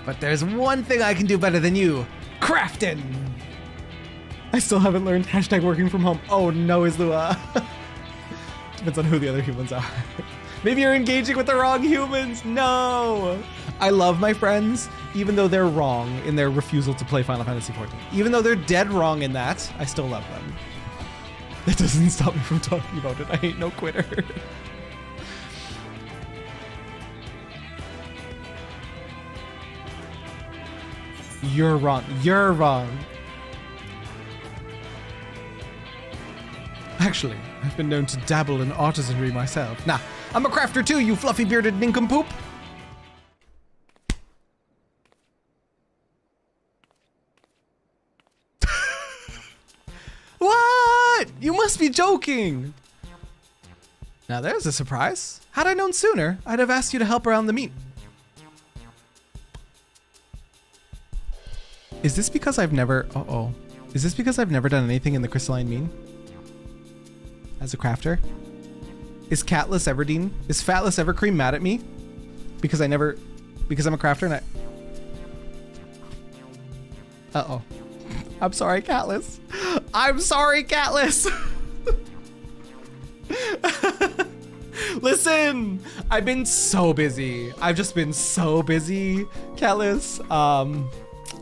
But there's one thing I can do better than you. Crafting! I still haven't learned hashtag working from home. Oh no, Izlua. Depends on who the other humans are. Maybe you're engaging with the wrong humans. No. I love my friends, even though they're wrong in their refusal to play Final Fantasy XIV. Even though they're dead wrong in that, I still love them. That doesn't stop me from talking about it. I ain't no quitter. You're wrong. You're wrong. Actually, I've been known to dabble in artisanry myself. Nah, I'm a crafter too, you fluffy bearded nincompoop. What? You must be joking. Now there's a surprise. Had I known sooner, I'd have asked you to help around the meet. Is this because I've never... Uh-oh. Is this because I've never done anything in the crystalline mean? As a crafter? Is Catless Everdeen... Is Fatless Evercream mad at me? Because I never... Because I'm a crafter and I... Uh-oh. I'm sorry, Catless. I'm sorry, Catless! Listen! I've been so busy. I've just been so busy, Catless.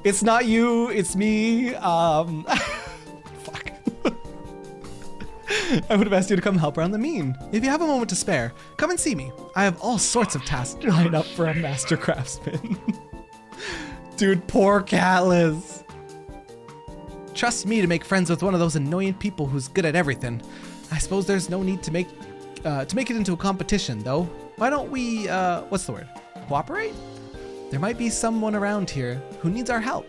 It's not you, it's me. Fuck. I would have asked you to come help around the mean. If you have a moment to spare, come and see me. I have all sorts of tasks lined up for a master craftsman. Dude, poor Catless. Trust me to make friends with one of those annoying people who's good at everything. I suppose there's no need to make it into a competition, though. Why don't we, what's the word? Cooperate? There might be someone around here who needs our help.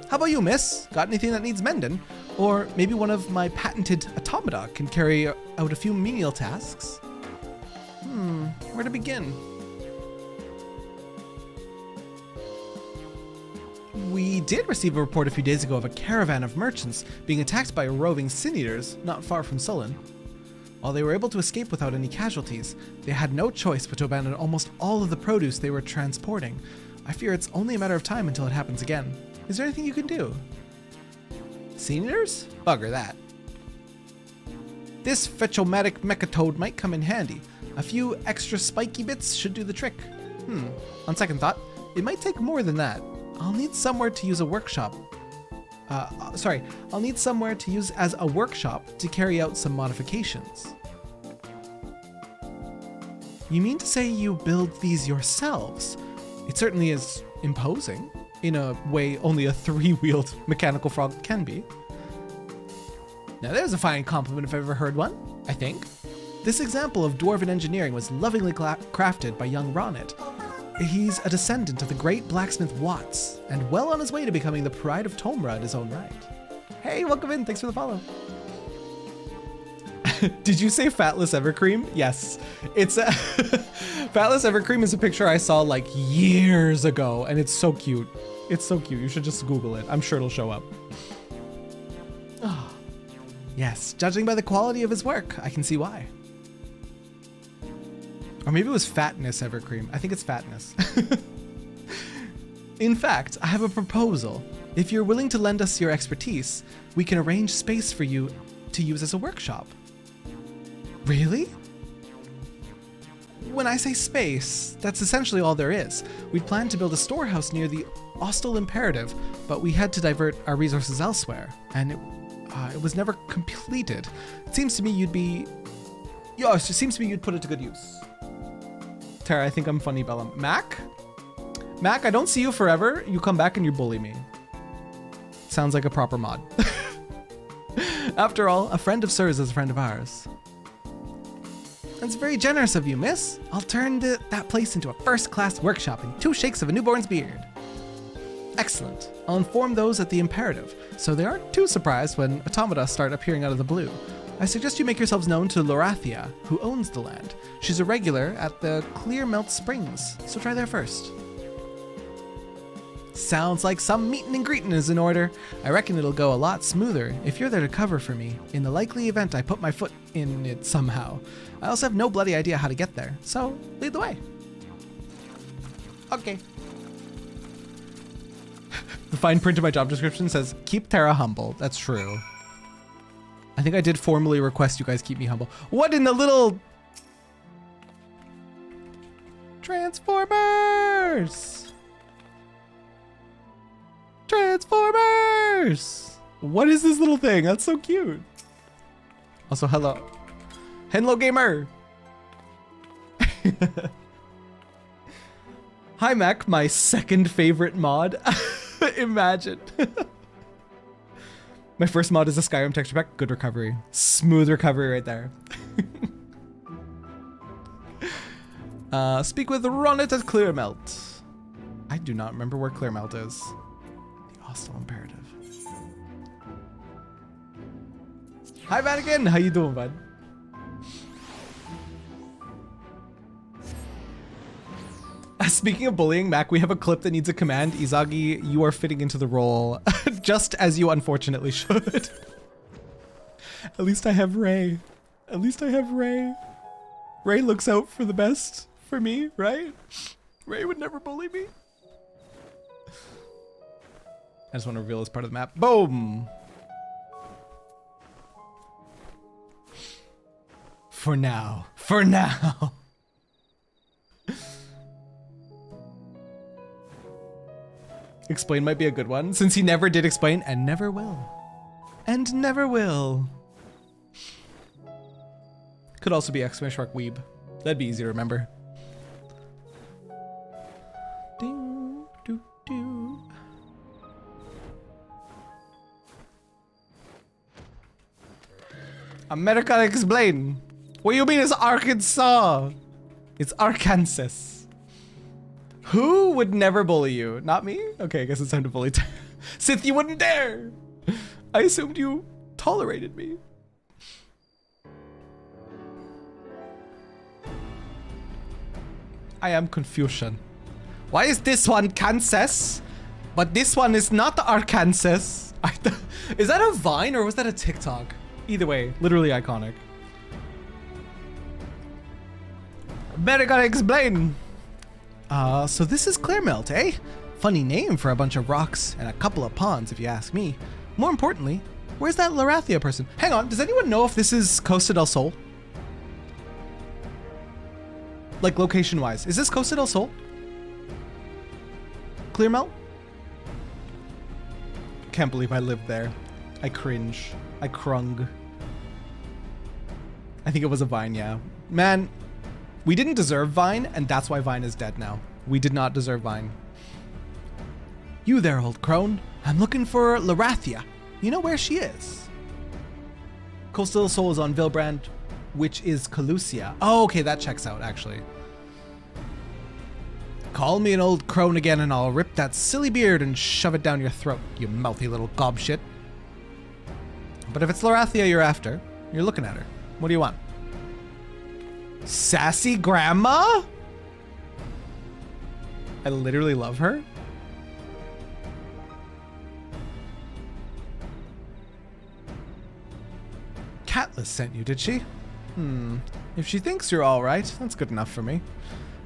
How about you, miss? Got anything that needs mending? Or maybe one of my patented automata can carry out a few menial tasks? Where to begin? We did receive a report a few days ago of a caravan of merchants being attacked by roving sin-eaters not far from Sullen. While they were able to escape without any casualties, they had no choice but to abandon almost all of the produce they were transporting. I fear it's only a matter of time until it happens again. Is there anything you can do? Sin-eaters? Bugger that. This Fetchomatic Mechatoad might come in handy. A few extra spiky bits should do the trick. On second thought, it might take more than that. I'll need somewhere to use a workshop. I'll need somewhere to use as a workshop to carry out some modifications. You mean to say you build these yourselves? It certainly is imposing, in a way only a three-wheeled mechanical frog can be. Now there's a fine compliment if I've ever heard one, I think. This example of dwarven engineering was lovingly crafted by young Ronnet. He's a descendant of the great blacksmith Watts, and well on his way to becoming the pride of Tomra in his own right. Hey, welcome in, thanks for the follow. Did you say Fatless Evercream? Yes. It's Fatless Evercream is a picture I saw like years ago, and it's so cute. It's so cute, you should just Google it. I'm sure it'll show up. Oh. Yes, judging by the quality of his work, I can see why. Or maybe it was Fatness Evercream. I think it's Fatness. In fact, I have a proposal. If you're willing to lend us your expertise, we can arrange space for you to use as a workshop. Really? When I say space, that's essentially all there is. We'd planned to build a storehouse near the Ostal Imperative, but we had to divert our resources elsewhere, and it was never completed. It seems to me you'd put it to good use. Tara, I think I'm funny, Bellum. Mac, I don't see you forever. You come back and you bully me. Sounds like a proper mod. After all, a friend of Sir's is a friend of ours. That's very generous of you, miss. I'll turn that place into a first-class workshop in 2 shakes of a newborn's beard. Excellent. I'll inform those at the Imperative, so they aren't too surprised when automata start appearing out of the blue. I suggest you make yourselves known to Lorathia, who owns the land. She's a regular at the Clear Melt Springs, so try there first. Sounds like some meeting and greeting is in order. I reckon it'll go a lot smoother if you're there to cover for me, in the likely event I put my foot in it somehow. I also have no bloody idea how to get there, so lead the way. Okay. The fine print of my job description says, keep Terra humble. That's true. I think I did formally request you guys keep me humble. What in the little... Transformers! Transformers! What is this little thing? That's so cute. Also, hello. Hello, gamer! Hi, Mac, my second favorite mod. Imagine. My first mod is a Skyrim texture pack. Good recovery. Smooth recovery right there. Speak with Ronit at Clearmelt. I do not remember where Clearmelt is. The hostile imperative. Hi, Vatican. How you doing, bud? Speaking of bullying, Mac, we have a clip that needs a command. Izagi, you are fitting into the role, just as you unfortunately should. At least I have Ray. At least I have Ray. Ray looks out for the best for me, right? Ray would never bully me. I just want to reveal this part of the map. Boom! For now. For now. Explain might be a good one, since he never did explain and never will. And never will. Could also be exclamation mark weeb. That'd be easy to remember. Ding, doo, doo. America explain. What do you mean it's Arkansas? It's Arkansas. Who would never bully you? Not me? Okay, I guess it's time to bully. Sith, you wouldn't dare! I assumed you tolerated me. I am Confucian. Why is this one Kansas, but this one is not Arkansas? Is that a Vine or was that a TikTok? Either way, literally iconic. Better gotta explain. So this is Clearmelt, eh? Funny name for a bunch of rocks and a couple of ponds, if you ask me. More importantly, where's that Larathia person? Hang on, does anyone know if this is Costa del Sol? Like location-wise, is this Costa del Sol? Clearmelt? Can't believe I lived there. I cringe. I crung. I think it was a Vine, yeah. Man, we didn't deserve Vine, and that's why Vine is dead now. We did not deserve Vine. You there, old crone. I'm looking for Larathia. You know where she is? Coastal del Sol is on Vilbrand, which is Calusia. Oh, okay, that checks out, actually. Call me an old crone again and I'll rip that silly beard and shove it down your throat, you mouthy little gobshit. But if it's Larathia you're after, you're looking at her. What do you want? Sassy grandma? I literally love her. Catless sent you, did she? If she thinks you're all right, that's good enough for me.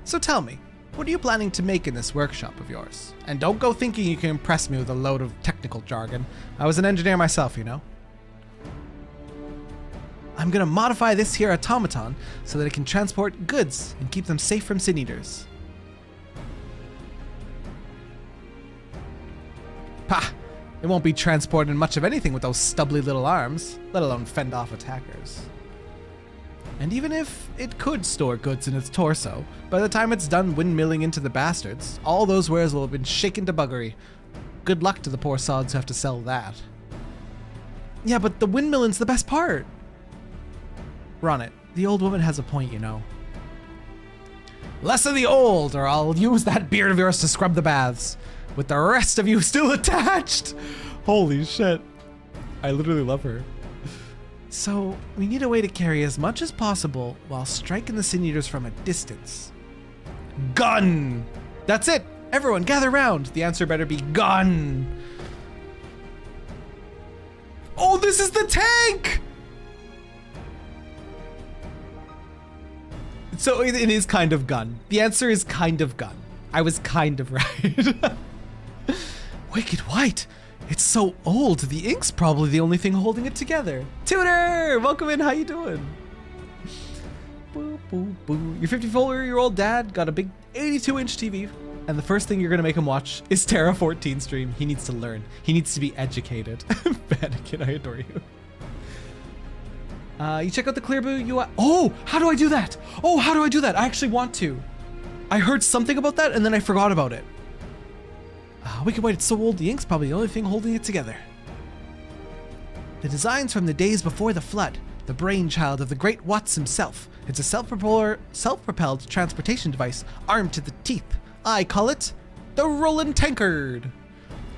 So tell me, what are you planning to make in this workshop of yours? And don't go thinking you can impress me with a load of technical jargon. I was an engineer myself, you know. I'm gonna modify this here automaton so that it can transport goods and keep them safe from sin eaters. Pah! It won't be transporting much of anything with those stubbly little arms, let alone fend off attackers. And even if it could store goods in its torso, by the time it's done windmilling into the bastards, all those wares will have been shaken to buggery. Good luck to the poor sods who have to sell that. Yeah, but the windmilling's the best part. Ronit, the old woman has a point, you know. Less of the old, or I'll use that beard of yours to scrub the baths, with the rest of you still attached. Holy shit. I literally love her. So, we need a way to carry as much as possible while striking the sin eaters from a distance. Gun! That's it! Everyone gather round! The answer better be gun! Oh, this is the tank! So it is kind of gun. The answer is kind of gun. I was kind of right. Wicked white. It's so old, the ink's probably the only thing holding it together. Tutor, welcome in, how you doing? Boo, boo, boo. Your 54-year-old dad got a big 82-inch TV, and the first thing you're gonna make him watch is Terra 14 stream. He needs to learn. He needs to be educated. Vatican, I adore you. You check out the Clearboo UI. Oh, how do I do that? Oh, how do I do that? I actually want to. I heard something about that and then I forgot about it. Wicked White, it's so old, the ink's probably the only thing holding it together. The design's from the days before the flood, the brainchild of the great Watts himself. It's a self-propelled transportation device armed to the teeth. I call it the Rollin' Tankard.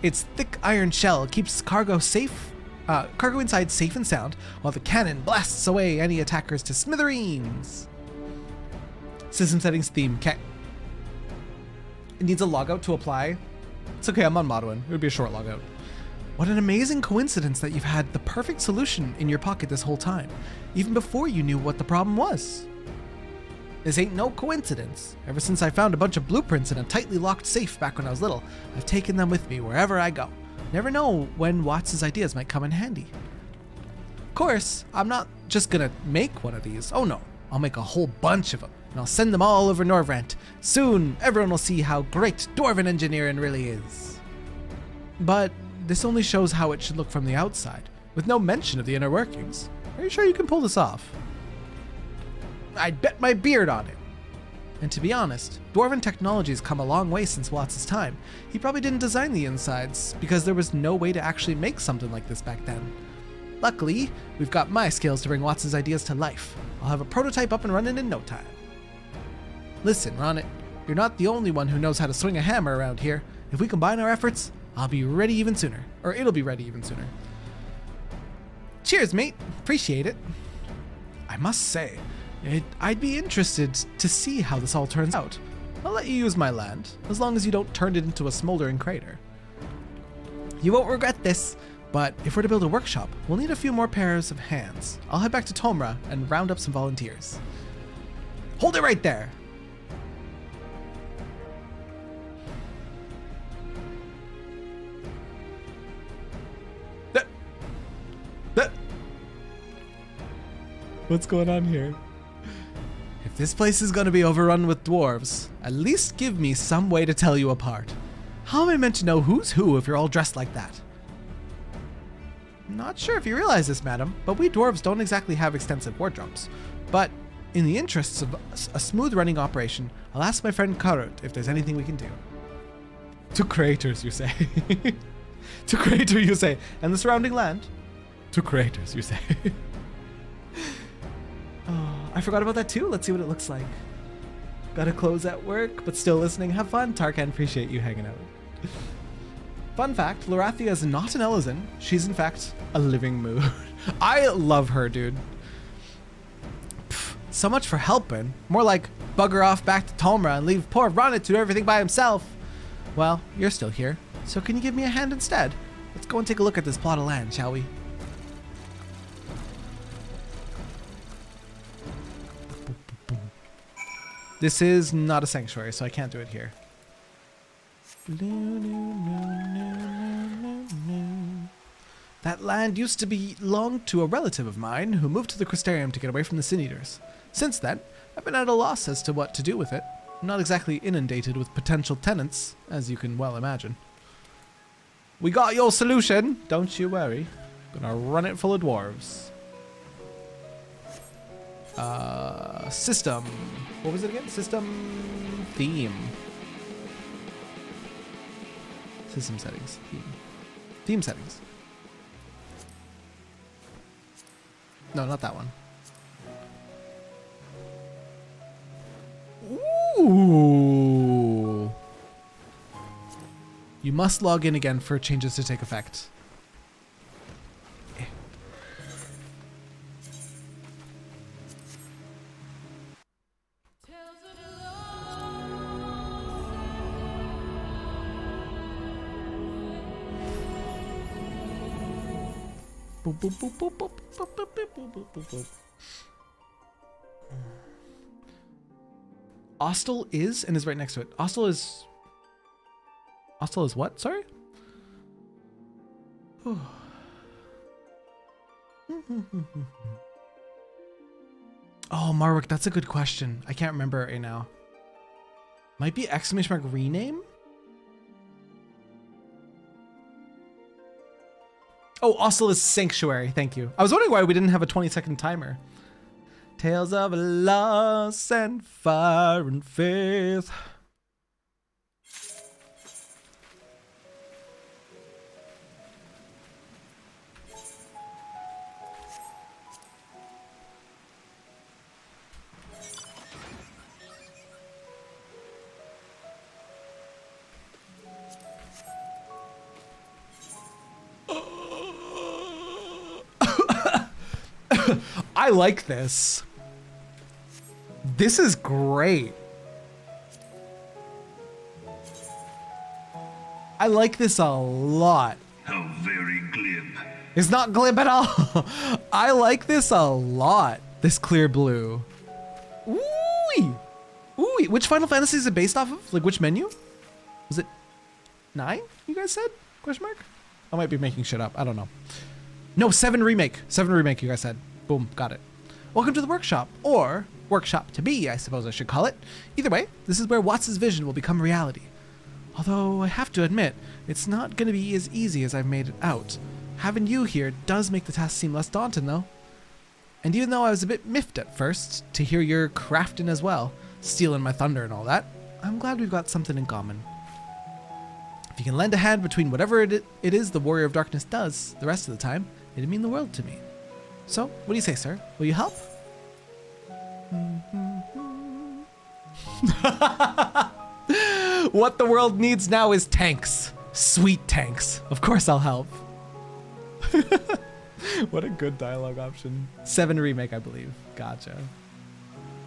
Its thick iron shell keeps cargo inside safe and sound, while the cannon blasts away any attackers to smithereens. System settings theme. Okay. It needs a logout to apply. It's okay, I'm on Modwin. It would be a short logout. What an amazing coincidence that you've had the perfect solution in your pocket this whole time, even before you knew what the problem was. This ain't no coincidence. Ever since I found a bunch of blueprints in a tightly locked safe back when I was little, I've taken them with me wherever I go. Never know when Watts' ideas might come in handy. Of course, I'm not just gonna make one of these. Oh no, I'll make a whole bunch of them, and I'll send them all over Norvrant. Soon, everyone will see how great dwarven engineering really is. But this only shows how it should look from the outside, with no mention of the inner workings. Are you sure you can pull this off? I'd bet my beard on it. And to be honest, dwarven technology has come a long way since Watts' time. He probably didn't design the insides, because there was no way to actually make something like this back then. Luckily, we've got my skills to bring Watts' ideas to life. I'll have a prototype up and running in no time. Listen, Ronnet, you're not the only one who knows how to swing a hammer around here. If we combine our efforts, I'll be ready even sooner. Or it'll be ready even sooner. Cheers, mate. Appreciate it. I must say, I'd be interested to see how this all turns out. I'll let you use my land, as long as you don't turn it into a smoldering crater. You won't regret this, but if we're to build a workshop, we'll need a few more pairs of hands. I'll head back to Tomra and round up some volunteers. Hold it right there! What's going on here? If this place is going to be overrun with dwarves, at least give me some way to tell you apart. How am I meant to know who's who if you're all dressed like that? Not sure if you realize this, madam, but we dwarves don't exactly have extensive wardrobes. But in the interests of a smooth running operation, I'll ask my friend Karut if there's anything we can do. To craters, you say. To crater, you say. And the surrounding land? To craters, you say. Oh, I forgot about that too. Let's see what it looks like. Gotta close at work, but still listening. Have fun. Tarkan, appreciate you hanging out. Fun fact, Lorathia is not an Elysian. She's in fact a living mood. I love her, dude. Pff, so much for helping. More like bugger off back to Tomra and leave poor Ronnet to do everything by himself. Well, you're still here, so can you give me a hand instead? Let's go and take a look at this plot of land, shall we? This is not a sanctuary, so I can't do it here. That land used to belong to a relative of mine who moved to the Crystarium to get away from the Sin Eaters. Since then, I've been at a loss as to what to do with it. I'm not exactly inundated with potential tenants, as you can well imagine. We got your solution, don't you worry. Gonna run it full of dwarves. System. What was it again? System theme. System settings. Theme. Theme settings. No, not that one. Ooh. You must log in again for changes to take effect. Boop, boop, boop, boop, boop, boop, boop, boop, boop, boop, boop. Ostel is and is right next to it. Ostel is what? Sorry? Oh, Marwick, that's a good question. I can't remember it right now. Might be exclamation mark rename? Oh, Oculus Sanctuary. Thank you. I was wondering why we didn't have a 20-second timer. Tales of loss and fire and faith. I like this. This is great. I like this a lot. How very glib. It's not glib at all. I like this a lot. This clear blue. Ooh. Ooh. Which Final Fantasy is it based off of? Like which menu? Was it 9? You guys said? Question mark? I might be making shit up. I don't know. No, 7 remake. 7 remake, you guys said. Boom, got it. Welcome to the workshop, or workshop to be, I suppose I should call it. Either way, this is where Watts' vision will become reality. Although I have to admit, it's not going to be as easy as I've made it out. Having you here does make the task seem less daunting, though. And even though I was a bit miffed at first to hear you're crafting as well, stealing my thunder and all that, I'm glad we've got something in common. If you can lend a hand between whatever it is the Warrior of Darkness does the rest of the time, it'd mean the world to me. So, what do you say, sir? Will you help? What the world needs now is tanks. Sweet tanks. Of course I'll help. What a good dialogue option. 7 remake, I believe. Gotcha.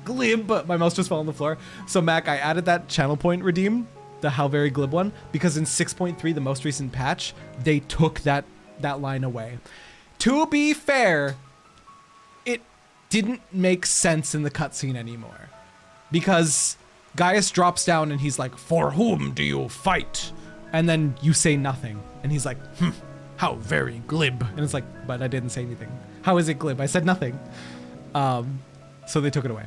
Glib, my mouse just fell on the floor. So Mac, I added that channel point redeem, the how very glib one, because in 6.3, the most recent patch, they took that line away. To be fair, it didn't make sense in the cutscene anymore, because Gaius drops down and he's like, "For whom do you fight?" And then you say nothing, and he's like, "How very glib." And it's like, but I didn't say anything. How is it glib? I said nothing. So they took it away.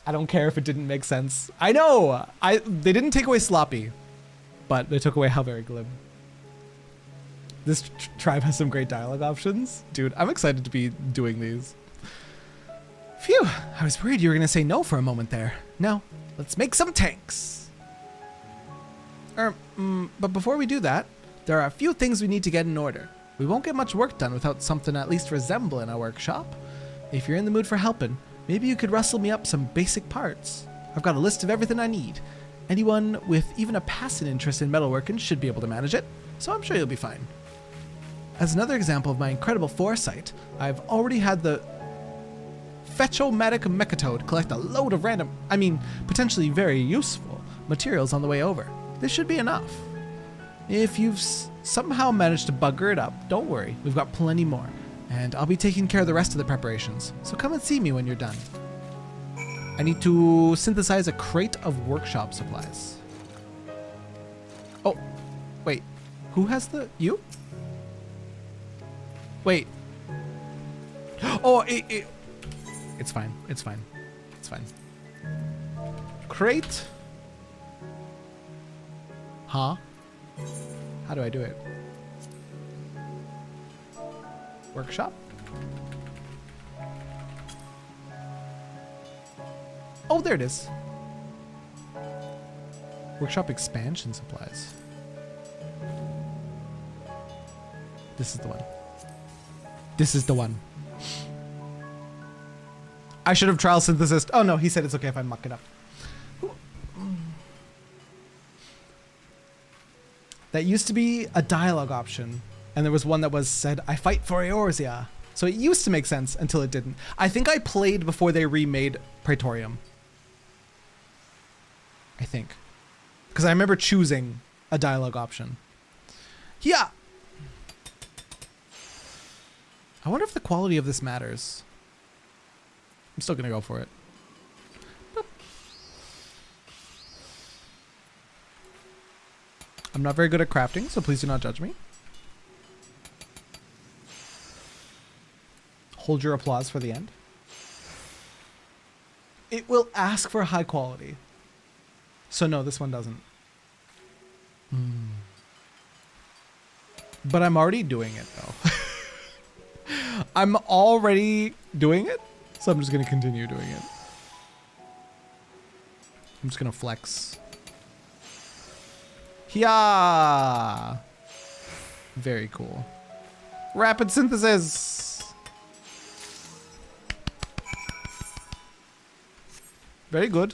I don't care if it didn't make sense. I know they didn't take away sloppy, but they took away how very glib. This tribe has some great dialogue options. Dude, I'm excited to be doing these. Phew, I was worried you were gonna say no for a moment there. No, let's make some tanks. But before we do that, there are a few things we need to get in order. We won't get much work done without something at least resembling a workshop. If you're in the mood for helping, maybe you could rustle me up some basic parts. I've got a list of everything I need. Anyone with even a passing interest in metalworking should be able to manage it, so I'm sure you'll be fine. As another example of my incredible foresight, I've already had the Fetchomatic Mechatoad collect a load of random, potentially very useful materials on the way over. This should be enough. If you've somehow managed to bugger it up, don't worry, we've got plenty more, and I'll be taking care of the rest of the preparations, so come and see me when you're done. I need to synthesize a crate of workshop supplies. Oh, wait, who has you? Wait. Oh, it's fine. It's fine. It's fine. Crate. Huh? How do I do it? Workshop? Oh, there it is. Workshop expansion supplies. This is the one. This is the one. I should have trial synthesis. Oh no, he said it's okay if I muck it up. That used to be a dialogue option, and there was one that was said, "I fight for Eorzea." So it used to make sense until it didn't. I think I played before they remade Praetorium. I think. Because I remember choosing a dialogue option. Yeah. I wonder if the quality of this matters. I'm still gonna go for it. Boop. I'm not very good at crafting, so please do not judge me. Hold your applause for the end. It will ask for high quality. So no, this one doesn't. But I'm already doing it though. I'm already doing it, so I'm just gonna continue doing it. I'm just gonna flex. Yeah. Very cool. Rapid synthesis. Very good.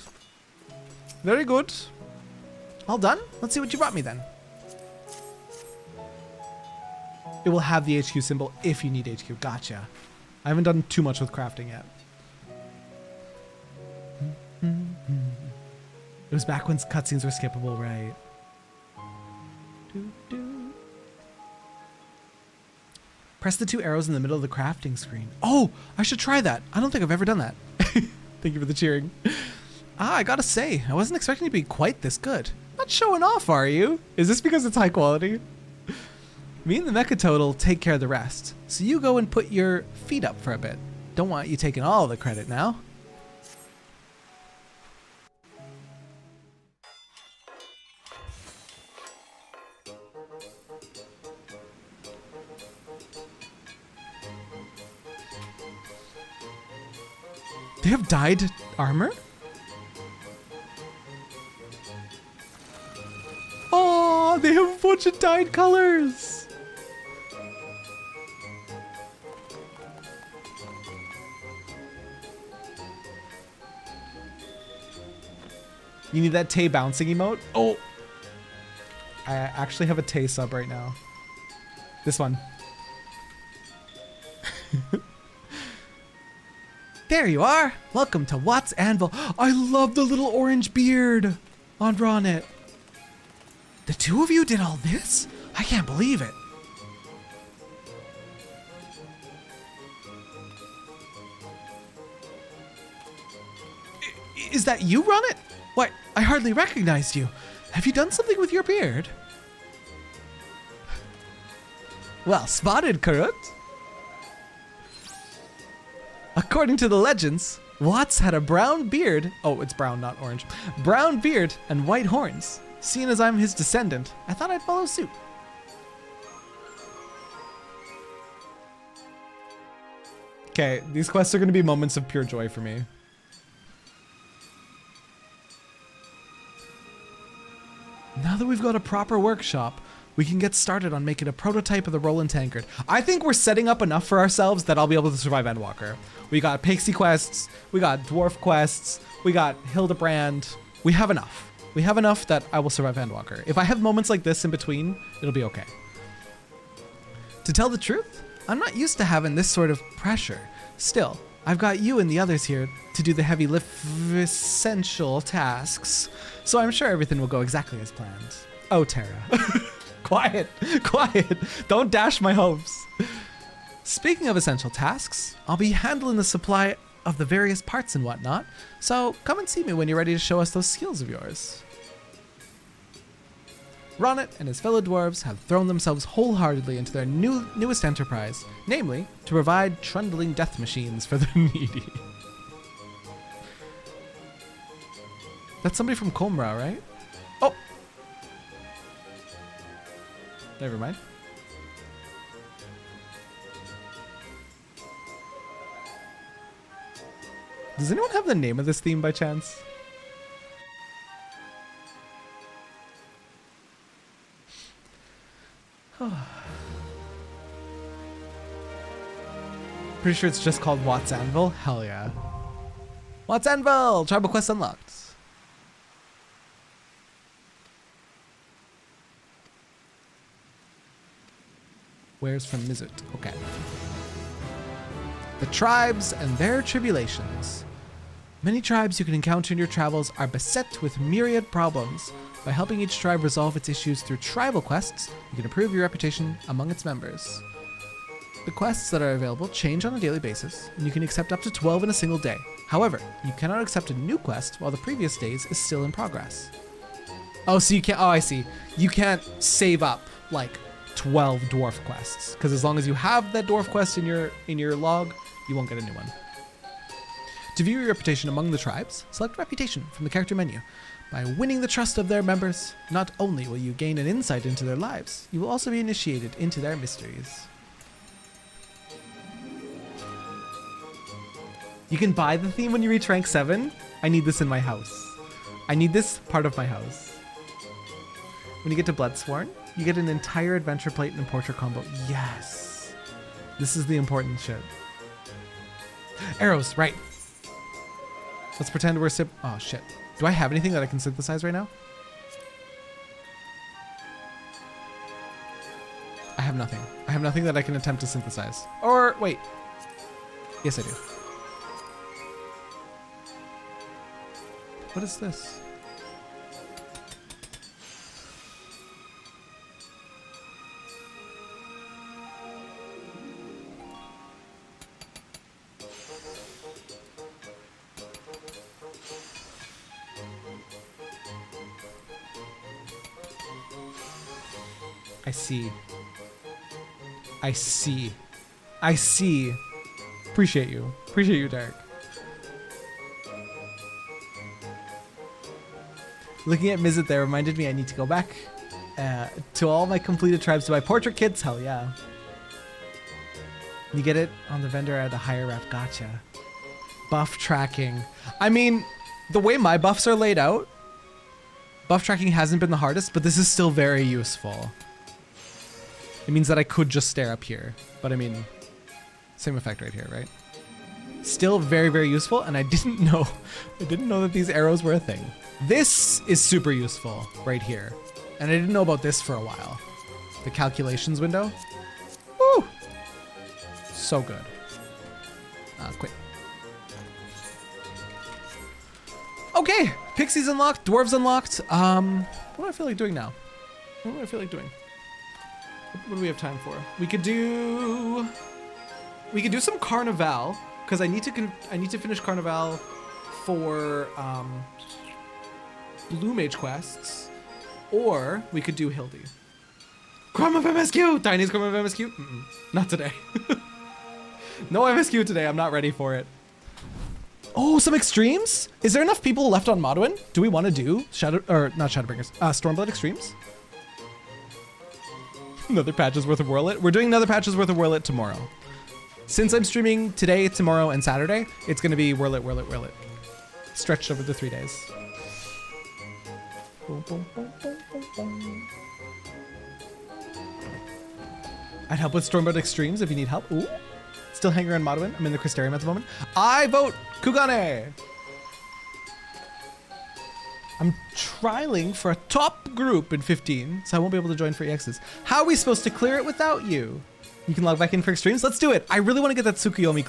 Very good. All done? Let's see what you brought me then. It will have the HQ symbol if you need HQ. Gotcha. I haven't done too much with crafting yet. It was back when cutscenes were skippable, right? Press the 2 arrows in the middle of the crafting screen. Oh, I should try that. I don't think I've ever done that. Thank you for the cheering. I gotta say, I wasn't expecting to be quite this good. Not showing off, are you? Is this because it's high quality? Me and the Mecha Total take care of the rest. So you go and put your feet up for a bit. Don't want you taking all the credit now. They have dyed armor? Oh, they have a bunch of dyed colors. You need that Tay bouncing emote? Oh, I actually have a Tay sub right now. This one. There you are. Welcome to Watt's Anvil. I love the little orange beard on Ronnet. The two of you did all this? I can't believe it. Is that you, Ronnet? Why, I hardly recognized you. Have you done something with your beard? Well spotted, Karut. According to the legends, Watts had a brown beard. Oh, it's brown, not orange. Brown beard and white horns. Seeing as I'm his descendant, I thought I'd follow suit. Okay, these quests are going to be moments of pure joy for me. Now that we've got a proper workshop, we can get started on making a prototype of the Roland Tankard. I think we're setting up enough for ourselves that I'll be able to survive Endwalker. We got Pixie quests, we got Dwarf quests, we got Hildebrand. We have enough. We have enough that I will survive Endwalker. If I have moments like this in between, it'll be okay. To tell the truth, I'm not used to having this sort of pressure. Still, I've got you and the others here to do the heavy lift essential tasks, so I'm sure everything will go exactly as planned. Oh, Terra. Quiet, quiet. Don't dash my hopes. Speaking of essential tasks, I'll be handling the supply of the various parts and whatnot, so come and see me when you're ready to show us those skills of yours. Ronnet and his fellow dwarves have thrown themselves wholeheartedly into their newest enterprise, namely, to provide trundling death machines for the needy. That's somebody from Comra, right? Oh! Never mind. Does anyone have the name of this theme by chance? Pretty sure it's just called Watt's Anvil. Hell yeah. Watt's Anvil! Tribal quest unlocked. Where's from Mizut? Okay. The tribes and their tribulations. Many tribes you can encounter in your travels are beset with myriad problems. By helping each tribe resolve its issues through tribal quests, you can improve your reputation among its members. The quests that are available change on a daily basis, and you can accept up to 12 in a single day. However, you cannot accept a new quest while the previous day's is still in progress. Oh, so you can't, oh, I see. You can't save up, like, 12 dwarf quests, because as long as you have that dwarf quest in your log, You won't get a new one. To view your reputation among the tribes, select Reputation from the character menu. By winning the trust of their members, not only will you gain an insight into their lives, you will also be initiated into their mysteries. You can buy the theme when you reach rank 7. I need this in my house. I need this part of my house. When you get to Bloodsworn, you get an entire adventure plate and portrait combo. Yes. This is the important shit. Arrows, right. Let's pretend we're oh shit. Do I have anything that I can synthesize right now? I have nothing. I have nothing that I can attempt to synthesize. Or wait. Yes, I do. What is this? I see. I see. I see. Appreciate you. Appreciate you, Derek. Looking at Mizit there reminded me I need to go back to all my completed tribes to buy portrait kits. Hell yeah. You get it on the vendor at a higher rep. Gotcha. Buff tracking. I mean, the way my buffs are laid out, buff tracking hasn't been the hardest, but this is still very useful. It means that I could just stare up here, but I mean, same effect right here, right? Still very, very useful, and I didn't know that these arrows were a thing. This is super useful right here, and I didn't know about this for a while. The calculations window. Woo! So good. Quit. Okay, Pixies unlocked, Dwarves unlocked. What do I feel like doing now? What do I feel like doing? What do we have time for? We could do some Carnival, because I need to finish Carnival for Blue Mage quests, or we could do Hildy. Crumb of MSQ! Tiny's Crumb of MSQ? Not today. No MSQ today, I'm not ready for it. Oh, some extremes? Is there enough people left on Modwin? Do we want to do not Shadowbringers, Stormblood extremes? Another patch's worth of Whirl It. We're doing another patch's worth of Whirl It tomorrow. Since I'm streaming today, tomorrow, and Saturday, it's going to be Whirl It, Whirl It, Whirl It. Stretched over the 3 days. Boom, boom, boom, boom, boom, boom. I'd help with Stormblood extremes if you need help. Ooh. Still hanging around Modwin. I'm in the Crystarium at the moment. I vote Kugane! I'm trialing for a top group in 15, so I won't be able to join for EXs. How are we supposed to clear it without you? You can log back in for extremes? Let's do it! I really want to get that Tsukuyomi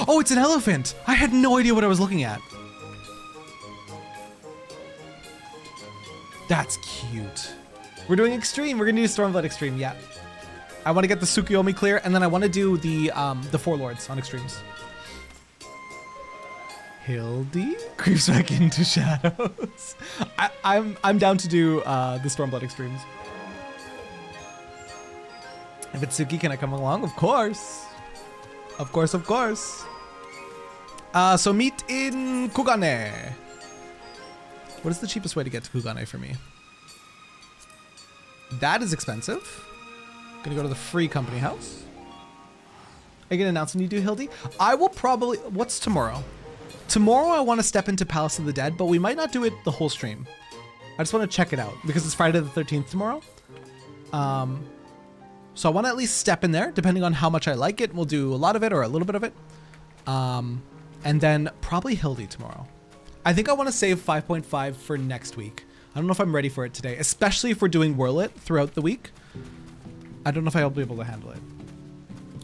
Oh, it's an elephant! I had no idea what I was looking at. That's cute. We're doing extreme. We're gonna do Stormblood extreme, yeah. I want to get the Tsukuyomi clear, and then I want to do the 4 lords on extremes. Hildy creeps back into shadows. I'm down to do the Stormblood extremes. If it's Suki, can I come along? Of course. Of course, of course. So meet in Kugane. What is the cheapest way to get to Kugane for me? That is expensive. Gonna go to the free company house. Are you gonna announce when you do Hildy? I will probably, what's tomorrow? Tomorrow I want to step into Palace of the Dead, but we might not do it the whole stream. I just want to check it out because it's Friday the 13th tomorrow. So I want to at least step in there, depending on how much I like it. We'll do a lot of it or a little bit of it. And then probably Hildy tomorrow. I think I want to save 5.5 for next week. I don't know if I'm ready for it today, especially if we're doing Whirl It throughout the week. I don't know if I'll be able to handle it.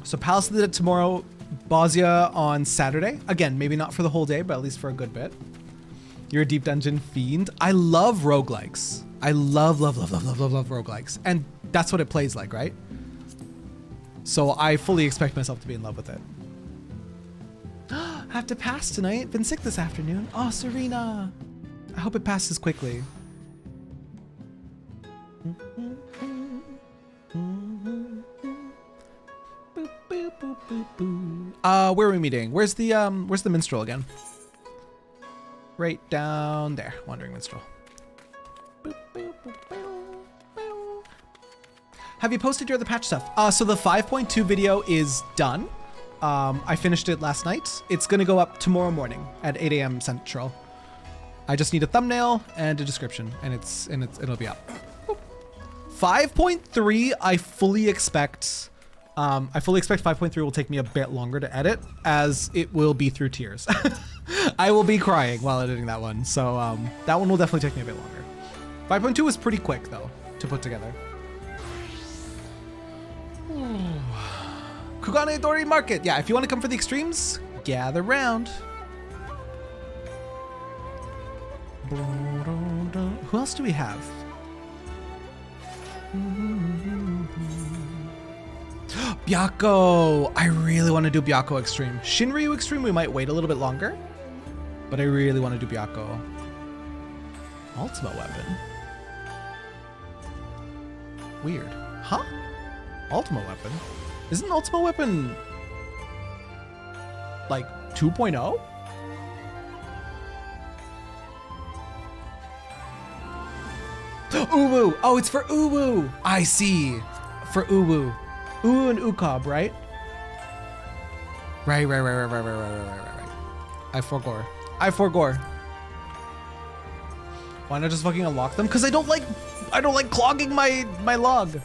So Palace of the Dead tomorrow, Bosnia on Saturday. Again, maybe not for the whole day, but at least for a good bit. You're a deep dungeon fiend. I love roguelikes. I love roguelikes. And that's what it plays like, right? So I fully expect myself to be in love with it. Have to pass tonight. Been sick this afternoon. Oh, Serena. I hope it passes quickly. Where are we meeting? Where's the minstrel again? Right down there. Wandering minstrel. Have you posted your other patch stuff? So the 5.2 video is done. I finished it last night. It's gonna go up tomorrow morning at 8 a.m. Central. I just need a thumbnail and a description, and it'll be up. 5.3, I fully expect 5.3 will take me a bit longer to edit, as it will be through tears. I will be crying while editing that one, so that one will definitely take me a bit longer. 5.2 was pretty quick though to put together. Kugane Dori Market. Yeah, if you want to come for the extremes, gather round. Who else do we have? Byakko! I really want to do Byakko Extreme. Shinryu Extreme, we might wait a little bit longer, but I really want to do Byakko. Ultimate weapon? Weird. Huh? Ultimate weapon? Isn't Ultimate Weapon like 2.0? Uwu! Oh, it's for Uwu! I see. For Uwu. Uwu and Ukob, right? Right. I forgore. Why not just fucking unlock them? Because I don't like clogging my log.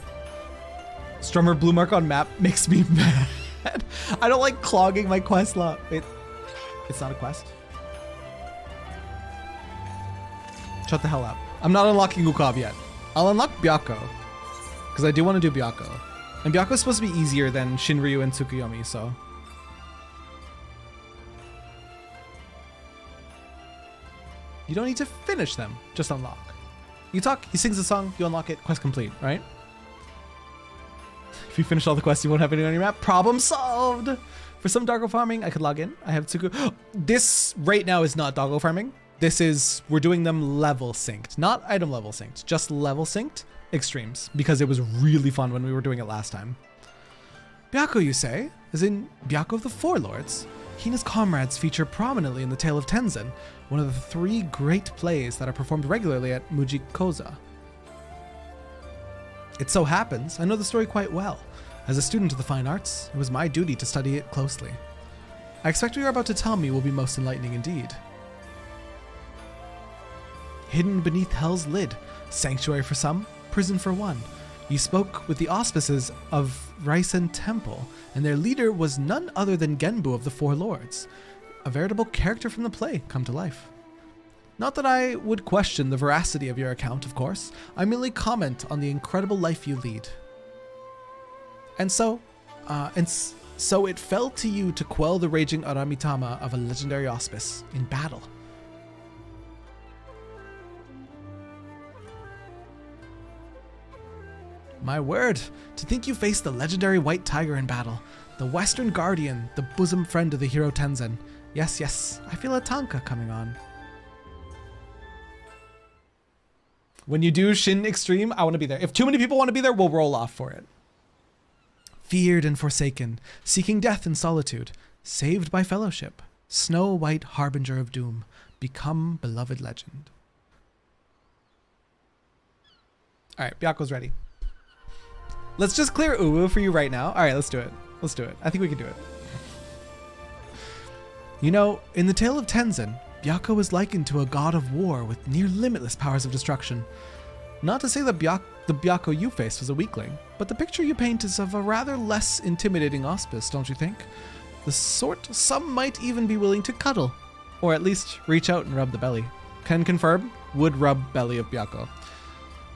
Strummer blue mark on map makes me mad. I don't like clogging my quest log. It's not a quest. Shut the hell up. I'm not unlocking Ukob yet. I'll unlock Byakko, because I do want to do Byakko. And Byakko is supposed to be easier than Shinryu and Tsukuyomi, so. You don't need to finish them, just unlock. You talk, he sings a song, you unlock it, quest complete, right? If you finish all the quests, you won't have anything on your map. Problem solved! For some doggo farming, I could log in. I have Tsuku. This right now is not doggo farming. This is, we're doing them level synced, not item level synced, just level synced extremes, because it was really fun when we were doing it last time. Byakko, you say? As in Byakko of the Four Lords? He and his comrades feature prominently in the Tale of Tenzen, one of the 3 great plays that are performed regularly at Mujikoza. It so happens, I know the story quite well. As a student of the fine arts, it was my duty to study it closely. I expect what you're about to tell me will be most enlightening indeed. Hidden beneath hell's lid, sanctuary for some, prison for one. You spoke with the auspices of Raisen Temple, and their leader was none other than Genbu of the Four Lords, a veritable character from the play come to life. Not that I would question the veracity of your account, of course. I merely comment on the incredible life you lead. And so it fell to you to quell the raging Aramitama of a legendary auspice in battle. My word, to think you faced the legendary White Tiger in battle, the Western Guardian, the bosom friend of the hero Tenzen. Yes, I feel a tanka coming on. When you do Shin Extreme, I want to be there. If too many people want to be there, we'll roll off for it. Feared and forsaken, seeking death in solitude, saved by fellowship, snow white harbinger of doom, become beloved legend. All right, Byakko's ready. Let's just clear Uwu for you right now. All right, let's do it. I think we can do it. You know, in the Tale of Tenzen, Byakko was likened to a god of war with near limitless powers of destruction. Not to say that the Byakko you faced was a weakling, but the picture you paint is of a rather less intimidating auspice, don't you think? The sort some might even be willing to cuddle, or at least reach out and rub the belly. Can confirm, would rub belly of Byakko.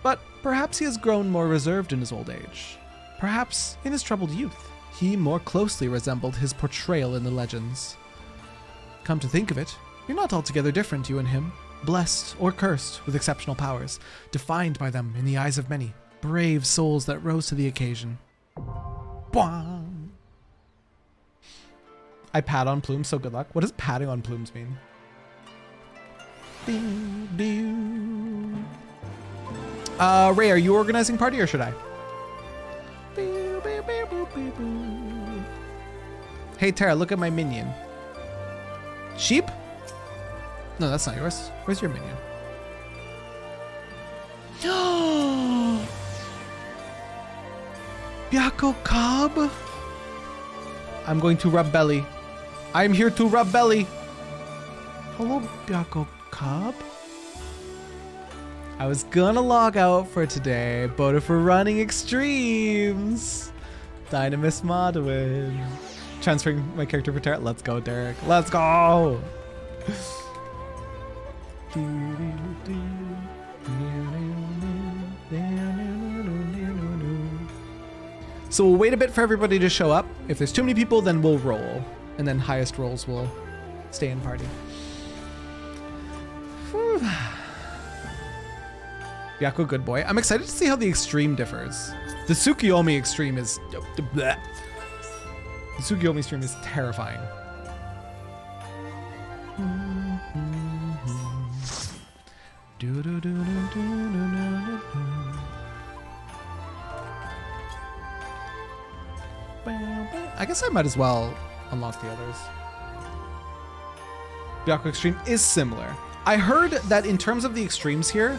But perhaps he has grown more reserved in his old age. Perhaps in his troubled youth, he more closely resembled his portrayal in the legends. Come to think of it, you're not altogether different, you and him. Blessed or cursed with exceptional powers, defined by them in the eyes of many, brave souls that rose to the occasion. Boing! I pat on plumes, so good luck. What does patting on plumes mean? Ray, are you organizing party or should I? Hey Terra, look at my minion. Sheep? No, that's not yours. Where's your minion? Byakko Cobb? I'm going to rub belly. I'm here to rub belly. Hello, Byakko Cobb. I was gonna log out for today, but if we're running extremes, Dynamis Modwin. Transferring my character for Terra. Let's go, Derek. Let's go. So we'll wait a bit for everybody to show up. If there's too many people, then we'll roll. And then highest rolls will stay in party. Whew. Byakko, good boy. I'm excited to see how the extreme differs. The Tsukiyomi extreme is... bleh. The Tsukiyomi extreme is terrifying. I guess I might as well unlock the others. Byakko Extreme is similar. I heard that in terms of the extremes here,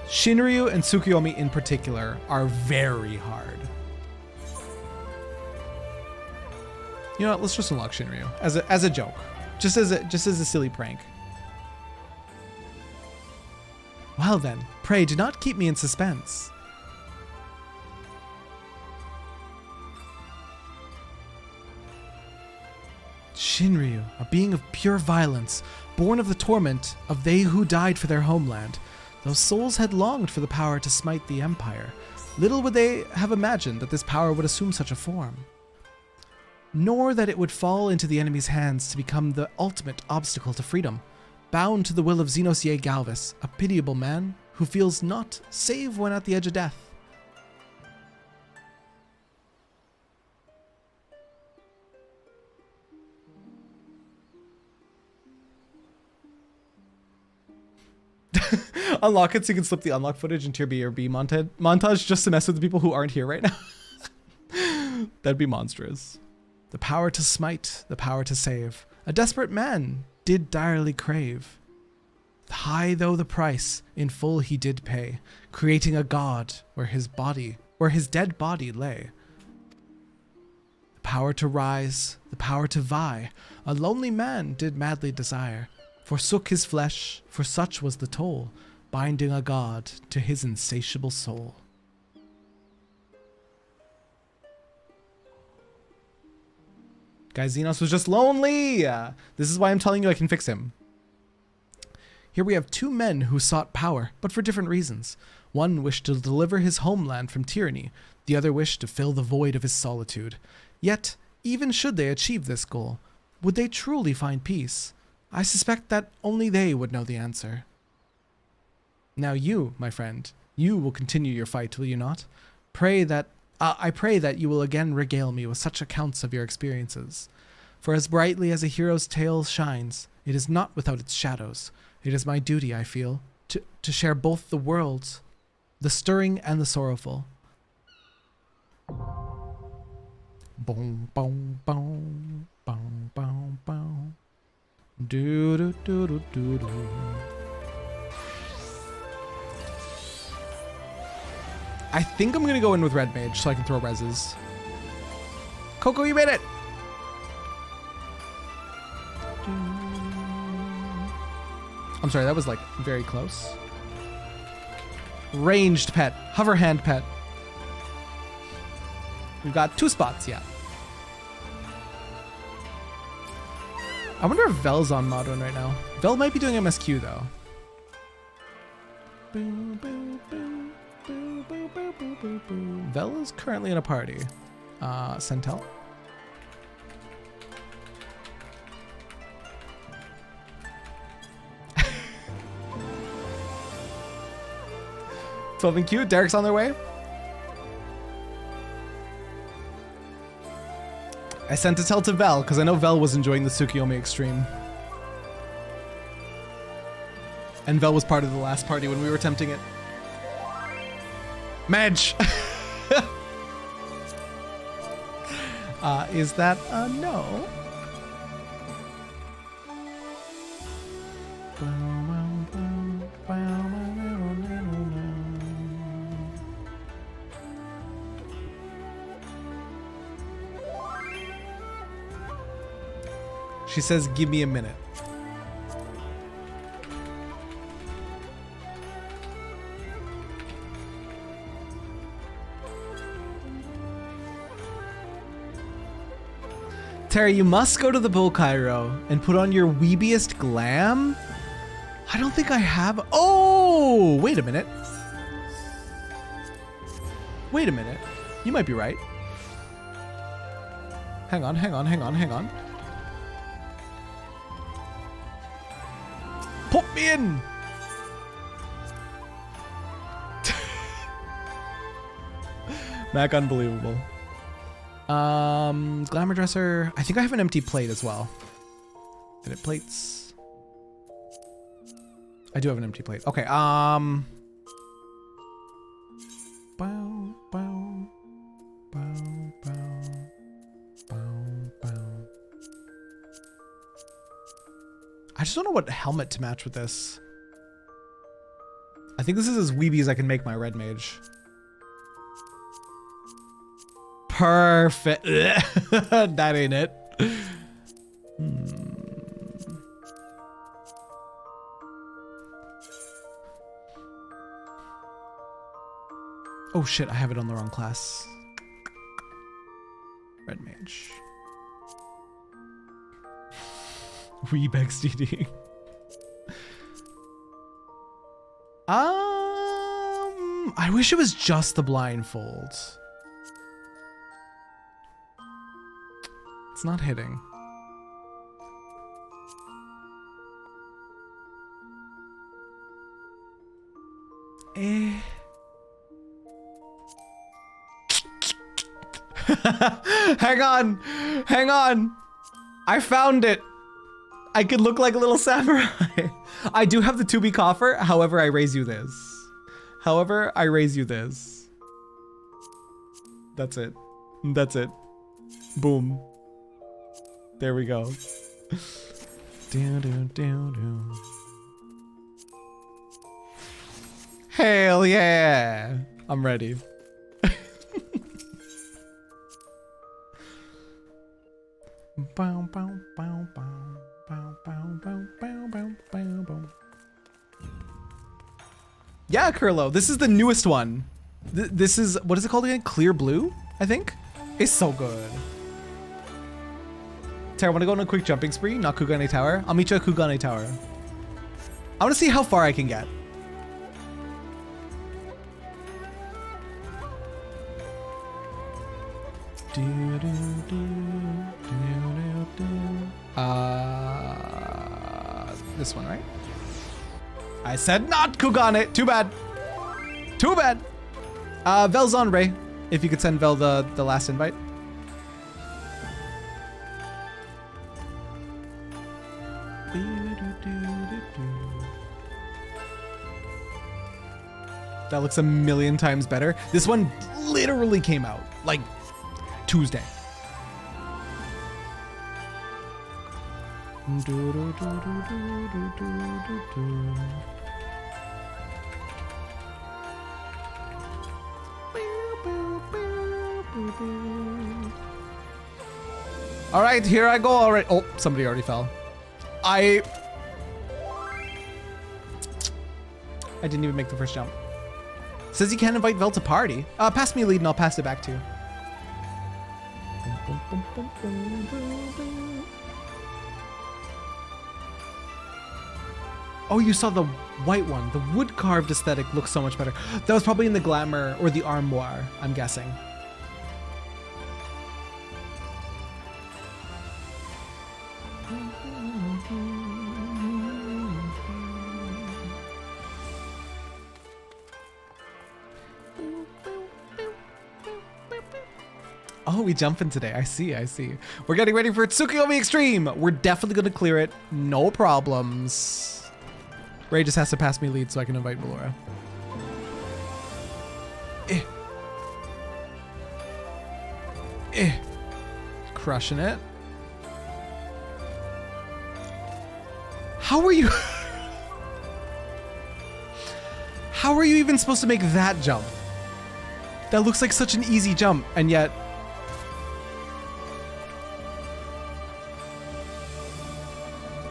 Shinryu and Tsukiyomi in particular are very hard. You know what? Let's just unlock Shinryu as a joke, just as a silly prank. Well then, pray do not keep me in suspense. Shinryu, a being of pure violence, born of the torment of they who died for their homeland. Those souls had longed for the power to smite the empire. Little would they have imagined that this power would assume such a form, nor that it would fall into the enemy's hands to become the ultimate obstacle to freedom, bound to the will of Xenos Ye Galvis, a pitiable man who feels naught save when at the edge of death. Unlock it so you can slip the unlock footage in tier B or B montage just to mess with the people who aren't here right now. That'd be monstrous. The power to smite, the power to save. A desperate man did direly crave. High though the price, in full he did pay, creating a god where his dead body lay. The power to rise, the power to vie, a lonely man did madly desire. Forsook his flesh, for such was the toll, binding a god to his insatiable soul. Guys, Xenos was just lonely! This is why I'm telling you I can fix him. Here we have two men who sought power, but for different reasons. One wished to deliver his homeland from tyranny, the other wished to fill the void of his solitude. Yet, even should they achieve this goal, would they truly find peace? I suspect that only they would know the answer. Now you, my friend, you will continue your fight, will you not? I pray that you will again regale me with such accounts of your experiences. For as brightly as a hero's tale shines, it is not without its shadows. It is my duty, I feel, to share both the worlds, the stirring and the sorrowful. Boom, boom, boom, boom, boom, boom. Do do do do do do. I think I'm gonna go in with Red Mage so I can throw reses. Coco, you made it! I'm sorry, that was like very close. Ranged pet, hover hand pet. We've got 2 spots, yeah. I wonder if Vel's on Modern right now. Vel might be doing MSQ though. Vel is currently in a party. Centel. Something cute. Derek's on their way. I sent a tell to Vel because I know Vel was enjoying the Tsukiyomi Extreme. And Vel was part of the last party when we were attempting it. Madge! Is that a no? She says, give me a minute. Terry, you must go to the Bull Cairo and put on your weebiest glam? I don't think I have. Oh, wait a minute. Wait a minute. You might be right. Hang on. Put me in. Mac, unbelievable. Glamour dresser. I think I have an empty plate as well. Edit plates. I do have an empty plate. Okay. Bow. I just don't know what helmet to match with this. I think this is as weeby as I can make my red mage. Perfect. That ain't it. Oh shit, I have it on the wrong class. Red mage. Weeb XDD. I wish it was just the blindfold. It's not hitting. Hang on. I found it. I could look like a little samurai. I do have the 2B coffer. However, I raise you this. That's it. Boom. There we go. Hell yeah. I'm ready. Yeah, Curlo, this is the newest one. This is, what is it called again? Clear Blue, I think? It's so good. Tara, wanna go on a quick jumping spree? Not Kugane Tower? I'll meet you at Kugane Tower. I wanna see how far I can get. This one, right? I said not Kugane. Too bad. Vel's on Ray. If you could send Vel the last invite. That looks a million times better. This one literally came out like Tuesday. All right, here I go. All right. Oh, somebody already fell. I didn't even make the first jump. Says you can't invite Vel to party. Pass me a lead and I'll pass it back to you. Oh, you saw the white one. The wood carved aesthetic looks so much better. That was probably in the glamour or the armoire, I'm guessing. Oh, we jumping today. I see. We're getting ready for Tsukuyomi Extreme. We're definitely going to clear it. No problems. Ray just has to pass me lead so I can invite Melora. Crushing it. How are you? How are you even supposed to make that jump? That looks like such an easy jump, and yet...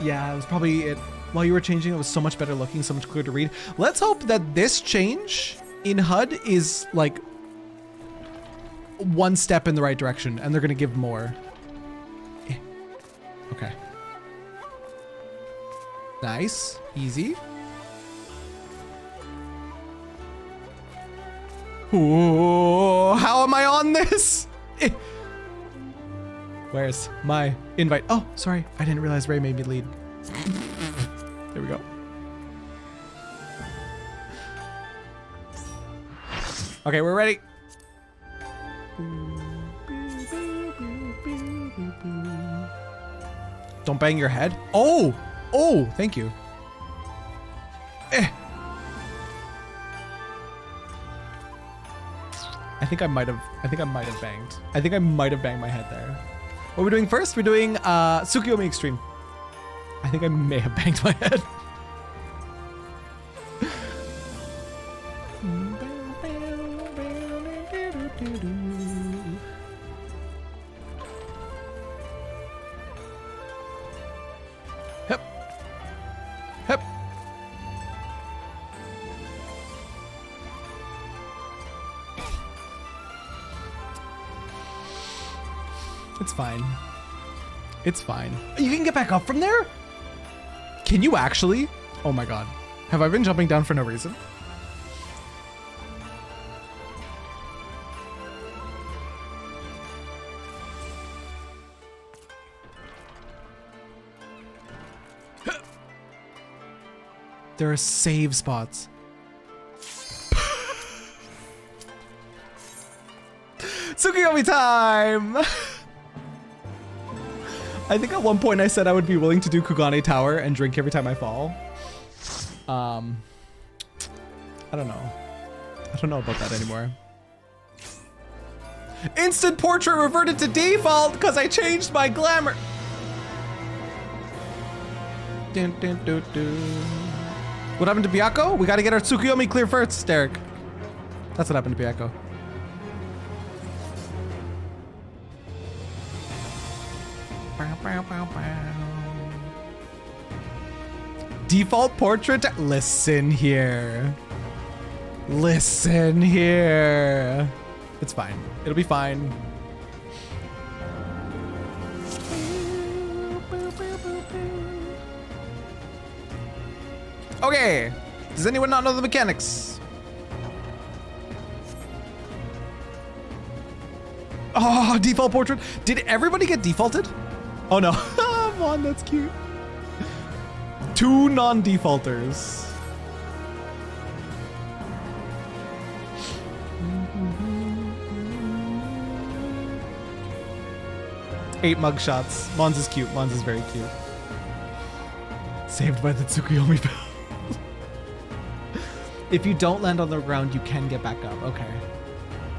Yeah, it was probably it. While you were changing, it was so much better looking, so much clearer to read. Let's hope that this change in HUD is like one step in the right direction, and they're gonna give more. Okay. Nice. Easy. Ooh, how am I on this? Where's my invite? Oh, sorry. I didn't realize Ray made me lead. There we go. Okay, we're ready. Don't bang your head. Oh! Oh, thank you. I think I might have banged. I think I might have banged my head there. What are we doing first? We're doing Tsukuyomi Extreme. I think I may have banged my head. Hep. Hep. It's fine. It's fine. You can get back up from there? Can you actually? Oh my god. Have I been jumping down for no reason? There are save spots. Tsukuyomi time! I think at one point I said I would be willing to do Kugane Tower and drink every time I fall. I don't know. I don't know about that anymore. Instant portrait reverted to default because I changed my glamour. Dun, dun, dun, dun. What happened to Byakko? We got to get our Tsukuyomi clear first, Derek. That's what happened to Byakko. Default portrait. Listen here. Listen here. It's fine. It'll be fine. Okay. Does anyone not know the mechanics? Oh, default portrait. Did everybody get defaulted? Oh no. Come on, that's cute. 2 non-defaulters. Eight mugshots. Mons is cute. Mons is very cute. Saved by the Tsukuyomi bell. If you don't land on the ground, you can get back up. Okay.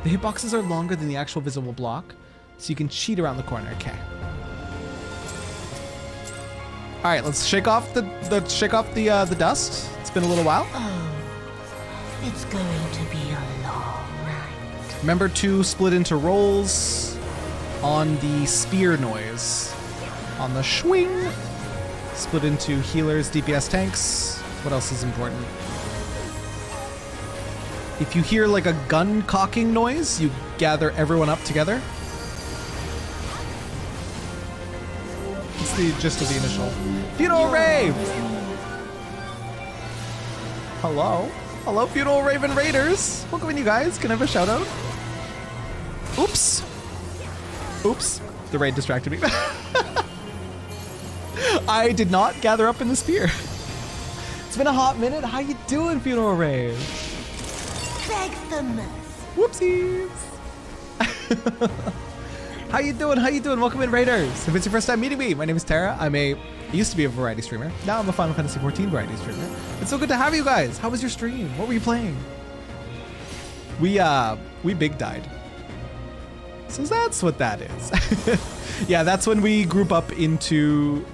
The hitboxes are longer than the actual visible block, so you can cheat around the corner. Okay. All right, let's shake off the dust. It's been a little while. Oh, it's going to be a long night. Remember to split into rolls on the spear noise. On the swing. Split into healers, DPS, tanks. What else is important? If you hear like a gun cocking noise, you gather everyone up together. It's the gist of the initial. Funeral Rave! Hello? Hello, Funeral Raven Raiders! Welcome in, you guys. Can I have a shout out? Oops. Oops. The raid distracted me. I did not gather up in the spear. It's been a hot minute. How you doing, Funeral Rave? Beg for mercy. Whoopsies. How you doing? How you doing? Welcome in, Raiders. If it's your first time meeting me, my name is Terra. I used to be a variety streamer. Now I'm a Final Fantasy XIV variety streamer. It's so good to have you guys. How was your stream? What were you playing? We big died. So that's what that is. Yeah, that's when we group up into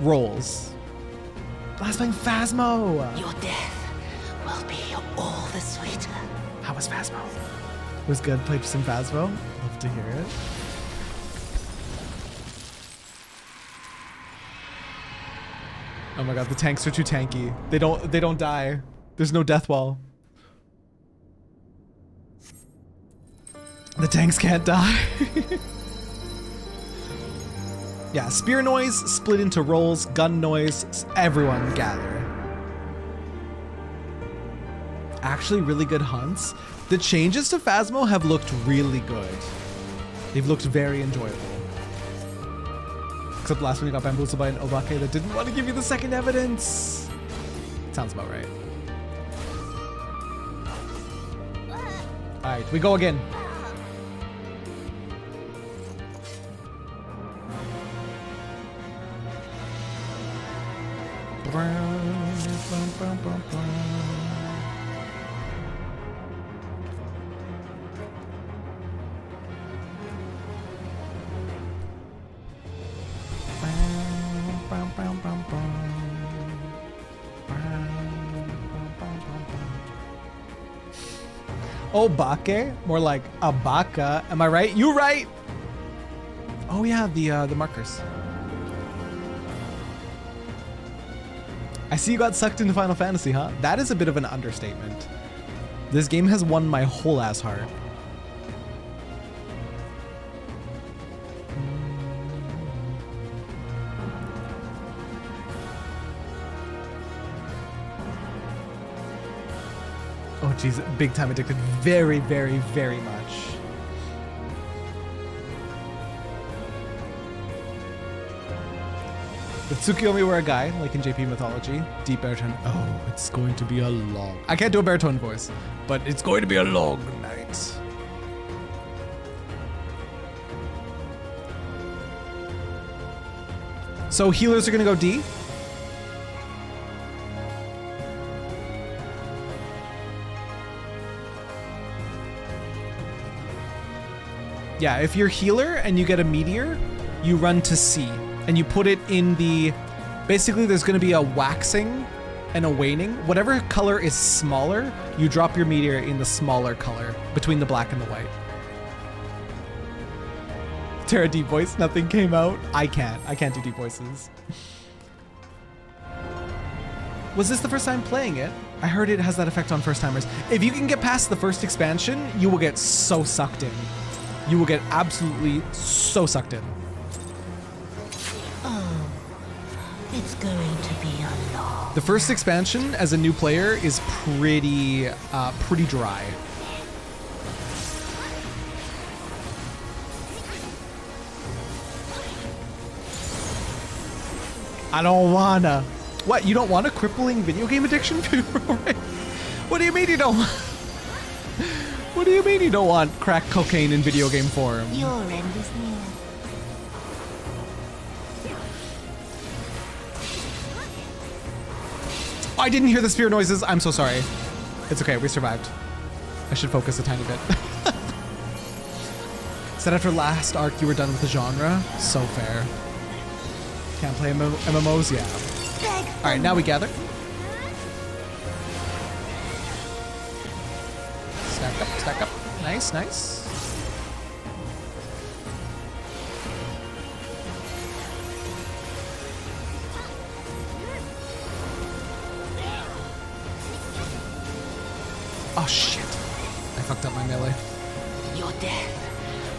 roles. Last playing Phasmo. Your death will be all the sweeter. How was Phasmo? It was good. Played some Phasmo. Love to hear it. Oh my god, the tanks are too tanky. They don't die. There's no death wall. The tanks can't die. Yeah, spear noise split into roles, gun noise, everyone gather. Actually really good hunts. The changes to Phasmo have looked really good. They've looked very enjoyable. Except last one you got bamboozled by an Obake that didn't want to give you the second evidence. Sounds about right. Alright, we go again. Obake? More like Abaka. Am I right? You right! Oh yeah, the markers. I see you got sucked into Final Fantasy, huh? That is a bit of an understatement. This game has won my whole ass heart. Oh jeez, big time addicted. Very, very, very much. If Tsukiyomi were a guy, like in JP mythology, deep baritone, oh, it's going to be a long... I can't do a baritone voice, but it's going to be a long night. So healers are gonna go D? Yeah, if you're healer and you get a meteor, you run to C. And you put it in the, basically there's gonna be a waxing and a waning. Whatever color is smaller, you drop your meteor in the smaller color between the black and the white. Terra deep voice, nothing came out. I can't do deep voices. Was this the first time playing it? I heard it has that effect on first timers. If you can get past the first expansion, you will get so sucked in. You will get absolutely so sucked in. It's going to be a long... The first expansion as a new player is pretty dry. I don't wanna. What, you don't want a crippling video game addiction? What do you mean you don't want? What do you mean you don't want crack cocaine in video game form? Your end is near. I didn't hear the spear noises. I'm so sorry. It's okay. We survived. I should focus a tiny bit. Said after last arc you were done with the genre. So fair. Can't play MMOs yet. All right, now we gather. Stack up, stack up. Nice, nice. Oh shit. I fucked up my melee. Your death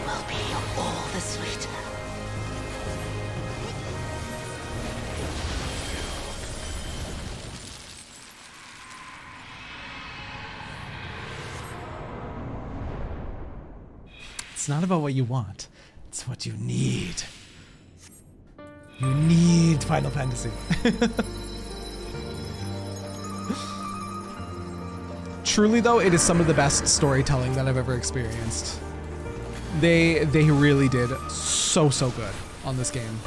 will be all the sweeter. It's not about what you want. It's what you need. You need Final Fantasy. Truly though, it is some of the best storytelling that I've ever experienced. They really did so good on this game.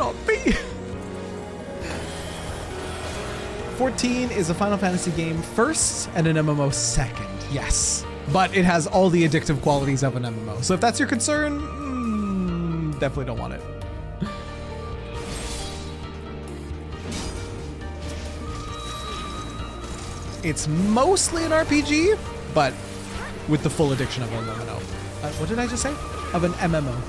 cannot be. 14 is a Final Fantasy game first and an MMO second. Yes. But it has all the addictive qualities of an MMO. So if that's your concern, definitely don't want it. It's mostly an RPG, but with the full addiction of an MMO. What did I just say? Of an MMO.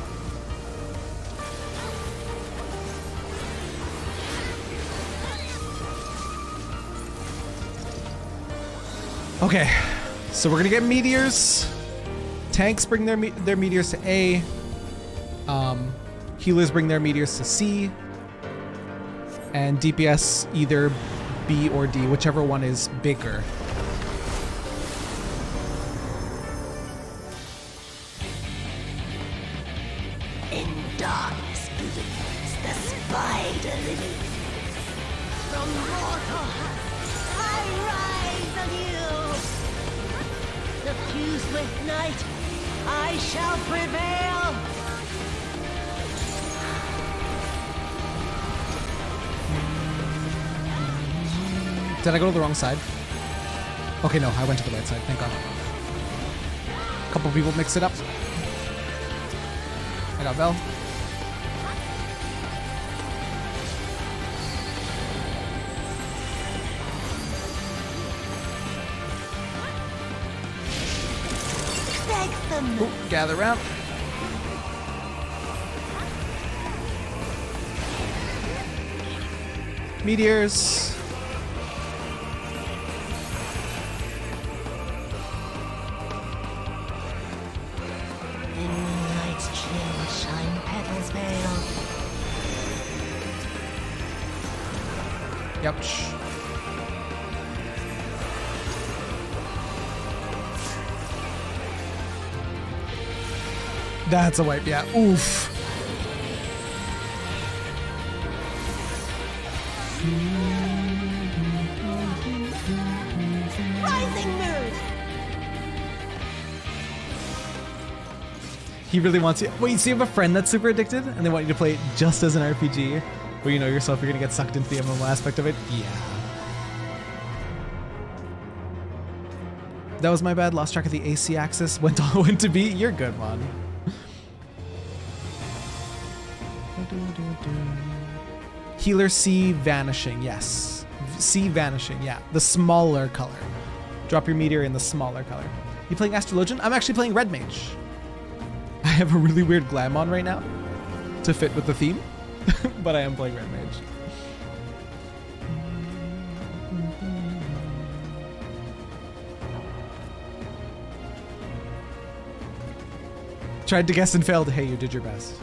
Okay, so we're gonna get meteors. Tanks bring their meteors to A. Healers bring their meteors to C. And DPS either B or D, whichever one is bigger. In darkness begins the spider living. From mortal I rise anew. Suffused with night, I shall prevail. Did I go to the wrong side? Okay, no, I went to the right side. Thank God. A couple people mixed it up. I got Bell. Ooh, gather around. Meteors. Ouch. That's a wipe, yeah. Oof. Rising moon. He really wants you. Wait, so you have a friend that's super addicted and they want you to play it just as an RPG? Where you know yourself you're gonna get sucked into the MMO aspect of it? Yeah. That was my bad. Lost track of the AC axis. Went to B. You're good, man. Healer C vanishing. Yes. C vanishing. Yeah. The smaller color. Drop your meteor in the smaller color. You playing Astrologian? I'm actually playing Red Mage. I have a really weird glam on right now to fit with the theme. But I am playing Red Mage. Tried to guess and failed. Hey, you did your best.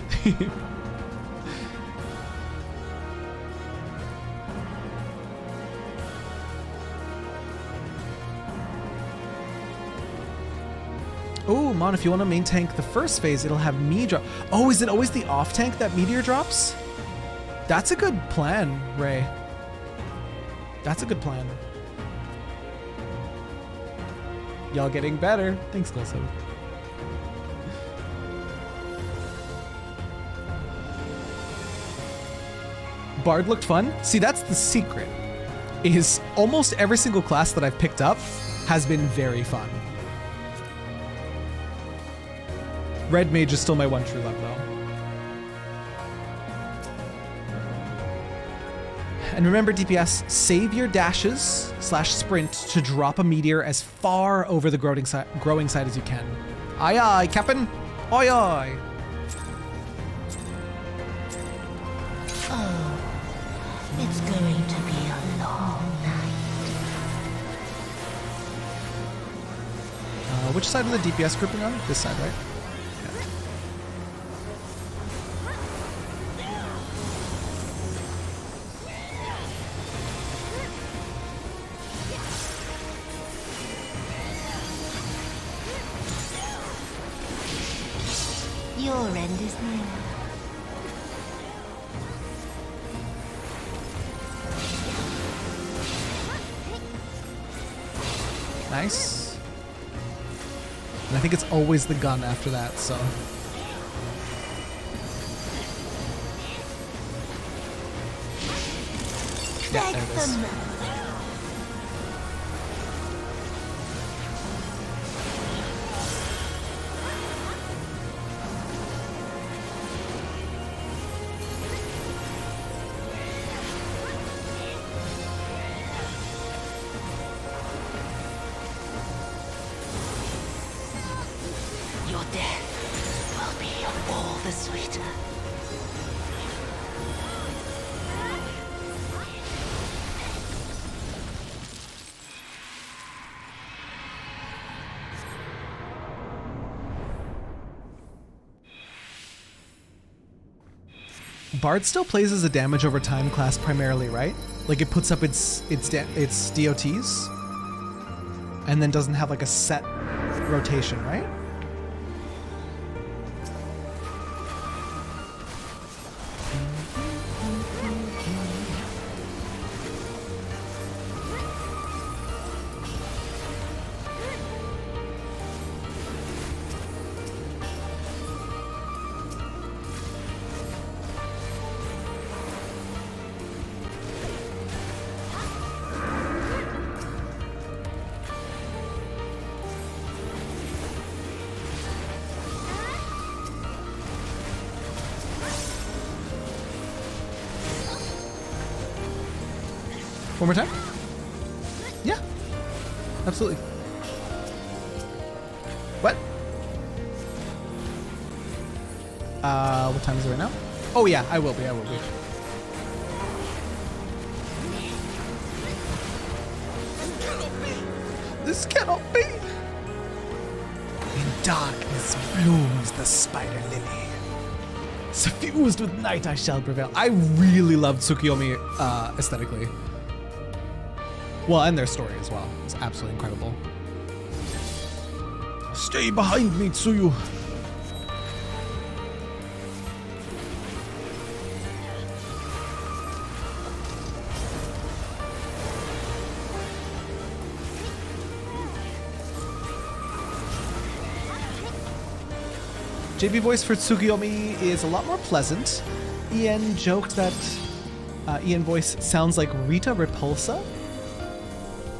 Oh, Mon, if you want to main tank the first phase, it'll have me drop. Oh, is it always the off tank that meteor drops? That's a good plan, Ray. That's a good plan. Y'all getting better. Thanks, Golso. Bard looked fun. See, that's the secret. Is almost every single class that I've picked up has been very fun. Red Mage is still my one true love, though. And remember, DPS, save your dashes / sprint to drop a meteor as far over the growing side as you can. Aye aye, Captain. Aye aye. Oh, it's going to be a long night. Which side are the DPS grouping on? This side, right? Your end is near. Nice. And I think it's always the gun after that, so. Yeah, there it is. Your death will be all the sweeter. Bard still plays as a damage over time class primarily, right? Like it puts up its DOTs and then doesn't have like a set rotation, right? One more time? Yeah, absolutely. What? What time is it right now? Oh yeah, I will be. This cannot be! In darkness blooms the spider lily. Suffused with night I shall prevail. I really loved Tsukiyomi aesthetically. Well, and their story as well. It's absolutely incredible. Stay behind me, Tsuyu. JB voice for Tsukiyomi is a lot more pleasant. Ian joked that Ian voice sounds like Rita Repulsa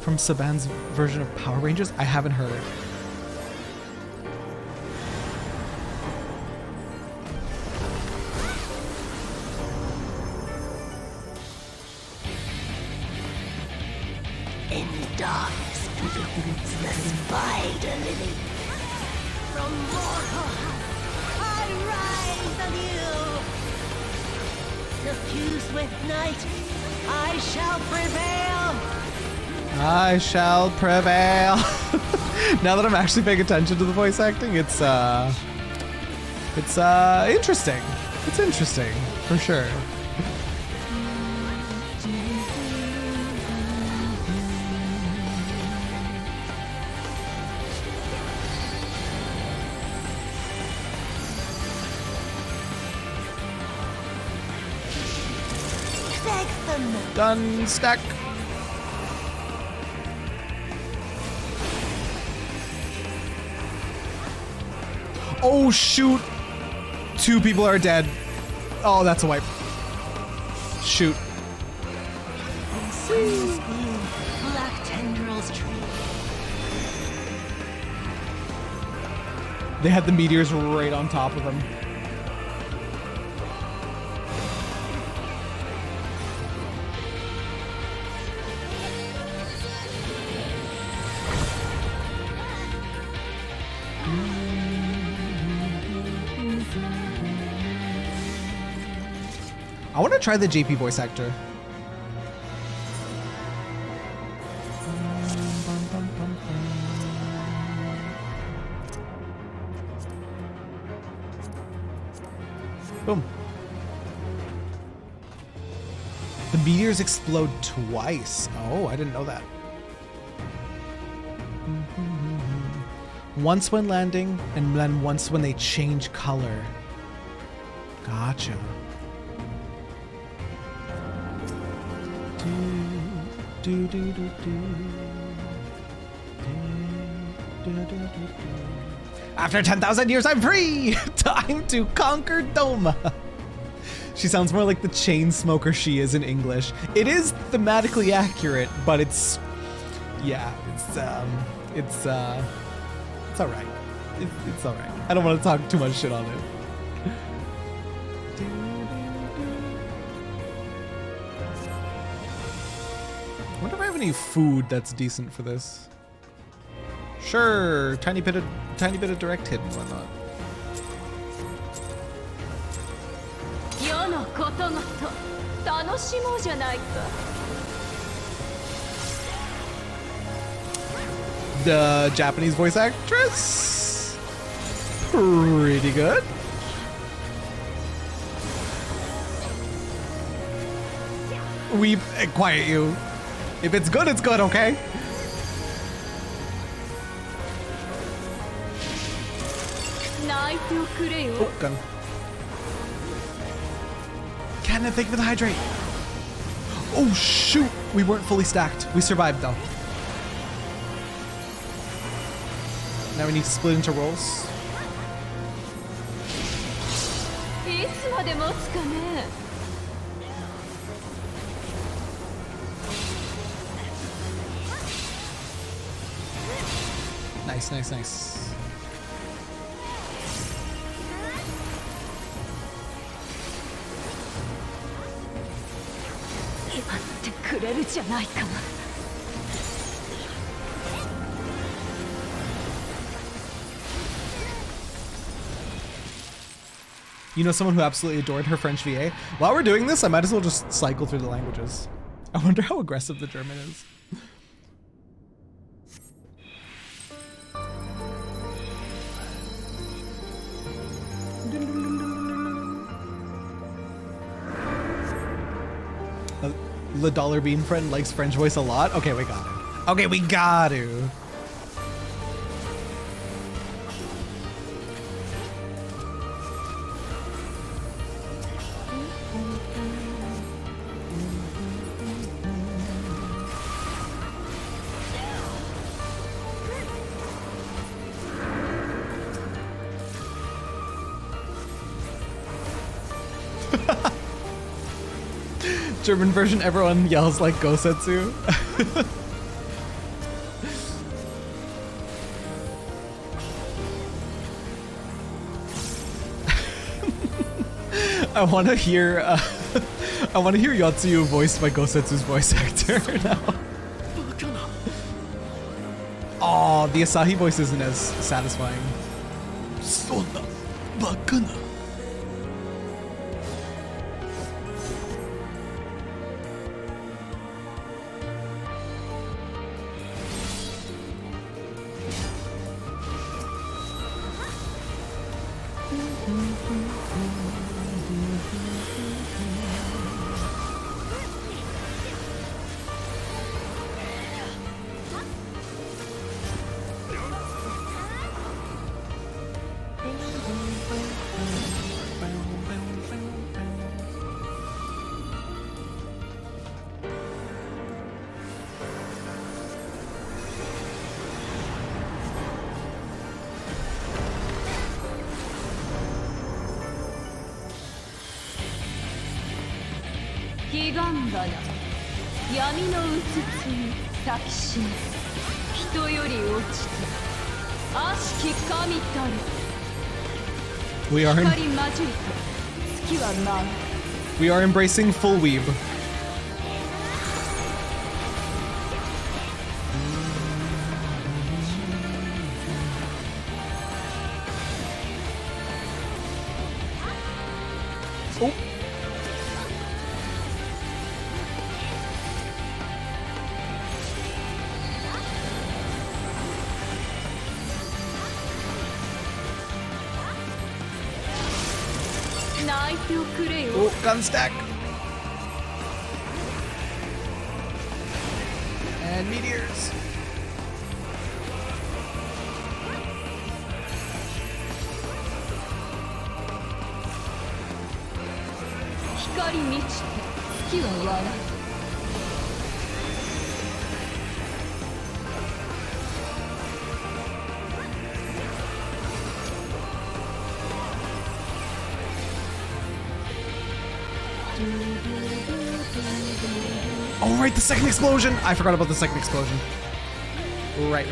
from Saban's version of Power Rangers. I haven't heard it. In darkness blooms the spider lily. From mortal heart I rise anew. Suffused with night, I shall prevail. I shall prevail. Now that I'm actually paying attention to the voice acting, it's interesting. It's interesting, for sure. Done, stack. Oh shoot! 2 people are dead. Oh, that's a wipe. Shoot. Black tendrils tree. They had the meteors right on top of them. I want to try the JP voice actor. Boom. The meteors explode twice. Oh, I didn't know that. Once when landing, and then once when they change color. Gotcha. After 10,000 years, I'm free! Time to conquer Doma! She sounds more like the chain smoker she is in English. It is thematically accurate, but it's all right. It's all right. I don't want to talk too much shit on it. I wonder if I have any food that's decent for this. Sure, tiny bit of direct hit and whatnot. The Japanese voice actress, pretty good. Quiet you. If it's good, it's good, okay? Oh, gun. Cannon, thank you for the hydrate. Oh, shoot. We weren't fully stacked. We survived, though. Now we need to split into rolls. Nice, nice, nice. You know someone who absolutely adored her French VA? While we're doing this, I might as well just cycle through the languages. I wonder how aggressive the German is. The dollar bean friend likes French voice a lot. Okay, we got it. Okay, we got to. German version, everyone yells like Gosetsu. I want to hear Yotsuyu voiced by Gosetsu's voice actor now. Oh, the Asahi voice isn't as satisfying. Sonna bakana. We are embracing full weeb. Oh. Oh, gun stack. And meteors. Oh, right, the second explosion. I forgot about the second explosion. Right.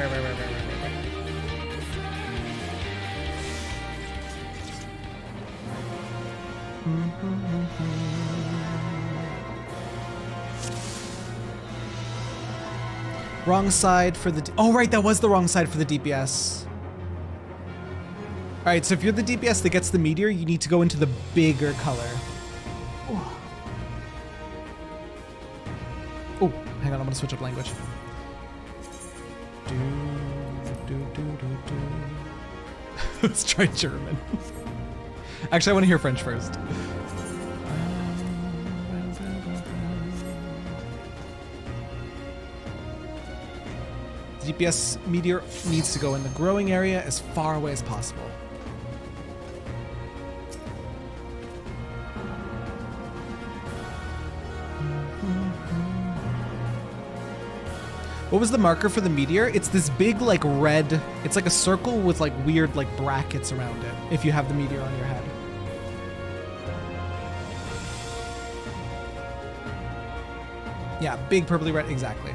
Wrong side for the... Oh, right, that was the wrong side for the DPS. All right, so if you're the DPS that gets the meteor, you need to go into the bigger color. Oh, hang on, I'm gonna switch up language. Let's try German. Actually, I want to hear French first. The DPS meteor needs to go in the growing area as far away as possible. What was the marker for the meteor? It's this big, like, red... It's like a circle with, like, weird, like, brackets around it, if you have the meteor on your head. Yeah, big purpley red, exactly.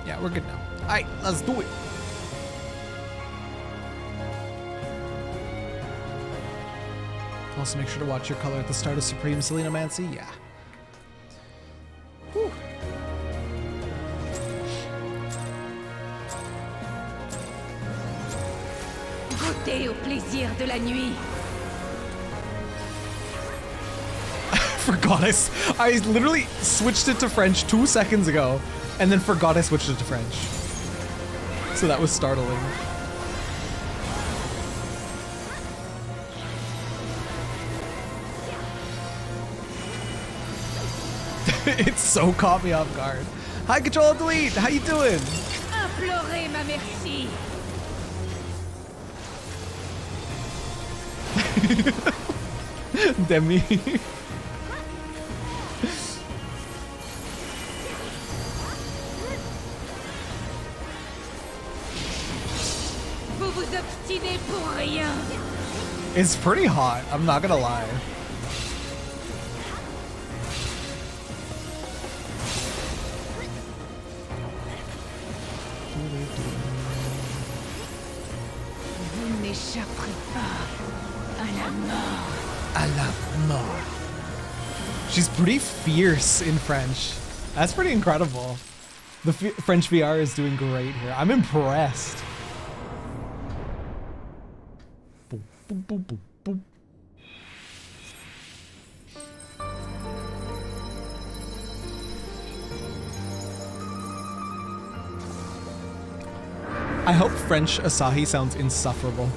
Yeah, we're good now. All right, let's do it. Also, make sure to watch your color at the start of Supreme Selenomancy. Yeah. Whew. Goûtez au plaisir de la nuit. Forgot I literally switched it to French 2 seconds ago, and then forgot I switched it to French. So that was startling. It so caught me off guard. Hi, Control Delete. How you doing? Implorez ma merci. Demi. Vous vous obstinez pour rien. It's pretty hot. I'm not gonna lie. She's pretty fierce in French. That's pretty incredible. The French VR is doing great here. I'm impressed. Boom, boom, boom, boom, boom. I hope French Asahi sounds insufferable.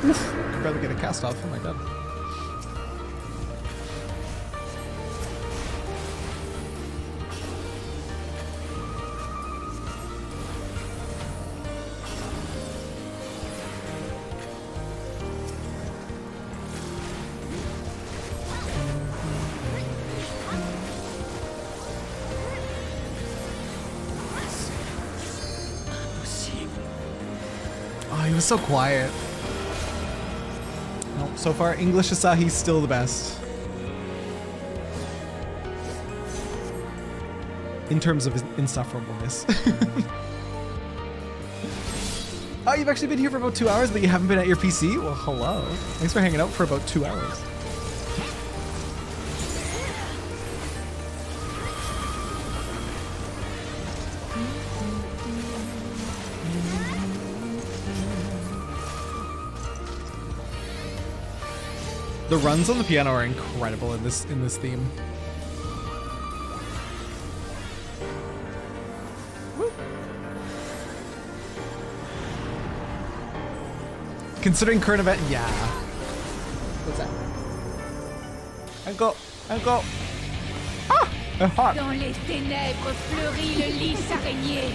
Oof, I'd rather get a cast off. Oh my god. Oh, he was so quiet. Nope, so far English Asahi's still the best. In terms of his insufferableness. Oh, you've actually been here for about 2 hours, but you haven't been at your PC? Well, hello. Thanks for hanging out for about 2 hours. The runs on the piano are incredible in this theme. Woo. Considering current event, yeah. What's that? Uncle. Ah! hot. Dans les ténèbres fleurit le lys araignée.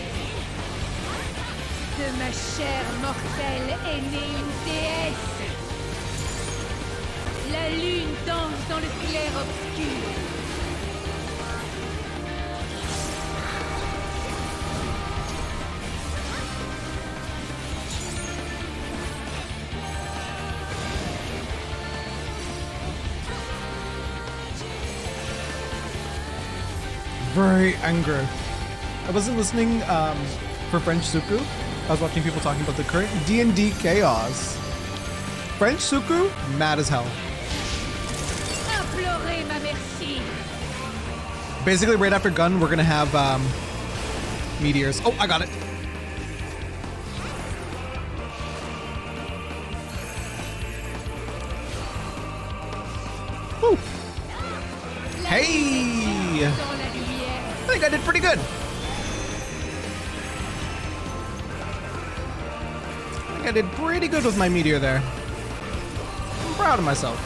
De ma chair mortelle est née une déesse. La lune danse dans le clair obscur. Very angry. I wasn't listening for French Suku. I was watching people talking about the current D&D chaos. French Suku, mad as hell. Implorez ma merci. Basically, right after Gun, we're gonna have meteors. Oh, I got it. Woo. Hey! I think I did pretty good. I did pretty good with my meteor there. I'm proud of myself.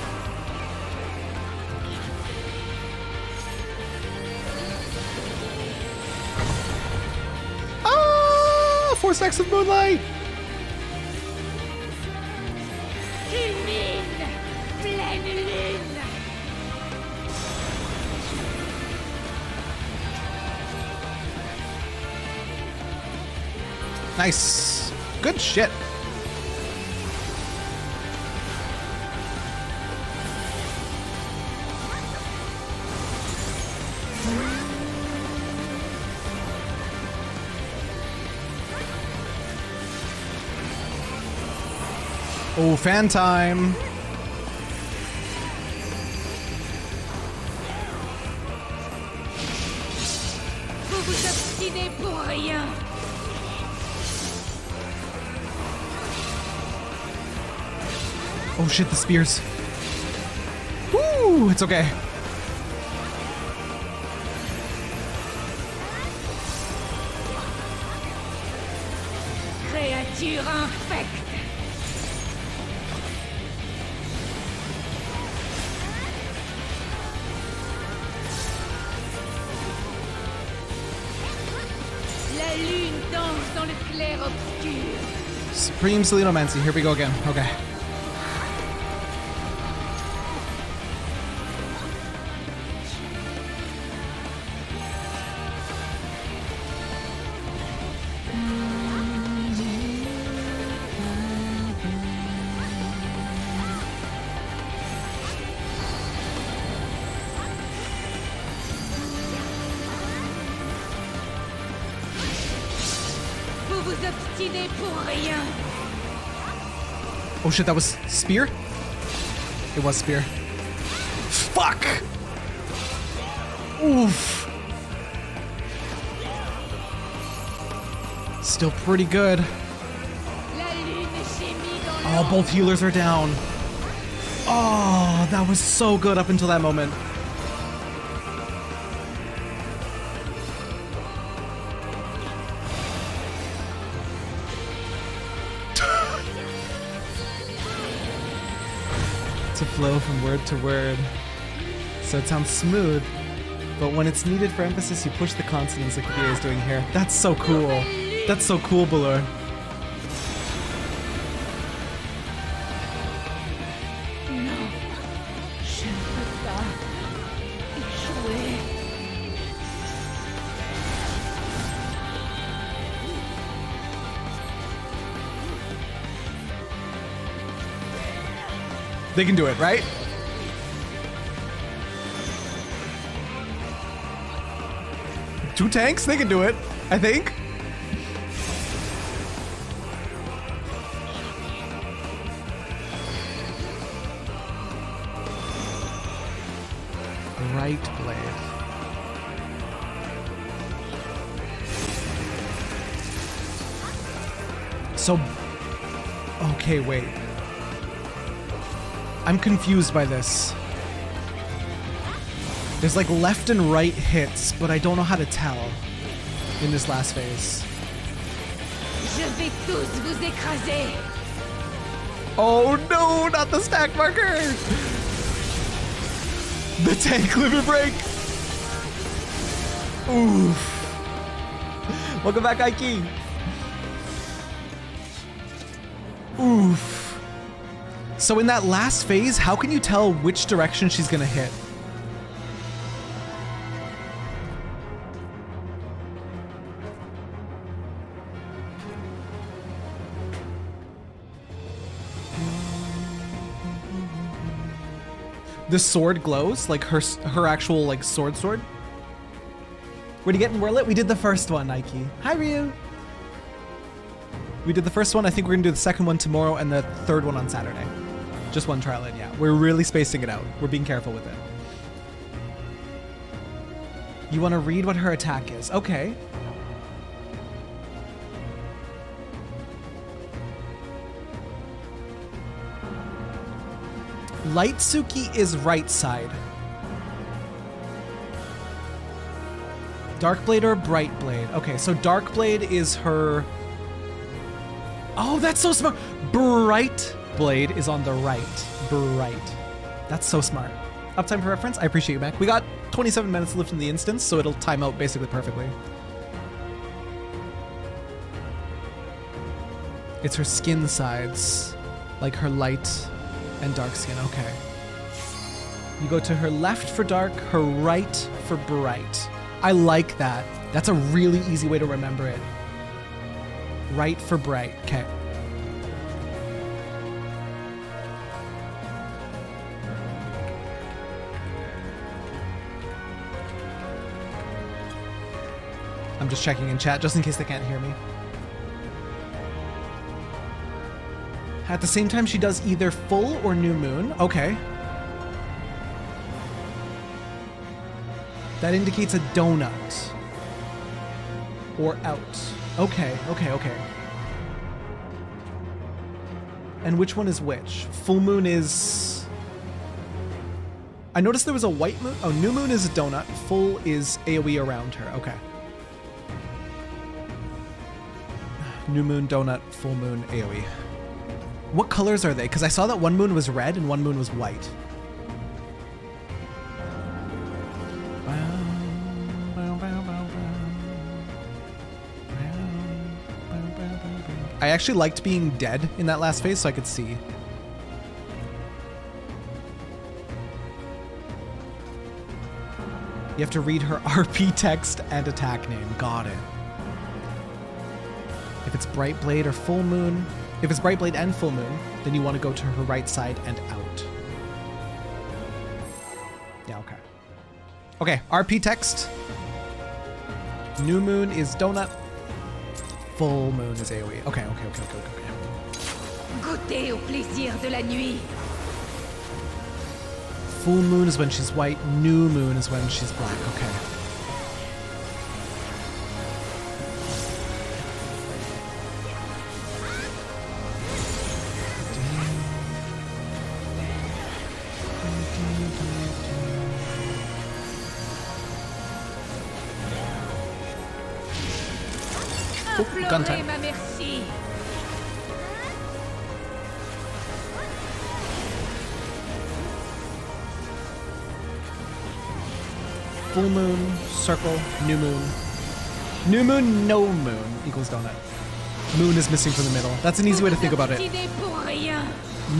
Ah! 4 stacks of moonlight! Culmine, pleine lune. Nice. Good shit. Oh, fan time. Vous vous obstinez pour rien. Oh shit, the spears. Woo, it's okay. Créature infecte. La lune danse dans le clair obscur. Supreme Selenomancy, here we go again. Okay. Vous vous obstinez pour rien. Oh shit, that was spear? It was spear. Fuck! Oof. Still pretty good. La lune gémit dans Oh, both healers are down. Oh, that was so good up until that moment. To flow from word to word. So it sounds smooth, but when it's needed for emphasis, you push the consonants like VA is doing here. That's so cool. That's so cool, Buller. Non, je ne peux pas échouer. They can do it, right? Two tanks? They can do it, I think. Right blade. So, okay, wait. I'm confused by this. There's like left and right hits, but I don't know how to tell in this last phase. Je vais tous vous écraser. Oh no, not the stack marker! The tank limit break! Oof. Welcome back, Aiki. Oof. So in that last phase, how can you tell which direction she's gonna hit? The sword glows, like her actual like sword. We're getting more lit. We did the first one, Nike. Hi, Ryu. We did the first one. I think we're gonna do the second one tomorrow and the third one on Saturday. Just one trial in, yeah. We're really spacing it out. We're being careful with it. You want to read what her attack is? Okay. Lightsuki is right side. Darkblade or Brightblade? Okay, so Darkblade is her... Oh, that's so smart. Brightblade is on the right. Bright. That's so smart. Uptime for reference, I appreciate you back. We got 27 minutes left in the instance, so it'll time out basically perfectly. It's her skin sides, like her light and dark skin. Okay. You go to her left for dark, her right for bright. I like that. That's a really easy way to remember it. Right for bright. Okay. I'm just checking in chat just in case they can't hear me. At the same time, she does either full or new moon. Okay. That indicates a donut. Or out. Okay. And which one is which? Full moon is... I noticed there was a white moon. Oh, new moon is a donut. Full is AoE around her. Okay. New moon, donut, full moon, AoE. What colors are they? Because I saw that one moon was red and one moon was white. I actually liked being dead in that last phase so I could see. You have to read her RP text and attack name. Got it. If it's Brightblade or Full Moon, if it's Brightblade and Full Moon, then you want to go to her right side and out. Yeah, okay. Okay, RP text. New Moon is Donut. Full Moon is AoE. Okay. Goûtez au plaisir de la nuit. Full Moon is when she's white. New Moon is when she's black. Okay. Gun time. Full moon, circle, new moon. New moon, no moon equals donut. Moon is missing from the middle. That's an easy way to think about it.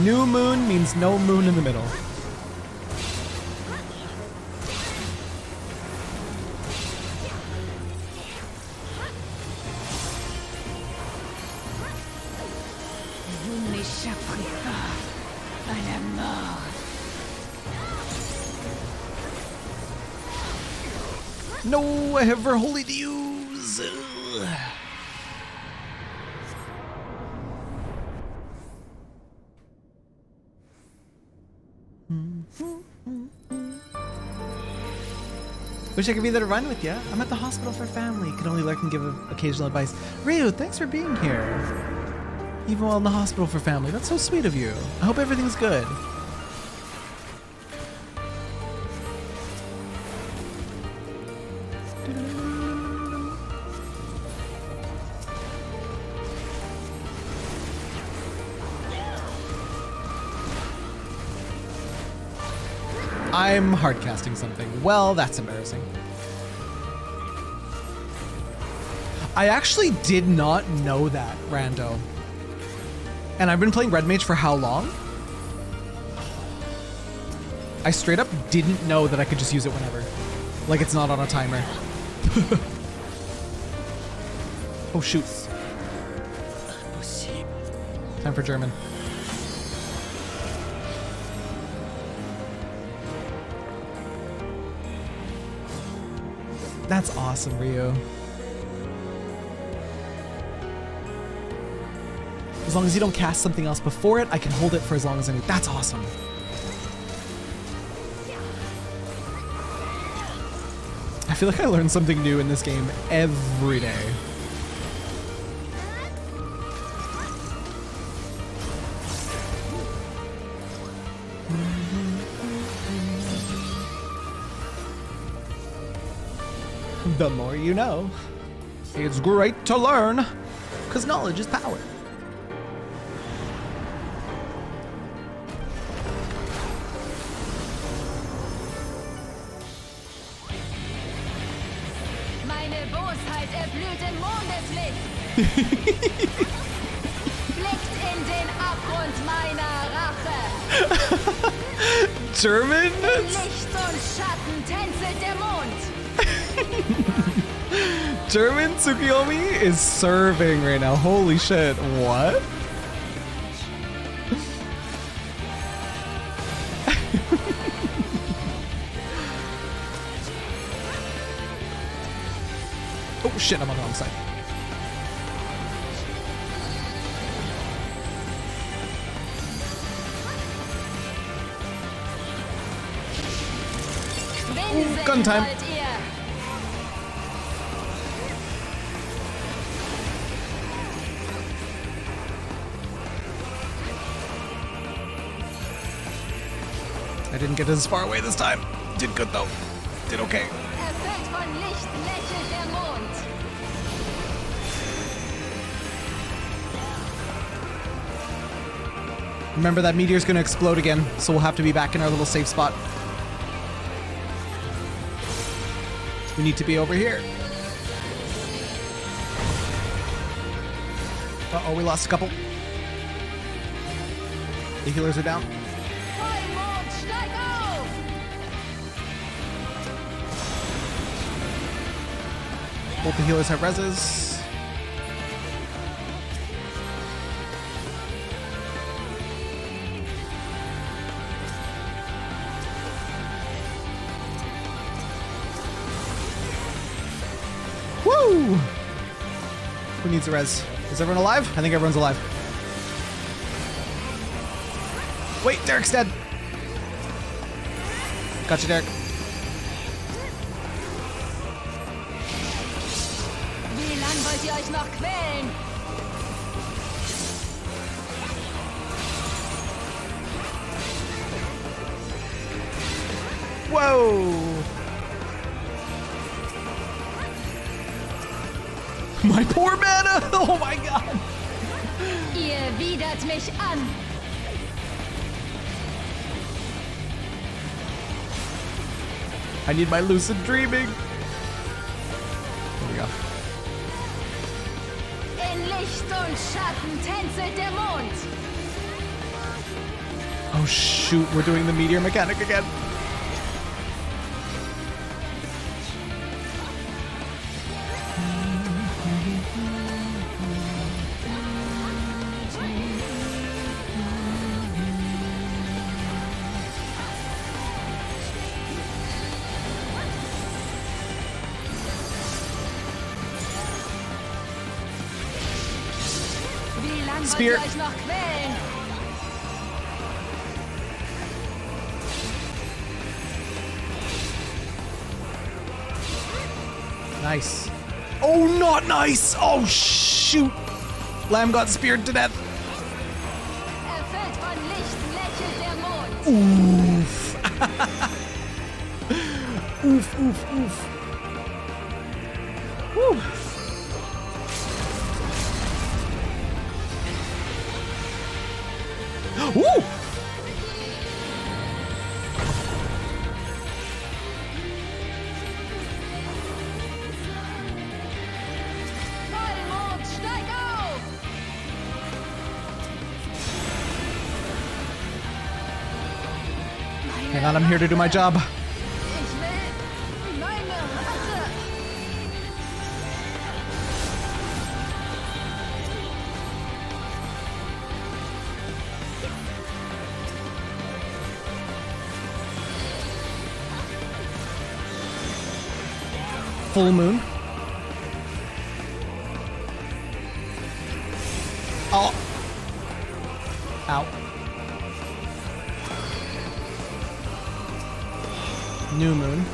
New moon means no moon in the middle. No, I have her holy to use. Wish I could be there to run with you. I'm at the hospital for family. Can only lurk and give occasional advice. Ryu, thanks for being here. Even while in the hospital for family. That's so sweet of you. I hope everything's good. I'm hard casting something. Well, that's embarrassing. I actually did not know that, Rando. And I've been playing Red Mage for how long? I straight up didn't know that I could just use it whenever. Like it's not on a timer. Oh shoot. Time for German. That's awesome, Rio. As long as you don't cast something else before it, I can hold it for as long as I need. That's awesome. I feel like I learn something new in this game every day. The more you know. It's great to learn, because knowledge is power. Meine Bosheit erblüht im Mondeslicht. Blickt in den Abgrund meiner Rache. German? In Licht und Schatten tänzelt der Mond. German Tsukiyomi is serving right now. Holy shit. What? Oh shit, I'm on the wrong side. Ooh, gun time. I didn't get as far away this time. Did good though. Did okay. Erfüllt von Licht lächelt der Mond. Remember that meteor's gonna explode again, so we'll have to be back in our little safe spot. We need to be over here. Uh-oh, we lost a couple. The healers are down. Vollmond, steig auf! Both the healers have reses. Woo! Who needs a res? Is everyone alive? I think everyone's alive. Wait, Derek's dead. Gotcha, Derek. Wie lang wollt ihr euch noch quälen? Whoa! My poor mana! Oh my god! Ihr widert mich an. I need my lucid dreaming. There we go. In Licht und Schatten tänzelt der Mond. Oh shoot, we're doing the meteor mechanic again. Wie lang Spear. wollt ihr euch noch quälen? Nice. Oh, not nice! Oh shoot! Lamb got speared to death. Erfüllt von Licht lächelt der Mond. Oof. Oof, oof, oof. Woo. Woo! Hang on, I'm here to do my job. Full moon. Oh. Ow. New moon.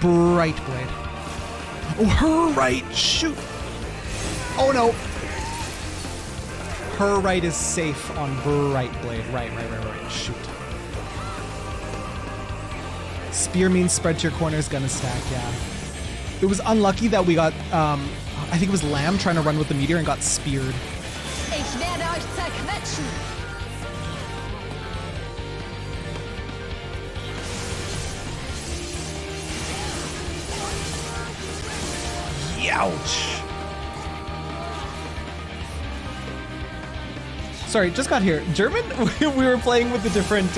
Bright blade. Oh, her right. Shoot. Oh no. Her right is safe on bright blade. Right. Shoot. Spear means spread to your corners, gonna stack, yeah. It was unlucky that we got, I think it was Lamb trying to run with the meteor and got speared. Ich werde euch zerquetschen. Ouch. Sorry, just got here. German? We were playing with the different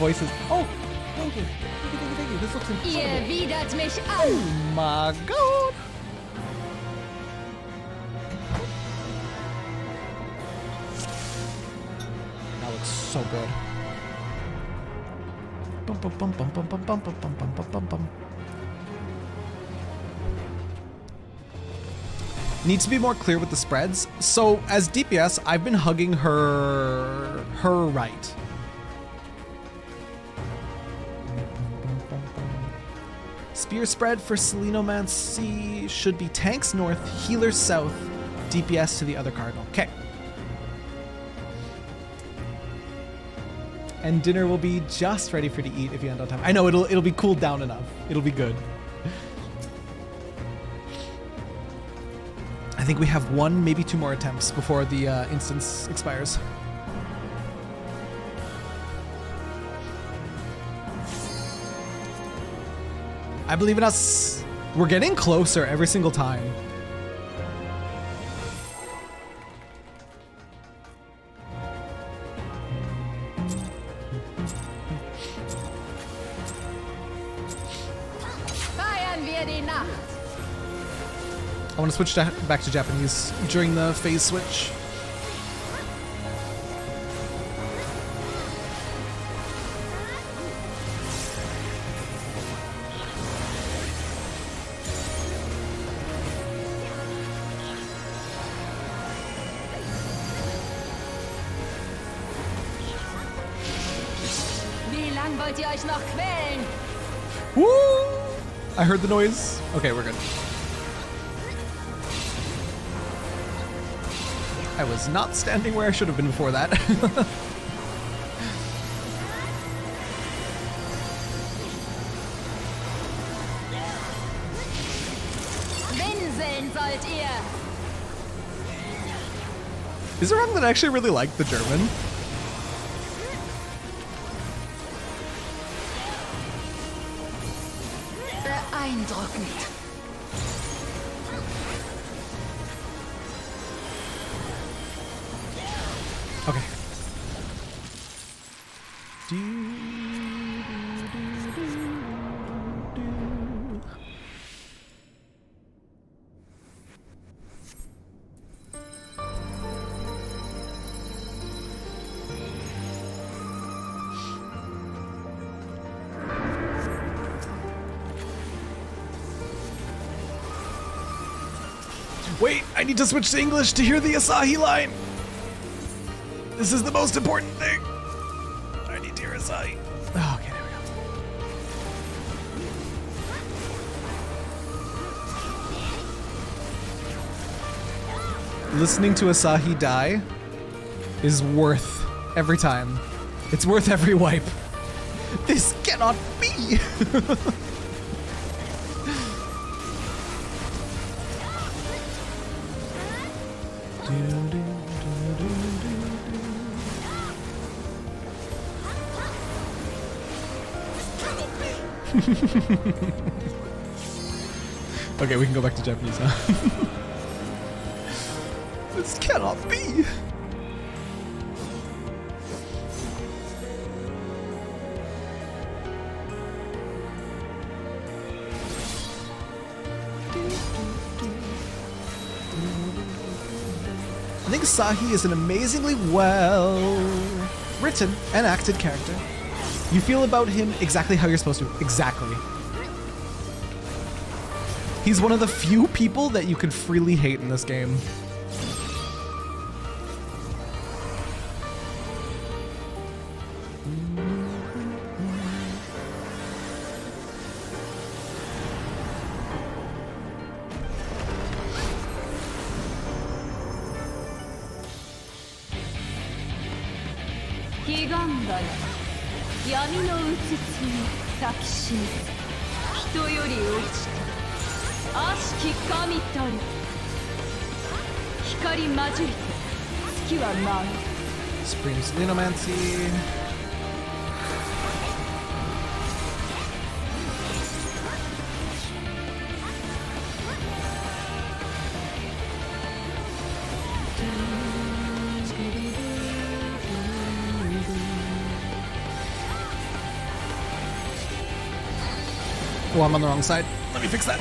voices. Oh, thank you. Thank you. This looks incredible. Ihr widert mich an. Oh my god. That looks so good. Bum, bum, bum, bum, bum, bum, bum, bum, bum, bum, bum, bum. Need to be more clear with the spreads. So as DPS, I've been hugging her right. Spear spread for Selenomancy should be tanks north, healers south, DPS to the other cardinal. Okay. And dinner will be just ready for you to eat if you end on time. I know it'll be cooled down enough. It'll be good. I think we have one, maybe two more attempts before the instance expires. I believe in us. We're getting closer every single time. I want to switch back to Japanese during the phase switch. Wie lang wollt ihr euch noch quälen? Woo! I heard the noise. Okay, we're good. I was not standing where I should have been before that. Winseln sollt ihr. Is it wrong that I actually really like the German? Beeindruckend. Okay. Wait, I need to switch to English to hear the Asahi line. This is the most important thing. I need to hear Asahi. Oh, okay, there we go. Listening to Asahi die is worth every time. It's worth every wipe. This cannot be. Okay, we can go back to Japanese now. This cannot be. I think Sahi is an amazingly well written and acted character. You feel about him exactly how you're supposed to. Exactly. He's one of the few people that you can freely hate in this game. Supreme Selenomancy. Oh, I'm on the wrong side. Let me fix that.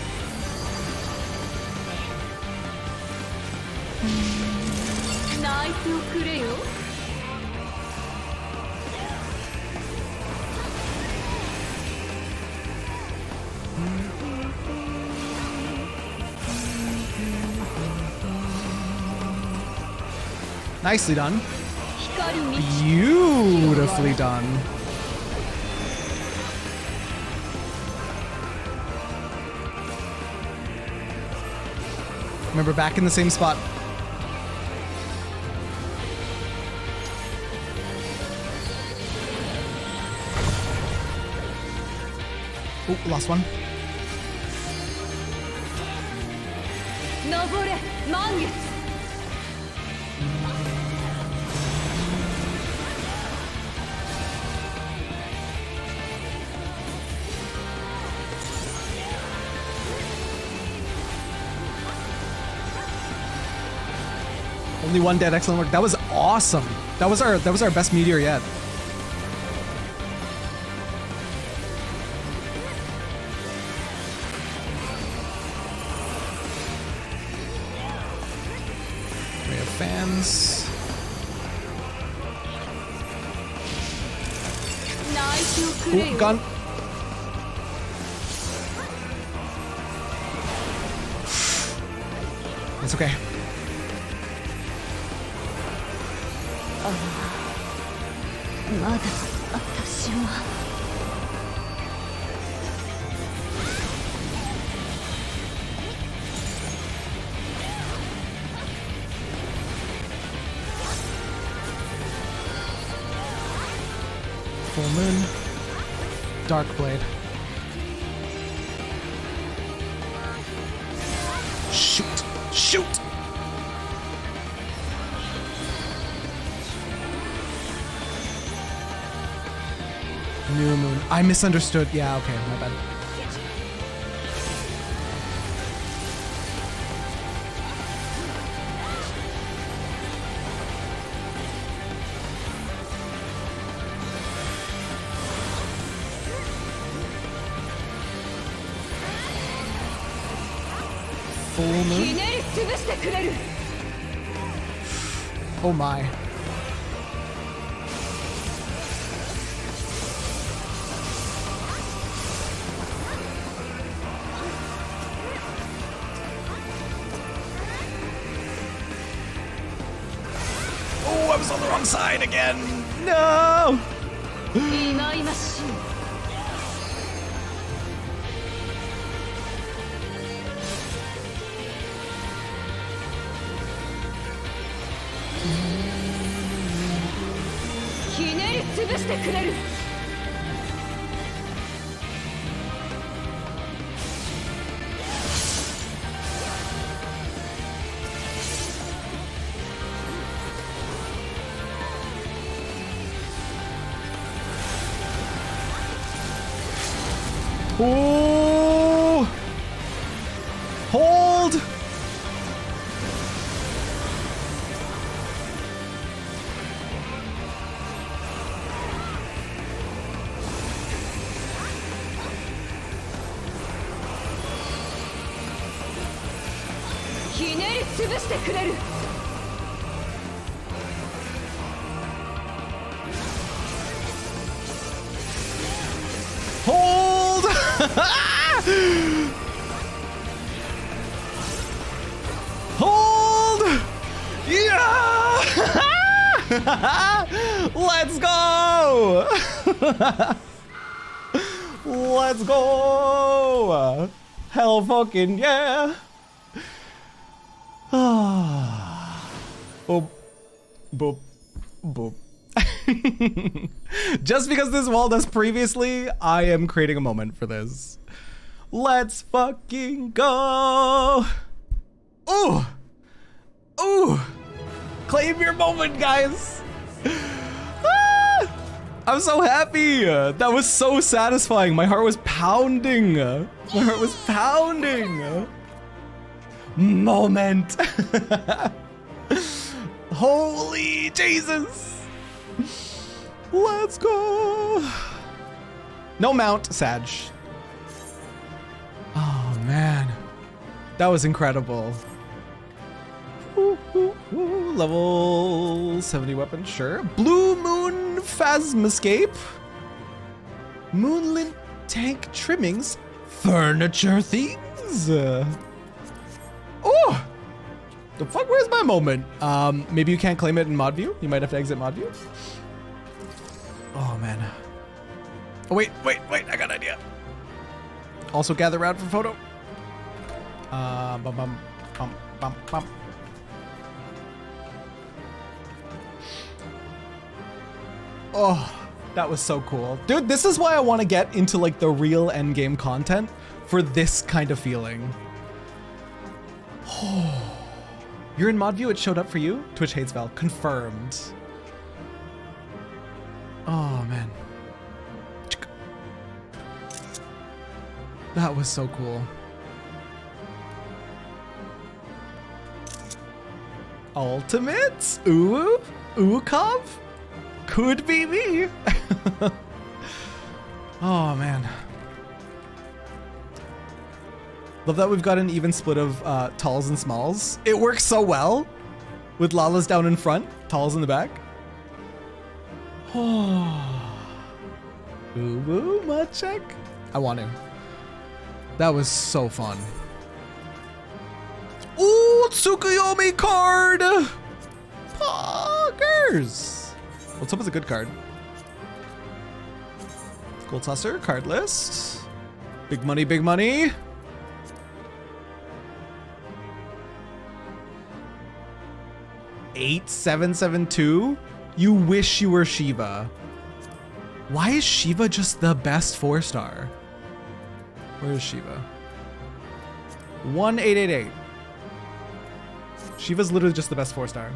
Nicely done. Beautifully done. Remember, back in the same spot. Oh, lost one. Only one dead, excellent work. That was awesome. That was our best meteor yet. We have fans. Ooh, gun. It's okay. Full moon. Dark blade. Shoot! Shoot! New moon. I misunderstood. Yeah, okay, my bad. Full moon. Oh my. Oh, I was on the wrong side again. No. Oh! Hold! Hold! Yeah! Let's go! Let's go! Hell fucking yeah! Boop. Boop. Boop. Just because this wall does previously, I am creating a moment for this. Let's fucking go! Ooh! Ooh! Claim your moment, guys! Ah! I'm so happy! That was so satisfying. My heart was pounding. My heart was pounding. Moment. Holy Jesus! Let's go! No mount, Sag. Oh man, that was incredible. Ooh, ooh, ooh. Level 70 weapon, sure. Blue Moon Phasmascape. Moonlit tank trimmings. Furniture things. Oh! The fuck, where's my moment? Maybe you can't claim it in mod view? You might have to exit mod view? Oh man. Oh wait, I got an idea. Also gather around for photo. Bum bum bum bum bum. Oh, that was so cool. Dude, this is why I want to get into like the real endgame content for this kind of feeling. Oh. You're in mod view, it showed up for you? Twitch hates Val. Confirmed. Oh man. That was so cool. Ultimates? Ooh? Kov? Could be me. Oh man. Love that we've got an even split of talls and smalls. It works so well with Lala's down in front, talls in the back. Oh. Ooh, mud check. I want to. That was so fun. Ooh, Tsukuyomi card. Poggers. What's up with a good card? Gold Tosser, card list. Big money, big money. $8,772. You wish you were Shiva. Why is Shiva just the best 4-star? Where is Shiva? 1888. Shiva's literally just the best 4-star.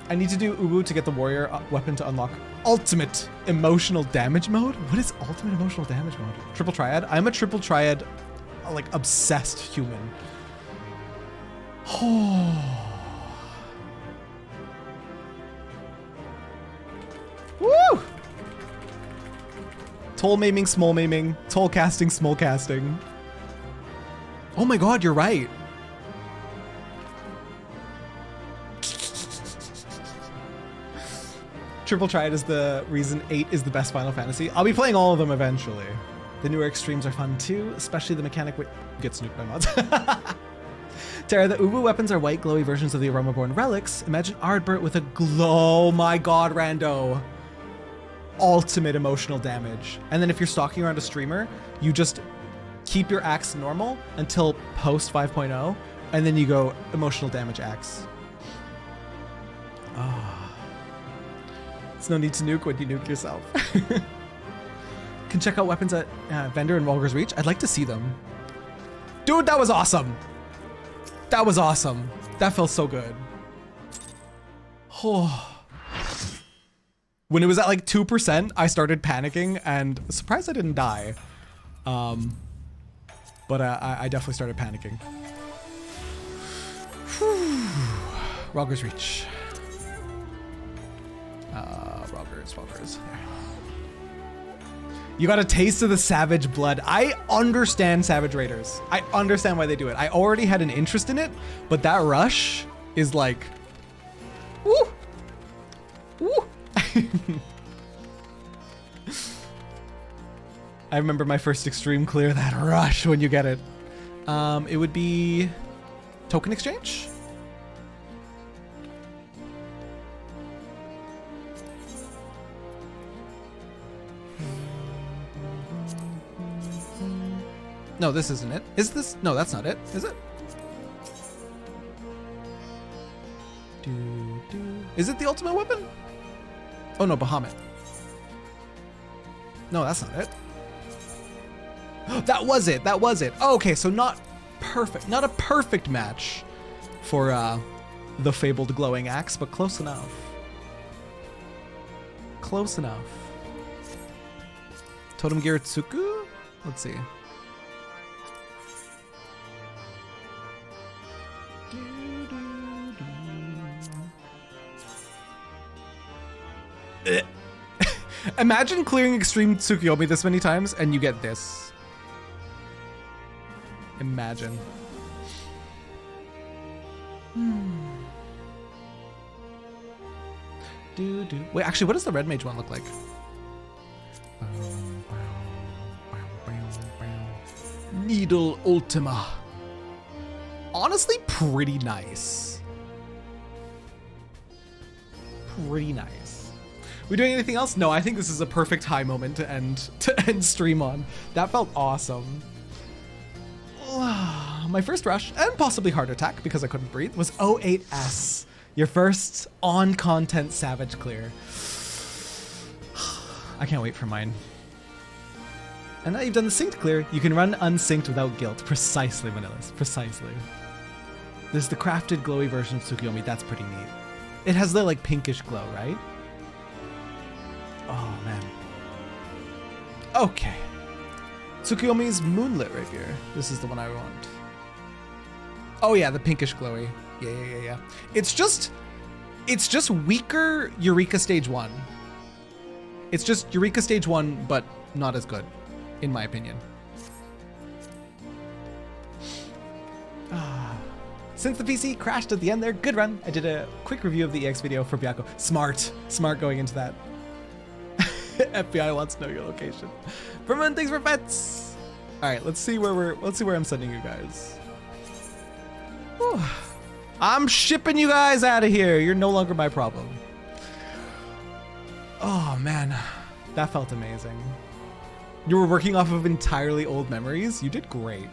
I need to do Ubu to get the warrior weapon to unlock ultimate emotional damage mode. What is ultimate emotional damage mode? Triple triad? I'm a triple triad, like obsessed human. Oh. Woo! Toll maiming, small maiming. Toll casting, small casting. Oh my god, you're right. Triple Triad is the reason 8 is the best Final Fantasy. I'll be playing all of them eventually. The newer extremes are fun too, especially the mechanic with get snooped by mods. Terra, the Ubu weapons are white glowy versions of the A Realm Reborn relics. Imagine Ardbert with a glow. My god, Rando. Ultimate emotional damage. And then if you're stalking around a streamer, you just keep your axe normal until post 5.0, and then you go emotional damage axe. Oh. There's no need to nuke when you nuke yourself. Can check out weapons at vendor in Walker's Reach. I'd like to see them. Dude, that was awesome. That was awesome. That felt so good. Oh. When it was at like 2%, I started panicking and surprised I didn't die. But I definitely started panicking. Walker's Reach. Walkers. You got a taste of the savage blood. I understand Savage Raiders. I understand why they do it. I already had an interest in it, but that rush is like, woo, woo. I remember my first extreme clear, that rush when you get it. It would be token exchange. No, this isn't it. Is this? No, that's not it. Is it? Is it the ultimate weapon? Oh no, Bahamut. No, that's not it. That was it. That was it. Oh, okay, so not perfect. Not a perfect match for the fabled glowing axe, but close enough. Close enough. Totem Gear Tsuku? Let's see. Imagine clearing Extreme Tsukuyomi this many times and you get this. Imagine. Wait, actually, what does the Red Mage one look like? Needle Ultima. Honestly, pretty nice. Pretty nice. We doing anything else? No, I think this is a perfect high moment to end stream on. That felt awesome. My first rush, and possibly heart attack because I couldn't breathe, was 08S. Your first on-content Savage clear. I can't wait for mine. And now you've done the synced clear, you can run unsynced without guilt. Precisely, Manillas. Precisely. This is the crafted glowy version of Tsukuyomi. That's pretty neat. It has the like pinkish glow, right? Oh man. Okay. Tsukuyomi's Moonlit Rapier. This is the one I want. Oh yeah, the pinkish glowy. Yeah. It's just weaker Eureka Stage 1. It's just Eureka Stage 1, but not as good, in my opinion. Since the PC crashed at the end there, good run. I did a quick review of the EX video for Byako. Smart going into that. FBI wants to know your location. Vermin, thanks for pets. All right, let's see where I'm sending you guys. Whew. I'm shipping you guys out of here. You're no longer my problem. Oh man, that felt amazing. You were working off of entirely old memories. You did great.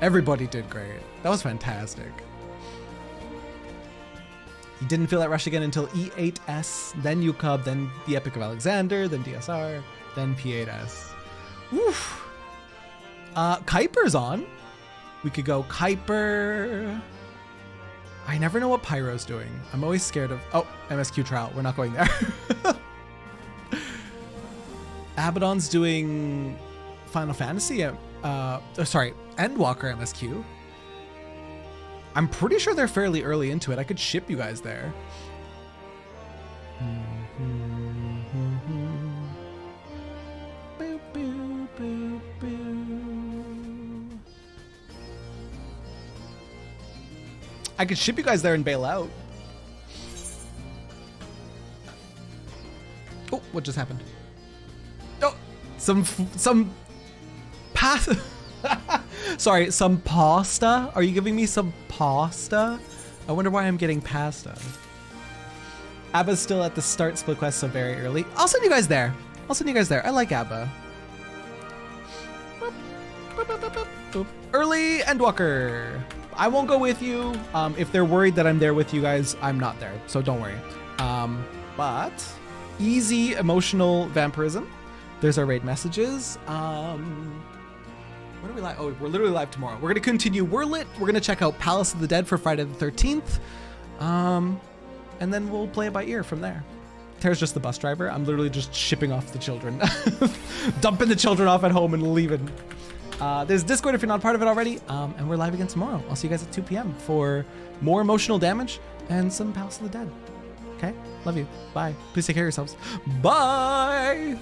Everybody did great. That was fantastic. You didn't feel that rush again until E8S, then UCub, then the Epic of Alexander, then DSR, then P8S. Woof. Kuiper's on. We could go Kuiper. I never know what Pyro's doing. I'm always scared of... Oh, MSQ trial. We're not going there. Abaddon's doing Final Fantasy. Sorry, Endwalker MSQ. I'm pretty sure they're fairly early into it. I could ship you guys there. I could ship you guys there and bail out. Oh, what just happened? Oh, some Sorry, some pasta? Are you giving me some pasta? I wonder why I'm getting pasta. Abba's still at the start split quest, so very early. I'll send you guys there. I like Abba. Early Endwalker. I won't go with you. If they're worried that I'm there with you guys, I'm not there, so don't worry. But easy emotional vampirism. There's our raid messages. When are we live? Oh, we're literally live tomorrow. We're gonna continue Wordlit. We're gonna check out Palace of the Dead for Friday the 13th. And then we'll play it by ear from there. Tara's just the bus driver. I'm literally just shipping off the children. Dumping the children off at home and leaving. There's Discord if you're not part of it already. And we're live again tomorrow. I'll see you guys at 2 p.m. for more emotional damage and some Palace of the Dead. Okay? Love you. Bye. Please take care of yourselves. Bye!